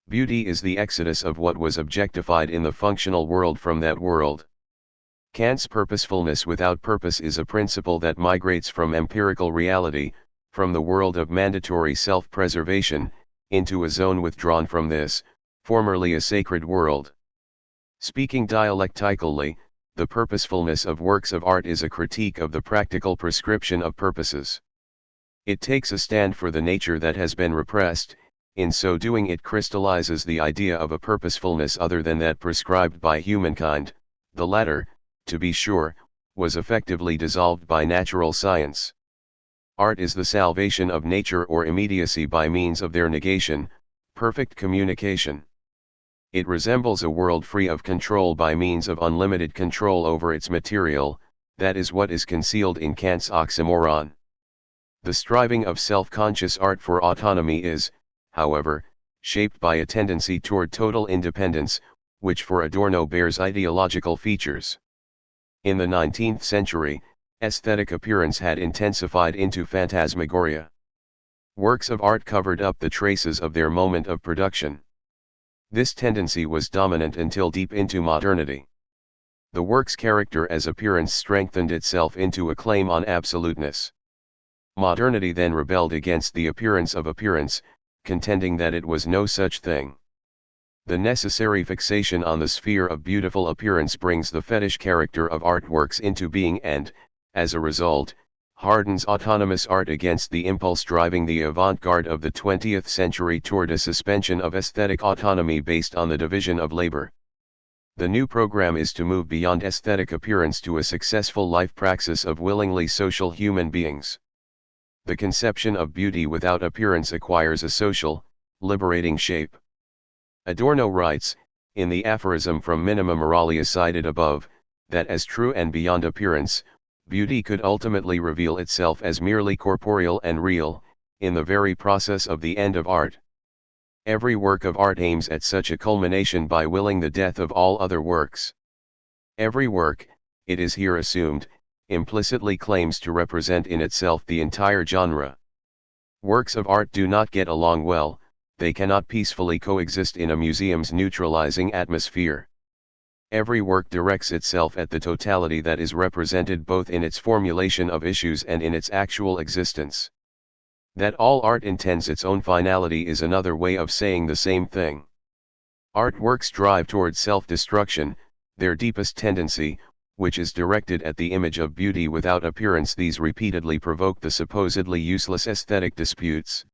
beauty is the exodus of what was objectified in the functional world from that world. Kant's purposefulness without purpose is a principle that migrates from empirical reality, from the world of mandatory self-preservation, into a zone withdrawn from this, formerly a sacred world. Speaking dialectically, the purposefulness of works of art is a critique of the practical prescription of purposes. It takes a stand for the nature that has been repressed. In so doing it crystallizes the idea of a purposefulness other than that prescribed by humankind. The latter, to be sure, was effectively dissolved by natural science. Art is the salvation of nature or immediacy by means of their negation, perfect communication. It resembles a world free of control by means of unlimited control over its material. That is what is concealed in Kant's oxymoron. The striving of self-conscious art for autonomy is, however, shaped by a tendency toward total independence, which for Adorno bears ideological features. In the 19th century, aesthetic appearance had intensified into phantasmagoria. Works of art covered up the traces of their moment of production. This tendency was dominant until deep into modernity. The work's character as appearance strengthened itself into a claim on absoluteness. Modernity then rebelled against the appearance of appearance, contending that it was no such thing. The necessary fixation on the sphere of beautiful appearance brings the fetish character of artworks into being and, as a result, hardens autonomous art against the impulse driving the avant-garde of the 20th century toward a suspension of aesthetic autonomy based on the division of labor. The new program is to move beyond aesthetic appearance to a successful life praxis of willingly social human beings. The conception of beauty without appearance acquires a social, liberating shape. Adorno writes, in the aphorism from Minima Moralia cited above, that as true and beyond appearance, beauty could ultimately reveal itself as merely corporeal and real, in the very process of the end of art. Every work of art aims at such a culmination by willing the death of all other works. Every work, it is here assumed, implicitly claims to represent in itself the entire genre. Works of art do not get along well, they cannot peacefully coexist in a museum's neutralizing atmosphere. Every work directs itself at the totality that is represented both in its formulation of issues and in its actual existence. That all art intends its own finality is another way of saying the same thing. Artworks drive toward self-destruction, their deepest tendency, which is directed at the image of beauty without appearance. These repeatedly provoke the supposedly useless aesthetic disputes.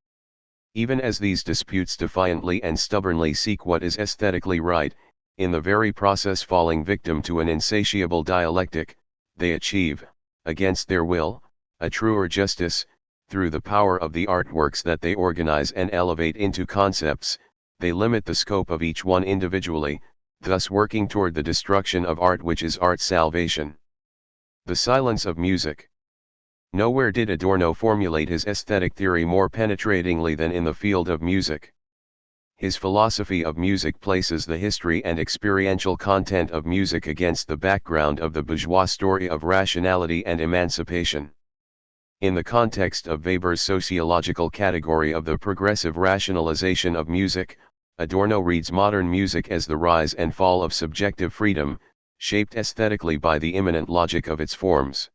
Even as these disputes defiantly and stubbornly seek what is aesthetically right, in the very process falling victim to an insatiable dialectic, they achieve, against their will, a truer justice, through the power of the artworks that they organize and elevate into concepts. They limit the scope of each one individually, thus working toward the destruction of art, which is art's salvation. The silence of music. Nowhere did Adorno formulate his aesthetic theory more penetratingly than in the field of music. His philosophy of music places the history and experiential content of music against the background of the bourgeois story of rationality and emancipation. In the context of Weber's sociological category of the progressive rationalization of music, Adorno reads modern music as the rise and fall of subjective freedom, shaped aesthetically by the immanent logic of its forms.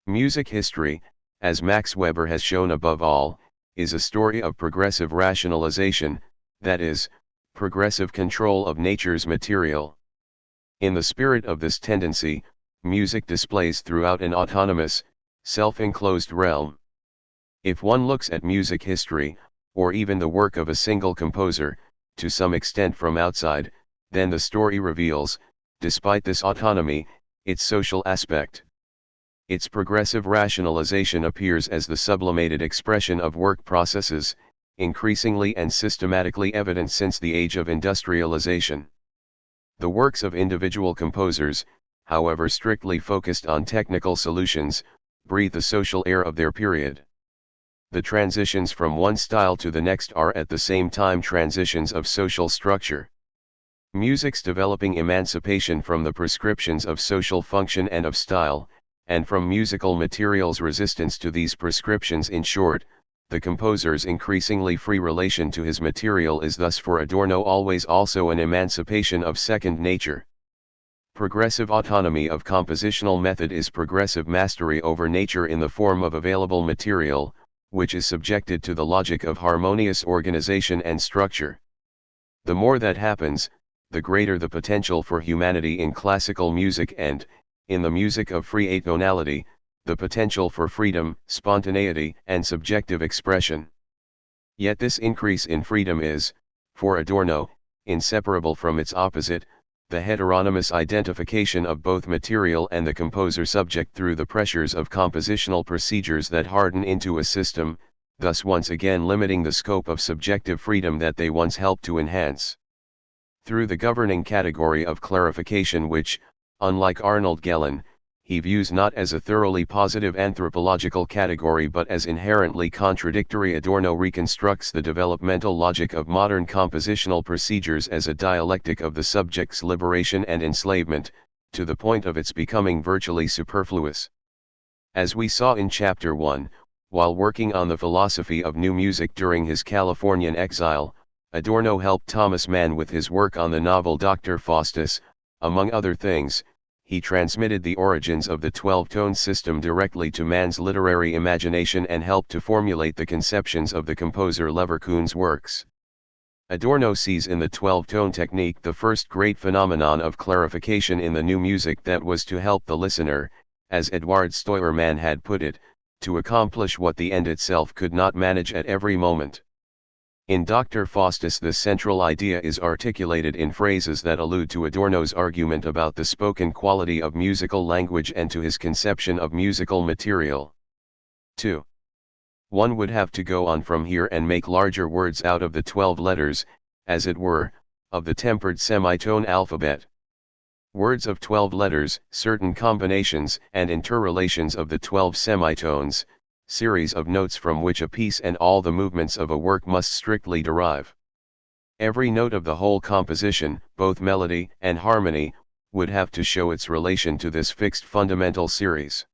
Music history, as Max Weber has shown above all, is a story of progressive rationalization, that is, progressive control of nature's material. In the spirit of this tendency, music displays throughout an autonomous, self-enclosed realm. If one looks at music history, or even the work of a single composer, to some extent from outside, then the story reveals, despite this autonomy, its social aspect. Its progressive rationalization appears as the sublimated expression of work processes, increasingly and systematically evident since the age of industrialization. The works of individual composers, however strictly focused on technical solutions, breathe the social air of their period. The transitions from one style to the next are at the same time transitions of social structure. Music's developing emancipation from the prescriptions of social function and of style, and from musical materials' resistance to these prescriptions. In short, the composer's increasingly free relation to his material is thus for Adorno always also an emancipation of second nature. Progressive autonomy of compositional method is progressive mastery over nature in the form of available material, which is subjected to the logic of harmonious organization and structure. The more that happens, the greater the potential for humanity in classical music and, in the music of free atonality, the potential for freedom, spontaneity, and subjective expression. Yet this increase in freedom is, for Adorno, inseparable from its opposite, the heteronymous identification of both material and the composer subject through the pressures of compositional procedures that harden into a system, thus once again limiting the scope of subjective freedom that they once helped to enhance. Through the governing category of clarification which, unlike Arnold Gellin, he views not as a thoroughly positive anthropological category but as inherently contradictory, Adorno reconstructs the developmental logic of modern compositional procedures as a dialectic of the subject's liberation and enslavement, to the point of its becoming virtually superfluous. As we saw in Chapter 1, While working on the philosophy of new music during his Californian exile, Adorno helped Thomas Mann with his work on the novel Dr. Faustus. Among other things, he transmitted the origins of the 12-tone system directly to Mann's literary imagination and helped to formulate the conceptions of the composer Leverkusen's works. Adorno sees in the 12-tone technique the first great phenomenon of clarification in the new music that was to help the listener, as Eduard Steuermann had put it, to accomplish what the end itself could not manage at every moment. In Dr. Faustus, the central idea is articulated in phrases that allude to Adorno's argument about the spoken quality of musical language and to his conception of musical material. 2. One would have to go on from here and make larger words out of the 12 letters, as it were, of the tempered semitone alphabet. Words of 12 letters, certain combinations and interrelations of the 12 semitones, series of notes from which a piece and all the movements of a work must strictly derive. Every note of the whole composition, both melody and harmony, would have to show its relation to this fixed fundamental series.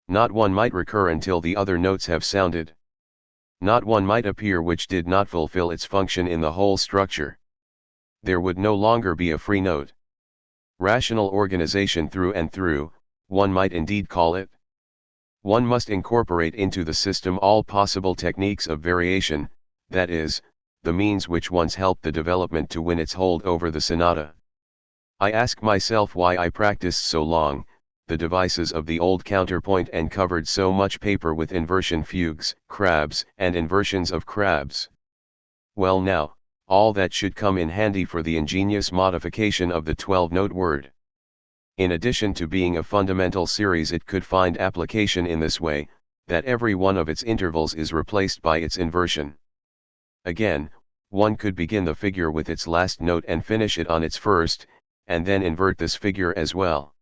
Not one might recur until the other notes have sounded. Not one might appear which did not fulfill its function in the whole structure. There would no longer be a free note. Rational organization through and through, one might indeed call it. One must incorporate into the system all possible techniques of variation, that is, the means which once helped the development to win its hold over the sonata. I ask myself why I practiced so long, the devices of the old counterpoint and covered so much paper with inversion fugues, crabs, and inversions of crabs. Well now, all that should come in handy for the ingenious modification of the 12-note word. In addition to being a fundamental series, it could find application in this way, that every one of its intervals is replaced by its inversion. Again, one could begin the figure with its last note and finish it on its first, and then invert this figure as well.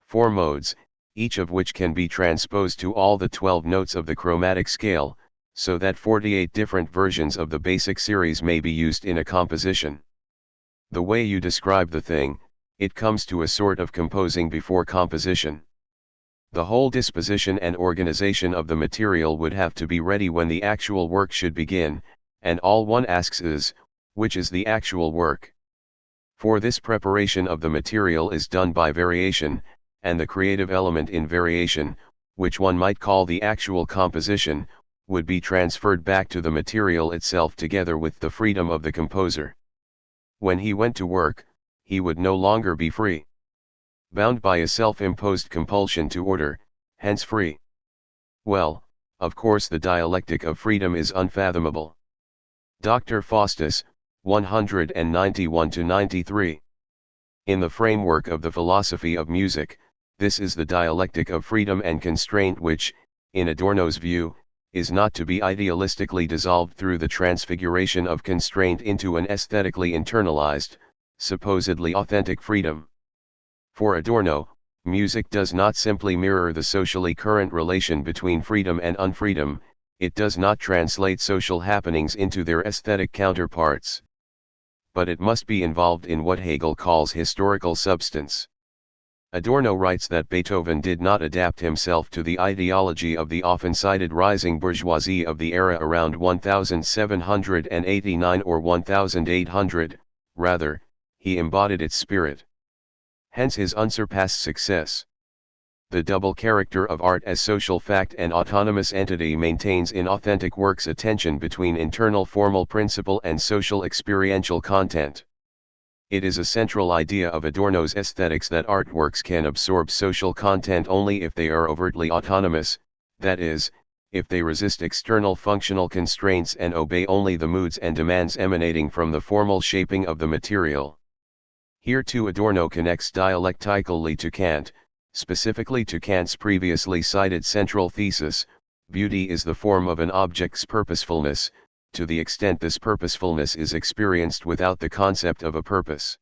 4 modes, each of which can be transposed to all the 12 notes of the chromatic scale, so that 48 different versions of the basic series may be used in a composition. The way you describe the thing, it comes to a sort of composing before composition. The whole disposition and organization of the material would have to be ready when the actual work should begin, and all one asks is, which is the actual work? For this preparation of the material is done by variation, and the creative element in variation, which one might call the actual composition, would be transferred back to the material itself together with the freedom of the composer. When he went to work, he would no longer be free. Bound by a self-imposed compulsion to order, hence free. Well, of course the dialectic of freedom is unfathomable. Dr. Faustus, 191-93. In the framework of the philosophy of music, this is the dialectic of freedom and constraint which, in Adorno's view, is not to be idealistically dissolved through the transfiguration of constraint into an aesthetically internalized, supposedly authentic freedom. For Adorno, music does not simply mirror the socially current relation between freedom and unfreedom, it does not translate social happenings into their aesthetic counterparts. But it must be involved in what Hegel calls historical substance. Adorno writes that Beethoven did not adapt himself to the ideology of the often cited rising bourgeoisie of the era around 1789 or 1800, rather, he embodied its spirit. Hence his unsurpassed success. The double character of art as social fact and autonomous entity maintains in authentic works a tension between internal formal principle and social experiential content. It is a central idea of Adorno's aesthetics that artworks can absorb social content only if they are overtly autonomous, that is, if they resist external functional constraints and obey only the moods and demands emanating from the formal shaping of the material. Here too Adorno connects dialectically to Kant, specifically to Kant's previously cited central thesis, beauty is the form of an object's purposefulness, to the extent this purposefulness is experienced without the concept of a purpose.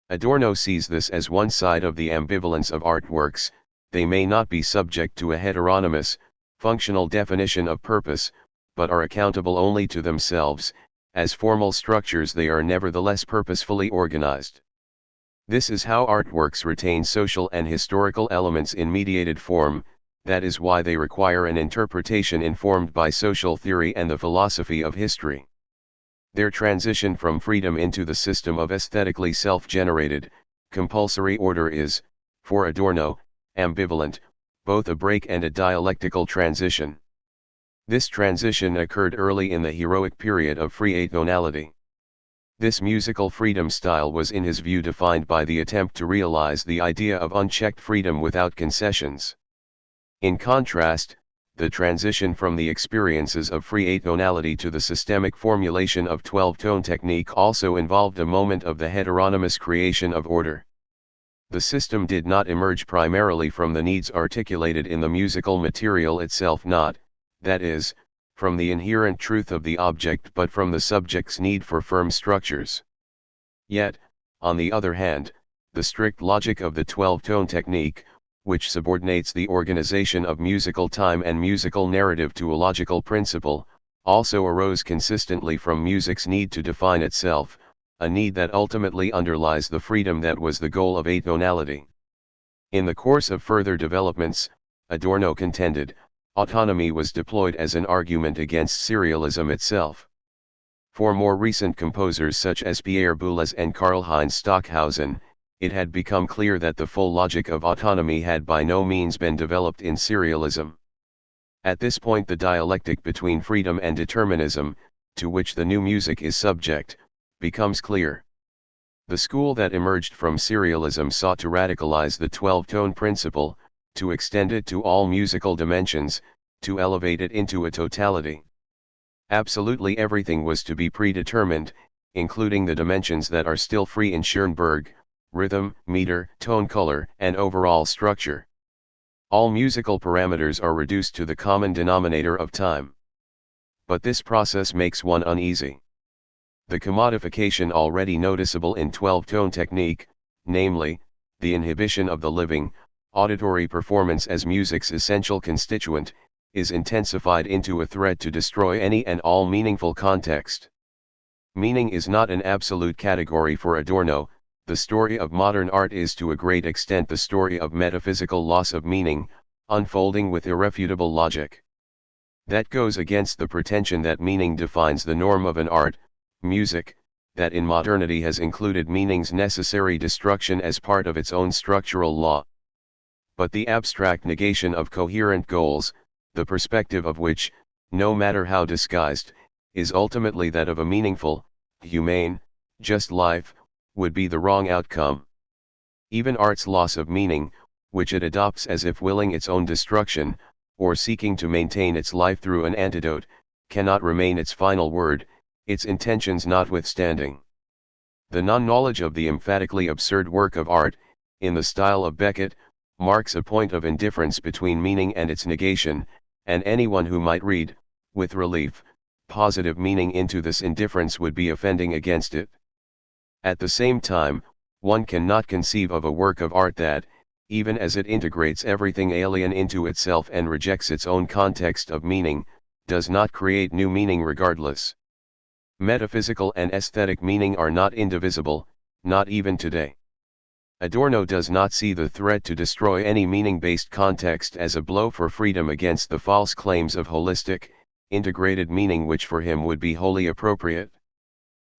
Adorno sees this as one side of the ambivalence of artworks, they may not be subject to a heteronymous, functional definition of purpose, but are accountable only to themselves, as formal structures they are nevertheless purposefully organized. This is how artworks retain social and historical elements in mediated form, that is why they require an interpretation informed by social theory and the philosophy of history. Their transition from freedom into the system of aesthetically self-generated, compulsory order is, for Adorno, ambivalent, both a break and a dialectical transition. This transition occurred early in the heroic period of free atonality. This musical freedom style was in his view defined by the attempt to realize the idea of unchecked freedom without concessions. In contrast, the transition from the experiences of free atonality to the systemic formulation of 12-tone technique also involved a moment of the heteronymous creation of order. The system did not emerge primarily from the needs articulated in the musical material itself, not, that is, from the inherent truth of the object, but from the subject's need for firm structures. Yet, on the other hand, the strict logic of the 12-tone technique, which subordinates the organization of musical time and musical narrative to a logical principle, also arose consistently from music's need to define itself, a need that ultimately underlies the freedom that was the goal of atonality. In the course of further developments, Adorno contended, autonomy was deployed as an argument against serialism itself. For more recent composers such as Pierre Boulez and Karl-Heinz Stockhausen, it had become clear that the full logic of autonomy had by no means been developed in serialism. At this point, the dialectic between freedom and determinism, to which the new music is subject, becomes clear. The school that emerged from serialism sought to radicalize the 12-tone principle, to extend it to all musical dimensions, to elevate it into a totality. Absolutely everything was to be predetermined, including the dimensions that are still free in Schoenberg: rhythm, meter, tone color, and overall structure. All musical parameters are reduced to the common denominator of time. But this process makes one uneasy. The commodification already noticeable in 12-tone technique, namely, the inhibition of the living, auditory performance as music's essential constituent, is intensified into a threat to destroy any and all meaningful context. Meaning is not an absolute category for Adorno. The story of modern art is to a great extent the story of metaphysical loss of meaning, unfolding with irrefutable logic. That goes against the pretension that meaning defines the norm of an art, music, that in modernity has included meaning's necessary destruction as part of its own structural law. But the abstract negation of coherent goals, the perspective of which, no matter how disguised, is ultimately that of a meaningful, humane, just life, would be the wrong outcome. Even art's loss of meaning, which it adopts as if willing its own destruction, or seeking to maintain its life through an antidote, cannot remain its final word, its intentions notwithstanding. The non-knowledge of the emphatically absurd work of art, in the style of Beckett, marks a point of indifference between meaning and its negation, and anyone who might read, with relief, positive meaning into this indifference would be offending against it. At the same time, one cannot conceive of a work of art that, even as it integrates everything alien into itself and rejects its own context of meaning, does not create new meaning regardless. Metaphysical and aesthetic meaning are not indivisible, not even today. Adorno does not see the threat to destroy any meaning-based context as a blow for freedom against the false claims of holistic, integrated meaning which for him would be wholly appropriate.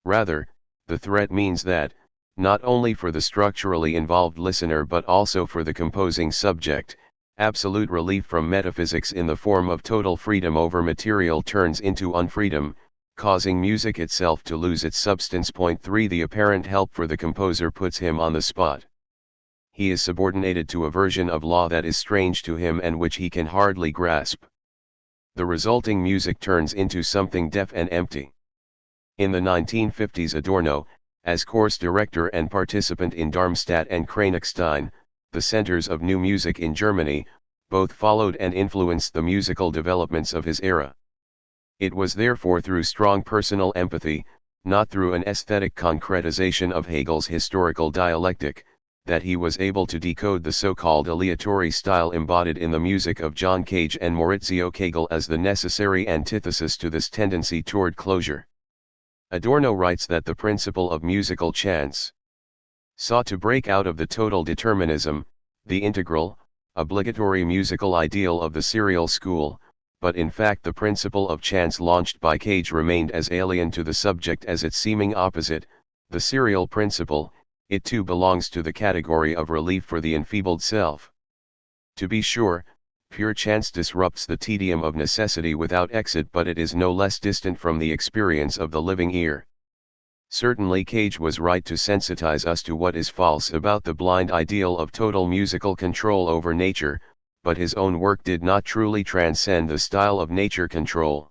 Rather, the threat means that, not only for the structurally involved listener but also for the composing subject, absolute relief from metaphysics in the form of total freedom over material turns into unfreedom, causing music itself to lose its substance. Point 3. The apparent help for the composer puts him on the spot. He is subordinated to a version of law that is strange to him and which he can hardly grasp. The resulting music turns into something deaf and empty. In the 1950s, Adorno, as course director and participant in Darmstadt and Kranichstein, the centers of new music in Germany, both followed and influenced the musical developments of his era. It was therefore through strong personal empathy, not through an aesthetic concretization of Hegel's historical dialectic, that he was able to decode the so-called aleatory style embodied in the music of John Cage and Maurizio Kagel as the necessary antithesis to this tendency toward closure. Adorno writes that the principle of musical chance sought to break out of the total determinism, the integral, obligatory musical ideal of the serial school, but in fact the principle of chance launched by Cage remained as alien to the subject as its seeming opposite, the serial principle. It too belongs to the category of relief for the enfeebled self. To be sure, pure chance disrupts the tedium of necessity without exit, but it is no less distant from the experience of the living ear. Certainly Cage was right to sensitize us to what is false about the blind ideal of total musical control over nature, but his own work did not truly transcend the style of nature control.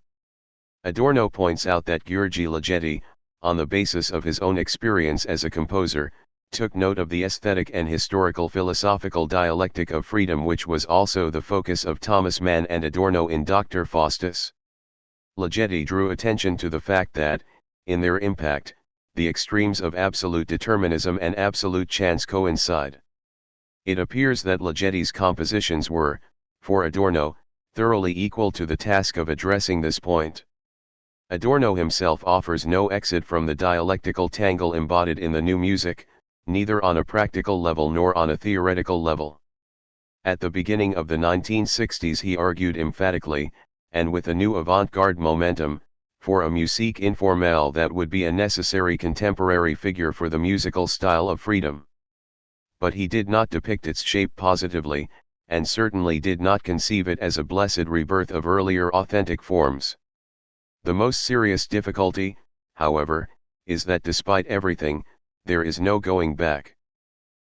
Adorno points out that György Ligeti, on the basis of his own experience as a composer, took note of the aesthetic and historical philosophical dialectic of freedom, which was also the focus of Thomas Mann and Adorno in Dr. Faustus. Ligeti drew attention to the fact that, in their impact, the extremes of absolute determinism and absolute chance coincide. It appears that Ligeti's compositions were, for Adorno, thoroughly equal to the task of addressing this point. Adorno himself offers no exit from the dialectical tangle embodied in the new music, neither on a practical level nor on a theoretical level. At the beginning of the 1960s he argued emphatically, and with a new avant-garde momentum, for a musique informelle that would be a necessary contemporary figure for the musical style of freedom. But he did not depict its shape positively, and certainly did not conceive it as a blessed rebirth of earlier authentic forms. The most serious difficulty, however, is that despite everything, there is no going back.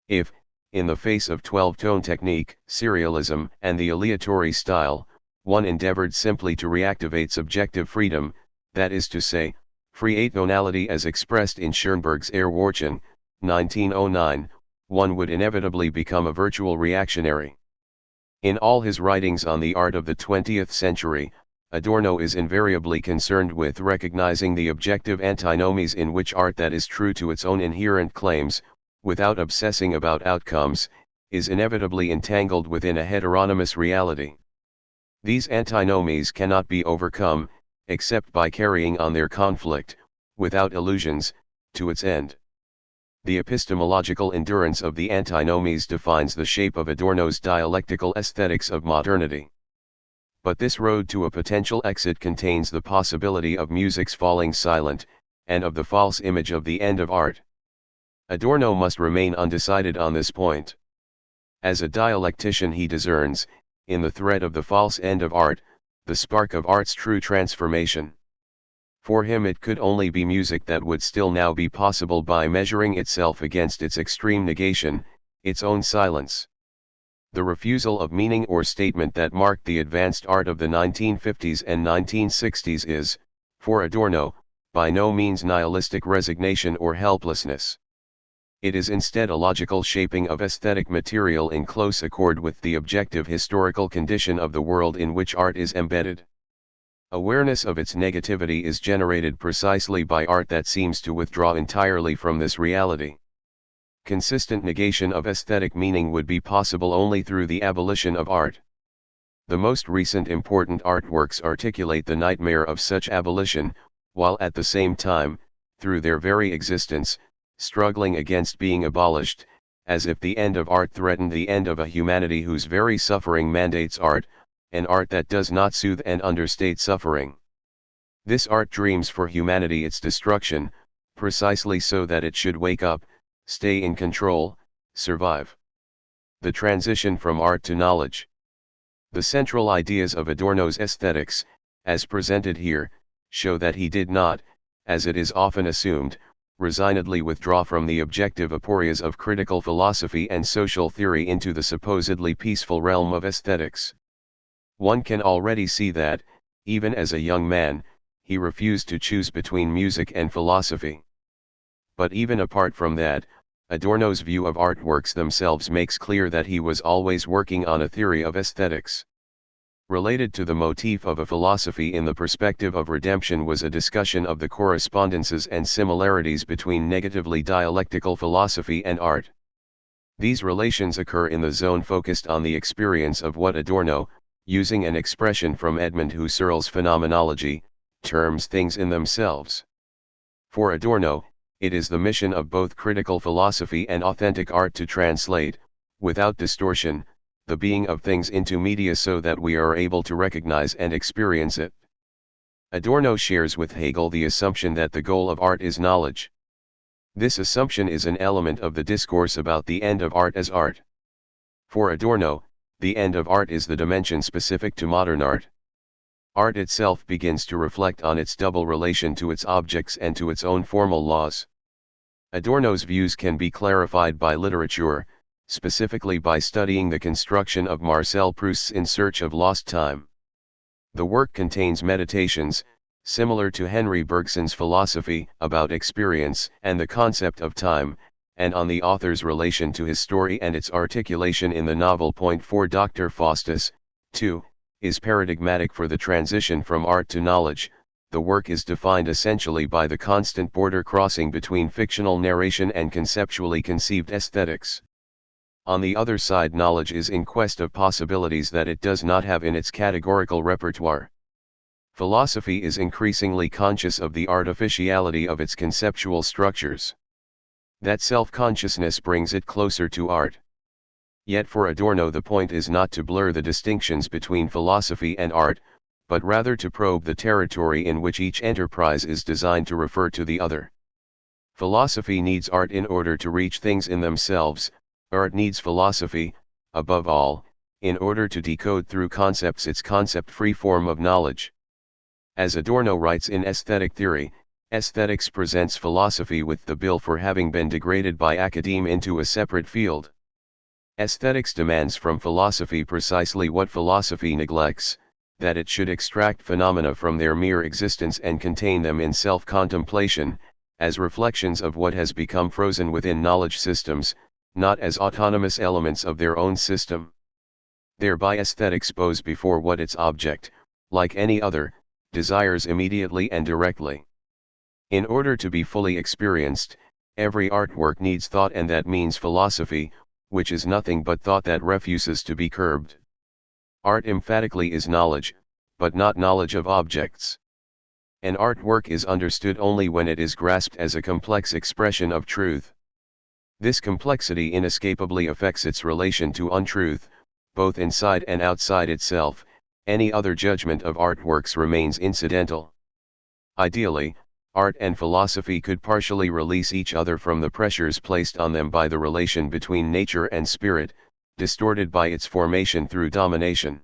If, in the face of 12-tone technique, serialism, and the aleatory style, one endeavored simply to reactivate subjective freedom, that is to say, free atonality as expressed in Schoenberg's Erwartung, 1909, one would inevitably become a virtual reactionary. In all his writings on the art of the 20th century, Adorno is invariably concerned with recognizing the objective antinomies in which art that is true to its own inherent claims, without obsessing about outcomes, is inevitably entangled within a heteronymous reality. These antinomies cannot be overcome, except by carrying on their conflict, without illusions, to its end. The epistemological endurance of the antinomies defines the shape of Adorno's dialectical aesthetics of modernity. But this road to a potential exit contains the possibility of music's falling silent, and of the false image of the end of art. Adorno must remain undecided on this point. As a dialectician he discerns, in the thread of the false end of art, the spark of art's true transformation. For him it could only be music that would still now be possible by measuring itself against its extreme negation, its own silence. The refusal of meaning or statement that marked the advanced art of the 1950s and 1960s is, for Adorno, by no means nihilistic resignation or helplessness. It is instead a logical shaping of aesthetic material in close accord with the objective historical condition of the world in which art is embedded. Awareness of its negativity is generated precisely by art that seems to withdraw entirely from this reality. Consistent negation of aesthetic meaning would be possible only through the abolition of art. The most recent important artworks articulate the nightmare of such abolition, while at the same time, through their very existence, struggling against being abolished, as if the end of art threatened the end of a humanity whose very suffering mandates art, an art that does not soothe and understate suffering. This art dreams for humanity its destruction, precisely so that it should wake up, stay in control, survive. The transition from art to knowledge. The central ideas of Adorno's aesthetics, as presented here, show that he did not, as it is often assumed, resignedly withdraw from the objective aporias of critical philosophy and social theory into the supposedly peaceful realm of aesthetics. One can already see that, even as a young man, he refused to choose between music and philosophy. But even apart from that, Adorno's view of artworks themselves makes clear that he was always working on a theory of aesthetics. Related to the motif of a philosophy in the perspective of redemption was a discussion of the correspondences and similarities between negatively dialectical philosophy and art. These relations occur in the zone focused on the experience of what Adorno, using an expression from Edmund Husserl's phenomenology, terms things in themselves. For Adorno, it is the mission of both critical philosophy and authentic art to translate, without distortion, the being of things into media so that we are able to recognize and experience it. Adorno shares with Hegel the assumption that the goal of art is knowledge. This assumption is an element of the discourse about the end of art as art. For Adorno, the end of art is the dimension specific to modern art. Art itself begins to reflect on its double relation to its objects and to its own formal laws. Adorno's views can be clarified by literature, specifically by studying the construction of Marcel Proust's In Search of Lost Time. The work contains meditations, similar to Henry Bergson's philosophy about experience and the concept of time, and on the author's relation to his story and its articulation in the novel. Point 4. Dr. Faustus, too, is paradigmatic for the transition from art to knowledge. The work is defined essentially by the constant border crossing between fictional narration and conceptually conceived aesthetics. On the other side, knowledge is in quest of possibilities that it does not have in its categorical repertoire. Philosophy is increasingly conscious of the artificiality of its conceptual structures. That self-consciousness brings it closer to art. Yet for Adorno the point is not to blur the distinctions between philosophy and art, but rather to probe the territory in which each enterprise is designed to refer to the other. Philosophy needs art in order to reach things in themselves. Art needs philosophy, above all, in order to decode through concepts its concept-free form of knowledge. As Adorno writes in Aesthetic Theory, aesthetics presents philosophy with the bill for having been degraded by academe into a separate field. Aesthetics demands from philosophy precisely what philosophy neglects, that it should extract phenomena from their mere existence and contain them in self-contemplation, as reflections of what has become frozen within knowledge systems, not as autonomous elements of their own system. Thereby aesthetics bows before what its object, like any other, desires immediately and directly. In order to be fully experienced, every artwork needs thought, and that means philosophy, which is nothing but thought that refuses to be curbed. Art emphatically is knowledge, but not knowledge of objects. An artwork is understood only when it is grasped as a complex expression of truth. This complexity inescapably affects its relation to untruth, both inside and outside itself. Any other judgment of artworks remains incidental. Ideally, art and philosophy could partially release each other from the pressures placed on them by the relation between nature and spirit, distorted by its formation through domination.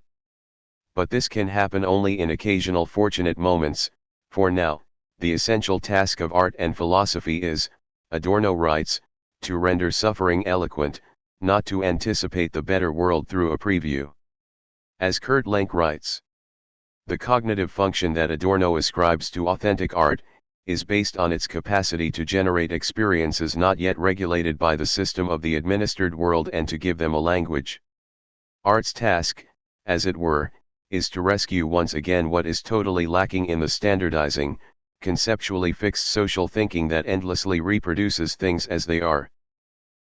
But this can happen only in occasional fortunate moments. For now, the essential task of art and philosophy is, Adorno writes, to render suffering eloquent, not to anticipate the better world through a preview. As Kurt Lenk writes, the cognitive function that Adorno ascribes to authentic art, is based on its capacity to generate experiences not yet regulated by the system of the administered world and to give them a language. Art's task, as it were, is to rescue once again what is totally lacking in the standardizing, conceptually fixed social thinking that endlessly reproduces things as they are.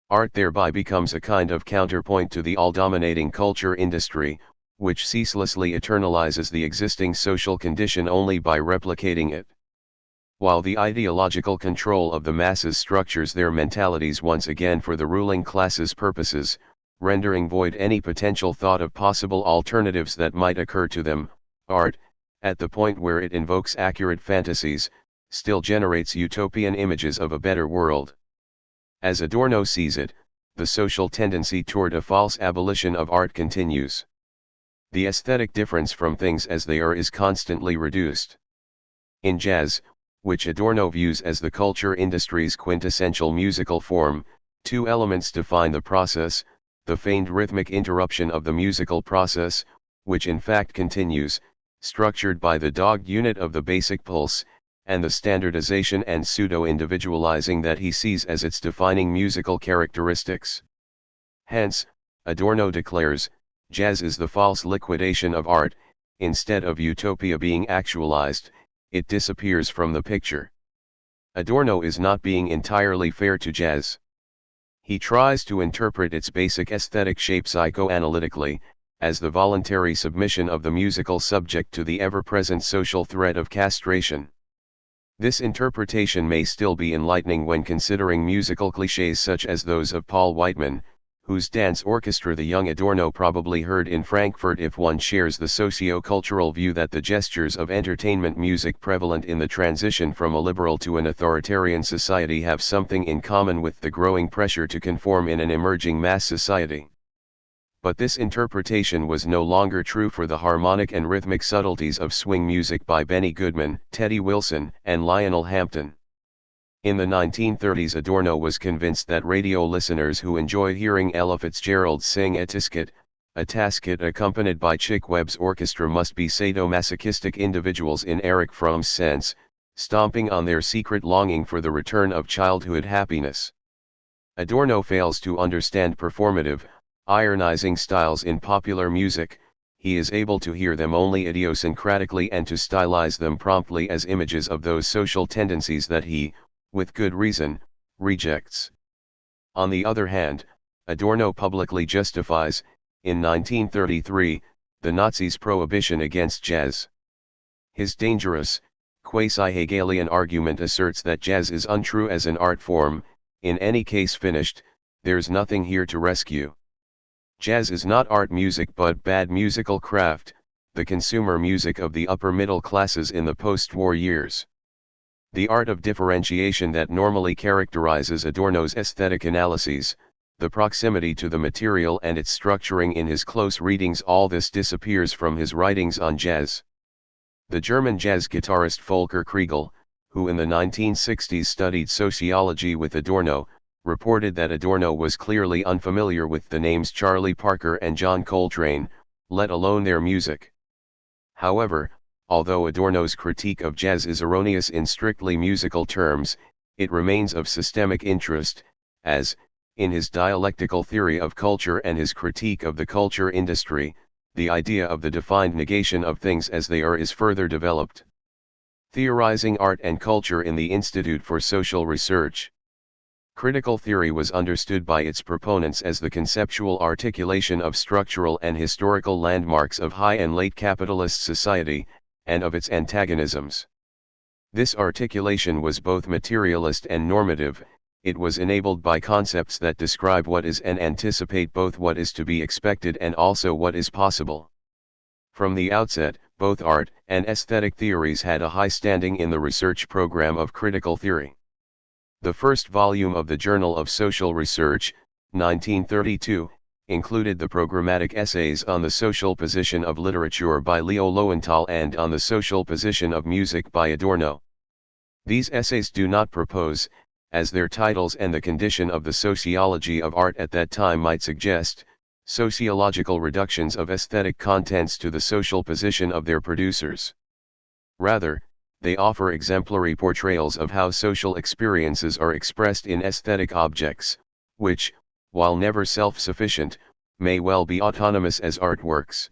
Art thereby becomes a kind of counterpoint to the all-dominating culture industry, which ceaselessly eternalizes the existing social condition only by replicating it. While the ideological control of the masses structures their mentalities once again for the ruling class's purposes, rendering void any potential thought of possible alternatives that might occur to them, art, at the point where it invokes accurate fantasies, still generates utopian images of a better world. As Adorno sees it, the social tendency toward a false abolition of art continues. The aesthetic difference from things as they are is constantly reduced. In jazz, which Adorno views as the culture industry's quintessential musical form, two elements define the process: the feigned rhythmic interruption of the musical process, which in fact continues, structured by the dogged unit of the basic pulse, and the standardization and pseudo-individualizing that he sees as its defining musical characteristics. Hence, Adorno declares, jazz is the false liquidation of art. Instead of utopia being actualized, it disappears from the picture. Adorno is not being entirely fair to jazz. He tries to interpret its basic aesthetic shape psychoanalytically, as the voluntary submission of the musical subject to the ever-present social threat of castration. This interpretation may still be enlightening when considering musical clichés such as those of Paul Whiteman, whose dance orchestra the young Adorno probably heard in Frankfurt. If one shares the socio-cultural view that the gestures of entertainment music prevalent in the transition from a liberal to an authoritarian society have something in common with the growing pressure to conform in an emerging mass society. But this interpretation was no longer true for the harmonic and rhythmic subtleties of swing music by Benny Goodman, Teddy Wilson, and Lionel Hampton. In the 1930s, Adorno was convinced that radio listeners who enjoy hearing Ella Fitzgerald sing a tisket accompanied by Chick Webb's orchestra must be sadomasochistic individuals in Erich Fromm's sense, stomping on their secret longing for the return of childhood happiness. Adorno fails to understand performative, ironizing styles in popular music. He is able to hear them only idiosyncratically and to stylize them promptly as images of those social tendencies that he, with good reason, rejects. On the other hand, Adorno publicly justifies, in 1933, the Nazis' prohibition against jazz. His dangerous, quasi-Hegelian argument asserts that jazz is untrue as an art form. In any case finished, there's nothing here to rescue. Jazz is not art music but bad musical craft, the consumer music of the upper middle classes in the post-war years. The art of differentiation that normally characterizes Adorno's aesthetic analyses, the proximity to the material and its structuring in his close readings, all this disappears from his writings on jazz. The German jazz guitarist Volker Kriegel, who in the 1960s studied sociology with Adorno, reported that Adorno was clearly unfamiliar with the names Charlie Parker and John Coltrane, let alone their music. However, although Adorno's critique of jazz is erroneous in strictly musical terms, it remains of systemic interest, as, in his dialectical theory of culture and his critique of the culture industry, the idea of the defined negation of things as they are is further developed. Theorizing Art and Culture in the Institute for Social Research. Critical theory was understood by its proponents as the conceptual articulation of structural and historical landmarks of high and late capitalist society, and of its antagonisms. This articulation was both materialist and normative. It was enabled by concepts that describe what is and anticipate both what is to be expected and also what is possible. From the outset, both art and aesthetic theories had a high standing in the research program of critical theory. The first volume of the Journal of Social Research, 1932, included the programmatic essays on the social position of literature by Leo Lowenthal and on the social position of music by Adorno. These essays do not propose, as their titles and the condition of the sociology of art at that time might suggest, sociological reductions of aesthetic contents to the social position of their producers. Rather, they offer exemplary portrayals of how social experiences are expressed in aesthetic objects, which, while never self-sufficient, may well be autonomous as artworks.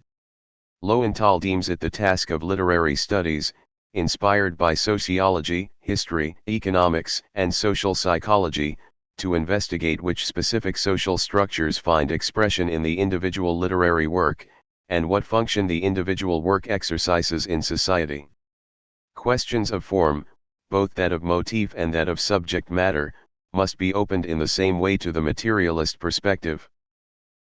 Lowenthal deems it the task of literary studies, inspired by sociology, history, economics, and social psychology, to investigate which specific social structures find expression in the individual literary work, and what function the individual work exercises in society. Questions of form, both that of motif and that of subject matter, must be opened in the same way to the materialist perspective.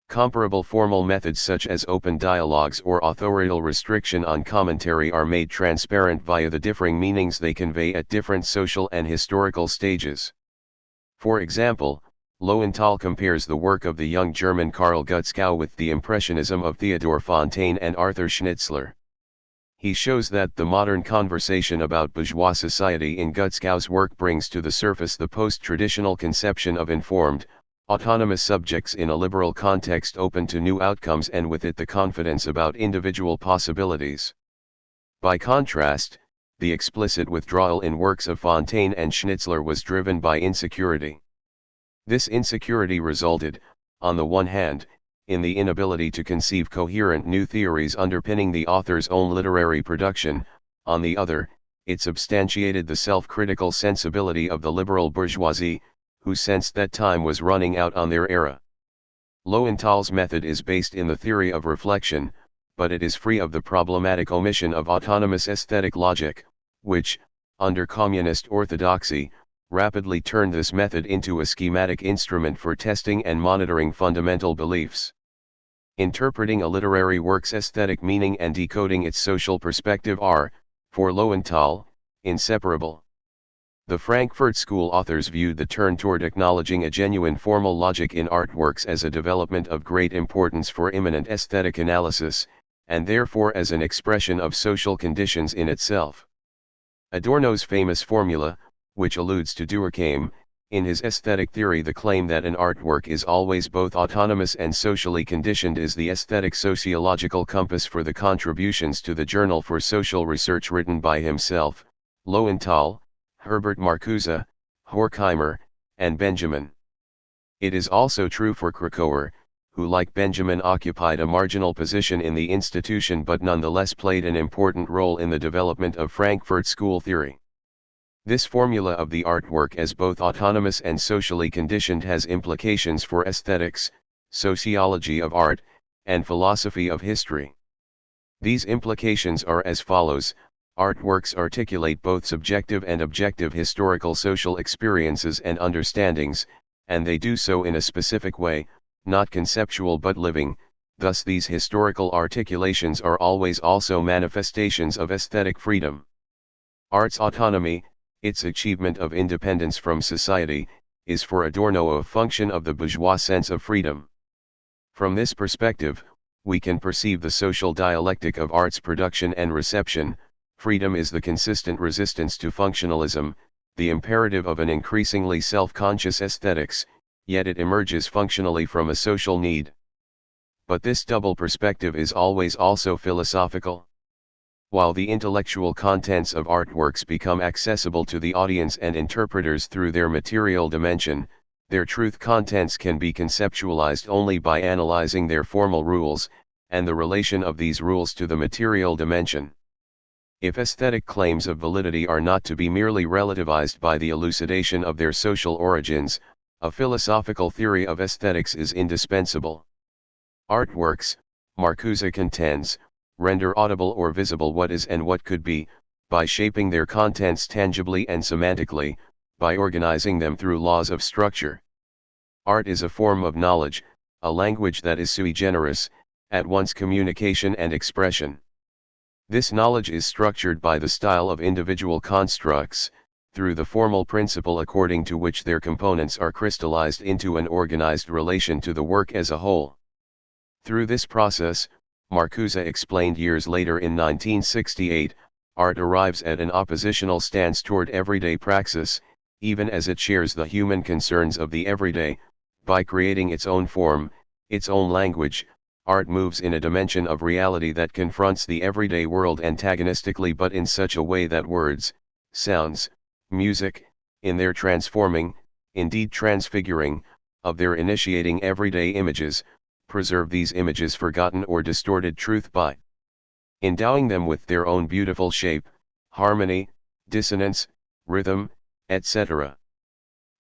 Comparable formal methods such as open dialogues or authorial restriction on commentary are made transparent via the differing meanings they convey at different social and historical stages. For example, Lowenthal compares the work of the young German Karl Gutzkow with the Impressionism of Theodor Fontaine and Arthur Schnitzler. He shows that the modern conversation about bourgeois society in Gutzkow's work brings to the surface the post-traditional conception of informed, autonomous subjects in a liberal context open to new outcomes and with it the confidence about individual possibilities. By contrast, the explicit withdrawal in works of Fontaine and Schnitzler was driven by insecurity. This insecurity resulted, on the one hand, in the inability to conceive coherent new theories underpinning the author's own literary production, on the other, it substantiated the self-critical sensibility of the liberal bourgeoisie, who sensed that time was running out on their era. Lowenthal's method is based in the theory of reflection, but it is free of the problematic omission of autonomous aesthetic logic, which, under communist orthodoxy, rapidly turned this method into a schematic instrument for testing and monitoring fundamental beliefs. Interpreting a literary work's aesthetic meaning and decoding its social perspective are, for Lowenthal, inseparable. The Frankfurt School authors viewed the turn toward acknowledging a genuine formal logic in artworks as a development of great importance for immanent aesthetic analysis, and therefore as an expression of social conditions in itself. Adorno's famous formula, which alludes to Durkheim, in his aesthetic theory, the claim that an artwork is always both autonomous and socially conditioned, is the aesthetic sociological compass for the contributions to the Journal for Social Research written by himself, Lowenthal, Herbert Marcuse, Horkheimer, and Benjamin. It is also true for Krakauer, who like Benjamin occupied a marginal position in the institution but nonetheless played an important role in the development of Frankfurt School theory. This formula of the artwork as both autonomous and socially conditioned has implications for aesthetics, sociology of art, and philosophy of history. These implications are as follows: artworks articulate both subjective and objective historical social experiences and understandings, and they do so in a specific way, not conceptual but living. Thus these historical articulations are always also manifestations of aesthetic freedom. Art's autonomy, its achievement of independence from society, is for Adorno a function of the bourgeois sense of freedom. From this perspective, we can perceive the social dialectic of art's production and reception. Freedom is the consistent resistance to functionalism, the imperative of an increasingly self-conscious aesthetics, yet it emerges functionally from a social need. But this double perspective is always also philosophical. While the intellectual contents of artworks become accessible to the audience and interpreters through their material dimension, their truth contents can be conceptualized only by analyzing their formal rules, and the relation of these rules to the material dimension. If aesthetic claims of validity are not to be merely relativized by the elucidation of their social origins, a philosophical theory of aesthetics is indispensable. Artworks, Marcuse contends, render audible or visible what is and what could be, by shaping their contents tangibly and semantically, by organizing them through laws of structure. Art is a form of knowledge, a language that is sui generis, at once communication and expression. This knowledge is structured by the style of individual constructs, through the formal principle according to which their components are crystallized into an organized relation to the work as a whole. Through this process, Marcuse explained years later in 1968, art arrives at an oppositional stance toward everyday praxis, even as it shares the human concerns of the everyday. By creating its own form, its own language, art moves in a dimension of reality that confronts the everyday world antagonistically, but in such a way that words, sounds, music, in their transforming, indeed transfiguring, of their initiating everyday images, preserve these images forgotten or distorted truth by endowing them with their own beautiful shape, harmony, dissonance, rhythm, etc.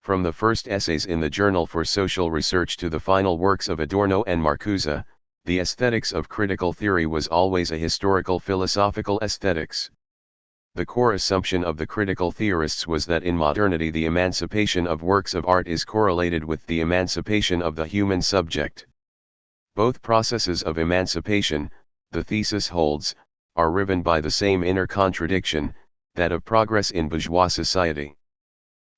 From the first essays in the Journal for Social Research to the final works of Adorno and Marcuse, the aesthetics of critical theory was always a historical philosophical aesthetics. The core assumption of the critical theorists was that in modernity the emancipation of works of art is correlated with the emancipation of the human subject. Both processes of emancipation, the thesis holds, are riven by the same inner contradiction, that of progress in bourgeois society.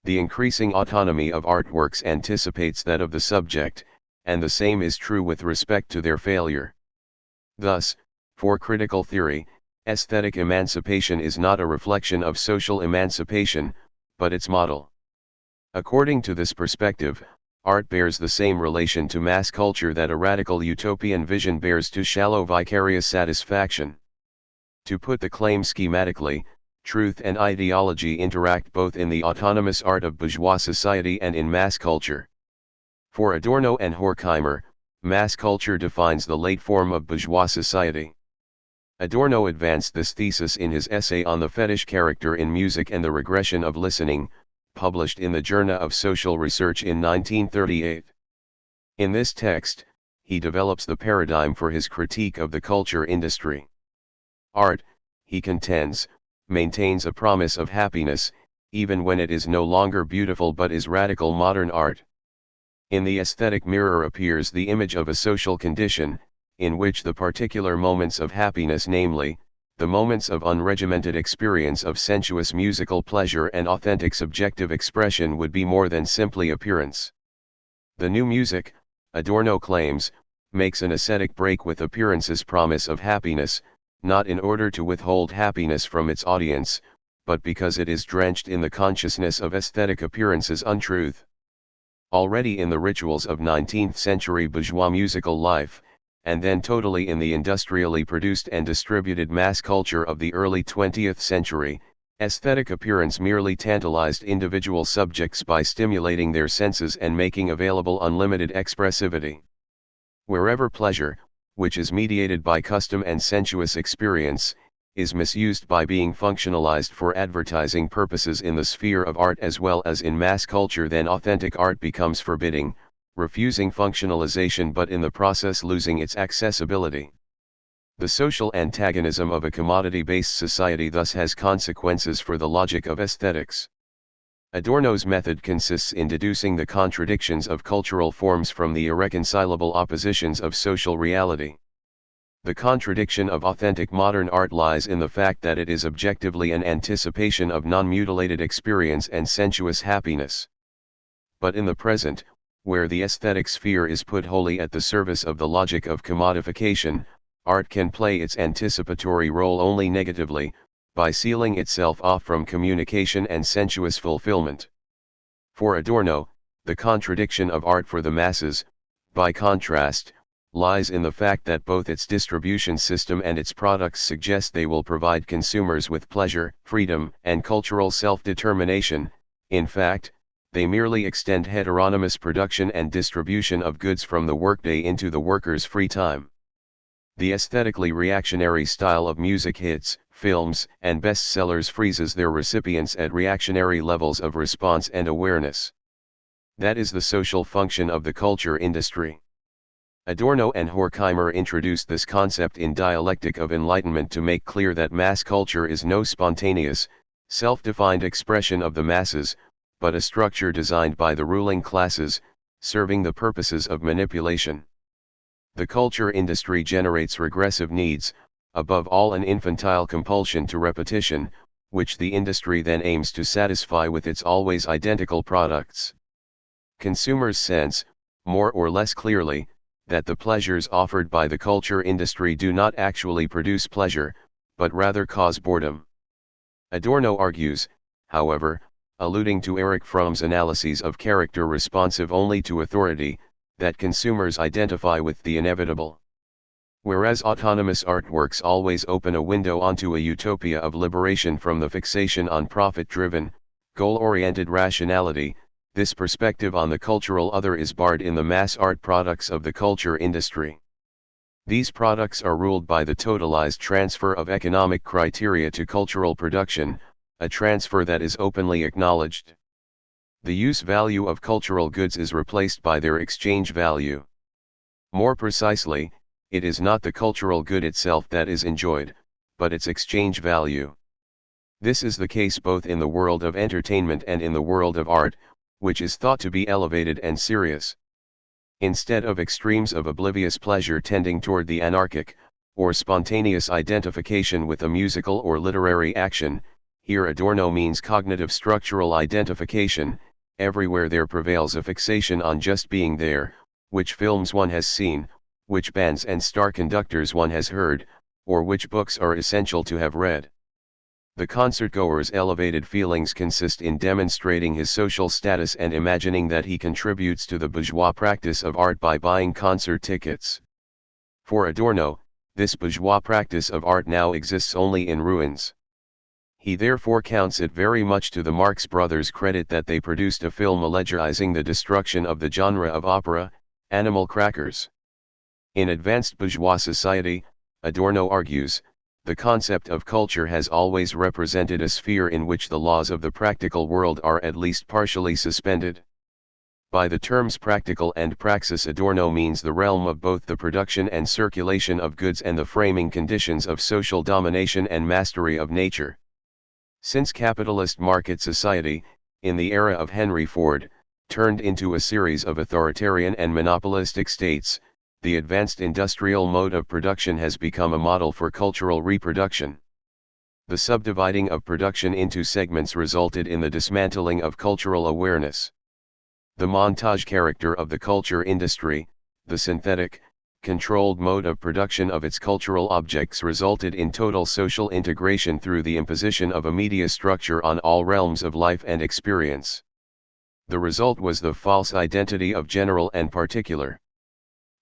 The increasing autonomy of artworks anticipates that of the subject, and the same is true with respect to their failure. Thus, for critical theory, aesthetic emancipation is not a reflection of social emancipation, but its model. According to this perspective, art bears the same relation to mass culture that a radical utopian vision bears to shallow vicarious satisfaction. To put the claim schematically, truth and ideology interact both in the autonomous art of bourgeois society and in mass culture. For Adorno and Horkheimer, mass culture defines the late form of bourgeois society. Adorno advanced this thesis in his essay on the fetish character in music and the regression of listening, published in the Journal of Social Research in 1938. In this text, he develops the paradigm for his critique of the culture industry. Art, he contends, maintains a promise of happiness, even when it is no longer beautiful but is radical modern art. In the aesthetic mirror appears the image of a social condition, in which the particular moments of happiness, namely, the moments of unregimented experience of sensuous musical pleasure and authentic subjective expression, would be more than simply appearance. The new music, Adorno claims, makes an ascetic break with appearance's promise of happiness, not in order to withhold happiness from its audience, but because it is drenched in the consciousness of aesthetic appearance's untruth. Already in the rituals of 19th-century bourgeois musical life, and then totally in the industrially produced and distributed mass culture of the early 20th century, aesthetic appearance merely tantalized individual subjects by stimulating their senses and making available unlimited expressivity. Wherever pleasure, which is mediated by custom and sensuous experience, is misused by being functionalized for advertising purposes in the sphere of art as well as in mass culture, then authentic art becomes forbidding, refusing functionalization but in the process losing its accessibility. The social antagonism of a commodity-based society thus has consequences for the logic of aesthetics. Adorno's method consists in deducing the contradictions of cultural forms from the irreconcilable oppositions of social reality. The contradiction of authentic modern art lies in the fact that it is objectively an anticipation of non-mutilated experience and sensuous happiness. But in the present, where the aesthetic sphere is put wholly at the service of the logic of commodification, art can play its anticipatory role only negatively, by sealing itself off from communication and sensuous fulfillment. For Adorno, the contradiction of art for the masses, by contrast, lies in the fact that both its distribution system and its products suggest they will provide consumers with pleasure, freedom, and cultural self-determination. In fact, they merely extend heteronymous production and distribution of goods from the workday into the worker's free time. The aesthetically reactionary style of music hits, films, and bestsellers freezes their recipients at reactionary levels of response and awareness. That is the social function of the culture industry. Adorno and Horkheimer introduced this concept in Dialectic of Enlightenment to make clear that mass culture is no spontaneous, self-defined expression of the masses, but a structure designed by the ruling classes, serving the purposes of manipulation. The culture industry generates regressive needs, above all an infantile compulsion to repetition, which the industry then aims to satisfy with its always identical products. Consumers sense, more or less clearly, that the pleasures offered by the culture industry do not actually produce pleasure, but rather cause boredom. Adorno argues, however, alluding to Erich Fromm's analyses of character responsive only to authority, that consumers identify with the inevitable. Whereas autonomous artworks always open a window onto a utopia of liberation from the fixation on profit-driven, goal-oriented rationality, this perspective on the cultural other is barred in the mass art products of the culture industry. These products are ruled by the totalized transfer of economic criteria to cultural production, a transfer that is openly acknowledged. The use value of cultural goods is replaced by their exchange value. More precisely, it is not the cultural good itself that is enjoyed, but its exchange value. This is the case both in the world of entertainment and in the world of art, which is thought to be elevated and serious. Instead of extremes of oblivious pleasure tending toward the anarchic, or spontaneous identification with a musical or literary action, here Adorno means cognitive structural identification. Everywhere there prevails a fixation on just being there, which films one has seen, which bands and star conductors one has heard, or which books are essential to have read. The concertgoer's elevated feelings consist in demonstrating his social status and imagining that he contributes to the bourgeois practice of art by buying concert tickets. For Adorno, this bourgeois practice of art now exists only in ruins. He therefore counts it very much to the Marx Brothers' credit that they produced a film allegizing the destruction of the genre of opera, Animal Crackers. In advanced bourgeois society, Adorno argues, the concept of culture has always represented a sphere in which the laws of the practical world are at least partially suspended. By the terms practical and praxis, Adorno means the realm of both the production and circulation of goods and the framing conditions of social domination and mastery of nature. Since capitalist market society, in the era of Henry Ford, turned into a series of authoritarian and monopolistic states, the advanced industrial mode of production has become a model for cultural reproduction. The subdividing of production into segments resulted in the dismantling of cultural awareness. The montage character of the culture industry, the synthetic, controlled mode of production of its cultural objects resulted in total social integration through the imposition of a media structure on all realms of life and experience. The result was the false identity of general and particular.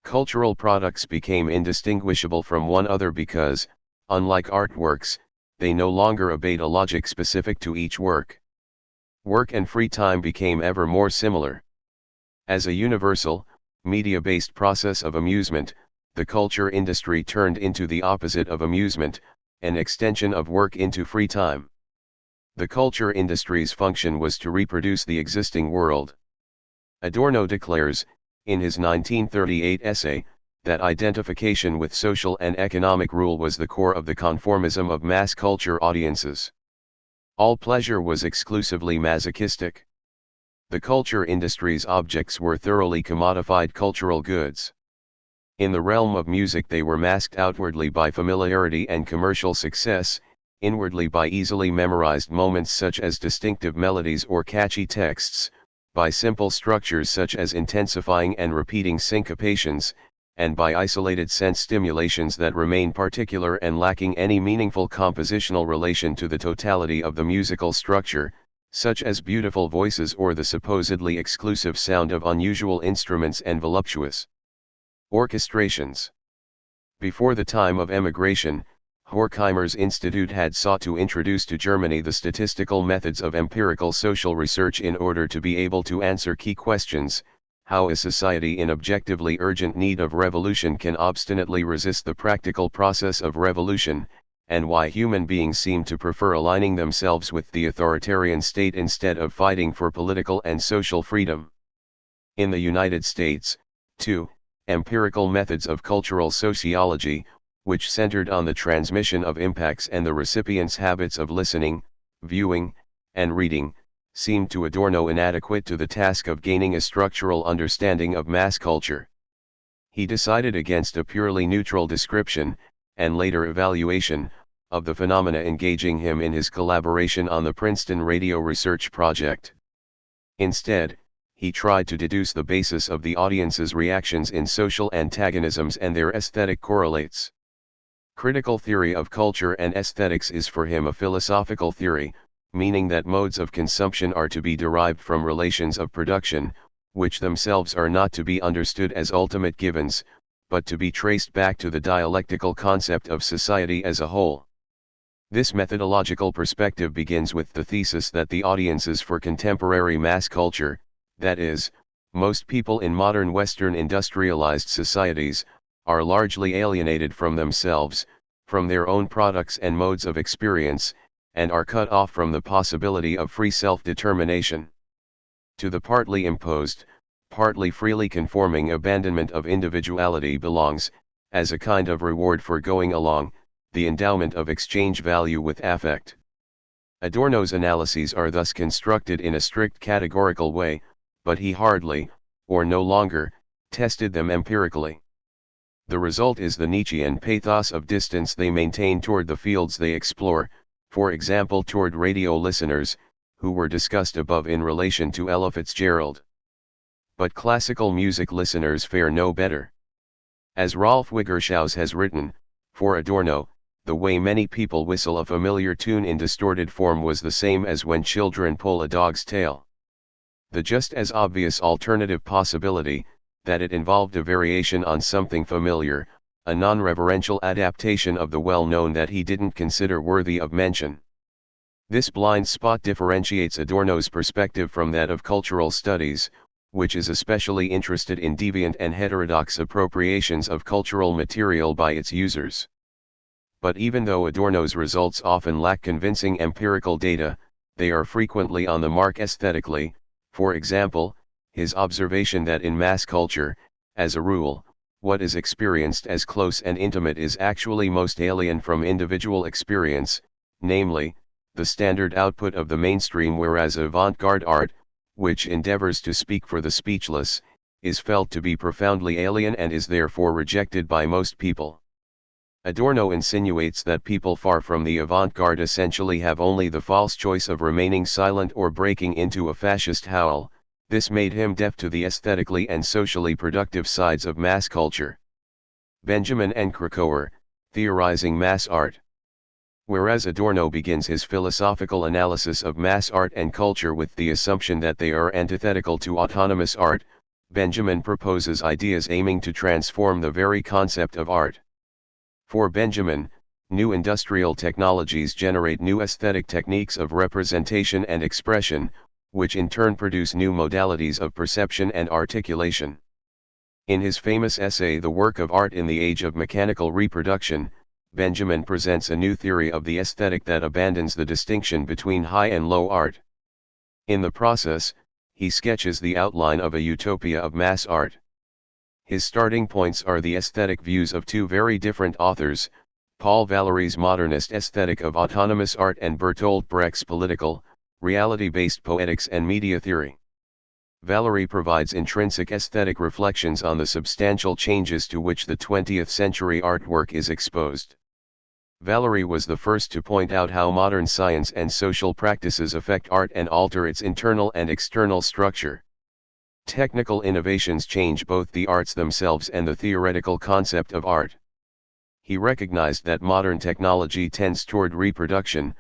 Cultural products became indistinguishable from one another because, unlike artworks, they no longer obeyed a logic specific to each work. Work and free time became ever more similar. As a universal, media-based process of amusement, the culture industry turned into the opposite of amusement, an extension of work into free time. The culture industry's function was to reproduce the existing world. Adorno declares, in his 1938 essay, that identification with social and economic rule was the core of the conformism of mass culture audiences. All pleasure was exclusively masochistic. The culture industry's objects were thoroughly commodified cultural goods. In the realm of music they were masked outwardly by familiarity and commercial success, inwardly by easily memorized moments such as distinctive melodies or catchy texts, by simple structures such as intensifying and repeating syncopations, and by isolated sense stimulations that remain particular and lacking any meaningful compositional relation to the totality of the musical structure, such as beautiful voices or the supposedly exclusive sound of unusual instruments and voluptuous orchestrations. Before the time of emigration, Horkheimer's Institute had sought to introduce to Germany the statistical methods of empirical social research in order to be able to answer key questions: how a society in objectively urgent need of revolution can obstinately resist the practical process of revolution, and why human beings seem to prefer aligning themselves with the authoritarian state instead of fighting for political and social freedom. In the United States, too, empirical methods of cultural sociology, which centered on the transmission of impacts and the recipient's habits of listening, viewing, and reading, seemed to Adorno inadequate to the task of gaining a structural understanding of mass culture. He decided against a purely neutral description, and later evaluation, of the phenomena, engaging him in his collaboration on the Princeton Radio Research Project. Instead, he tried to deduce the basis of the audience's reactions in social antagonisms and their aesthetic correlates. Critical theory of culture and aesthetics is for him a philosophical theory, meaning that modes of consumption are to be derived from relations of production, which themselves are not to be understood as ultimate givens, but to be traced back to the dialectical concept of society as a whole. This methodological perspective begins with the thesis that the audiences for contemporary mass culture, that is, most people in modern Western industrialized societies, are largely alienated from themselves, from their own products and modes of experience, and are cut off from the possibility of free self-determination. To the partly imposed, partly freely conforming abandonment of individuality belongs, as a kind of reward for going along, the endowment of exchange value with affect. Adorno's analyses are thus constructed in a strict categorical way, but he hardly, or no longer, tested them empirically. The result is the Nietzschean pathos of distance they maintain toward the fields they explore, for example toward radio listeners, who were discussed above in relation to Ella Fitzgerald. But classical music listeners fare no better. As Rolf Wiggershaus has written, for Adorno, the way many people whistle a familiar tune in distorted form was the same as when children pull a dog's tail. The just as obvious alternative possibility, that it involved a variation on something familiar, a non-reverential adaptation of the well-known that he didn't consider worthy of mention. This blind spot differentiates Adorno's perspective from that of cultural studies, which is especially interested in deviant and heterodox appropriations of cultural material by its users. But even though Adorno's results often lack convincing empirical data, they are frequently on the mark aesthetically. For example, his observation that in mass culture, as a rule, what is experienced as close and intimate is actually most alien from individual experience, namely, the standard output of the mainstream, whereas avant-garde art, which endeavors to speak for the speechless, is felt to be profoundly alien and is therefore rejected by most people. Adorno insinuates that people far from the avant-garde essentially have only the false choice of remaining silent or breaking into a fascist howl. This made him deaf to the aesthetically and socially productive sides of mass culture. Benjamin N. Krakauer, theorizing mass art. Whereas Adorno begins his philosophical analysis of mass art and culture with the assumption that they are antithetical to autonomous art, Benjamin proposes ideas aiming to transform the very concept of art. For Benjamin, new industrial technologies generate new aesthetic techniques of representation and expression, which in turn produce new modalities of perception and articulation. In his famous essay The Work of Art in the Age of Mechanical Reproduction, Benjamin presents a new theory of the aesthetic that abandons the distinction between high and low art. In the process, he sketches the outline of a utopia of mass art. His starting points are the aesthetic views of two very different authors, Paul Valéry's modernist aesthetic of autonomous art and Bertolt Brecht's political, reality-based poetics and media theory. Valéry provides intrinsic aesthetic reflections on the substantial changes to which the 20th century artwork is exposed. Valéry was the first to point out how modern science and social practices affect art and alter its internal and external structure. Technical innovations change both the arts themselves and the theoretical concept of art. He recognized that modern technology tends toward reproduction,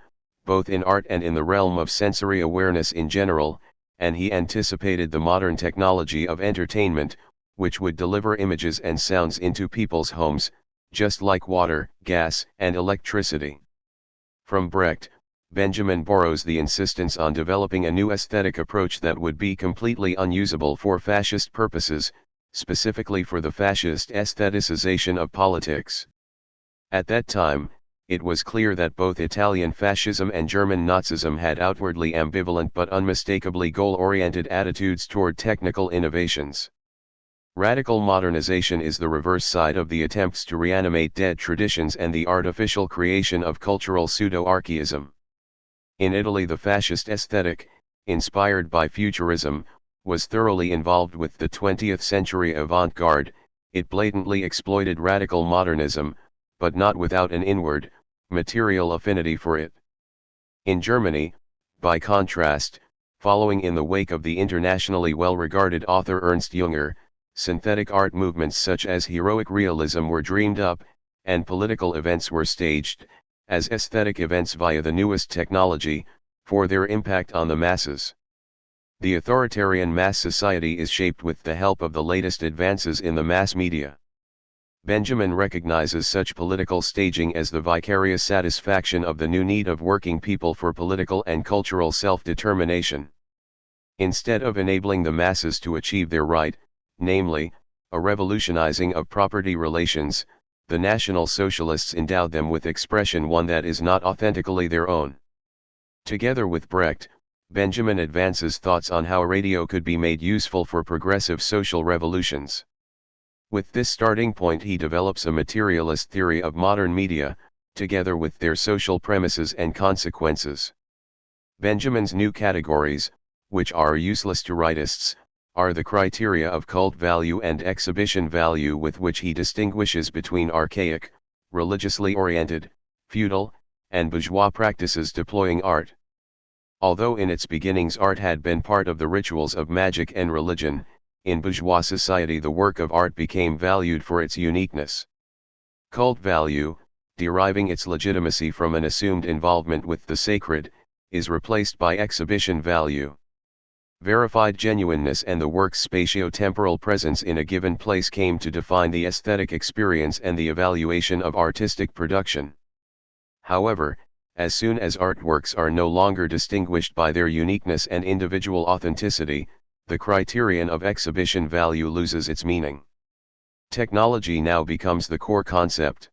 both in art and in the realm of sensory awareness in general, and he anticipated the modern technology of entertainment, which would deliver images and sounds into people's homes, just like water, gas, and electricity. From Brecht, Benjamin borrows the insistence on developing a new aesthetic approach that would be completely unusable for fascist purposes, specifically for the fascist aestheticization of politics. At that time, it was clear that both Italian fascism and German Nazism had outwardly ambivalent but unmistakably goal-oriented attitudes toward technical innovations. Radical modernization is the reverse side of the attempts to reanimate dead traditions and the artificial creation of cultural pseudo-archaism. In Italy, the fascist aesthetic, inspired by futurism, was thoroughly involved with the 20th century avant-garde. It blatantly exploited radical modernism, but not without an inward, material affinity for it. In Germany, by contrast, following in the wake of the internationally well-regarded author Ernst Jünger, synthetic art movements such as heroic realism were dreamed up, and political events were staged, as aesthetic events via the newest technology, for their impact on the masses. The authoritarian mass society is shaped with the help of the latest advances in the mass media. Benjamin recognizes such political staging as the vicarious satisfaction of the new need of working people for political and cultural self-determination. Instead of enabling the masses to achieve their right, namely, a revolutionizing of property relations, the National Socialists endowed them with expression one that is not authentically their own. Together with Brecht, Benjamin advances thoughts on how radio could be made useful for progressive social revolutions. With this starting point, he develops a materialist theory of modern media, together with their social premises and consequences. Benjamin's new categories, which are useless to rightists, are the criteria of cult value and exhibition value, with which he distinguishes between archaic, religiously oriented, feudal, and bourgeois practices deploying art. Although in its beginnings art had been part of the rituals of magic and religion, in bourgeois society the work of art became valued for its uniqueness. Cult value, deriving its legitimacy from an assumed involvement with the sacred, is replaced by exhibition value. Verified genuineness and the work's spatio-temporal presence in a given place came to define the aesthetic experience and the evaluation of artistic production. However, as soon as artworks are no longer distinguished by their uniqueness and individual authenticity, the criterion of exhibition value loses its meaning. Technology now becomes the core concept.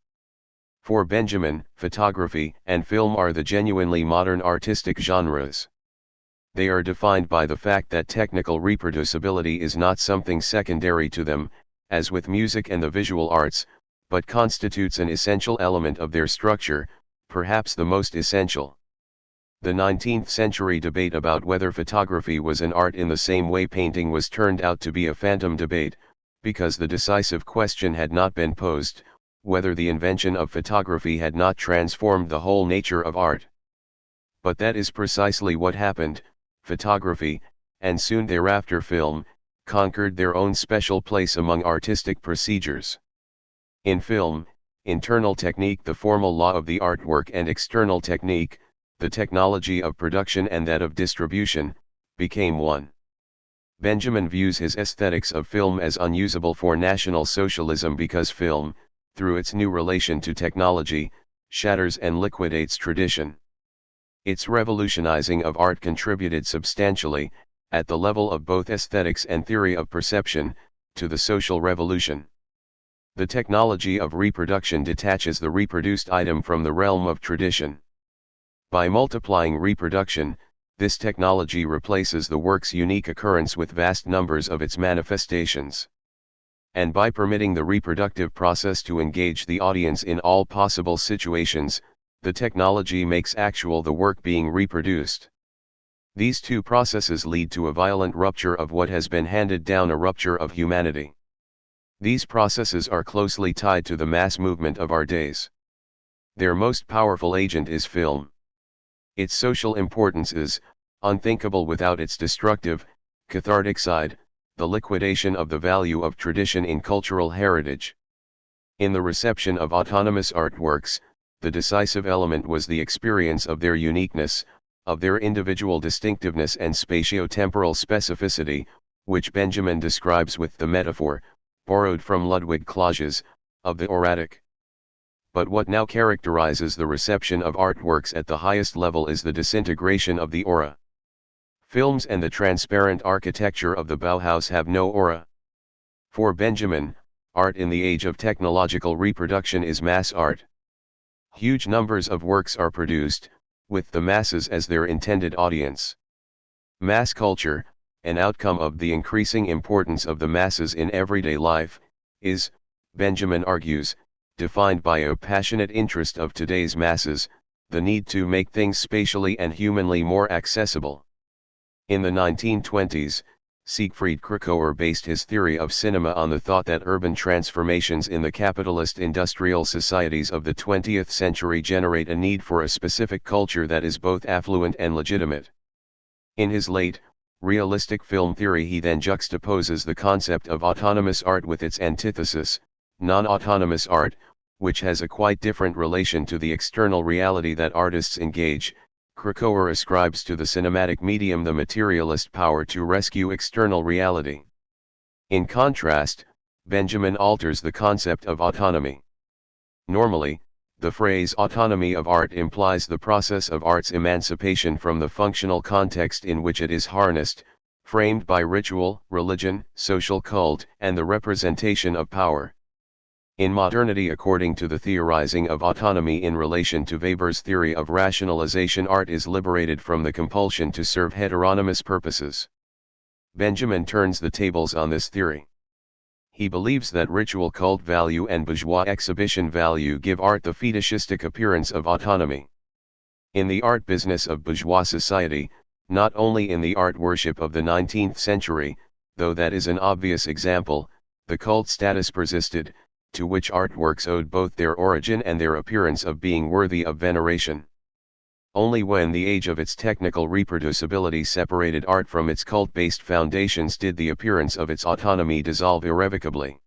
For Benjamin, photography and film are the genuinely modern artistic genres. They are defined by the fact that technical reproducibility is not something secondary to them, as with music and the visual arts, but constitutes an essential element of their structure, perhaps the most essential. The 19th century debate about whether photography was an art in the same way painting was turned out to be a phantom debate, because the decisive question had not been posed, whether the invention of photography had not transformed the whole nature of art. But that is precisely what happened. Photography, and soon thereafter film, conquered their own special place among artistic procedures. In film, internal technique, the formal law of the artwork, and external technique, the technology of production and that of distribution, became one. Benjamin views his aesthetics of film as unusable for National Socialism because film, through its new relation to technology, shatters and liquidates tradition. Its revolutionizing of art contributed substantially, at the level of both aesthetics and theory of perception, to the social revolution. The technology of reproduction detaches the reproduced item from the realm of tradition. By multiplying reproduction, this technology replaces the work's unique occurrence with vast numbers of its manifestations. And by permitting the reproductive process to engage the audience in all possible situations, the technology makes actual the work being reproduced. These two processes lead to a violent rupture of what has been handed down, a rupture of humanity. These processes are closely tied to the mass movement of our days. Their most powerful agent is film. Its social importance is unthinkable without its destructive, cathartic side, the liquidation of the value of tradition in cultural heritage. In the reception of autonomous artworks, the decisive element was the experience of their uniqueness, of their individual distinctiveness and spatio-temporal specificity, which Benjamin describes with the metaphor, borrowed from Ludwig Klages, of the auratic. But what now characterizes the reception of artworks at the highest level is the disintegration of the aura. Films and the transparent architecture of the Bauhaus have no aura. For Benjamin, art in the age of technological reproduction is mass art. Huge numbers of works are produced, with the masses as their intended audience. Mass culture, an outcome of the increasing importance of the masses in everyday life, is, Benjamin argues, defined by a passionate interest of today's masses, the need to make things spatially and humanly more accessible. In the 1920s, Siegfried Kracauer based his theory of cinema on the thought that urban transformations in the capitalist industrial societies of the 20th century generate a need for a specific culture that is both affluent and legitimate. In his late, realistic film theory, he then juxtaposes the concept of autonomous art with its antithesis, non-autonomous art, which has a quite different relation to the external reality that artists engage. Kracauer ascribes to the cinematic medium the materialist power to rescue external reality. In contrast, Benjamin alters the concept of autonomy. Normally, the phrase autonomy of art implies the process of art's emancipation from the functional context in which it is harnessed, framed by ritual, religion, social cult, and the representation of power. In modernity, according to the theorizing of autonomy in relation to Weber's theory of rationalization, art is liberated from the compulsion to serve heteronymous purposes. Benjamin turns the tables on this theory. He believes that ritual cult value and bourgeois exhibition value give art the fetishistic appearance of autonomy. In the art business of bourgeois society, not only in the art worship of the 19th century, though that is an obvious example, the cult status persisted, to which artworks owed both their origin and their appearance of being worthy of veneration. Only when the age of its technical reproducibility separated art from its cult-based foundations did the appearance of its autonomy dissolve irrevocably.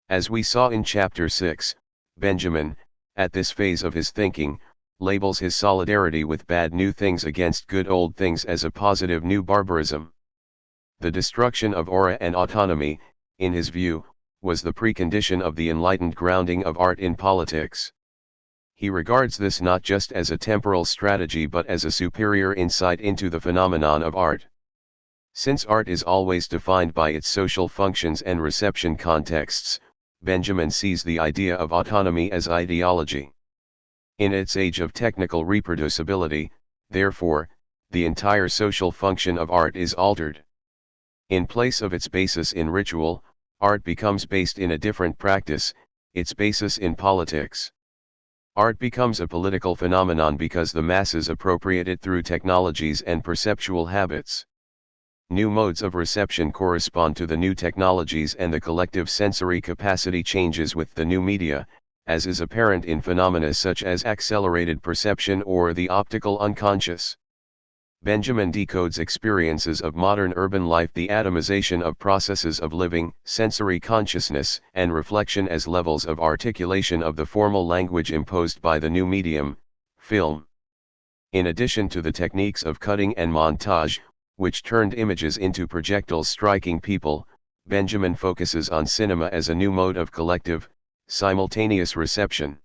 As we saw in Chapter 6, Benjamin, at this phase of his thinking, labels his solidarity with bad new things against good old things as a positive new barbarism. The destruction of aura and autonomy, in his view, was the precondition of the enlightened grounding of art in politics. He regards this not just as a temporal strategy but as a superior insight into the phenomenon of art. Since art is always defined by its social functions and reception contexts, Benjamin sees the idea of autonomy as ideology. In its age of technical reproducibility, therefore, the entire social function of art is altered. In place of its basis in ritual, art becomes based in a different practice, its basis in politics. Art becomes a political phenomenon because the masses appropriate it through technologies and perceptual habits. New modes of reception correspond to the new technologies, and the collective sensory capacity changes with the new media, as is apparent in phenomena such as accelerated perception or the optical unconscious. Benjamin decodes experiences of modern urban life, the atomization of processes of living, sensory consciousness, and reflection as levels of articulation of the formal language imposed by the new medium, film. In addition to the techniques of cutting and montage, which turned images into projectiles striking people, Benjamin focuses on cinema as a new mode of collective, simultaneous reception.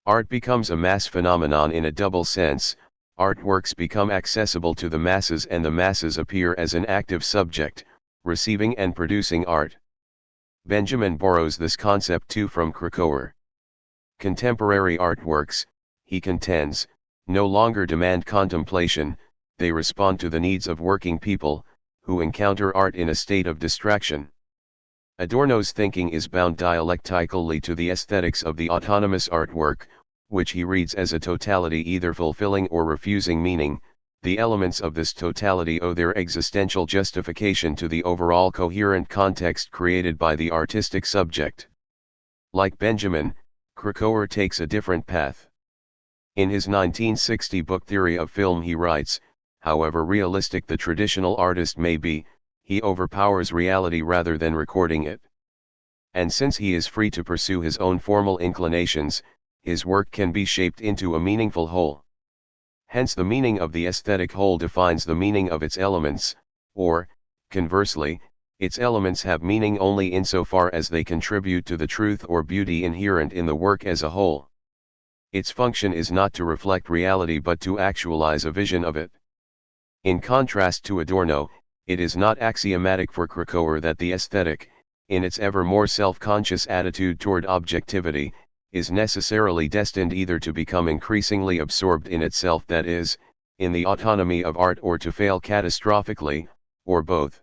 Art becomes a mass phenomenon in a double sense. Artworks become accessible to the masses, and the masses appear as an active subject, receiving and producing art. Benjamin borrows this concept too from Krakauer. Contemporary artworks, he contends, no longer demand contemplation, they respond to the needs of working people, who encounter art in a state of distraction. Adorno's thinking is bound dialectically to the aesthetics of the autonomous artwork, which he reads as a totality either fulfilling or refusing meaning. The elements of this totality owe their existential justification to the overall coherent context created by the artistic subject. Like Benjamin, Krakauer takes a different path. In his 1960 book Theory of Film he writes, however realistic the traditional artist may be, he overpowers reality rather than recording it. And since he is free to pursue his own formal inclinations, his work can be shaped into a meaningful whole. Hence the meaning of the aesthetic whole defines the meaning of its elements, or, conversely, its elements have meaning only insofar as they contribute to the truth or beauty inherent in the work as a whole. Its function is not to reflect reality but to actualize a vision of it. In contrast to Adorno, it is not axiomatic for Krakauer that the aesthetic, in its ever more self-conscious attitude toward objectivity, is necessarily destined either to become increasingly absorbed in itself, that is, in the autonomy of art, or to fail catastrophically, or both.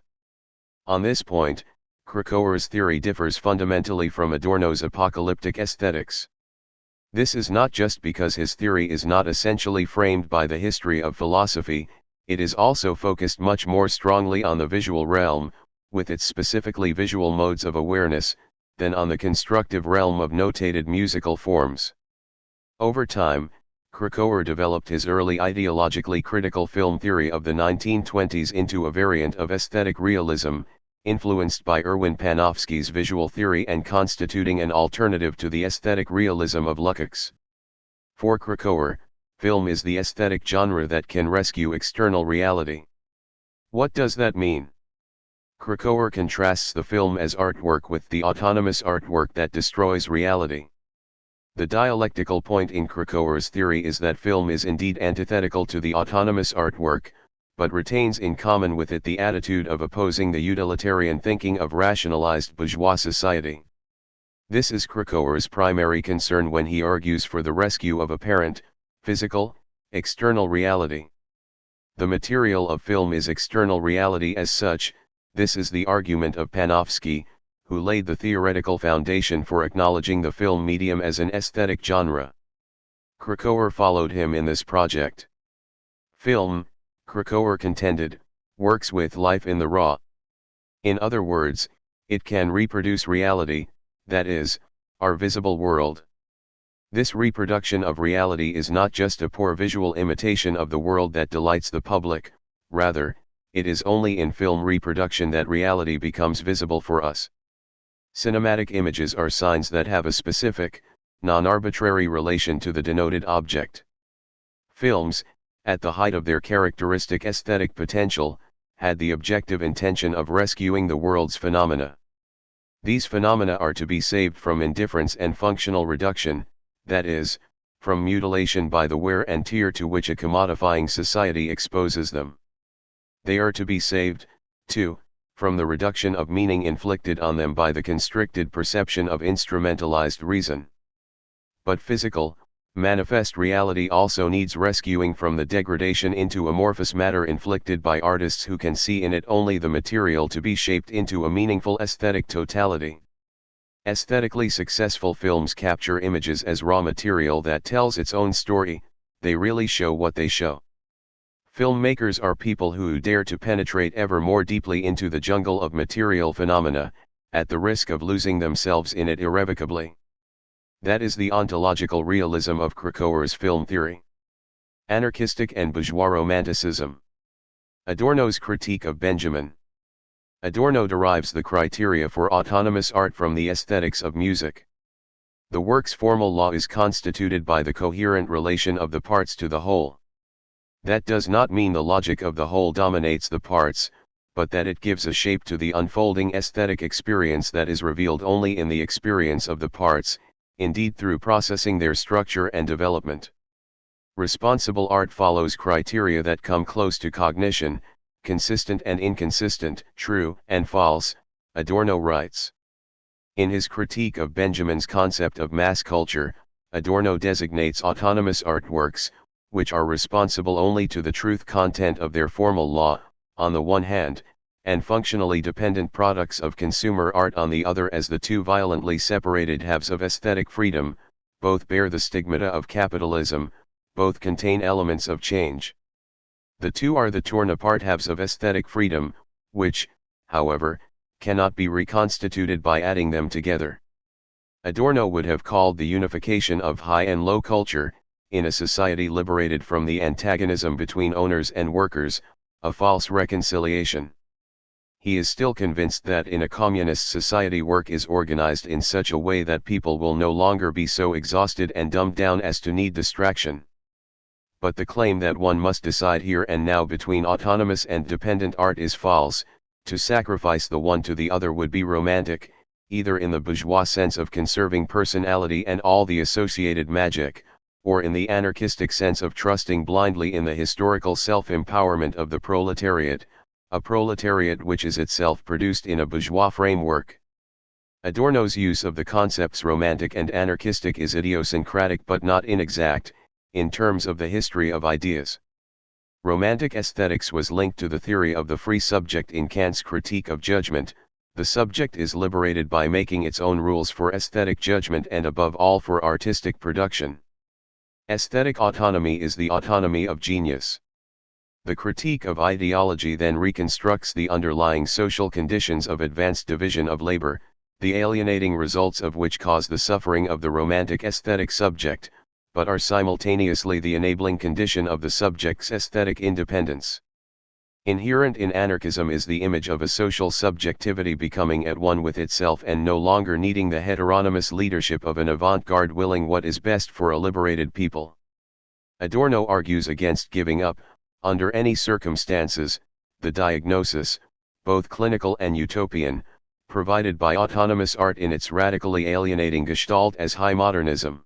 On this point, Krakauer's theory differs fundamentally from Adorno's apocalyptic aesthetics. This is not just because his theory is not essentially framed by the history of philosophy, it is also focused much more strongly on the visual realm, with its specifically visual modes of awareness, than on the constructive realm of notated musical forms. Over time, Krakauer developed his early ideologically critical film theory of the 1920s into a variant of aesthetic realism, influenced by Erwin Panofsky's visual theory and constituting an alternative to the aesthetic realism of Lukács. For Krakauer, film is the aesthetic genre that can rescue external reality. What does that mean? Krakauer contrasts the film as artwork with the autonomous artwork that destroys reality. The dialectical point in Krakauer's theory is that film is indeed antithetical to the autonomous artwork, but retains in common with it the attitude of opposing the utilitarian thinking of rationalized bourgeois society. This is Krakauer's primary concern when he argues for the rescue of apparent, physical, external reality. The material of film is external reality as such. This is the argument of Panofsky, who laid the theoretical foundation for acknowledging the film medium as an aesthetic genre. Krakauer followed him in this project. Film, Krakauer contended, works with life in the raw. In other words, it can reproduce reality, that is, our visible world. This reproduction of reality is not just a poor visual imitation of the world that delights the public, rather, it is only in film reproduction that reality becomes visible for us. Cinematic images are signs that have a specific, non-arbitrary relation to the denoted object. Films, at the height of their characteristic aesthetic potential, had the objective intention of rescuing the world's phenomena. These phenomena are to be saved from indifference and functional reduction, that is, from mutilation by the wear and tear to which a commodifying society exposes them. They are to be saved, too, from the reduction of meaning inflicted on them by the constricted perception of instrumentalized reason. But physical, manifest reality also needs rescuing from the degradation into amorphous matter inflicted by artists who can see in it only the material to be shaped into a meaningful aesthetic totality. Aesthetically successful films capture images as raw material that tells its own story, they really show what they show. Filmmakers are people who dare to penetrate ever more deeply into the jungle of material phenomena, at the risk of losing themselves in it irrevocably. That is the ontological realism of Krakauer's film theory. Anarchistic and bourgeois romanticism. Adorno's critique of Benjamin. Adorno derives the criteria for autonomous art from the aesthetics of music. The work's formal law is constituted by the coherent relation of the parts to the whole. That does not mean the logic of the whole dominates the parts, but that it gives a shape to the unfolding aesthetic experience that is revealed only in the experience of the parts, indeed through processing their structure and development. Responsible art follows criteria that come close to cognition, consistent and inconsistent, true and false, Adorno writes. In his critique of Benjamin's concept of mass culture, Adorno designates autonomous artworks, which are responsible only to the truth content of their formal law, on the one hand, and functionally dependent products of consumer art on the other as the two violently separated halves of aesthetic freedom, both bear the stigmata of capitalism, both contain elements of change. The two are the torn apart halves of aesthetic freedom, which, however, cannot be reconstituted by adding them together. Adorno would have called the unification of high and low culture, in a society liberated from the antagonism between owners and workers, a false reconciliation. He is still convinced that in a communist society work is organized in such a way that people will no longer be so exhausted and dumbed down as to need distraction. But the claim that one must decide here and now between autonomous and dependent art is false. To sacrifice the one to the other would be romantic, either in the bourgeois sense of conserving personality and all the associated magic, or in the anarchistic sense of trusting blindly in the historical self-empowerment of the proletariat, a proletariat which is itself produced in a bourgeois framework. Adorno's use of the concepts romantic and anarchistic is idiosyncratic but not inexact, in terms of the history of ideas. Romantic aesthetics was linked to the theory of the free subject in Kant's critique of judgment. The subject is liberated by making its own rules for aesthetic judgment and above all for artistic production. Aesthetic autonomy is the autonomy of genius. The critique of ideology then reconstructs the underlying social conditions of advanced division of labor, the alienating results of which cause the suffering of the romantic aesthetic subject, but are simultaneously the enabling condition of the subject's aesthetic independence. Inherent in anarchism is the image of a social subjectivity becoming at one with itself and no longer needing the heteronymous leadership of an avant-garde willing what is best for a liberated people. Adorno argues against giving up, under any circumstances, the diagnosis, both clinical and utopian, provided by autonomous art in its radically alienating gestalt as high modernism.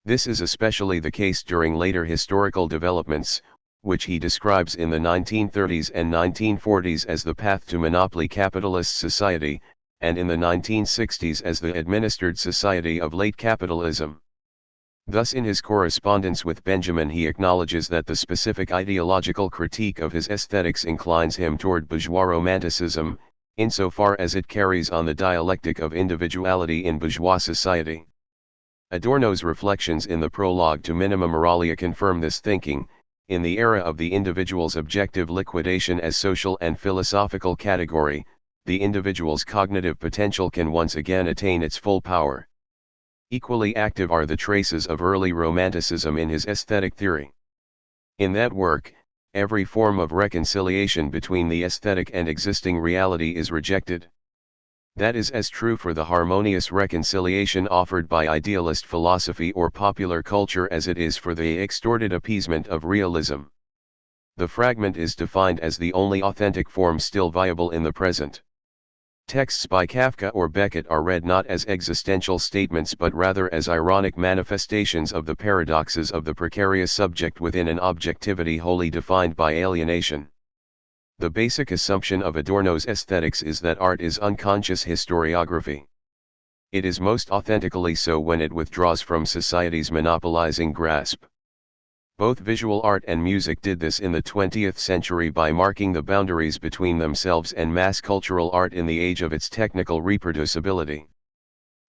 This is especially the case during later historical developments, which he describes in the 1930s and 1940s as the path to monopoly capitalist society, and in the 1960s as the administered society of late capitalism. Thus in his correspondence with Benjamin he acknowledges that the specific ideological critique of his aesthetics inclines him toward bourgeois romanticism, insofar as it carries on the dialectic of individuality in bourgeois society. Adorno's reflections in the prologue to Minima Moralia confirm this thinking. In the era of the individual's objective liquidation as social and philosophical category, the individual's cognitive potential can once again attain its full power. Equally active are the traces of early Romanticism in his aesthetic theory. In that work, every form of reconciliation between the aesthetic and existing reality is rejected. That is as true for the harmonious reconciliation offered by idealist philosophy or popular culture as it is for the extorted appeasement of realism. The fragment is defined as the only authentic form still viable in the present. Texts by Kafka or Beckett are read not as existential statements but rather as ironic manifestations of the paradoxes of the precarious subject within an objectivity wholly defined by alienation. The basic assumption of Adorno's aesthetics is that art is unconscious historiography. It is most authentically so when it withdraws from society's monopolizing grasp. Both visual art and music did this in the 20th century by marking the boundaries between themselves and mass cultural art in the age of its technical reproducibility.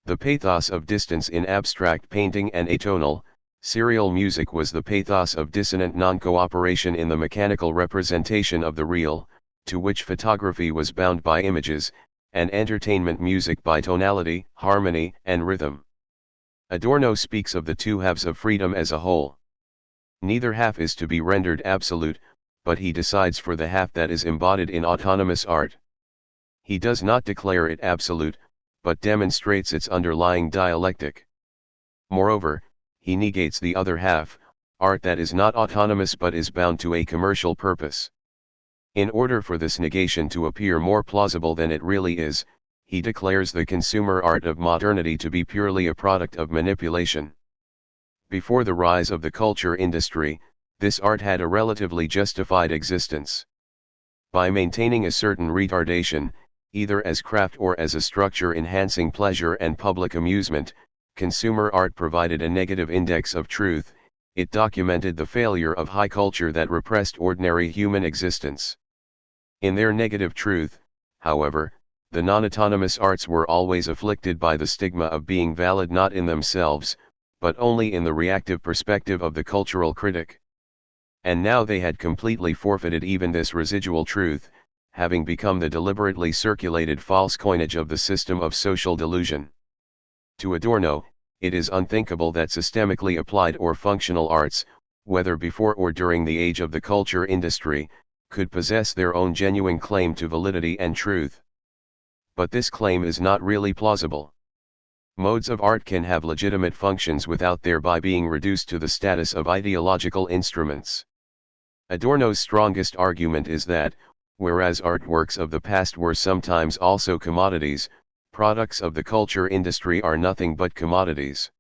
The pathos of distance in abstract painting and atonal, serial music was the pathos of dissonant non-cooperation in the mechanical representation of the real, to which photography was bound by images, and entertainment music by tonality, harmony, and rhythm. Adorno speaks of the two halves of freedom as a whole. Neither half is to be rendered absolute, but he decides for the half that is embodied in autonomous art. He does not declare it absolute, but demonstrates its underlying dialectic. Moreover, he negates the other half, art that is not autonomous but is bound to a commercial purpose. In order for this negation to appear more plausible than it really is, he declares the consumer art of modernity to be purely a product of manipulation. Before the rise of the culture industry, this art had a relatively justified existence. By maintaining a certain retardation, either as craft or as a structure enhancing pleasure and public amusement, consumer art provided a negative index of truth. It documented the failure of high culture that repressed ordinary human existence. In their negative truth, however, the non-autonomous arts were always afflicted by the stigma of being valid not in themselves, but only in the reactive perspective of the cultural critic. And now they had completely forfeited even this residual truth, having become the deliberately circulated false coinage of the system of social delusion. To Adorno, it is unthinkable that systemically applied or functional arts, whether before or during the age of the culture industry, could possess their own genuine claim to validity and truth. But this claim is not really plausible. Modes of art can have legitimate functions without thereby being reduced to the status of ideological instruments. Adorno's strongest argument is that, whereas artworks of the past were sometimes also commodities, products of the culture industry are nothing but commodities.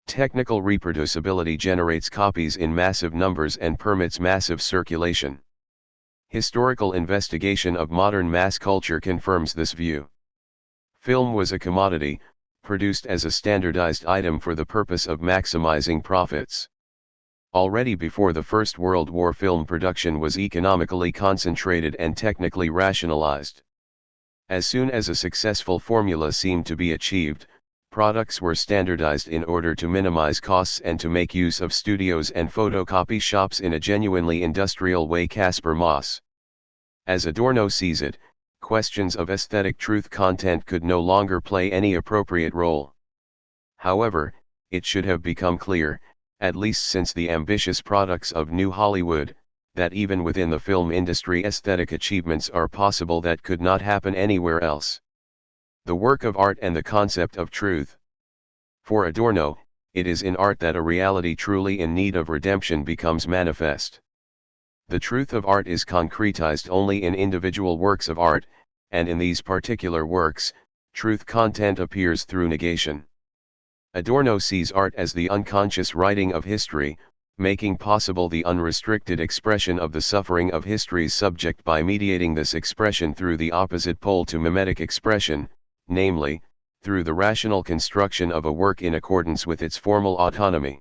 Technical reproducibility generates copies in massive numbers and permits massive circulation. Historical investigation of modern mass culture confirms this view. Film was a commodity, produced as a standardized item for the purpose of maximizing profits. Already before the First World War, film production was economically concentrated and technically rationalized. As soon as a successful formula seemed to be achieved, products were standardized in order to minimize costs and to make use of studios and photocopy shops in a genuinely industrial way. Caspar Mauss. As Adorno sees it, questions of aesthetic truth content could no longer play any appropriate role. However, it should have become clear, at least since the ambitious products of New Hollywood, that even within the film industry aesthetic achievements are possible that could not happen anywhere else. The work of art and the concept of truth. For Adorno, it is in art that a reality truly in need of redemption becomes manifest. The truth of art is concretized only in individual works of art, and in these particular works, truth content appears through negation. Adorno sees art as the unconscious writing of history, making possible the unrestricted expression of the suffering of history's subject by mediating this expression through the opposite pole to mimetic expression, namely, through the rational construction of a work in accordance with its formal autonomy.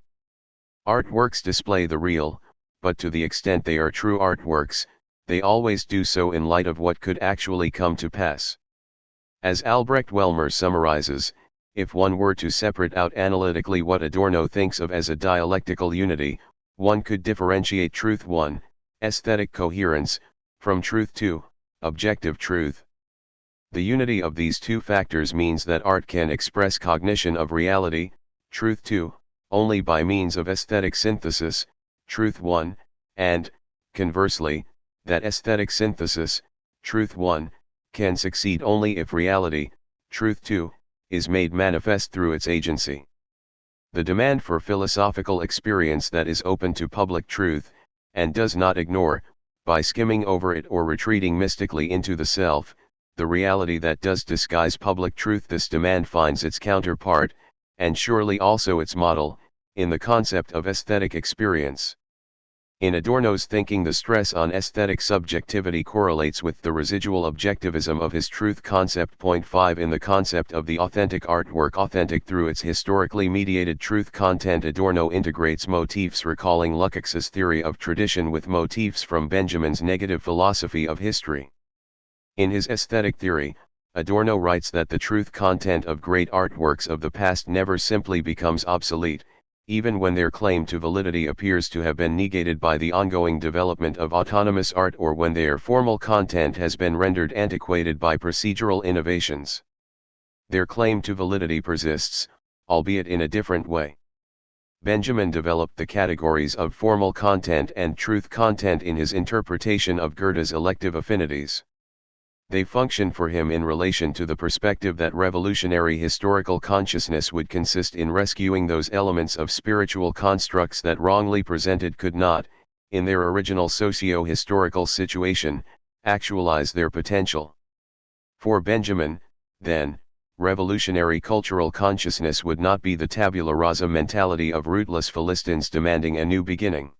Artworks display the real, but to the extent they are true artworks, they always do so in light of what could actually come to pass. As Albrecht Welmer summarizes, if one were to separate out analytically what Adorno thinks of as a dialectical unity, one could differentiate truth 1, aesthetic coherence, from truth 2, objective truth. The unity of these two factors means that art can express cognition of reality, truth 2, only by means of aesthetic synthesis, truth 1, and, conversely, that aesthetic synthesis, truth 1, can succeed only if reality, truth 2, is made manifest through its agency. The demand for philosophical experience that is open to public truth, and does not ignore, by skimming over it or retreating mystically into the self, the reality that does disguise public truth. This demand finds its counterpart, and surely also its model, in the concept of aesthetic experience. In Adorno's thinking, the stress on aesthetic subjectivity correlates with the residual objectivism of his truth concept. Point 5. In the concept of the authentic artwork, authentic through its historically mediated truth content, Adorno integrates motifs recalling Lukács's theory of tradition with motifs from Benjamin's negative philosophy of history. In his aesthetic theory, Adorno writes that the truth content of great artworks of the past never simply becomes obsolete, even when their claim to validity appears to have been negated by the ongoing development of autonomous art or when their formal content has been rendered antiquated by procedural innovations. Their claim to validity persists, albeit in a different way. Benjamin developed the categories of formal content and truth content in his interpretation of Goethe's elective affinities. They function for him in relation to the perspective that revolutionary historical consciousness would consist in rescuing those elements of spiritual constructs that wrongly presented could not, in their original socio-historical situation, actualize their potential. For Benjamin, then, revolutionary cultural consciousness would not be the tabula rasa mentality of rootless Philistines demanding a new beginning.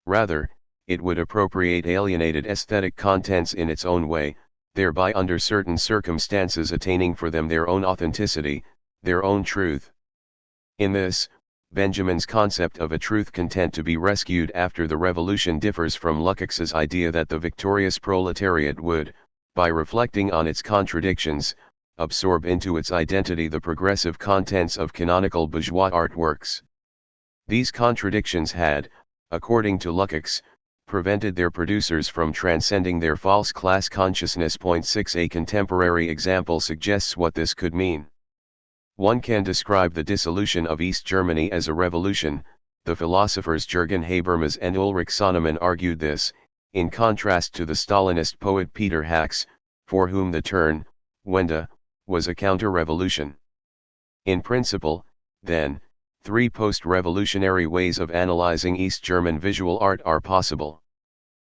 Rather, it would appropriate alienated aesthetic contents in its own way, thereby under certain circumstances attaining for them their own authenticity, their own truth. In this, Benjamin's concept of a truth content to be rescued after the revolution differs from Lukács's idea that the victorious proletariat would, by reflecting on its contradictions, absorb into its identity the progressive contents of canonical bourgeois artworks. These contradictions had, according to Lukács, prevented their producers from transcending their false class consciousness. 6 A contemporary example suggests what this could mean. One can describe the dissolution of East Germany as a revolution. The philosophers Jürgen Habermas and Ulrich Sonnemann argued this, in contrast to the Stalinist poet Peter Hacks, for whom the turn, Wende, was a counter-revolution. In principle, then, three post-revolutionary ways of analyzing East German visual art are possible.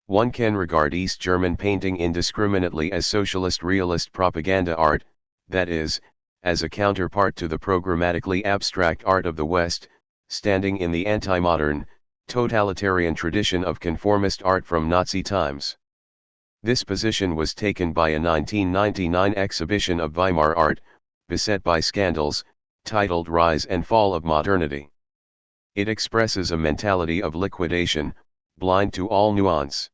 One can regard East German painting indiscriminately as socialist realist propaganda art, that is, as a counterpart to the programmatically abstract art of the West, standing in the anti-modern, totalitarian tradition of conformist art from Nazi times. This position was taken by a 1999 exhibition of Weimar art, beset by scandals, titled Rise and Fall of Modernity. It expresses a mentality of liquidation, blind to all nuance.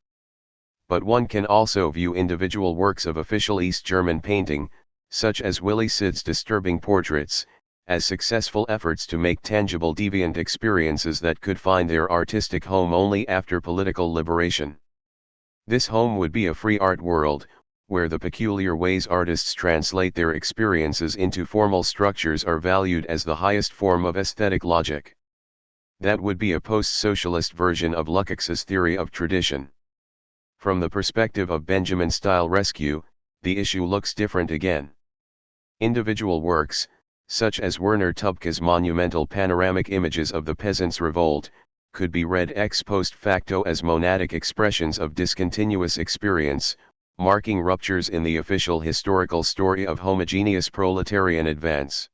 But one can also view individual works of official East German painting, such as Willy Sid's disturbing portraits, as successful efforts to make tangible deviant experiences that could find their artistic home only after political liberation. This home would be a free art world, where the peculiar ways artists translate their experiences into formal structures are valued as the highest form of aesthetic logic. That would be a post-socialist version of Lukács's theory of tradition. From the perspective of Benjamin-style rescue, the issue looks different again. Individual works, such as Werner Tubke's monumental panoramic images of the Peasants' Revolt, could be read ex post facto as monadic expressions of discontinuous experience, marking ruptures in the official historical story of homogeneous proletarian advance.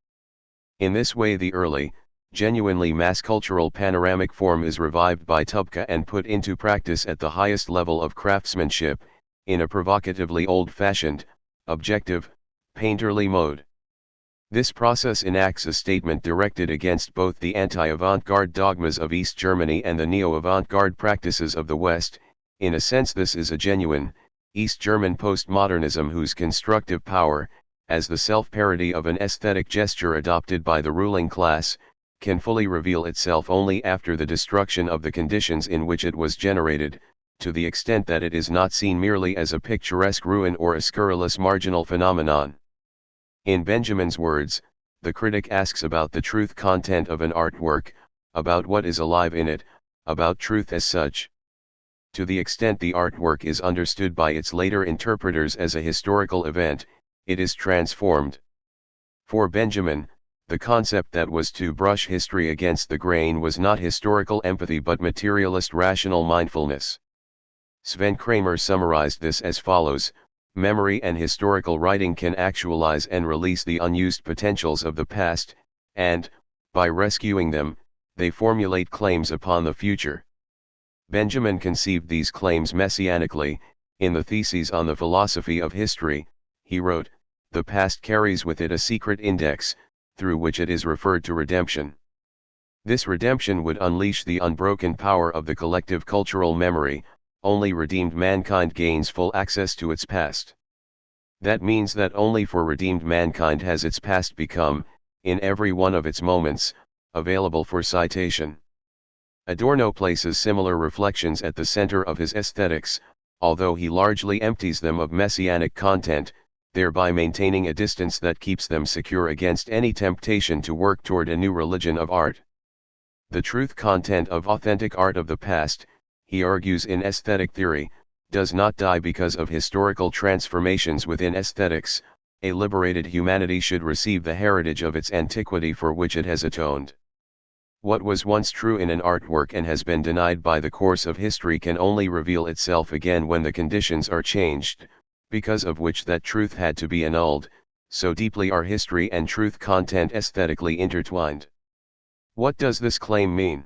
In this way the early, genuinely mass-cultural panoramic form is revived by Tubke and put into practice at the highest level of craftsmanship, in a provocatively old-fashioned, objective, painterly mode. This process enacts a statement directed against both the anti-avant-garde dogmas of East Germany and the neo-avant-garde practices of the West. In a sense this is a genuine, East German postmodernism whose constructive power, as the self-parody of an aesthetic gesture adopted by the ruling class, can fully reveal itself only after the destruction of the conditions in which it was generated, to the extent that it is not seen merely as a picturesque ruin or a scurrilous marginal phenomenon. In Benjamin's words, the critic asks about the truth content of an artwork, about what is alive in it, about truth as such. To the extent the artwork is understood by its later interpreters as a historical event, it is transformed. For Benjamin, the concept that was to brush history against the grain was not historical empathy but materialist rational mindfulness. Sven Kramer summarized this as follows: memory and historical writing can actualize and release the unused potentials of the past, and, by rescuing them, they formulate claims upon the future. Benjamin conceived these claims messianically. In the Theses on the Philosophy of History, he wrote, "The past carries with it a secret index, through which it is referred to redemption. This redemption would unleash the unbroken power of the collective cultural memory. Only redeemed mankind gains full access to its past." That means that only for redeemed mankind has its past become, in every one of its moments, available for citation. Adorno places similar reflections at the center of his aesthetics, although he largely empties them of messianic content, thereby maintaining a distance that keeps them secure against any temptation to work toward a new religion of art. The truth content of authentic art of the past, he argues in aesthetic theory, does not die because of historical transformations within aesthetics. A liberated humanity should receive the heritage of its antiquity for which it has atoned. What was once true in an artwork and has been denied by the course of history can only reveal itself again when the conditions are changed, because of which that truth had to be annulled, so deeply are history and truth content aesthetically intertwined. What does this claim mean?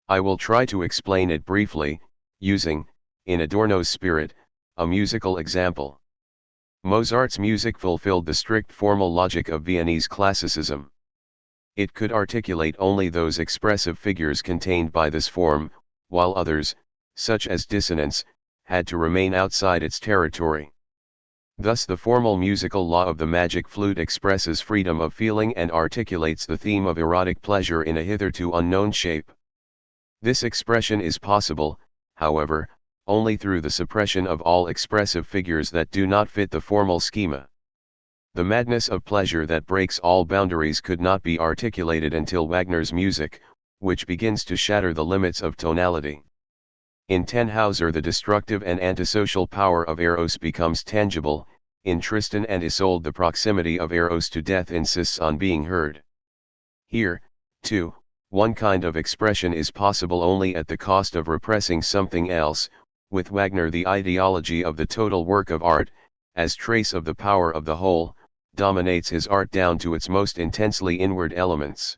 I will try to explain it briefly, using, in Adorno's spirit, a musical example. Mozart's music fulfilled the strict formal logic of Viennese classicism. It could articulate only those expressive figures contained by this form, while others, such as dissonance, had to remain outside its territory. Thus the formal musical law of the magic flute expresses freedom of feeling and articulates the theme of erotic pleasure in a hitherto unknown shape. This expression is possible, however, only through the suppression of all expressive figures that do not fit the formal schema. The madness of pleasure that breaks all boundaries could not be articulated until Wagner's music, which begins to shatter the limits of tonality. In Tannhäuser the destructive and antisocial power of Eros becomes tangible. In Tristan and Isolde the proximity of Eros to death insists on being heard. Here, too, one kind of expression is possible only at the cost of repressing something else. With Wagner the ideology of the total work of art, as trace of the power of the whole, dominates his art down to its most intensely inward elements.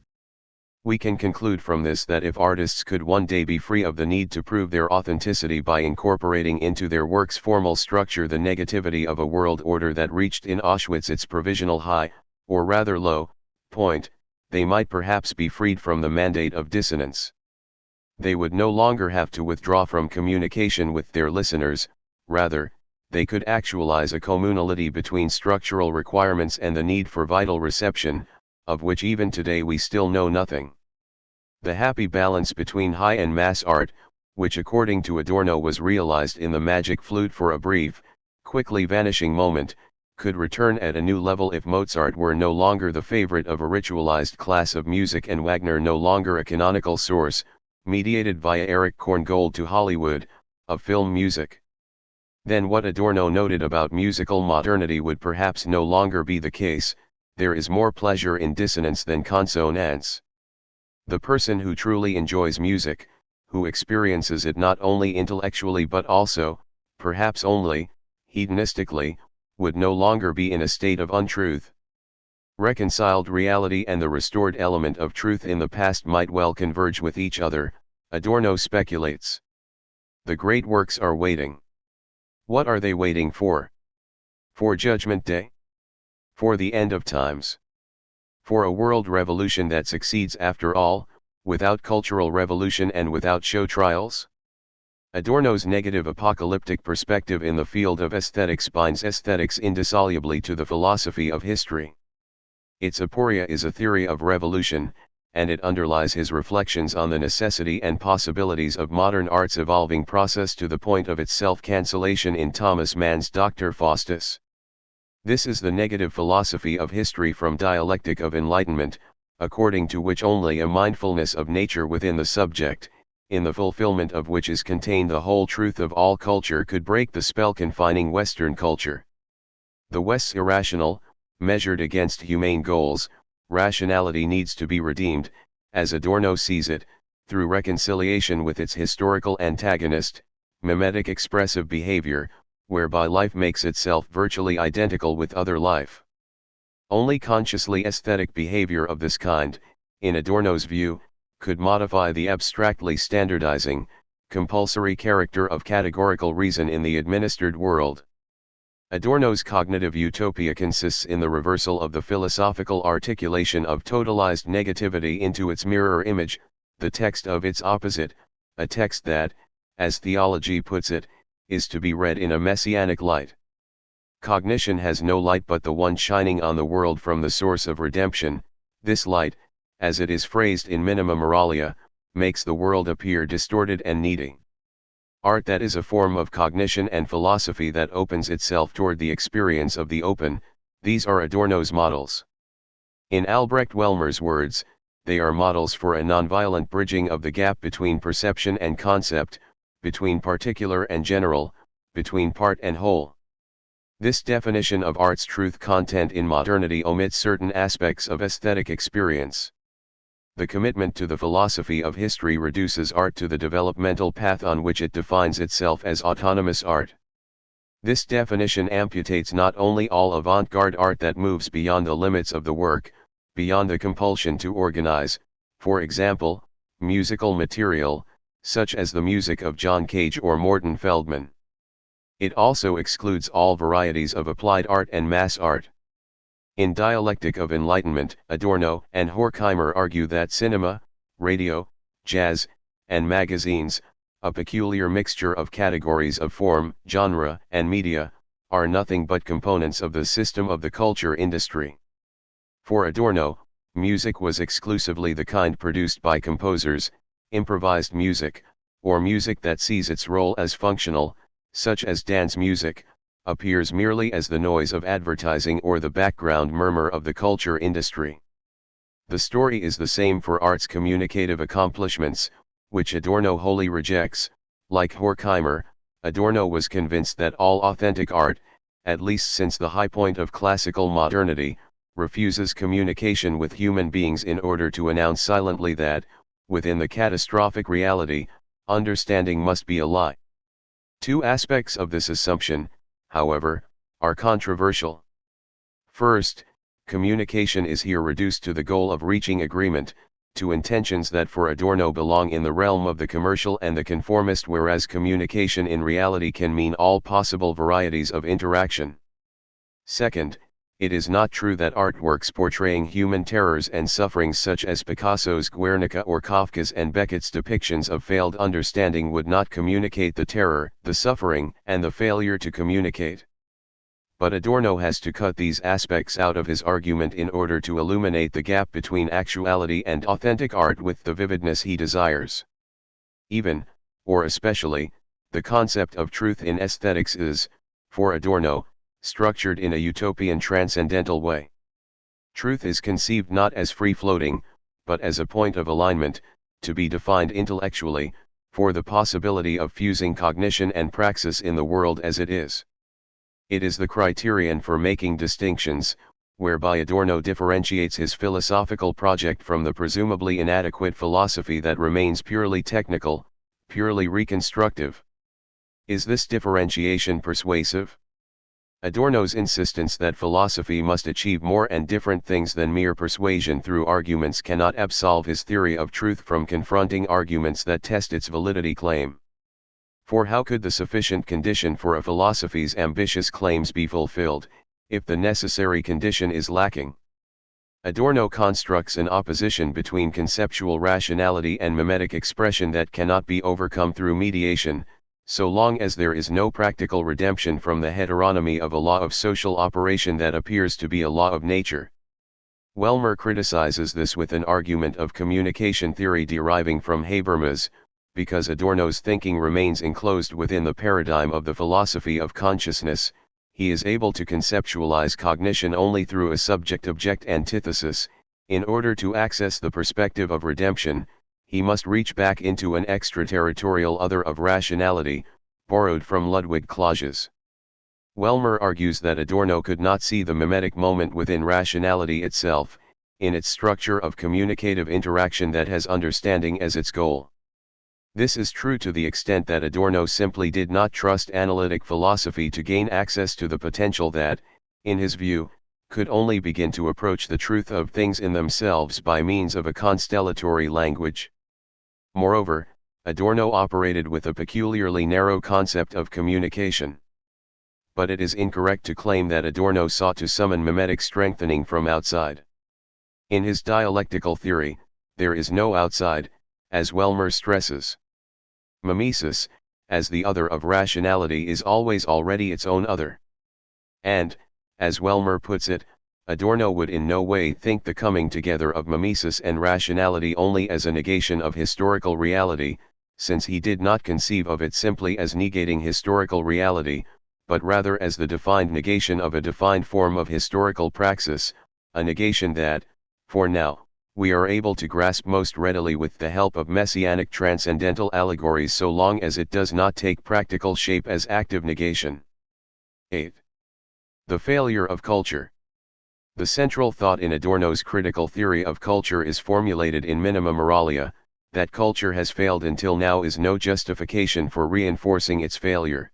We can conclude from this that if artists could one day be free of the need to prove their authenticity by incorporating into their work's formal structure the negativity of a world order that reached in Auschwitz its provisional high, or rather low, point, they might perhaps be freed from the mandate of dissonance. They would no longer have to withdraw from communication with their listeners, rather, they could actualize a communality between structural requirements and the need for vital reception, of which even today we still know nothing. The happy balance between high and mass art, which according to Adorno was realized in the magic flute for a brief, quickly vanishing moment, could return at a new level if Mozart were no longer the favorite of a ritualized class of music and Wagner no longer a canonical source, mediated via Erich Korngold to Hollywood, of film music. Then what Adorno noted about musical modernity would perhaps no longer be the case. There is more pleasure in dissonance than consonance. The person who truly enjoys music, who experiences it not only intellectually but also, perhaps only, hedonistically, would no longer be in a state of untruth. Reconciled reality and the restored element of truth in the past might well converge with each other, Adorno speculates. The great works are waiting. What are they waiting for? For Judgment Day? For the end of times? For a world revolution that succeeds after all, without cultural revolution and without show trials? Adorno's negative apocalyptic perspective in the field of aesthetics binds aesthetics indissolubly to the philosophy of history. Its aporia is a theory of revolution, and it underlies his reflections on the necessity and possibilities of modern art's evolving process to the point of its self-cancellation in Thomas Mann's Dr. Faustus. This is the negative philosophy of history from dialectic of enlightenment, according to which only a mindfulness of nature within the subject, in the fulfillment of which is contained the whole truth of all culture, could break the spell confining Western culture. The West's irrational, measured against humane goals, rationality needs to be redeemed, as Adorno sees it, through reconciliation with its historical antagonist, mimetic expressive behavior, whereby life makes itself virtually identical with other life. Only consciously aesthetic behavior of this kind, in Adorno's view, could modify the abstractly standardizing, compulsory character of categorical reason in the administered world. Adorno's cognitive utopia consists in the reversal of the philosophical articulation of totalized negativity into its mirror image, the text of its opposite, a text that, as theology puts it, is to be read in a messianic light. Cognition has no light but the one shining on the world from the source of redemption. This light, as it is phrased in Minima Moralia, makes the world appear distorted and needy. Art that is a form of cognition and philosophy that opens itself toward the experience of the open, these are Adorno's models. In Albrecht Welmer's words, they are models for a nonviolent bridging of the gap between perception and concept, between particular and general, between part and whole. This definition of art's truth content in modernity omits certain aspects of aesthetic experience. The commitment to the philosophy of history reduces art to the developmental path on which it defines itself as autonomous art. This definition amputates not only all avant-garde art that moves beyond the limits of the work, beyond the compulsion to organize, for example, musical material, such as the music of John Cage or Morton Feldman. It also excludes all varieties of applied art and mass art. In Dialectic of Enlightenment, Adorno and Horkheimer argue that cinema, radio, jazz, and magazines, a peculiar mixture of categories of form, genre, and media, are nothing but components of the system of the culture industry. For Adorno, music was exclusively the kind produced by composers, improvised music, or music that sees its role as functional, such as dance music, appears merely as the noise of advertising or the background murmur of the culture industry. The story is the same for art's communicative accomplishments, which Adorno wholly rejects. Like Horkheimer, Adorno was convinced that all authentic art, at least since the high point of classical modernity, refuses communication with human beings in order to announce silently that, within the catastrophic reality, understanding must be a lie. Two aspects of this assumption, however, are controversial. First, communication is here reduced to the goal of reaching agreement, to intentions that for Adorno belong in the realm of the commercial and the conformist, whereas communication in reality can mean all possible varieties of interaction. Second, it is not true that artworks portraying human terrors and sufferings such as Picasso's Guernica or Kafka's and Beckett's depictions of failed understanding would not communicate the terror, the suffering, and the failure to communicate. But Adorno has to cut these aspects out of his argument in order to illuminate the gap between actuality and authentic art with the vividness he desires. Even, or especially, the concept of truth in aesthetics is, for Adorno, structured in a utopian transcendental way. Truth is conceived not as free-floating, but as a point of alignment, to be defined intellectually, for the possibility of fusing cognition and praxis in the world as it is. It is the criterion for making distinctions, whereby Adorno differentiates his philosophical project from the presumably inadequate philosophy that remains purely technical, purely reconstructive. Is this differentiation persuasive? Adorno's insistence that philosophy must achieve more and different things than mere persuasion through arguments cannot absolve his theory of truth from confronting arguments that test its validity claim. For how could the sufficient condition for a philosophy's ambitious claims be fulfilled, if the necessary condition is lacking? Adorno constructs an opposition between conceptual rationality and mimetic expression that cannot be overcome through mediation, so long as there is no practical redemption from the heteronomy of a law of social operation that appears to be a law of nature. Welmer criticizes this with an argument of communication theory deriving from Habermas, because Adorno's thinking remains enclosed within the paradigm of the philosophy of consciousness, he is able to conceptualize cognition only through a subject-object antithesis. In order to access the perspective of redemption, he must reach back into an extraterritorial other of rationality, borrowed from Ludwig Clausius. Welmer argues that Adorno could not see the mimetic moment within rationality itself, in its structure of communicative interaction that has understanding as its goal. This is true to the extent that Adorno simply did not trust analytic philosophy to gain access to the potential that, in his view, could only begin to approach the truth of things in themselves by means of a constellatory language. Moreover, Adorno operated with a peculiarly narrow concept of communication. But it is incorrect to claim that Adorno sought to summon mimetic strengthening from outside. In his dialectical theory, there is no outside, as Welmer stresses. Mimesis, as the other of rationality, is always already its own other. And, as Wellmer puts it, Adorno would in no way think the coming together of mimesis and rationality only as a negation of historical reality, since he did not conceive of it simply as negating historical reality, but rather as the defined negation of a defined form of historical praxis, a negation that, for now, we are able to grasp most readily with the help of messianic transcendental allegories so long as it does not take practical shape as active negation. 8. The failure of culture. The central thought in Adorno's critical theory of culture is formulated in Minima Moralia, that culture has failed until now is no justification for reinforcing its failure.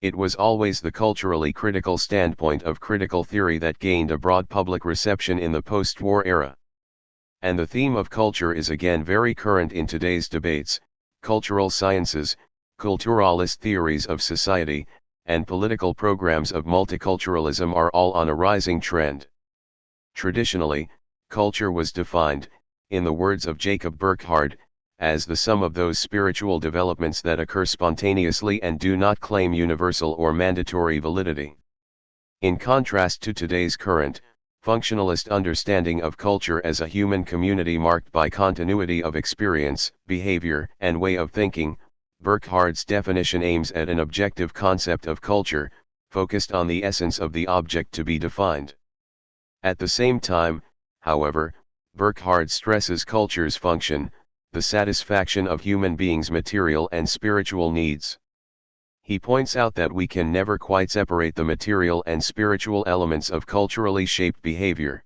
It was always the culturally critical standpoint of critical theory that gained a broad public reception in the post-war era. And the theme of culture is again very current in today's debates. Cultural sciences, culturalist theories of society, and political programs of multiculturalism are all on a rising trend. Traditionally, culture was defined, in the words of Jacob Burckhardt, as the sum of those spiritual developments that occur spontaneously and do not claim universal or mandatory validity. In contrast to today's current, functionalist understanding of culture as a human community marked by continuity of experience, behavior, and way of thinking, Burckhardt's definition aims at an objective concept of culture, focused on the essence of the object to be defined. At the same time, however, Burckhardt stresses culture's function, the satisfaction of human beings' material and spiritual needs. He points out that we can never quite separate the material and spiritual elements of culturally shaped behavior.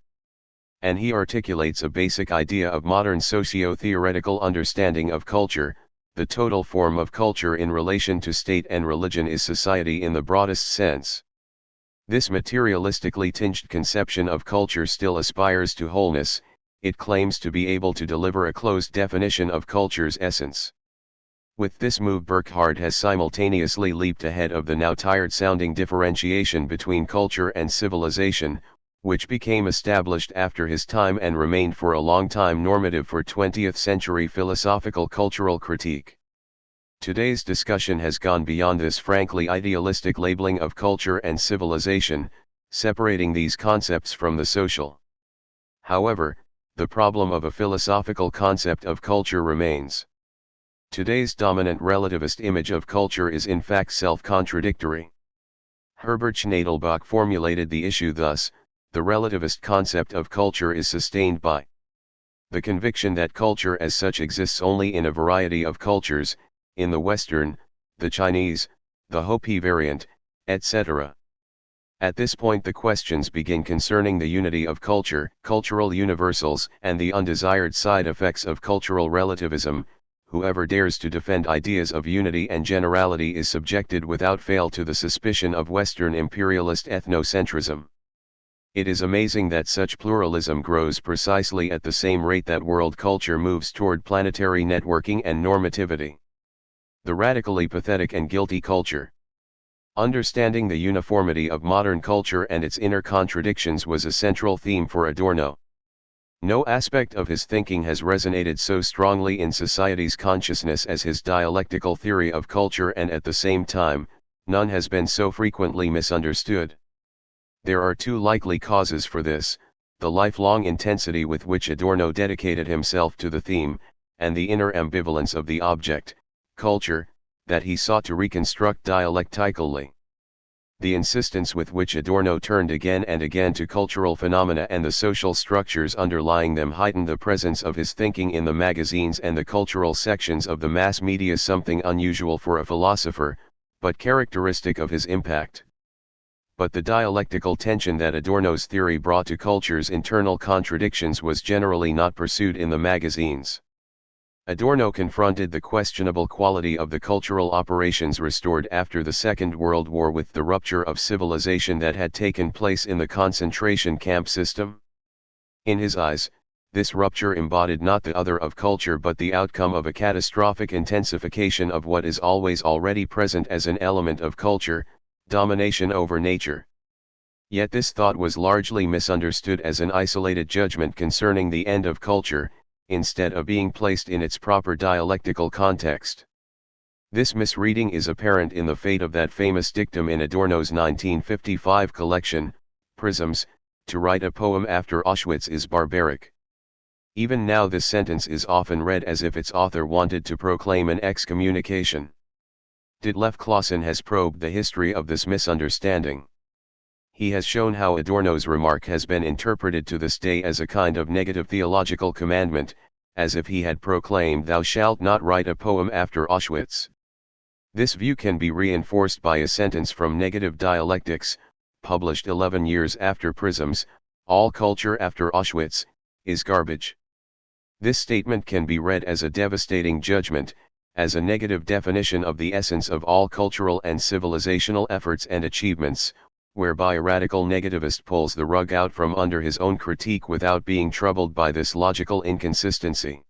And he articulates a basic idea of modern socio-theoretical understanding of culture. The total form of culture in relation to state and religion is society in the broadest sense. This materialistically tinged conception of culture still aspires to wholeness. It claims to be able to deliver a closed definition of culture's essence. With this move, Burckhardt has simultaneously leaped ahead of the now tired-sounding differentiation between culture and civilization, which became established after his time and remained for a long time normative for 20th-century philosophical cultural critique. Today's discussion has gone beyond this frankly idealistic labeling of culture and civilization, separating these concepts from the social. However, the problem of a philosophical concept of culture remains. Today's dominant relativist image of culture is in fact self-contradictory. Herbert Schnadelbach formulated the issue thus: the relativist concept of culture is sustained by the conviction that culture as such exists only in a variety of cultures, in the Western, the Chinese, the Hopi variant, etc. At this point the questions begin concerning the unity of culture, cultural universals, and the undesired side effects of cultural relativism. Whoever dares to defend ideas of unity and generality is subjected without fail to the suspicion of Western imperialist ethnocentrism. It is amazing that such pluralism grows precisely at the same rate that world culture moves toward planetary networking and normativity. The radically pathetic and guilty culture. Understanding the uniformity of modern culture and its inner contradictions was a central theme for Adorno. No aspect of his thinking has resonated so strongly in society's consciousness as his dialectical theory of culture, and at the same time, none has been so frequently misunderstood. There are two likely causes for this: the lifelong intensity with which Adorno dedicated himself to the theme, and the inner ambivalence of the object, culture, that he sought to reconstruct dialectically. The insistence with which Adorno turned again and again to cultural phenomena and the social structures underlying them heightened the presence of his thinking in the magazines and the cultural sections of the mass media, something unusual for a philosopher, but characteristic of his impact. But the dialectical tension that Adorno's theory brought to culture's internal contradictions was generally not pursued in the magazines. Adorno confronted the questionable quality of the cultural operations restored after the Second World War with the rupture of civilization that had taken place in the concentration camp system. In his eyes, this rupture embodied not the other of culture but the outcome of a catastrophic intensification of what is always already present as an element of culture: domination over nature. Yet this thought was largely misunderstood as an isolated judgment concerning the end of culture, instead of being placed in its proper dialectical context. This misreading is apparent in the fate of that famous dictum in Adorno's 1955 collection, Prisms: to write a poem after Auschwitz is barbaric. Even now this sentence is often read as if its author wanted to proclaim an excommunication. Ditlev Clausen has probed the history of this misunderstanding. He has shown how Adorno's remark has been interpreted to this day as a kind of negative theological commandment, as if he had proclaimed "Thou shalt not write a poem after Auschwitz." This view can be reinforced by a sentence from Negative Dialectics, published 11 years after Prisms: "All culture after Auschwitz is garbage." This statement can be read as a devastating judgment, as a negative definition of the essence of all cultural and civilizational efforts and achievements, whereby a radical negativist pulls the rug out from under his own critique without being troubled by this logical inconsistency.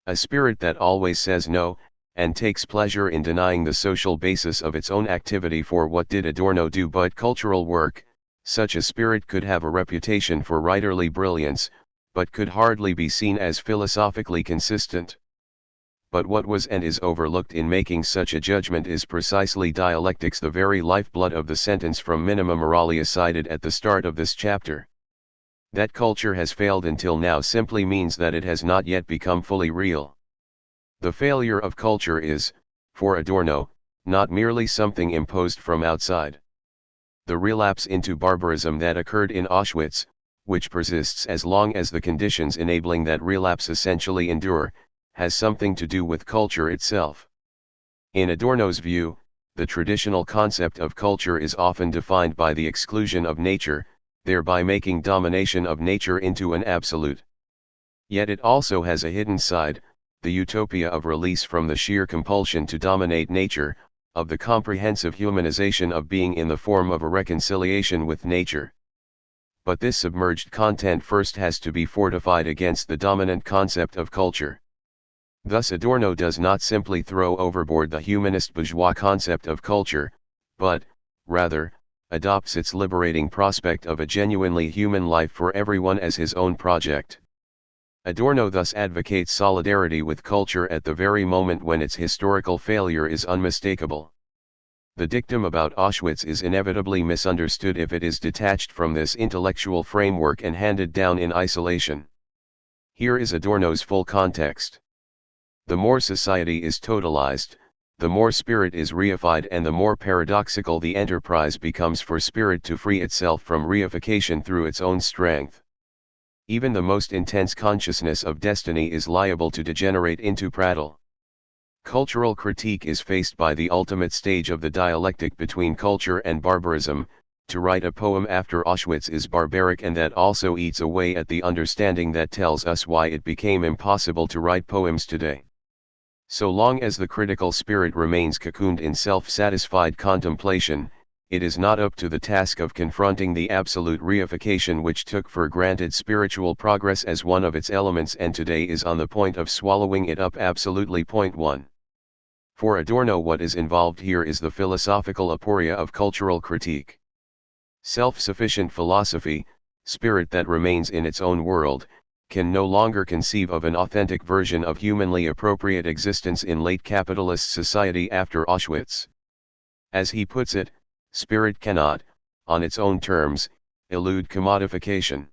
A spirit that always says no, and takes pleasure in denying the social basis of its own activity. For what did Adorno do but cultural work? Such a spirit could have a reputation for writerly brilliance, but could hardly be seen as philosophically consistent. But what was and is overlooked in making such a judgment is precisely dialectics, the very lifeblood of the sentence from Minima Moralia cited at the start of this chapter. That culture has failed until now simply means that it has not yet become fully real. The failure of culture is, for Adorno, not merely something imposed from outside. The relapse into barbarism that occurred in Auschwitz, which persists as long as the conditions enabling that relapse essentially endure, has something to do with culture itself. In Adorno's view, the traditional concept of culture is often defined by the exclusion of nature, thereby making domination of nature into an absolute. Yet it also has a hidden side, the utopia of release from the sheer compulsion to dominate nature, of the comprehensive humanization of being in the form of a reconciliation with nature. But this submerged content first has to be fortified against the dominant concept of culture. Thus Adorno does not simply throw overboard the humanist bourgeois concept of culture, but, rather, adopts its liberating prospect of a genuinely human life for everyone as his own project. Adorno thus advocates solidarity with culture at the very moment when its historical failure is unmistakable. The dictum about Auschwitz is inevitably misunderstood if it is detached from this intellectual framework and handed down in isolation. Here is Adorno's full context. The more society is totalized, the more spirit is reified, and the more paradoxical the enterprise becomes for spirit to free itself from reification through its own strength. Even the most intense consciousness of destiny is liable to degenerate into prattle. Cultural critique is faced by the ultimate stage of the dialectic between culture and barbarism. To write a poem after Auschwitz is barbaric, and that also eats away at the understanding that tells us why it became impossible to write poems today. So long as the critical spirit remains cocooned in self-satisfied contemplation, it is not up to the task of confronting the absolute reification which took for granted spiritual progress as one of its elements and today is on the point of swallowing it up absolutely. Point 1. For Adorno, what is involved here is the philosophical aporia of cultural critique. Self-sufficient philosophy, spirit that remains in its own world, can no longer conceive of an authentic version of humanly appropriate existence in late capitalist society after Auschwitz. As he puts it, spirit cannot, on its own terms, elude commodification.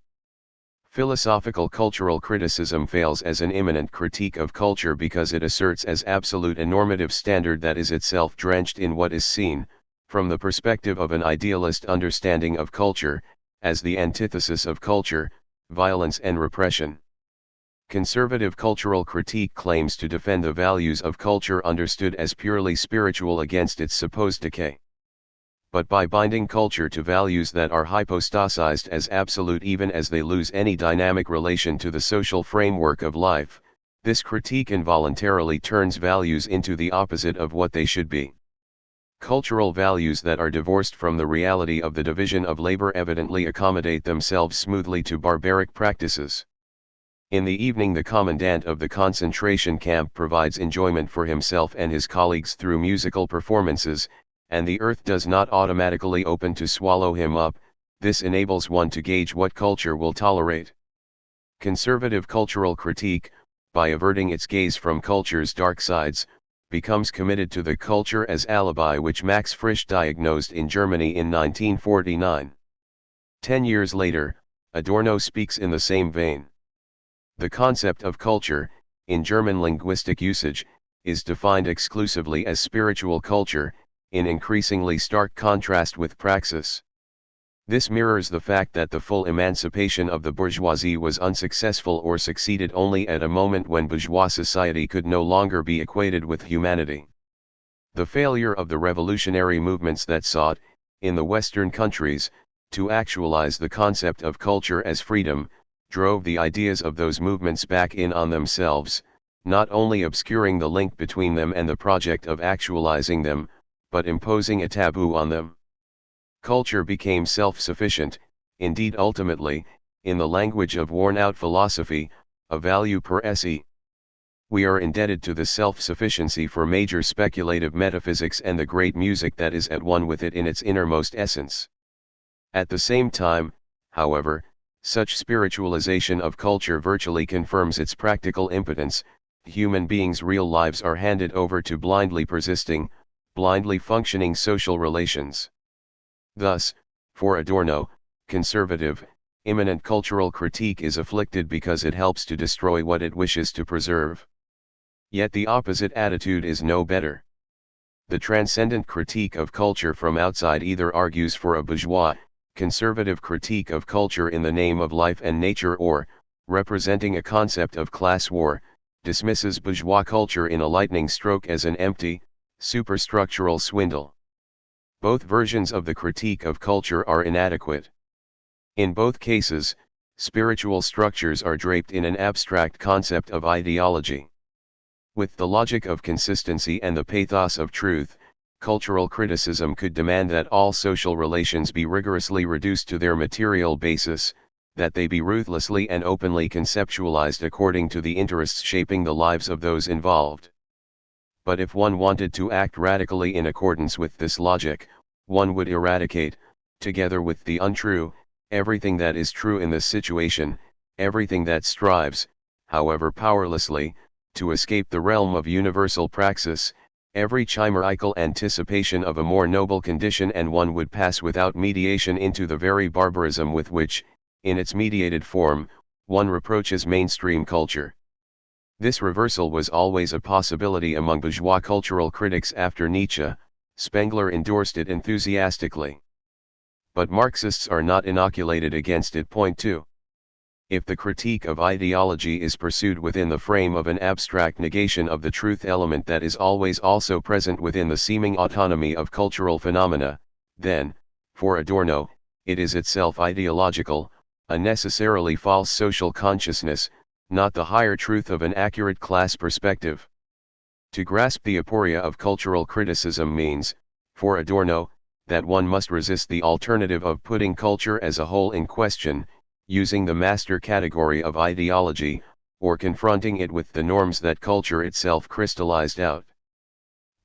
Philosophical cultural criticism fails as an immanent critique of culture because it asserts as absolute a normative standard that is itself drenched in what is seen, from the perspective of an idealist understanding of culture, as the antithesis of culture, violence and repression. Conservative cultural critique claims to defend the values of culture understood as purely spiritual against its supposed decay. But by binding culture to values that are hypostasized as absolute even as they lose any dynamic relation to the social framework of life, this critique involuntarily turns values into the opposite of what they should be. Cultural values that are divorced from the reality of the division of labor evidently accommodate themselves smoothly to barbaric practices. In the evening, the commandant of the concentration camp provides enjoyment for himself and his colleagues through musical performances, and the earth does not automatically open to swallow him up. This enables one to gauge what culture will tolerate. Conservative cultural critique, by averting its gaze from culture's dark sides, becomes committed to the culture as alibi, which Max Frisch diagnosed in Germany in 1949. 10 years later, Adorno speaks in the same vein. The concept of culture, in German linguistic usage, is defined exclusively as spiritual culture, in increasingly stark contrast with praxis. This mirrors the fact that the full emancipation of the bourgeoisie was unsuccessful or succeeded only at a moment when bourgeois society could no longer be equated with humanity. The failure of the revolutionary movements that sought, in the Western countries, to actualize the concept of culture as freedom, drove the ideas of those movements back in on themselves, not only obscuring the link between them and the project of actualizing them, but imposing a taboo on them. Culture became self-sufficient, indeed ultimately, in the language of worn-out philosophy, a value per se. We are indebted to this self-sufficiency for major speculative metaphysics and the great music that is at one with it in its innermost essence. At the same time, however, such spiritualization of culture virtually confirms its practical impotence. Human beings' real lives are handed over to blindly persisting, blindly functioning social relations. Thus, for Adorno, conservative, immanent cultural critique is afflicted because it helps to destroy what it wishes to preserve. Yet the opposite attitude is no better. The transcendent critique of culture from outside either argues for a bourgeois, conservative critique of culture in the name of life and nature, or, representing a concept of class war, dismisses bourgeois culture in a lightning stroke as an empty, superstructural swindle. Both versions of the critique of culture are inadequate. In both cases, spiritual structures are draped in an abstract concept of ideology. With the logic of consistency and the pathos of truth, cultural criticism could demand that all social relations be rigorously reduced to their material basis, that they be ruthlessly and openly conceptualized according to the interests shaping the lives of those involved. But if one wanted to act radically in accordance with this logic, one would eradicate, together with the untrue, everything that is true in this situation, everything that strives, however powerlessly, to escape the realm of universal praxis, every chimerical anticipation of a more noble condition, and one would pass without mediation into the very barbarism with which, in its mediated form, one reproaches mainstream culture. This reversal was always a possibility among bourgeois cultural critics after Nietzsche. Spengler endorsed it enthusiastically. But Marxists are not inoculated against it. Point 2. If the critique of ideology is pursued within the frame of an abstract negation of the truth element that is always also present within the seeming autonomy of cultural phenomena, then, for Adorno, it is itself ideological, a necessarily false social consciousness, not the higher truth of an accurate class perspective. To grasp the aporia of cultural criticism means, for Adorno, that one must resist the alternative of putting culture as a whole in question, using the master category of ideology, or confronting it with the norms that culture itself crystallized out.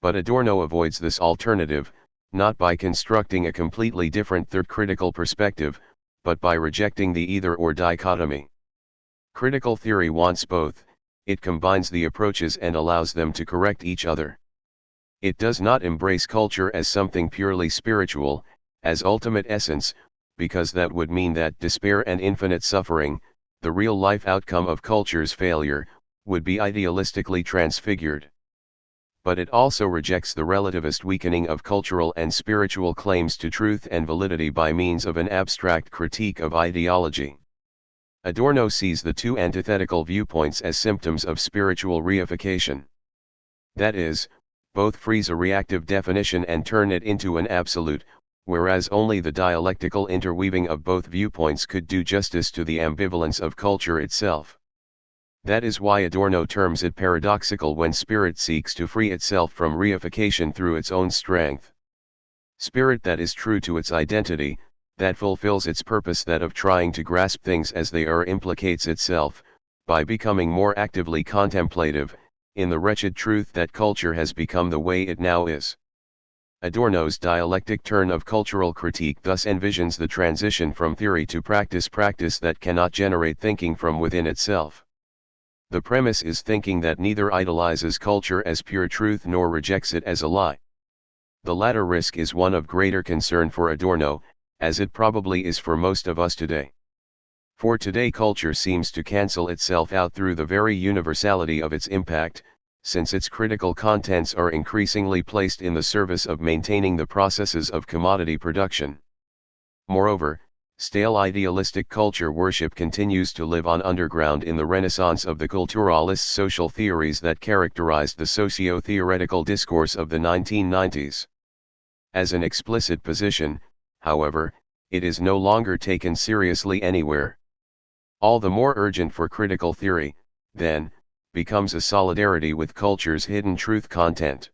But Adorno avoids this alternative, not by constructing a completely different third critical perspective, but by rejecting the either-or dichotomy. Critical theory wants both. It combines the approaches and allows them to correct each other. It does not embrace culture as something purely spiritual, as ultimate essence, because that would mean that despair and infinite suffering, the real life outcome of culture's failure, would be idealistically transfigured. But it also rejects the relativist weakening of cultural and spiritual claims to truth and validity by means of an abstract critique of ideology. Adorno sees the two antithetical viewpoints as symptoms of spiritual reification. That is, both freeze a reactive definition and turn it into an absolute, whereas only the dialectical interweaving of both viewpoints could do justice to the ambivalence of culture itself. That is why Adorno terms it paradoxical when spirit seeks to free itself from reification through its own strength. Spirit that is true to its identity, that fulfills its purpose, that of trying to grasp things as they are, implicates itself, by becoming more actively contemplative, in the wretched truth that culture has become the way it now is. Adorno's dialectic turn of cultural critique thus envisions the transition from theory to practice that cannot generate thinking from within itself. The premise is thinking that neither idolizes culture as pure truth nor rejects it as a lie. The latter risk is one of greater concern for Adorno, as it probably is for most of us today. For today culture seems to cancel itself out through the very universality of its impact, since its critical contents are increasingly placed in the service of maintaining the processes of commodity production. Moreover, stale idealistic culture worship continues to live on underground in the renaissance of the culturalist social theories that characterized the socio-theoretical discourse of the 1990s. As an explicit position, however, it is no longer taken seriously anywhere. All the more urgent for critical theory, then, becomes a solidarity with culture's hidden truth content.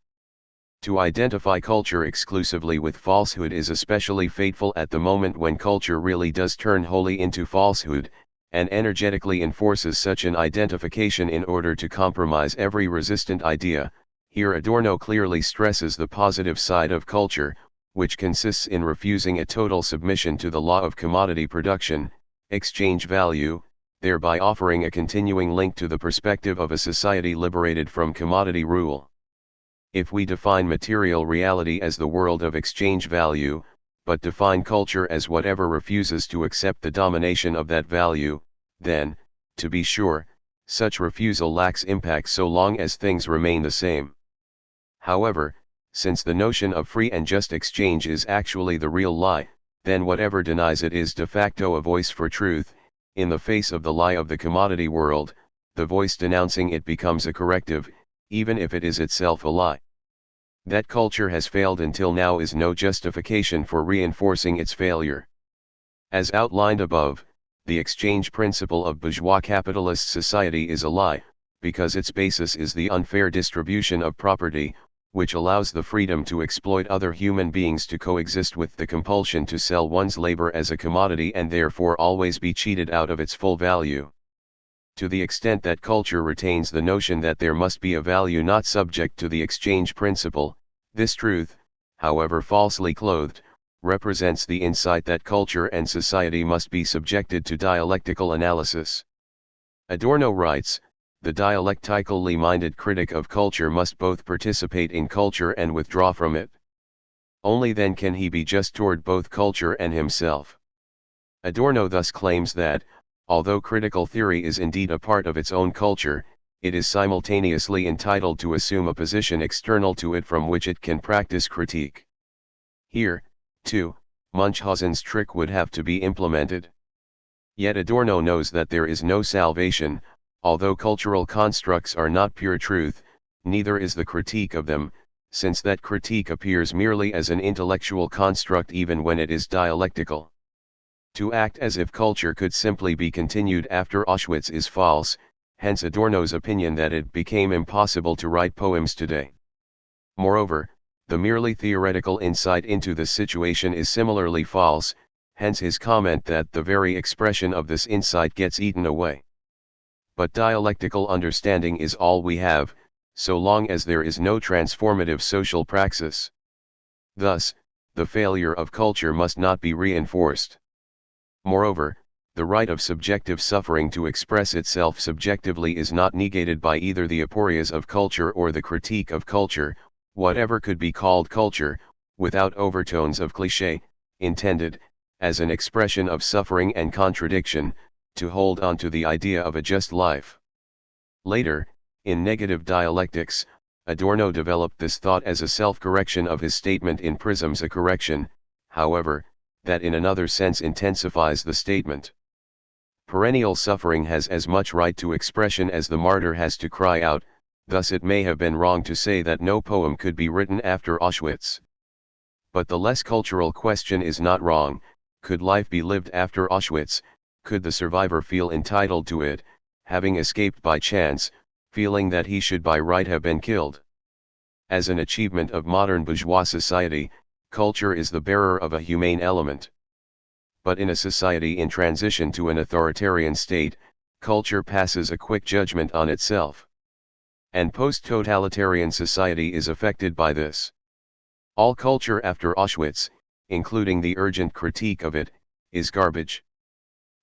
To identify culture exclusively with falsehood is especially fateful at the moment when culture really does turn wholly into falsehood, and energetically enforces such an identification in order to compromise every resistant idea. Here Adorno clearly stresses the positive side of culture, which consists in refusing a total submission to the law of commodity production, exchange value, thereby offering a continuing link to the perspective of a society liberated from commodity rule. If we define material reality as the world of exchange value, but define culture as whatever refuses to accept the domination of that value, then, to be sure, such refusal lacks impact so long as things remain the same. However, since the notion of free and just exchange is actually the real lie, then whatever denies it is de facto a voice for truth. In the face of the lie of the commodity world, the voice denouncing it becomes a corrective, even if it is itself a lie. That culture has failed until now is no justification for reinforcing its failure. As outlined above, the exchange principle of bourgeois capitalist society is a lie, because its basis is the unfair distribution of property, which allows the freedom to exploit other human beings to coexist with the compulsion to sell one's labor as a commodity and therefore always be cheated out of its full value. To the extent that culture retains the notion that there must be a value not subject to the exchange principle, this truth, however falsely clothed, represents the insight that culture and society must be subjected to dialectical analysis. Adorno writes, "The dialectically minded critic of culture must both participate in culture and withdraw from it. Only then can he be just toward both culture and himself." Adorno thus claims that, although critical theory is indeed a part of its own culture, it is simultaneously entitled to assume a position external to it from which it can practice critique. Here, too, Munchausen's trick would have to be implemented. Yet Adorno knows that there is no salvation. Although cultural constructs are not pure truth, neither is the critique of them, since that critique appears merely as an intellectual construct even when it is dialectical. To act as if culture could simply be continued after Auschwitz is false, hence Adorno's opinion that it became impossible to write poems today. Moreover, the merely theoretical insight into the situation is similarly false, hence his comment that the very expression of this insight gets eaten away. But dialectical understanding is all we have, so long as there is no transformative social praxis. Thus, the failure of culture must not be reinforced. Moreover, the right of subjective suffering to express itself subjectively is not negated by either the aporias of culture or the critique of culture, whatever could be called culture, without overtones of cliché, intended, as an expression of suffering and contradiction, to hold on to the idea of a just life. Later, in Negative Dialectics, Adorno developed this thought as a self-correction of his statement in Prisms, a correction, however, that in another sense intensifies the statement. Perennial suffering has as much right to expression as the martyr has to cry out, thus it may have been wrong to say that no poem could be written after Auschwitz. But the less cultural question is not wrong: could life be lived after Auschwitz? Could the survivor feel entitled to it, having escaped by chance, feeling that he should by right have been killed? As an achievement of modern bourgeois society, culture is the bearer of a humane element. But in a society in transition to an authoritarian state, culture passes a quick judgment on itself. And post-totalitarian society is affected by this. All culture after Auschwitz, including the urgent critique of it, is garbage.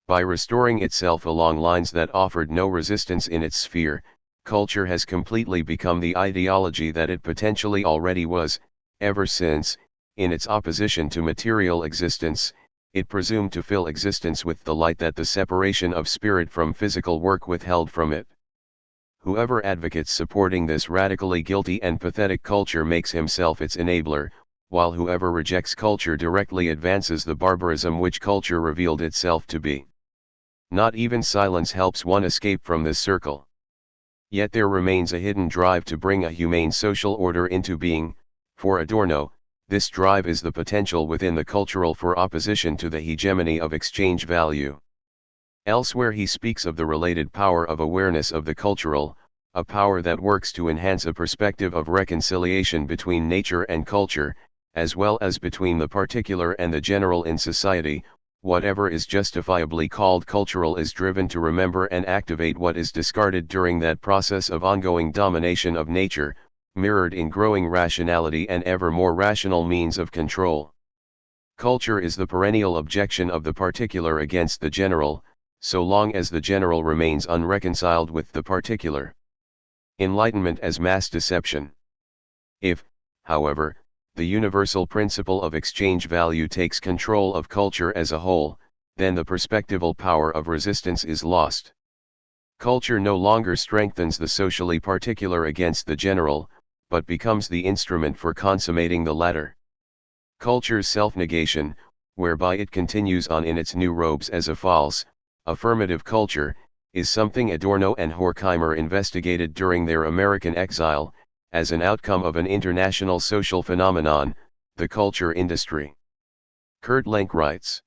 By restoring itself along lines that offered no resistance in its sphere, culture has completely become the ideology that it potentially already was, ever since, in its opposition to material existence, it presumed to fill existence with the light that the separation of spirit from physical work withheld from it. Whoever advocates supporting this radically guilty and pathetic culture makes himself its enabler, while whoever rejects culture directly advances the barbarism which culture revealed itself to be. Not even silence helps one escape from this circle. Yet there remains a hidden drive to bring a humane social order into being. For Adorno, this drive is the potential within the cultural for opposition to the hegemony of exchange value. Elsewhere he speaks of the related power of awareness of the cultural, a power that works to enhance a perspective of reconciliation between nature and culture, as well as between the particular and the general in society. Whatever is justifiably called cultural is driven to remember and activate what is discarded during that process of ongoing domination of nature, mirrored in growing rationality and ever more rational means of control. Culture is the perennial objection of the particular against the general, so long as the general remains unreconciled with the particular. Enlightenment as mass deception. If, however, the universal principle of exchange value takes control of culture as a whole, then the perspectival power of resistance is lost. Culture no longer strengthens the socially particular against the general, but becomes the instrument for consummating the latter. Culture's self-negation, whereby it continues on in its new robes as a false, affirmative culture, is something Adorno and Horkheimer investigated during their American exile, as an outcome of an international social phenomenon, the culture industry. Kurt Lenk writes,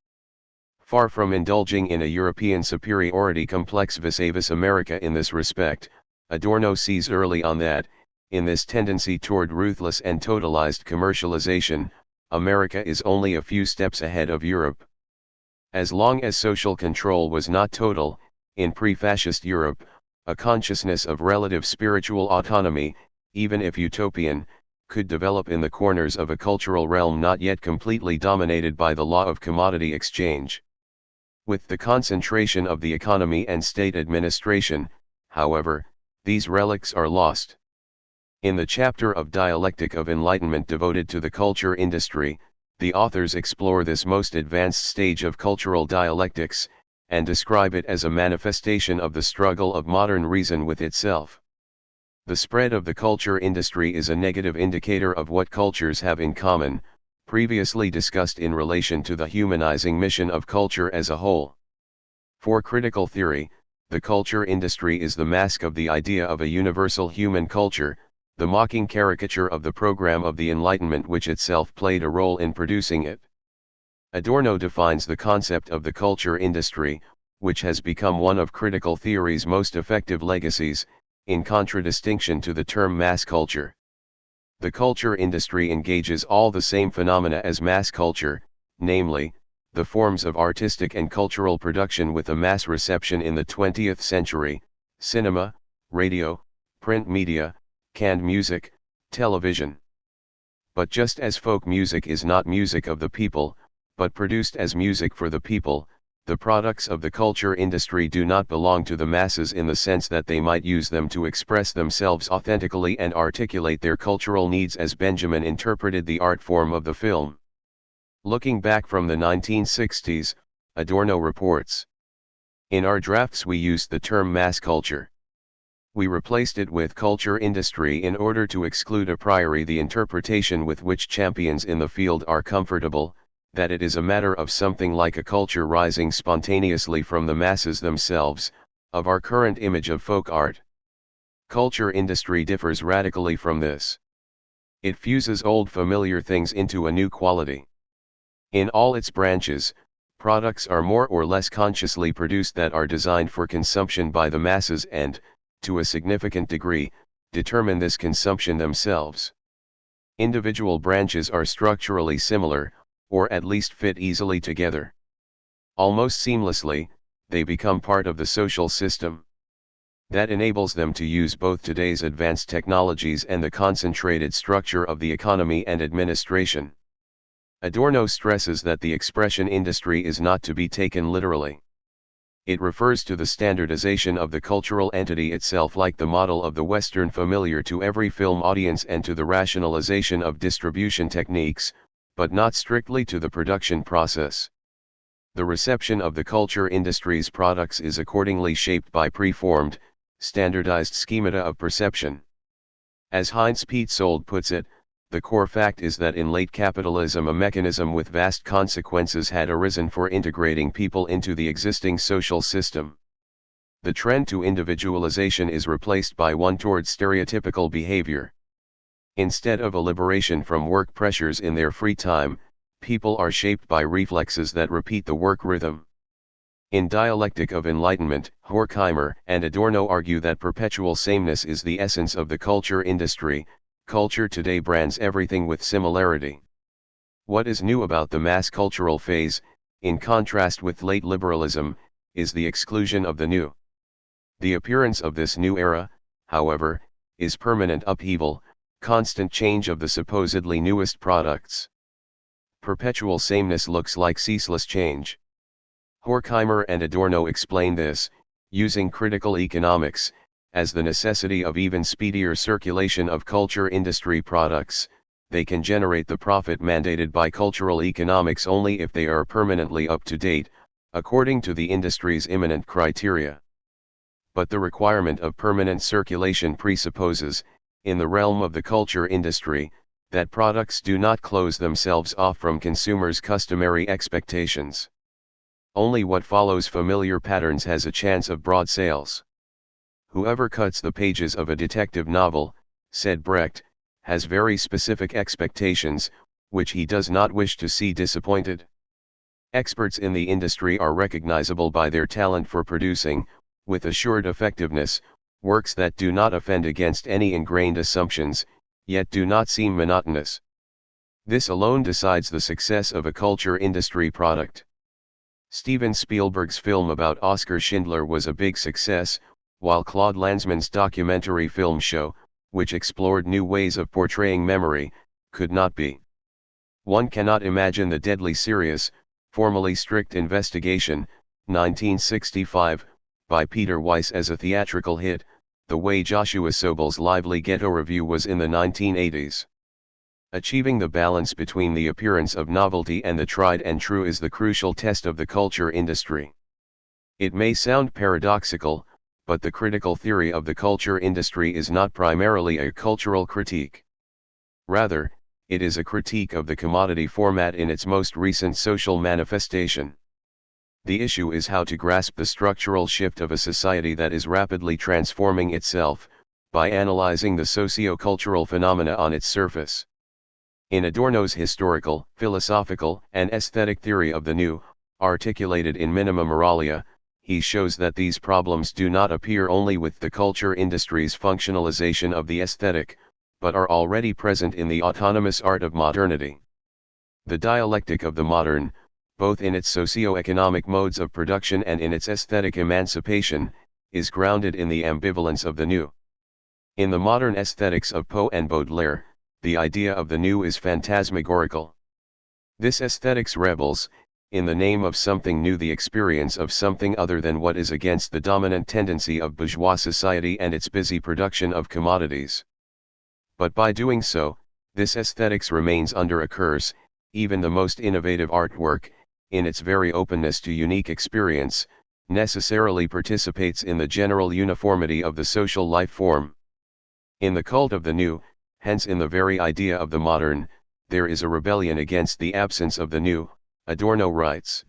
far from indulging in a European superiority complex vis-a-vis America in this respect, Adorno sees early on that, in this tendency toward ruthless and totalized commercialization, America is only a few steps ahead of Europe. As long as social control was not total, in pre-fascist Europe, a consciousness of relative spiritual autonomy, even if utopian, could develop in the corners of a cultural realm not yet completely dominated by the law of commodity exchange. With the concentration of the economy and state administration, however, these relics are lost. In the chapter of Dialectic of Enlightenment devoted to the culture industry, the authors explore this most advanced stage of cultural dialectics, and describe it as a manifestation of the struggle of modern reason with itself. The spread of the culture industry is a negative indicator of what cultures have in common, previously discussed in relation to the humanizing mission of culture as a whole. For critical theory, the culture industry is the mask of the idea of a universal human culture, the mocking caricature of the program of the Enlightenment which itself played a role in producing it. Adorno defines the concept of the culture industry, which has become one of critical theory's most effective legacies, in contradistinction to the term mass culture. The culture industry engages all the same phenomena as mass culture, namely, the forms of artistic and cultural production with a mass reception in the 20th century, cinema, radio, print media, canned music, television. But just as folk music is not music of the people, but produced as music for the people, the products of the culture industry do not belong to the masses in the sense that they might use them to express themselves authentically and articulate their cultural needs as Benjamin interpreted the art form of the film. Looking back from the 1960s, Adorno reports, in our drafts we used the term mass culture. We replaced it with culture industry in order to exclude a priori the interpretation with which champions in the field are comfortable, that it is a matter of something like a culture rising spontaneously from the masses themselves, of our current image of folk art. Culture industry differs radically from this. It fuses old familiar things into a new quality. In all its branches, products are more or less consciously produced that are designed for consumption by the masses and, to a significant degree, determine this consumption themselves. Individual branches are structurally similar, or at least fit easily together. Almost seamlessly, they become part of the social system. That enables them to use both today's advanced technologies and the concentrated structure of the economy and administration. Adorno stresses that the expression industry is not to be taken literally. It refers to the standardization of the cultural entity itself, like the model of the Western familiar to every film audience, and to the rationalization of distribution techniques, but not strictly to the production process. The reception of the culture industry's products is accordingly shaped by preformed, standardized schemata of perception. As Heinz Petzold puts it, the core fact is that in late capitalism a mechanism with vast consequences had arisen for integrating people into the existing social system. The trend to individualization is replaced by one toward stereotypical behavior. Instead of a liberation from work pressures in their free time, people are shaped by reflexes that repeat the work rhythm. In Dialectic of Enlightenment, Horkheimer and Adorno argue that perpetual sameness is the essence of the culture industry. Culture today brands everything with similarity. What is new about the mass cultural phase, in contrast with late liberalism, is the exclusion of the new. The appearance of this new era, however, is permanent upheaval, constant change of the supposedly newest products. Perpetual sameness looks like ceaseless change. Horkheimer and Adorno explain this, using critical economics, as the necessity of even speedier circulation of culture industry products. They can generate the profit mandated by cultural economics only if they are permanently up to date, according to the industry's immanent criteria. But the requirement of permanent circulation presupposes, in the realm of the culture industry, that products do not close themselves off from consumers' customary expectations. Only what follows familiar patterns has a chance of broad sales. Whoever cuts the pages of a detective novel, said Brecht, has very specific expectations, which he does not wish to see disappointed. Experts in the industry are recognizable by their talent for producing, with assured effectiveness, works that do not offend against any ingrained assumptions, yet do not seem monotonous. This alone decides the success of a culture industry product. Steven Spielberg's film about Oskar Schindler was a big success, while Claude Lanzmann's documentary film show, which explored new ways of portraying memory, could not be. One cannot imagine The Deadly Serious, Formally Strict Investigation, 1965, by Peter Weiss as a theatrical hit, the way Joshua Sobel's lively ghetto review was in the 1980s. Achieving the balance between the appearance of novelty and the tried and true is the crucial test of the culture industry. It may sound paradoxical, but the critical theory of the culture industry is not primarily a cultural critique. Rather, it is a critique of the commodity format in its most recent social manifestation. The issue is how to grasp the structural shift of a society that is rapidly transforming itself, by analyzing the socio-cultural phenomena on its surface. In Adorno's historical, philosophical, and aesthetic theory of the new, articulated in Minima Moralia, he shows that these problems do not appear only with the culture industry's functionalization of the aesthetic, but are already present in the autonomous art of modernity. The dialectic of the modern, both in its socio-economic modes of production and in its aesthetic emancipation, is grounded in the ambivalence of the new. In the modern aesthetics of Poe and Baudelaire, the idea of the new is phantasmagorical. This aesthetics rebels, in the name of something new, the experience of something other than what is, against the dominant tendency of bourgeois society and its busy production of commodities. But by doing so, this aesthetics remains under a curse. Even the most innovative artwork, in its very openness to unique experience, necessarily participates in the general uniformity of the social life form. In the cult of the new, hence in the very idea of the modern, there is a rebellion against the absence of the new, Adorno writes.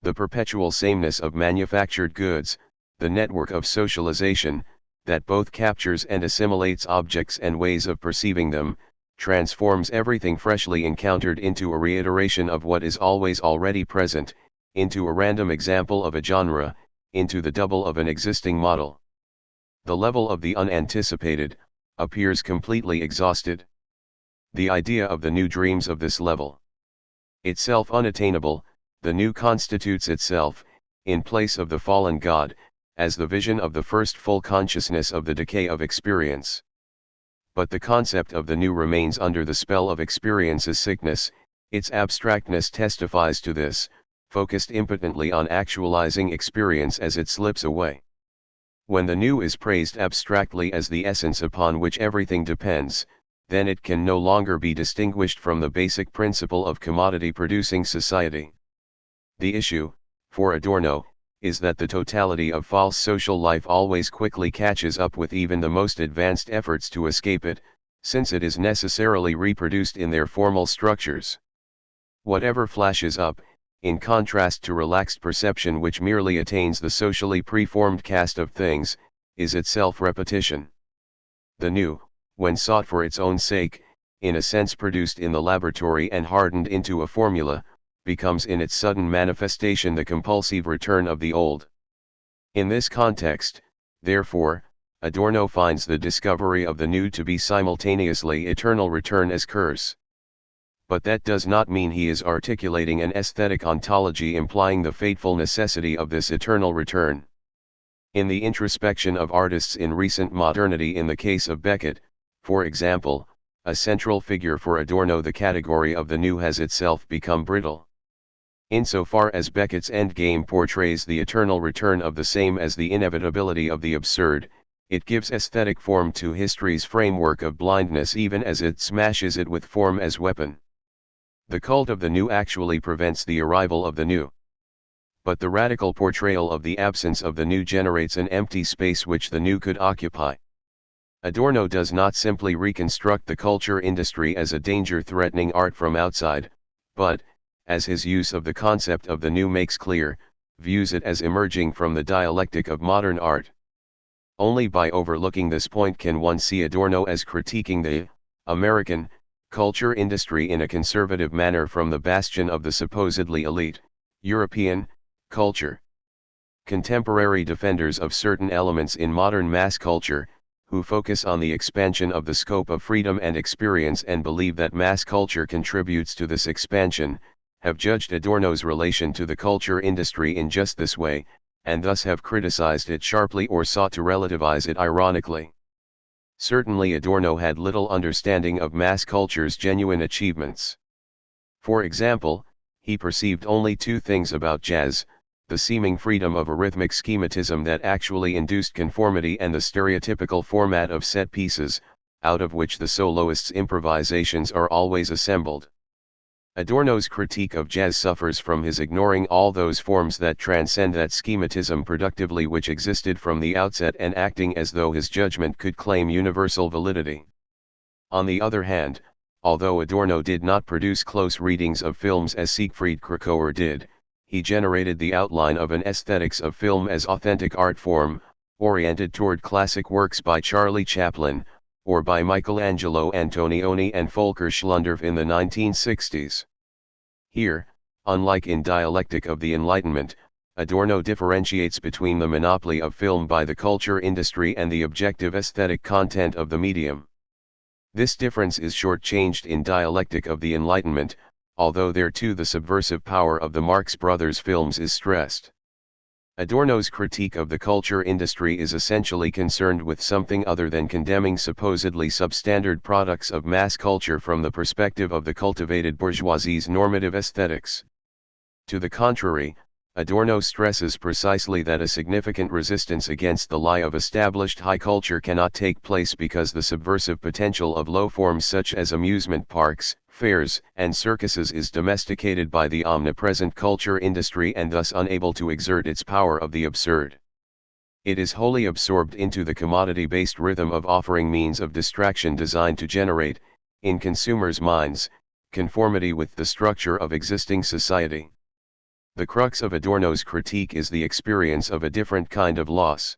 The perpetual sameness of manufactured goods, the network of socialization, that both captures and assimilates objects and ways of perceiving them, transforms everything freshly encountered into a reiteration of what is always already present, into a random example of a genre, into the double of an existing model. The level of the unanticipated appears completely exhausted. The idea of the new dreams of this level. Itself unattainable, the new constitutes itself, in place of the fallen God, as the vision of the first full consciousness of the decay of experience. But the concept of the new remains under the spell of experience's sickness. Its abstractness testifies to this, focused impotently on actualizing experience as it slips away. When the new is praised abstractly as the essence upon which everything depends, then it can no longer be distinguished from the basic principle of commodity-producing society. The issue, for Adorno, is that the totality of false social life always quickly catches up with even the most advanced efforts to escape it, since it is necessarily reproduced in their formal structures. Whatever flashes up, in contrast to relaxed perception which merely attains the socially preformed cast of things, is itself repetition. The new, when sought for its own sake, in a sense produced in the laboratory and hardened into a formula, becomes in its sudden manifestation the compulsive return of the old. In this context, therefore, Adorno finds the discovery of the new to be simultaneously eternal return as curse. But that does not mean he is articulating an aesthetic ontology implying the fateful necessity of this eternal return. In the introspection of artists in recent modernity, in the case of Beckett, for example, a central figure for Adorno, the category of the new has itself become brittle. Insofar as Beckett's endgame portrays the eternal return of the same as the inevitability of the absurd, it gives aesthetic form to history's framework of blindness even as it smashes it with form as weapon. The cult of the new actually prevents the arrival of the new. But the radical portrayal of the absence of the new generates an empty space which the new could occupy. Adorno does not simply reconstruct the culture industry as a danger-threatening art from outside, but, as his use of the concept of the new makes clear, views it as emerging from the dialectic of modern art. Only by overlooking this point can one see Adorno as critiquing the American culture industry in a conservative manner from the bastion of the supposedly elite European culture. Contemporary defenders of certain elements in modern mass culture, who focus on the expansion of the scope of freedom and experience and believe that mass culture contributes to this expansion, have judged Adorno's relation to the culture industry in just this way, and thus have criticized it sharply or sought to relativize it ironically. Certainly Adorno had little understanding of mass culture's genuine achievements. For example, he perceived only two things about jazz: the seeming freedom of a rhythmic schematism that actually induced conformity, and the stereotypical format of set pieces, out of which the soloist's improvisations are always assembled. Adorno's critique of jazz suffers from his ignoring all those forms that transcend that schematism productively which existed from the outset, and acting as though his judgment could claim universal validity. On the other hand, although Adorno did not produce close readings of films as Siegfried Kracauer did, he generated the outline of an aesthetics of film as authentic art form, oriented toward classic works by Charlie Chaplin, or by Michelangelo Antonioni and Volker Schlundorff in the 1960s. Here, unlike in Dialectic of the Enlightenment, Adorno differentiates between the monopoly of film by the culture industry and the objective aesthetic content of the medium. This difference is shortchanged in Dialectic of the Enlightenment, although there too the subversive power of the Marx Brothers films is stressed. Adorno's critique of the culture industry is essentially concerned with something other than condemning supposedly substandard products of mass culture from the perspective of the cultivated bourgeoisie's normative aesthetics. To the contrary, Adorno stresses precisely that a significant resistance against the lie of established high culture cannot take place because the subversive potential of low forms such as amusement parks, fairs, and circuses is domesticated by the omnipresent culture industry and thus unable to exert its power of the absurd. It is wholly absorbed into the commodity-based rhythm of offering means of distraction designed to generate, in consumers' minds, conformity with the structure of existing society. The crux of Adorno's critique is the experience of a different kind of loss.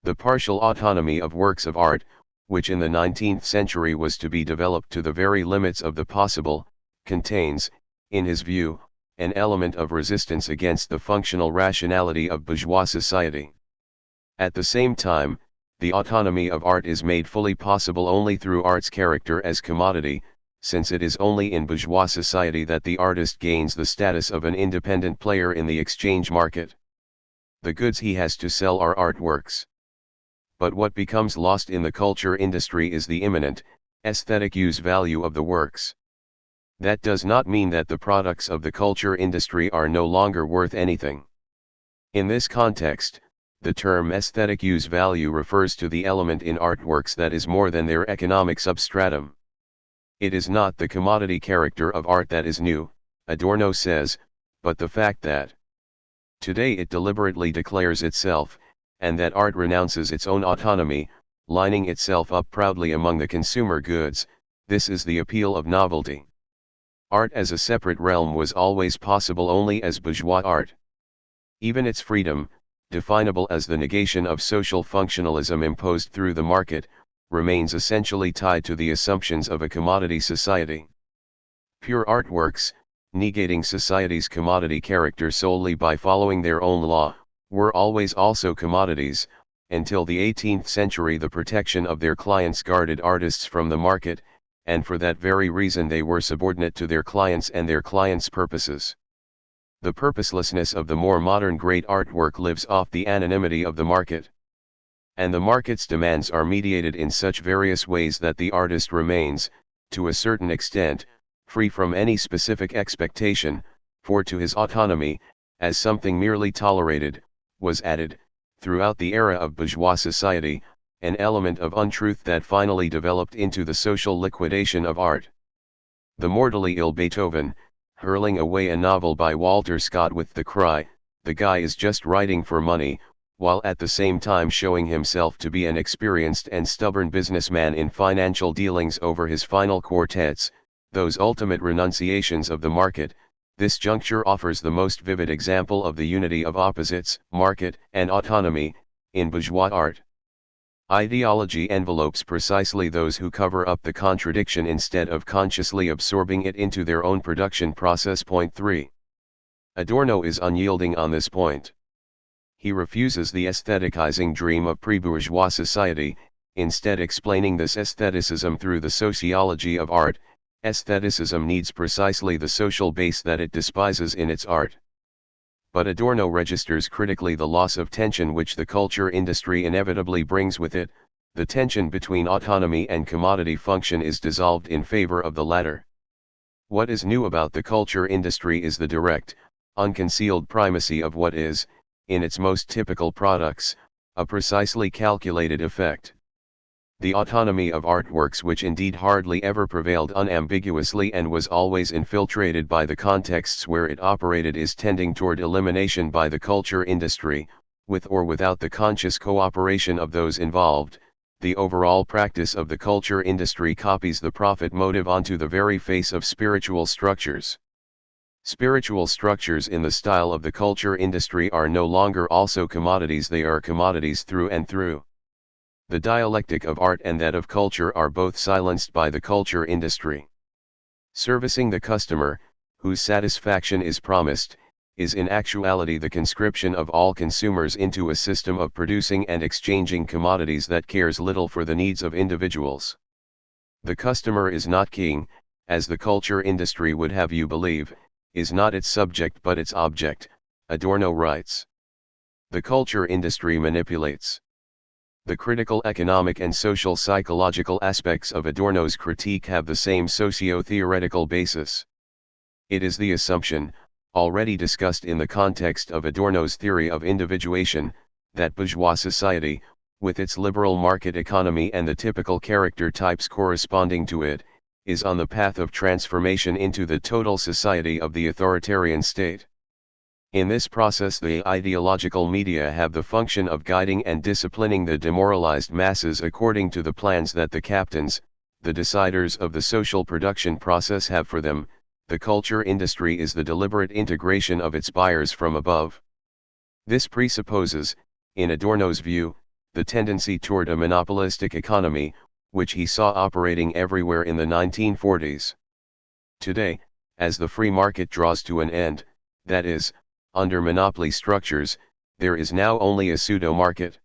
The partial autonomy of works of art, which in the 19th century was to be developed to the very limits of the possible, contains, in his view, an element of resistance against the functional rationality of bourgeois society. At the same time, the autonomy of art is made fully possible only through art's character as commodity, since it is only in bourgeois society that the artist gains the status of an independent player in the exchange market. The goods he has to sell are artworks. But what becomes lost in the culture industry is the immanent, aesthetic use value of the works. That does not mean that the products of the culture industry are no longer worth anything. In this context, the term aesthetic use value refers to the element in artworks that is more than their economic substratum. It is not the commodity character of art that is new, Adorno says, but the fact that today it deliberately declares itself, and that art renounces its own autonomy, lining itself up proudly among the consumer goods. This is the appeal of novelty. Art as a separate realm was always possible only as bourgeois art. Even its freedom, definable as the negation of social functionalism imposed through the market, remains essentially tied to the assumptions of a commodity society. Pure artworks, negating society's commodity character solely by following their own law, were always also commodities. Until the 18th century the protection of their clients guarded artists from the market, and for that very reason they were subordinate to their clients and their clients' purposes. The purposelessness of the more modern great artwork lives off the anonymity of the market. And the market's demands are mediated in such various ways that the artist remains, to a certain extent, free from any specific expectation, for to his autonomy, as something merely tolerated, was added, throughout the era of bourgeois society, an element of untruth that finally developed into the social liquidation of art. The mortally ill Beethoven, hurling away a novel by Walter Scott with the cry, "The guy is just writing for money," while at the same time showing himself to be an experienced and stubborn businessman in financial dealings over his final quartets, those ultimate renunciations of the market. This juncture offers the most vivid example of the unity of opposites, market and autonomy, in bourgeois art. Ideology envelopes precisely those who cover up the contradiction instead of consciously absorbing it into their own production process. Point 3. Adorno is unyielding on this point. He refuses the aestheticizing dream of pre-bourgeois society, instead explaining this aestheticism through the sociology of art. Aestheticism needs precisely the social base that it despises in its art. But Adorno registers critically the loss of tension which the culture industry inevitably brings with it. The tension between autonomy and commodity function is dissolved in favor of the latter. What is new about the culture industry is the direct, unconcealed primacy of what is, in its most typical products, a precisely calculated effect. The autonomy of artworks, which indeed hardly ever prevailed unambiguously and was always infiltrated by the contexts where it operated, is tending toward elimination by the culture industry, with or without the conscious cooperation of those involved. The overall practice of the culture industry copies the profit motive onto the very face of spiritual structures. Spiritual structures in the style of the culture industry are no longer also commodities, they are commodities through and through. The dialectic of art and that of culture are both silenced by the culture industry. Servicing the customer, whose satisfaction is promised, is in actuality the conscription of all consumers into a system of producing and exchanging commodities that cares little for the needs of individuals. The customer is not king, as the culture industry would have you believe, is not its subject but its object, Adorno writes. The culture industry manipulates. The critical economic and social psychological aspects of Adorno's critique have the same socio-theoretical basis. It is the assumption, already discussed in the context of Adorno's theory of individuation, that bourgeois society, with its liberal market economy and the typical character types corresponding to it, is on the path of transformation into the total society of the authoritarian state. In this process the ideological media have the function of guiding and disciplining the demoralized masses according to the plans that the captains, the deciders of the social production process, have for them. The culture industry is the deliberate integration of its buyers from above. This presupposes, in Adorno's view, the tendency toward a monopolistic economy, which he saw operating everywhere in the 1940s. Today, as the free market draws to an end, that is, under monopoly structures, there is now only a pseudo-market.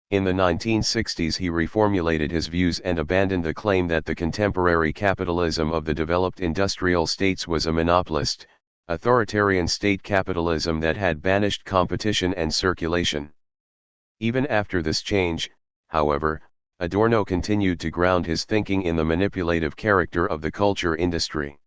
In the 1960s he reformulated his views and abandoned the claim that the contemporary capitalism of the developed industrial states was a monopolist, authoritarian state capitalism that had banished competition and circulation. Even after this change, however, Adorno continued to ground his thinking in the manipulative character of the culture industry.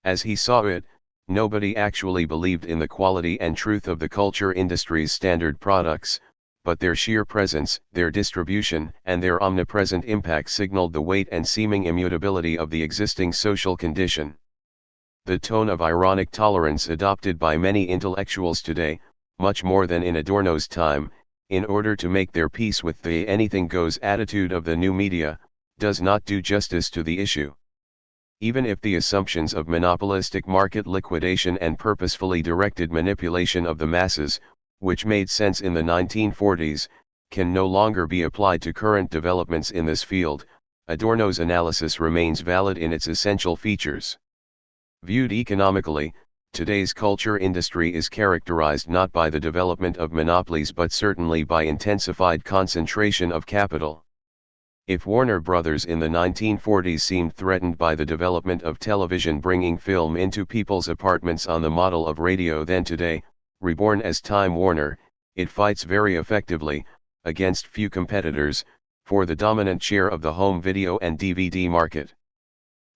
As he saw it, nobody actually believed in the quality and truth of the culture industry's standard products, but their sheer presence, their distribution, and their omnipresent impact signaled the weight and seeming immutability of the existing social condition. The tone of ironic tolerance adopted by many intellectuals today, much more than in Adorno's time, in order to make their peace with the anything-goes attitude of the new media, does not do justice to the issue. Even if the assumptions of monopolistic market liquidation and purposefully directed manipulation of the masses, which made sense in the 1940s, can no longer be applied to current developments in this field, Adorno's analysis remains valid in its essential features. Viewed economically, today's culture industry is characterized not by the development of monopolies but certainly by intensified concentration of capital. If Warner Brothers in the 1940s seemed threatened by the development of television bringing film into people's apartments on the model of radio, then today, reborn as Time Warner, it fights very effectively, against few competitors, for the dominant share of the home video and DVD market.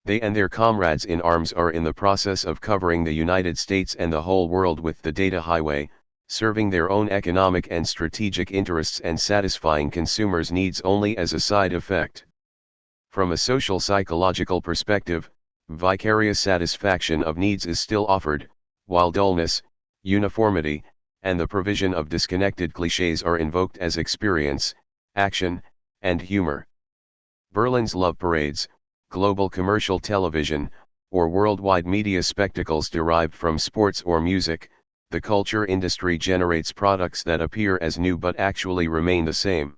They and their comrades in arms are in the process of covering the United States and the whole world with the data highway, serving their own economic and strategic interests and satisfying consumers' needs only as a side effect. From a social psychological perspective, vicarious satisfaction of needs is still offered, while dullness, uniformity, and the provision of disconnected clichés are invoked as experience, action, and humor. Berlin's love parades, global commercial television, or worldwide media spectacles derived from sports or music, the culture industry generates products that appear as new but actually remain the same.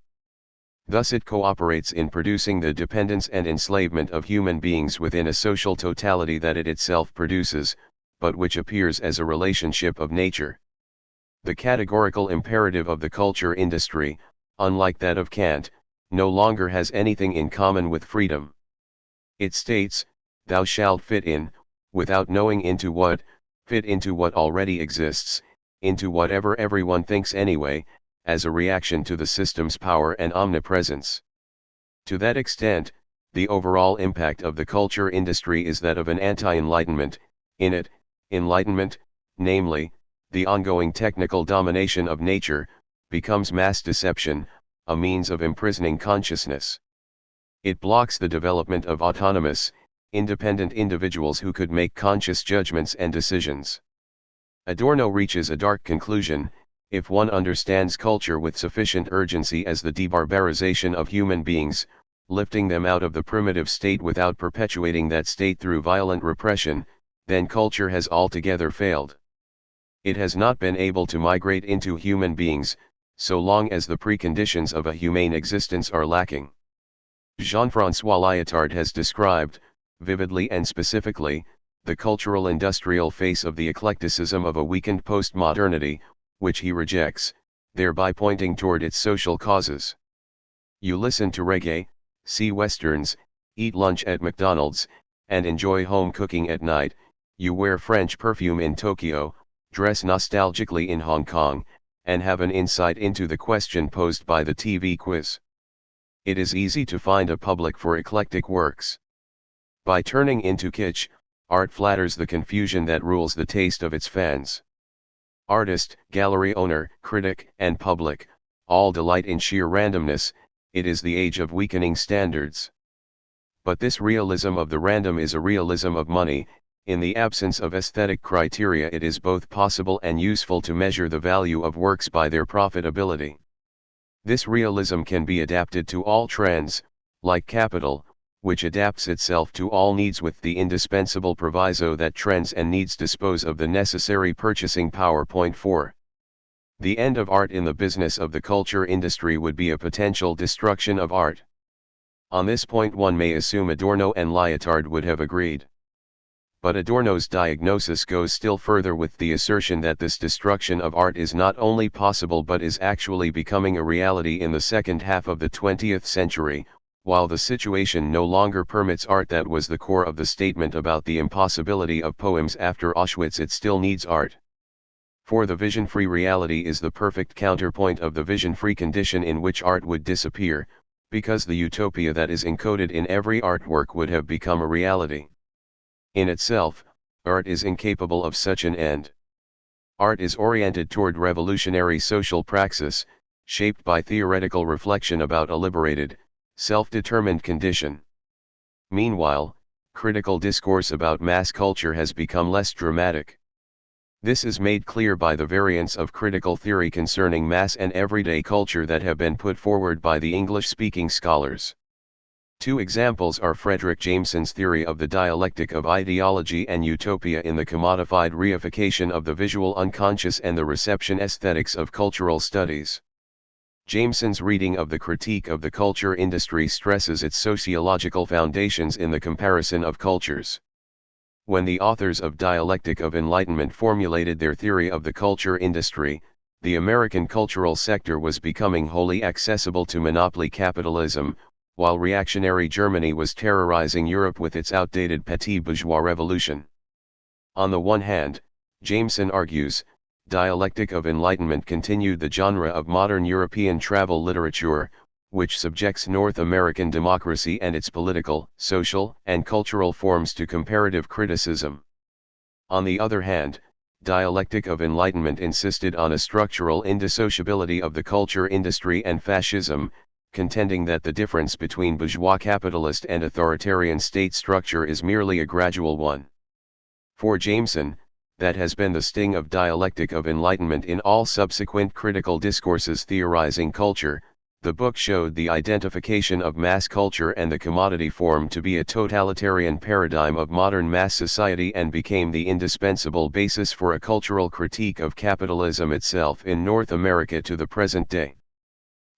Thus it cooperates in producing the dependence and enslavement of human beings within a social totality that it itself produces, but which appears as a relationship of nature. The categorical imperative of the culture industry, unlike that of Kant, no longer has anything in common with freedom. It states, "Thou shalt fit in, without knowing into what, fit into what already exists, into whatever everyone thinks anyway, as a reaction to the system's power and omnipresence." To that extent, the overall impact of the culture industry is that of an anti-enlightenment. In it, enlightenment, namely, the ongoing technical domination of nature, becomes mass deception, a means of imprisoning consciousness. It blocks the development of autonomous, independent individuals who could make conscious judgments and decisions. Adorno reaches a dark conclusion: if one understands culture with sufficient urgency as the debarbarization of human beings, lifting them out of the primitive state without perpetuating that state through violent repression, then culture has altogether failed. It has not been able to migrate into human beings, so long as the preconditions of a humane existence are lacking. Jean-François Lyotard has described, vividly and specifically, the cultural-industrial face of the eclecticism of a weakened postmodernity, which he rejects, thereby pointing toward its social causes. You listen to reggae, see westerns, eat lunch at McDonald's, and enjoy home cooking at night. You wear French perfume in Tokyo, dress nostalgically in Hong Kong, and have an insight into the question posed by the TV quiz. It is easy to find a public for eclectic works. By turning into kitsch, art flatters the confusion that rules the taste of its fans. Artist, gallery owner, critic, and public, all delight in sheer randomness. It is the age of weakening standards. But this realism of the random is a realism of money. In the absence of aesthetic criteria, it is both possible and useful to measure the value of works by their profitability. This realism can be adapted to all trends, like capital, which adapts itself to all needs with the indispensable proviso that trends and needs dispose of the necessary purchasing power. Point 4. The end of art in the business of the culture industry would be a potential destruction of art. On this point one may assume Adorno and Lyotard would have agreed. But Adorno's diagnosis goes still further with the assertion that this destruction of art is not only possible but is actually becoming a reality in the second half of the 20th century, while the situation no longer permits art. That was the core of the statement about the impossibility of poems after Auschwitz. It still needs art. For the vision-free reality is the perfect counterpoint of the vision-free condition in which art would disappear, because the utopia that is encoded in every artwork would have become a reality. In itself, art is incapable of such an end. Art is oriented toward revolutionary social praxis, shaped by theoretical reflection about a liberated, self-determined condition. Meanwhile, critical discourse about mass culture has become less dramatic. This is made clear by the variants of critical theory concerning mass and everyday culture that have been put forward by the English-speaking scholars. Two examples are Frederick Jameson's theory of the dialectic of ideology and utopia in the commodified reification of the visual unconscious and the reception aesthetics of cultural studies. Jameson's reading of the critique of the culture industry stresses its sociological foundations in the comparison of cultures. When the authors of Dialectic of Enlightenment formulated their theory of the culture industry, the American cultural sector was becoming wholly accessible to monopoly capitalism, while reactionary Germany was terrorizing Europe with its outdated petit bourgeois revolution. On the one hand, Jameson argues, Dialectic of Enlightenment continued the genre of modern European travel literature, which subjects North American democracy and its political, social, and cultural forms to comparative criticism. On the other hand, Dialectic of Enlightenment insisted on a structural indissociability of the culture industry and fascism, contending that the difference between bourgeois capitalist and authoritarian state structure is merely a gradual one. For Jameson, that has been the sting of Dialectic of Enlightenment in all subsequent critical discourses theorizing culture. The book showed the identification of mass culture and the commodity form to be a totalitarian paradigm of modern mass society and became the indispensable basis for a cultural critique of capitalism itself in North America to the present day.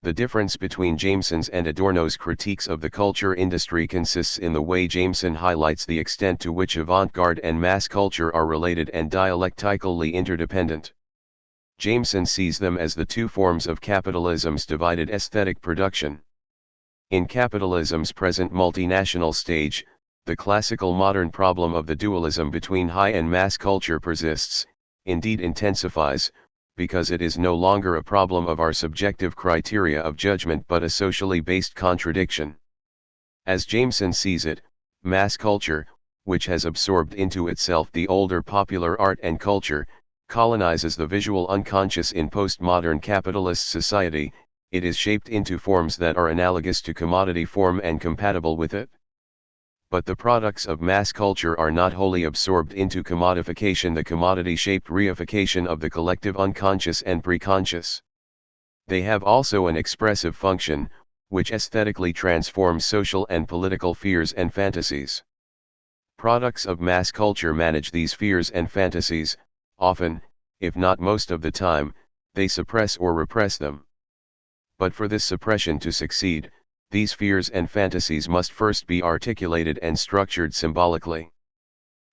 The difference between Jameson's and Adorno's critiques of the culture industry consists in the way Jameson highlights the extent to which avant-garde and mass culture are related and dialectically interdependent. Jameson sees them as the two forms of capitalism's divided aesthetic production. In capitalism's present multinational stage, the classical modern problem of the dualism between high and mass culture persists, indeed intensifies, because it is no longer a problem of our subjective criteria of judgment but a socially based contradiction. As Jameson sees it, mass culture, which has absorbed into itself the older popular art and culture, colonizes the visual unconscious in postmodern capitalist society. It is shaped into forms that are analogous to commodity form and compatible with it. But the products of mass culture are not wholly absorbed into commodification, the commodity-shaped reification of the collective unconscious and preconscious. They have also an expressive function, which aesthetically transforms social and political fears and fantasies. Products of mass culture manage these fears and fantasies. Often, if not most of the time, they suppress or repress them. But for this suppression to succeed, these fears and fantasies must first be articulated and structured symbolically.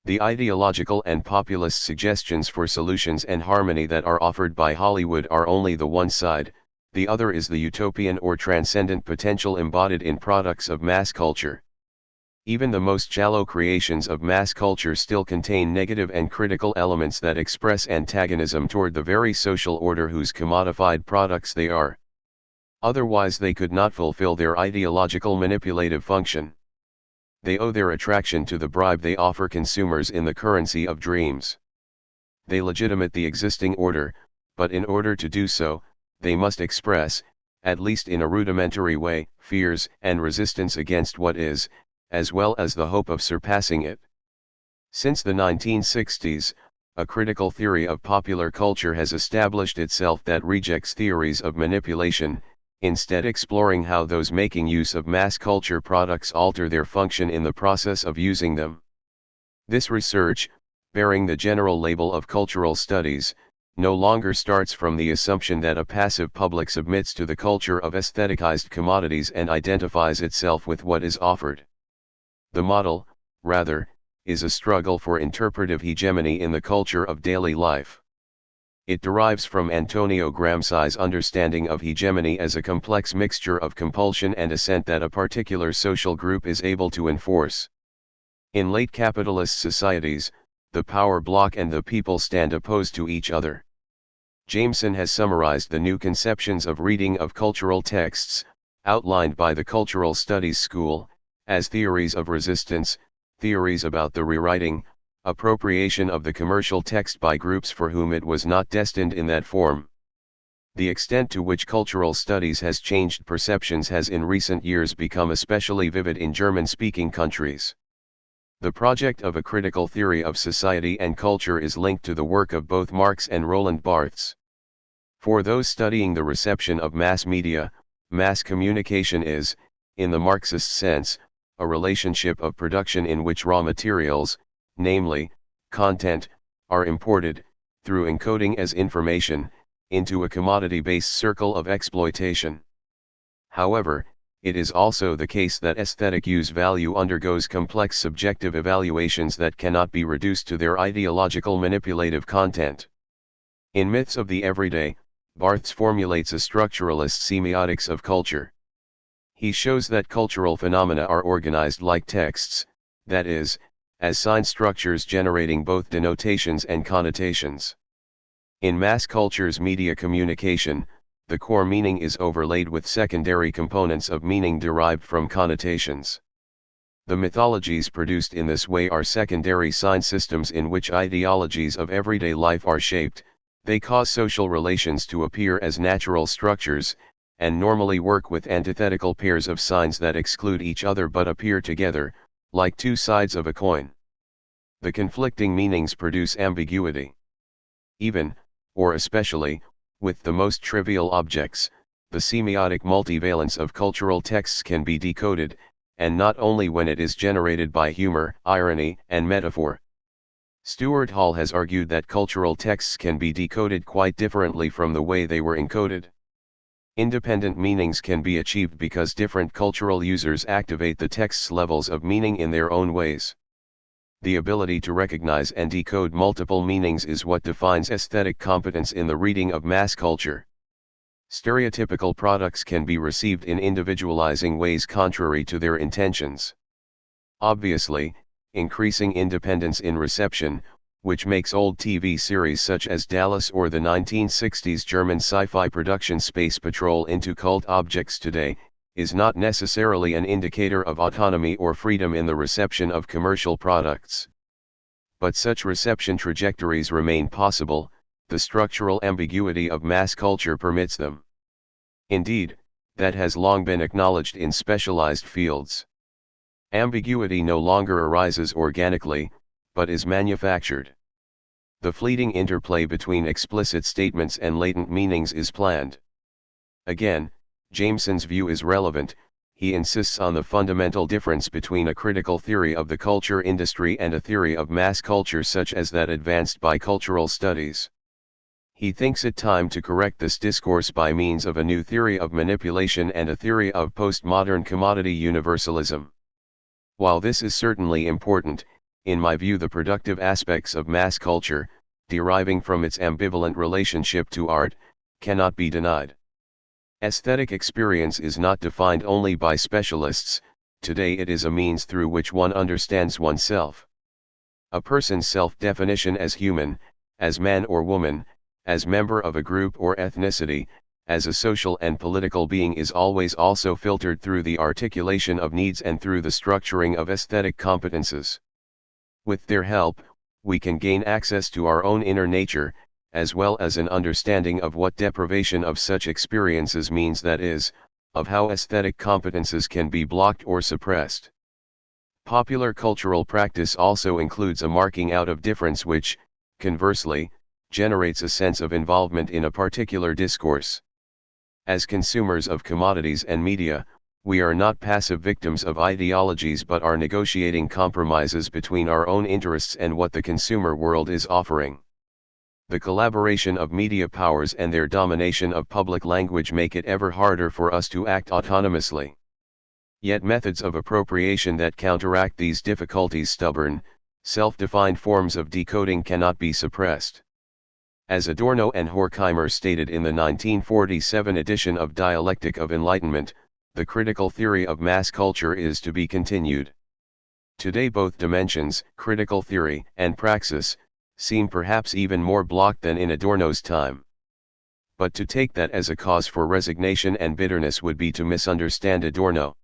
The ideological and populist suggestions for solutions and harmony that are offered by Hollywood are only the one side, the other is the utopian or transcendent potential embodied in products of mass culture. Even the most shallow creations of mass culture still contain negative and critical elements that express antagonism toward the very social order whose commodified products they are. Otherwise they could not fulfill their ideological manipulative function. They owe their attraction to the bribe they offer consumers in the currency of dreams. They legitimate the existing order, but in order to do so, they must express, at least in a rudimentary way, fears and resistance against what is, as well as the hope of surpassing it. Since the 1960s, a critical theory of popular culture has established itself that rejects theories of manipulation, instead exploring how those making use of mass culture products alter their function in the process of using them. This research, bearing the general label of cultural studies, no longer starts from the assumption that a passive public submits to the culture of aestheticized commodities and identifies itself with what is offered. The model, rather, is a struggle for interpretive hegemony in the culture of daily life. It derives from Antonio Gramsci's understanding of hegemony as a complex mixture of compulsion and assent that a particular social group is able to enforce. In late capitalist societies, the power block and the people stand opposed to each other. Jameson has summarized the new conceptions of reading of cultural texts, outlined by the Cultural Studies School, as theories of resistance, theories about the rewriting, appropriation of the commercial text by groups for whom it was not destined in that form. The extent to which cultural studies has changed perceptions has in recent years become especially vivid in German-speaking countries. The project of a critical theory of society and culture is linked to the work of both Marx and Roland Barthes. For those studying the reception of mass media, mass communication is, in the Marxist sense, a relationship of production in which raw materials, namely, content, are imported, through encoding as information, into a commodity-based circle of exploitation. However, it is also the case that aesthetic use value undergoes complex subjective evaluations that cannot be reduced to their ideological manipulative content. In Myths of the Everyday, Barthes formulates a structuralist semiotics of culture. He shows that cultural phenomena are organized like texts, that is, as sign structures generating both denotations and connotations. In mass culture's media communication, the core meaning is overlaid with secondary components of meaning derived from connotations. The mythologies produced in this way are secondary sign systems in which ideologies of everyday life are shaped. They cause social relations to appear as natural structures, and normally work with antithetical pairs of signs that exclude each other but appear together, like two sides of a coin. The conflicting meanings produce ambiguity. Even, or especially, with the most trivial objects, the semiotic multivalence of cultural texts can be decoded, and not only when it is generated by humor, irony, and metaphor. Stuart Hall has argued that cultural texts can be decoded quite differently from the way they were encoded. Independent meanings can be achieved because different cultural users activate the text's levels of meaning in their own ways. The ability to recognize and decode multiple meanings is what defines aesthetic competence in the reading of mass culture. Stereotypical products can be received in individualizing ways contrary to their intentions. Obviously, increasing independence in reception, which makes old TV series such as Dallas or the 1960s German sci-fi production Space Patrol into cult objects today, is not necessarily an indicator of autonomy or freedom in the reception of commercial products. But such reception trajectories remain possible, the structural ambiguity of mass culture permits them. Indeed, that has long been acknowledged in specialized fields. Ambiguity no longer arises organically, but is manufactured. The fleeting interplay between explicit statements and latent meanings is planned. Again, Jameson's view is relevant. He insists on the fundamental difference between a critical theory of the culture industry and a theory of mass culture such as that advanced by cultural studies. He thinks it time to correct this discourse by means of a new theory of manipulation and a theory of postmodern commodity universalism. While this is certainly important, in my view the productive aspects of mass culture, deriving from its ambivalent relationship to art, cannot be denied. Aesthetic experience is not defined only by specialists, today it is a means through which one understands oneself. A person's self-definition as human, as man or woman, as member of a group or ethnicity, as a social and political being is always also filtered through the articulation of needs and through the structuring of aesthetic competences. With their help, we can gain access to our own inner nature, as well as an understanding of what deprivation of such experiences means, that is, of how aesthetic competences can be blocked or suppressed. Popular cultural practice also includes a marking out of difference which, conversely, generates a sense of involvement in a particular discourse. As consumers of commodities and media, we are not passive victims of ideologies but are negotiating compromises between our own interests and what the consumer world is offering. The collaboration of media powers and their domination of public language make it ever harder for us to act autonomously. Yet methods of appropriation that counteract these difficulties, stubborn, self-defined forms of decoding, cannot be suppressed. As Adorno and Horkheimer stated in the 1947 edition of Dialectic of Enlightenment, the critical theory of mass culture is to be continued. Today both dimensions, critical theory and praxis, seem perhaps even more blocked than in Adorno's time. But to take that as a cause for resignation and bitterness would be to misunderstand Adorno.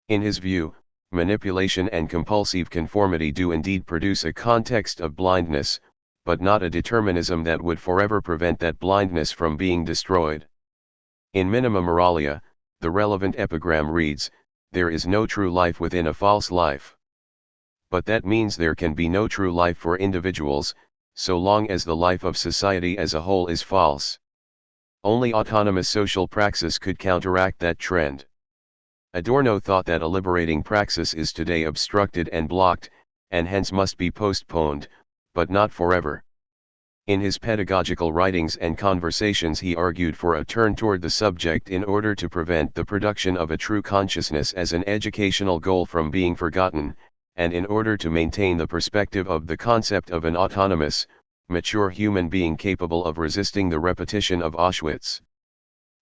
In his view, Manipulation and compulsive conformity do indeed produce a context of blindness, but not a determinism that would forever prevent that blindness from being destroyed. In Minima Moralia, the relevant epigram reads, "There is no true life within a false life." But that means there can be no true life for individuals, so long as the life of society as a whole is false. Only autonomous social praxis could counteract that trend. Adorno thought that a liberating praxis is today obstructed and blocked, and hence must be postponed, but not forever. In his pedagogical writings and conversations he argued for a turn toward the subject in order to prevent the production of a true consciousness as an educational goal from being forgotten, and in order to maintain the perspective of the concept of an autonomous, mature human being capable of resisting the repetition of Auschwitz.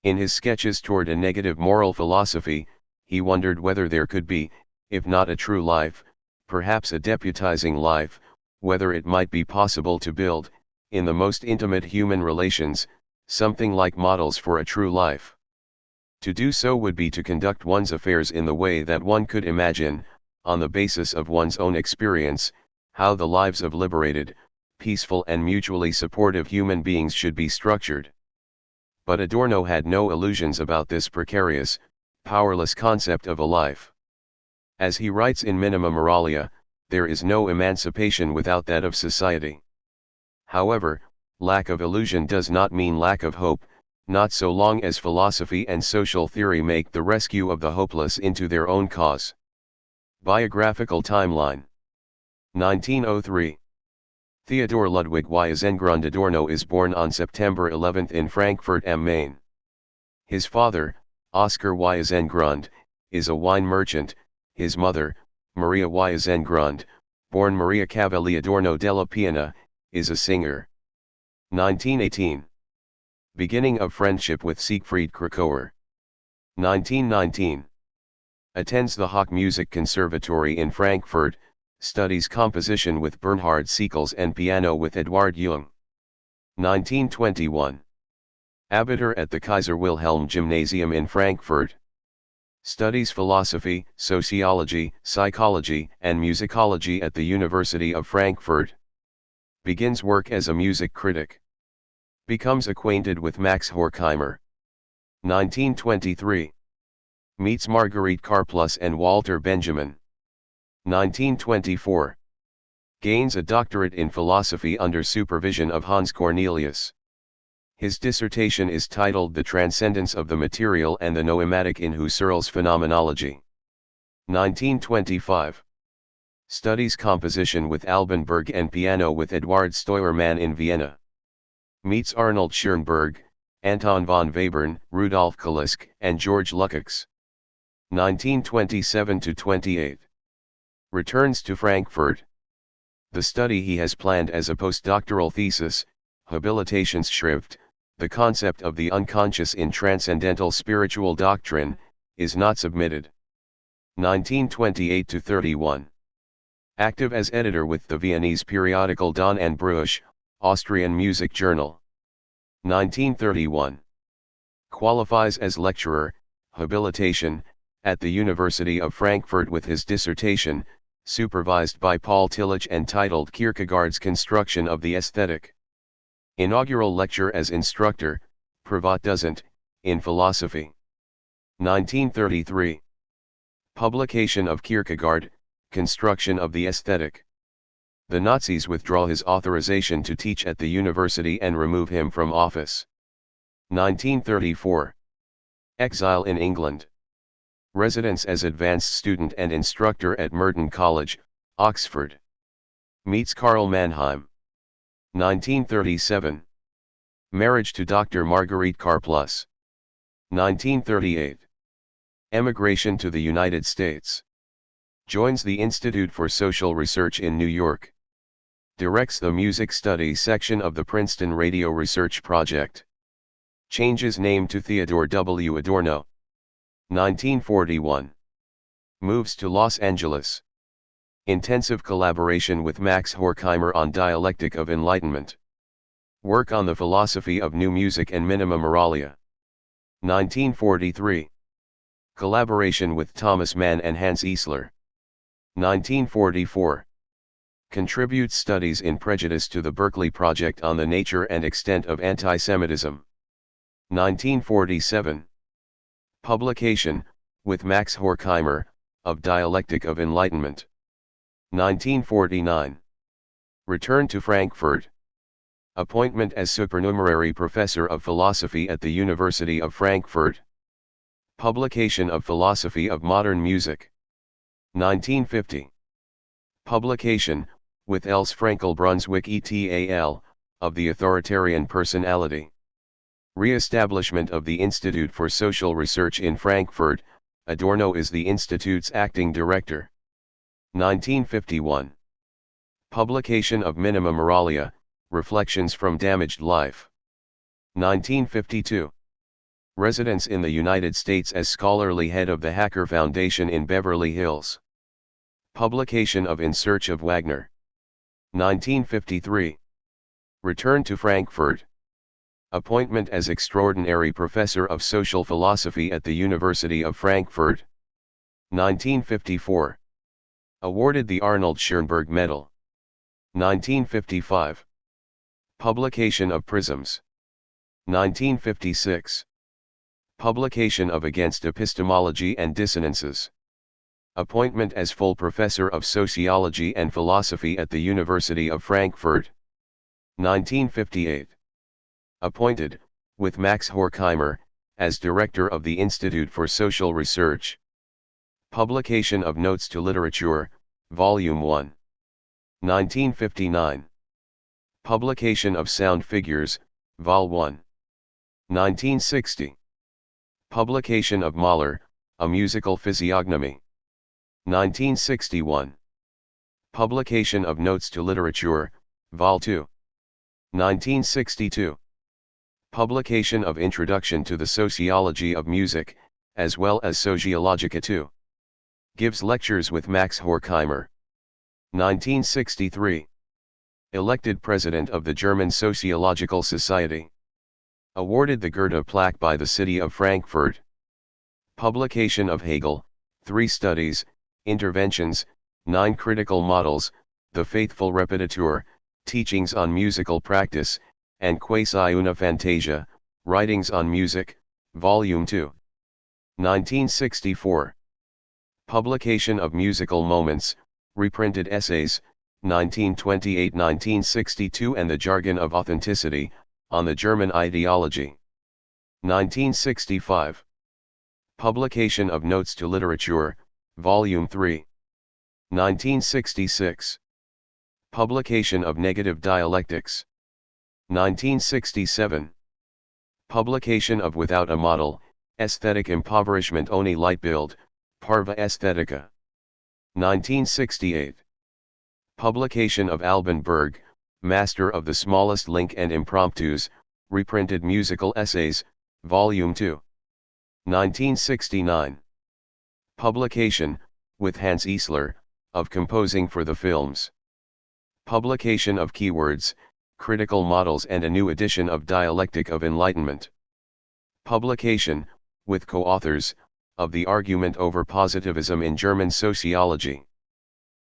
In his sketches toward a negative moral philosophy, he wondered whether there could be, if not a true life, perhaps a deputizing life, whether it might be possible to build, in the most intimate human relations, something like models for a true life. To do so would be to conduct one's affairs in the way that one could imagine, on the basis of one's own experience, how the lives of liberated, peaceful and mutually supportive human beings should be structured. But Adorno had no illusions about this precarious, powerless concept of a life. As he writes in Minima Moralia, there is no emancipation without that of society. However, lack of illusion does not mean lack of hope, not so long as philosophy and social theory make the rescue of the hopeless into their own cause. Biographical timeline. 1903. Theodor Ludwig Weissengrund Adorno is born on September 11 in Frankfurt am Main. His father, Oskar Weissengrund, is a wine merchant. His mother, Maria Weissengrund, born Maria Cavalli Adorno della Piana, is a singer. 1918. Beginning of friendship with Siegfried Kracauer. 1919. Attends the Hoch Music Conservatory in Frankfurt, studies composition with Bernhard Sickels and piano with Eduard Jung. 1921. Abitur at the Kaiser Wilhelm Gymnasium in Frankfurt. Studies philosophy, sociology, psychology, and musicology at the University of Frankfurt. Begins work as a music critic. Becomes acquainted with Max Horkheimer. 1923. Meets Marguerite Karplus and Walter Benjamin. 1924. Gains a doctorate in philosophy under supervision of Hans Cornelius. His dissertation is titled The Transcendence of the Material and the Noematic in Husserl's Phenomenology. 1925. Studies composition with Alban Berg and piano with Eduard Steuermann in Vienna. Meets Arnold Schoenberg, Anton von Webern, Rudolf Kalisk, and George Lukács. 1927–28. Returns to Frankfurt. The study he has planned as a postdoctoral thesis, Habilitationsschrift, the concept of the unconscious in transcendental spiritual doctrine, is not submitted. 1928–31. Active as editor with the Viennese periodical Don and Bruch, Austrian Music Journal. 1931. Qualifies as lecturer, habilitation, at the University of Frankfurt with his dissertation, supervised by Paul Tillich entitled Kierkegaard's Construction of the Aesthetic. Inaugural lecture as instructor, Privatdozent, in philosophy. 1933. Publication of Kierkegaard, Construction of the Aesthetic. The Nazis withdraw his authorization to teach at the university and remove him from office. 1934. Exile in England. Residence as advanced student and instructor at Merton College, Oxford. Meets Karl Mannheim. 1937. Marriage to Dr. Marguerite Karplus. 1938. Emigration to the United States. Joins the Institute for Social Research in New York. Directs the music studies section of the Princeton Radio Research Project. Changes name to Theodor W. Adorno. 1941. Moves to Los Angeles. Intensive collaboration with Max Horkheimer on dialectic of enlightenment. Work on the philosophy of new music and Minima Moralia. 1943. Collaboration with Thomas Mann and Hans Eisler. 1944. Contributes studies in prejudice to the Berkeley Project on the nature and extent of antisemitism. 1947. Publication, with Max Horkheimer, of Dialectic of Enlightenment. 1949. Return to Frankfurt. Appointment as supernumerary professor of philosophy at the University of Frankfurt. Publication of Philosophy of Modern Music. 1950. Publication, with Els Frankel Brunswick et.al., of the Authoritarian Personality. Re-establishment of the Institute for Social Research in Frankfurt. Adorno is the Institute's acting director. 1951. Publication of Minima Moralia, Reflections from Damaged Life. 1952. Residence in the United States as scholarly head of the Hacker Foundation in Beverly Hills. Publication of In Search of Wagner. 1953. Return to Frankfurt. Appointment as extraordinary professor of social philosophy at the University of Frankfurt. 1954. Awarded the Arnold Schoenberg Medal. 1955. Publication of Prisms. 1956. Publication of Against Epistemology and Dissonances. Appointment as full professor of sociology and philosophy at the University of Frankfurt. 1958. Appointed, with Max Horkheimer, as director of the Institute for Social Research. Publication of Notes to Literature, Volume 1. 1959. Publication of Sound Figures, Vol. 1. 1960. Publication of Mahler, A Musical Physiognomy. 1961. Publication of Notes to Literature, Vol. 2. 1962. Publication of Introduction to the Sociology of Music, as well as Sociologica 2. Gives lectures with Max Horkheimer. 1963. Elected President of the German Sociological Society. Awarded the Goethe plaque by the city of Frankfurt. Publication of Hegel, 3 Studies, Interventions, 9 Critical Models, The Faithful Repetiteur, Teachings on Musical Practice, and Quasi una Fantasia, Writings on Music, Volume 2. 1964. Publication of Musical Moments, Reprinted Essays, 1928-1962 and the Jargon of Authenticity, on the German Ideology. 1965. Publication of Notes to Literature, Volume 3. 1966. Publication of Negative Dialectics. 1967. Publication of Without a Model, Aesthetic Impoverishment Ohne Leitbild, Parva Aesthetica. 1968. Publication of Alban Berg, Master of the Smallest Link and Impromptus, Reprinted Musical Essays, Volume 2. 1969. Publication, with Hans Eisler, of Composing for the Films. Publication of Keywords, Critical Models and a new edition of Dialectic of Enlightenment. Publication, with co-authors, of The Argument over Positivism in German Sociology.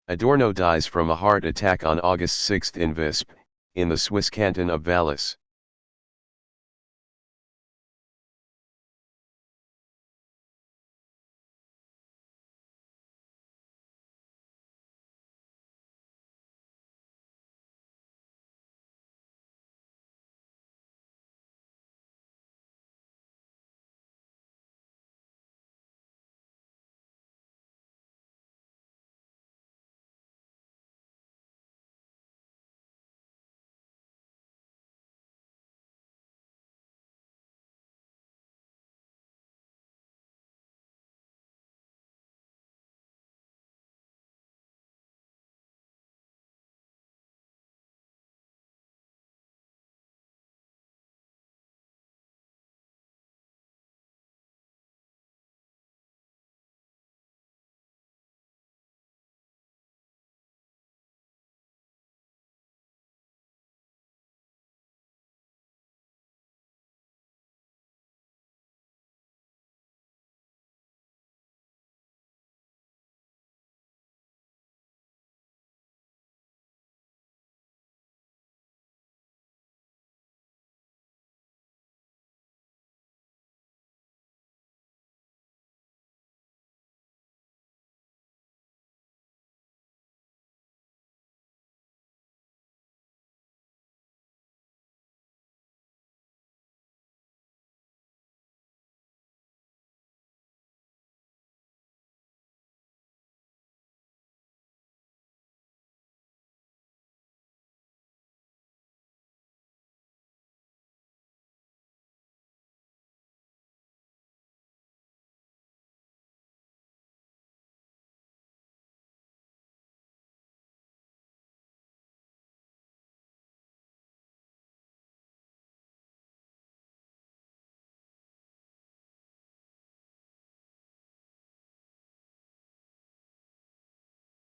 Adorno dies from a heart attack on August 6 in Visp, in the Swiss canton of Valais.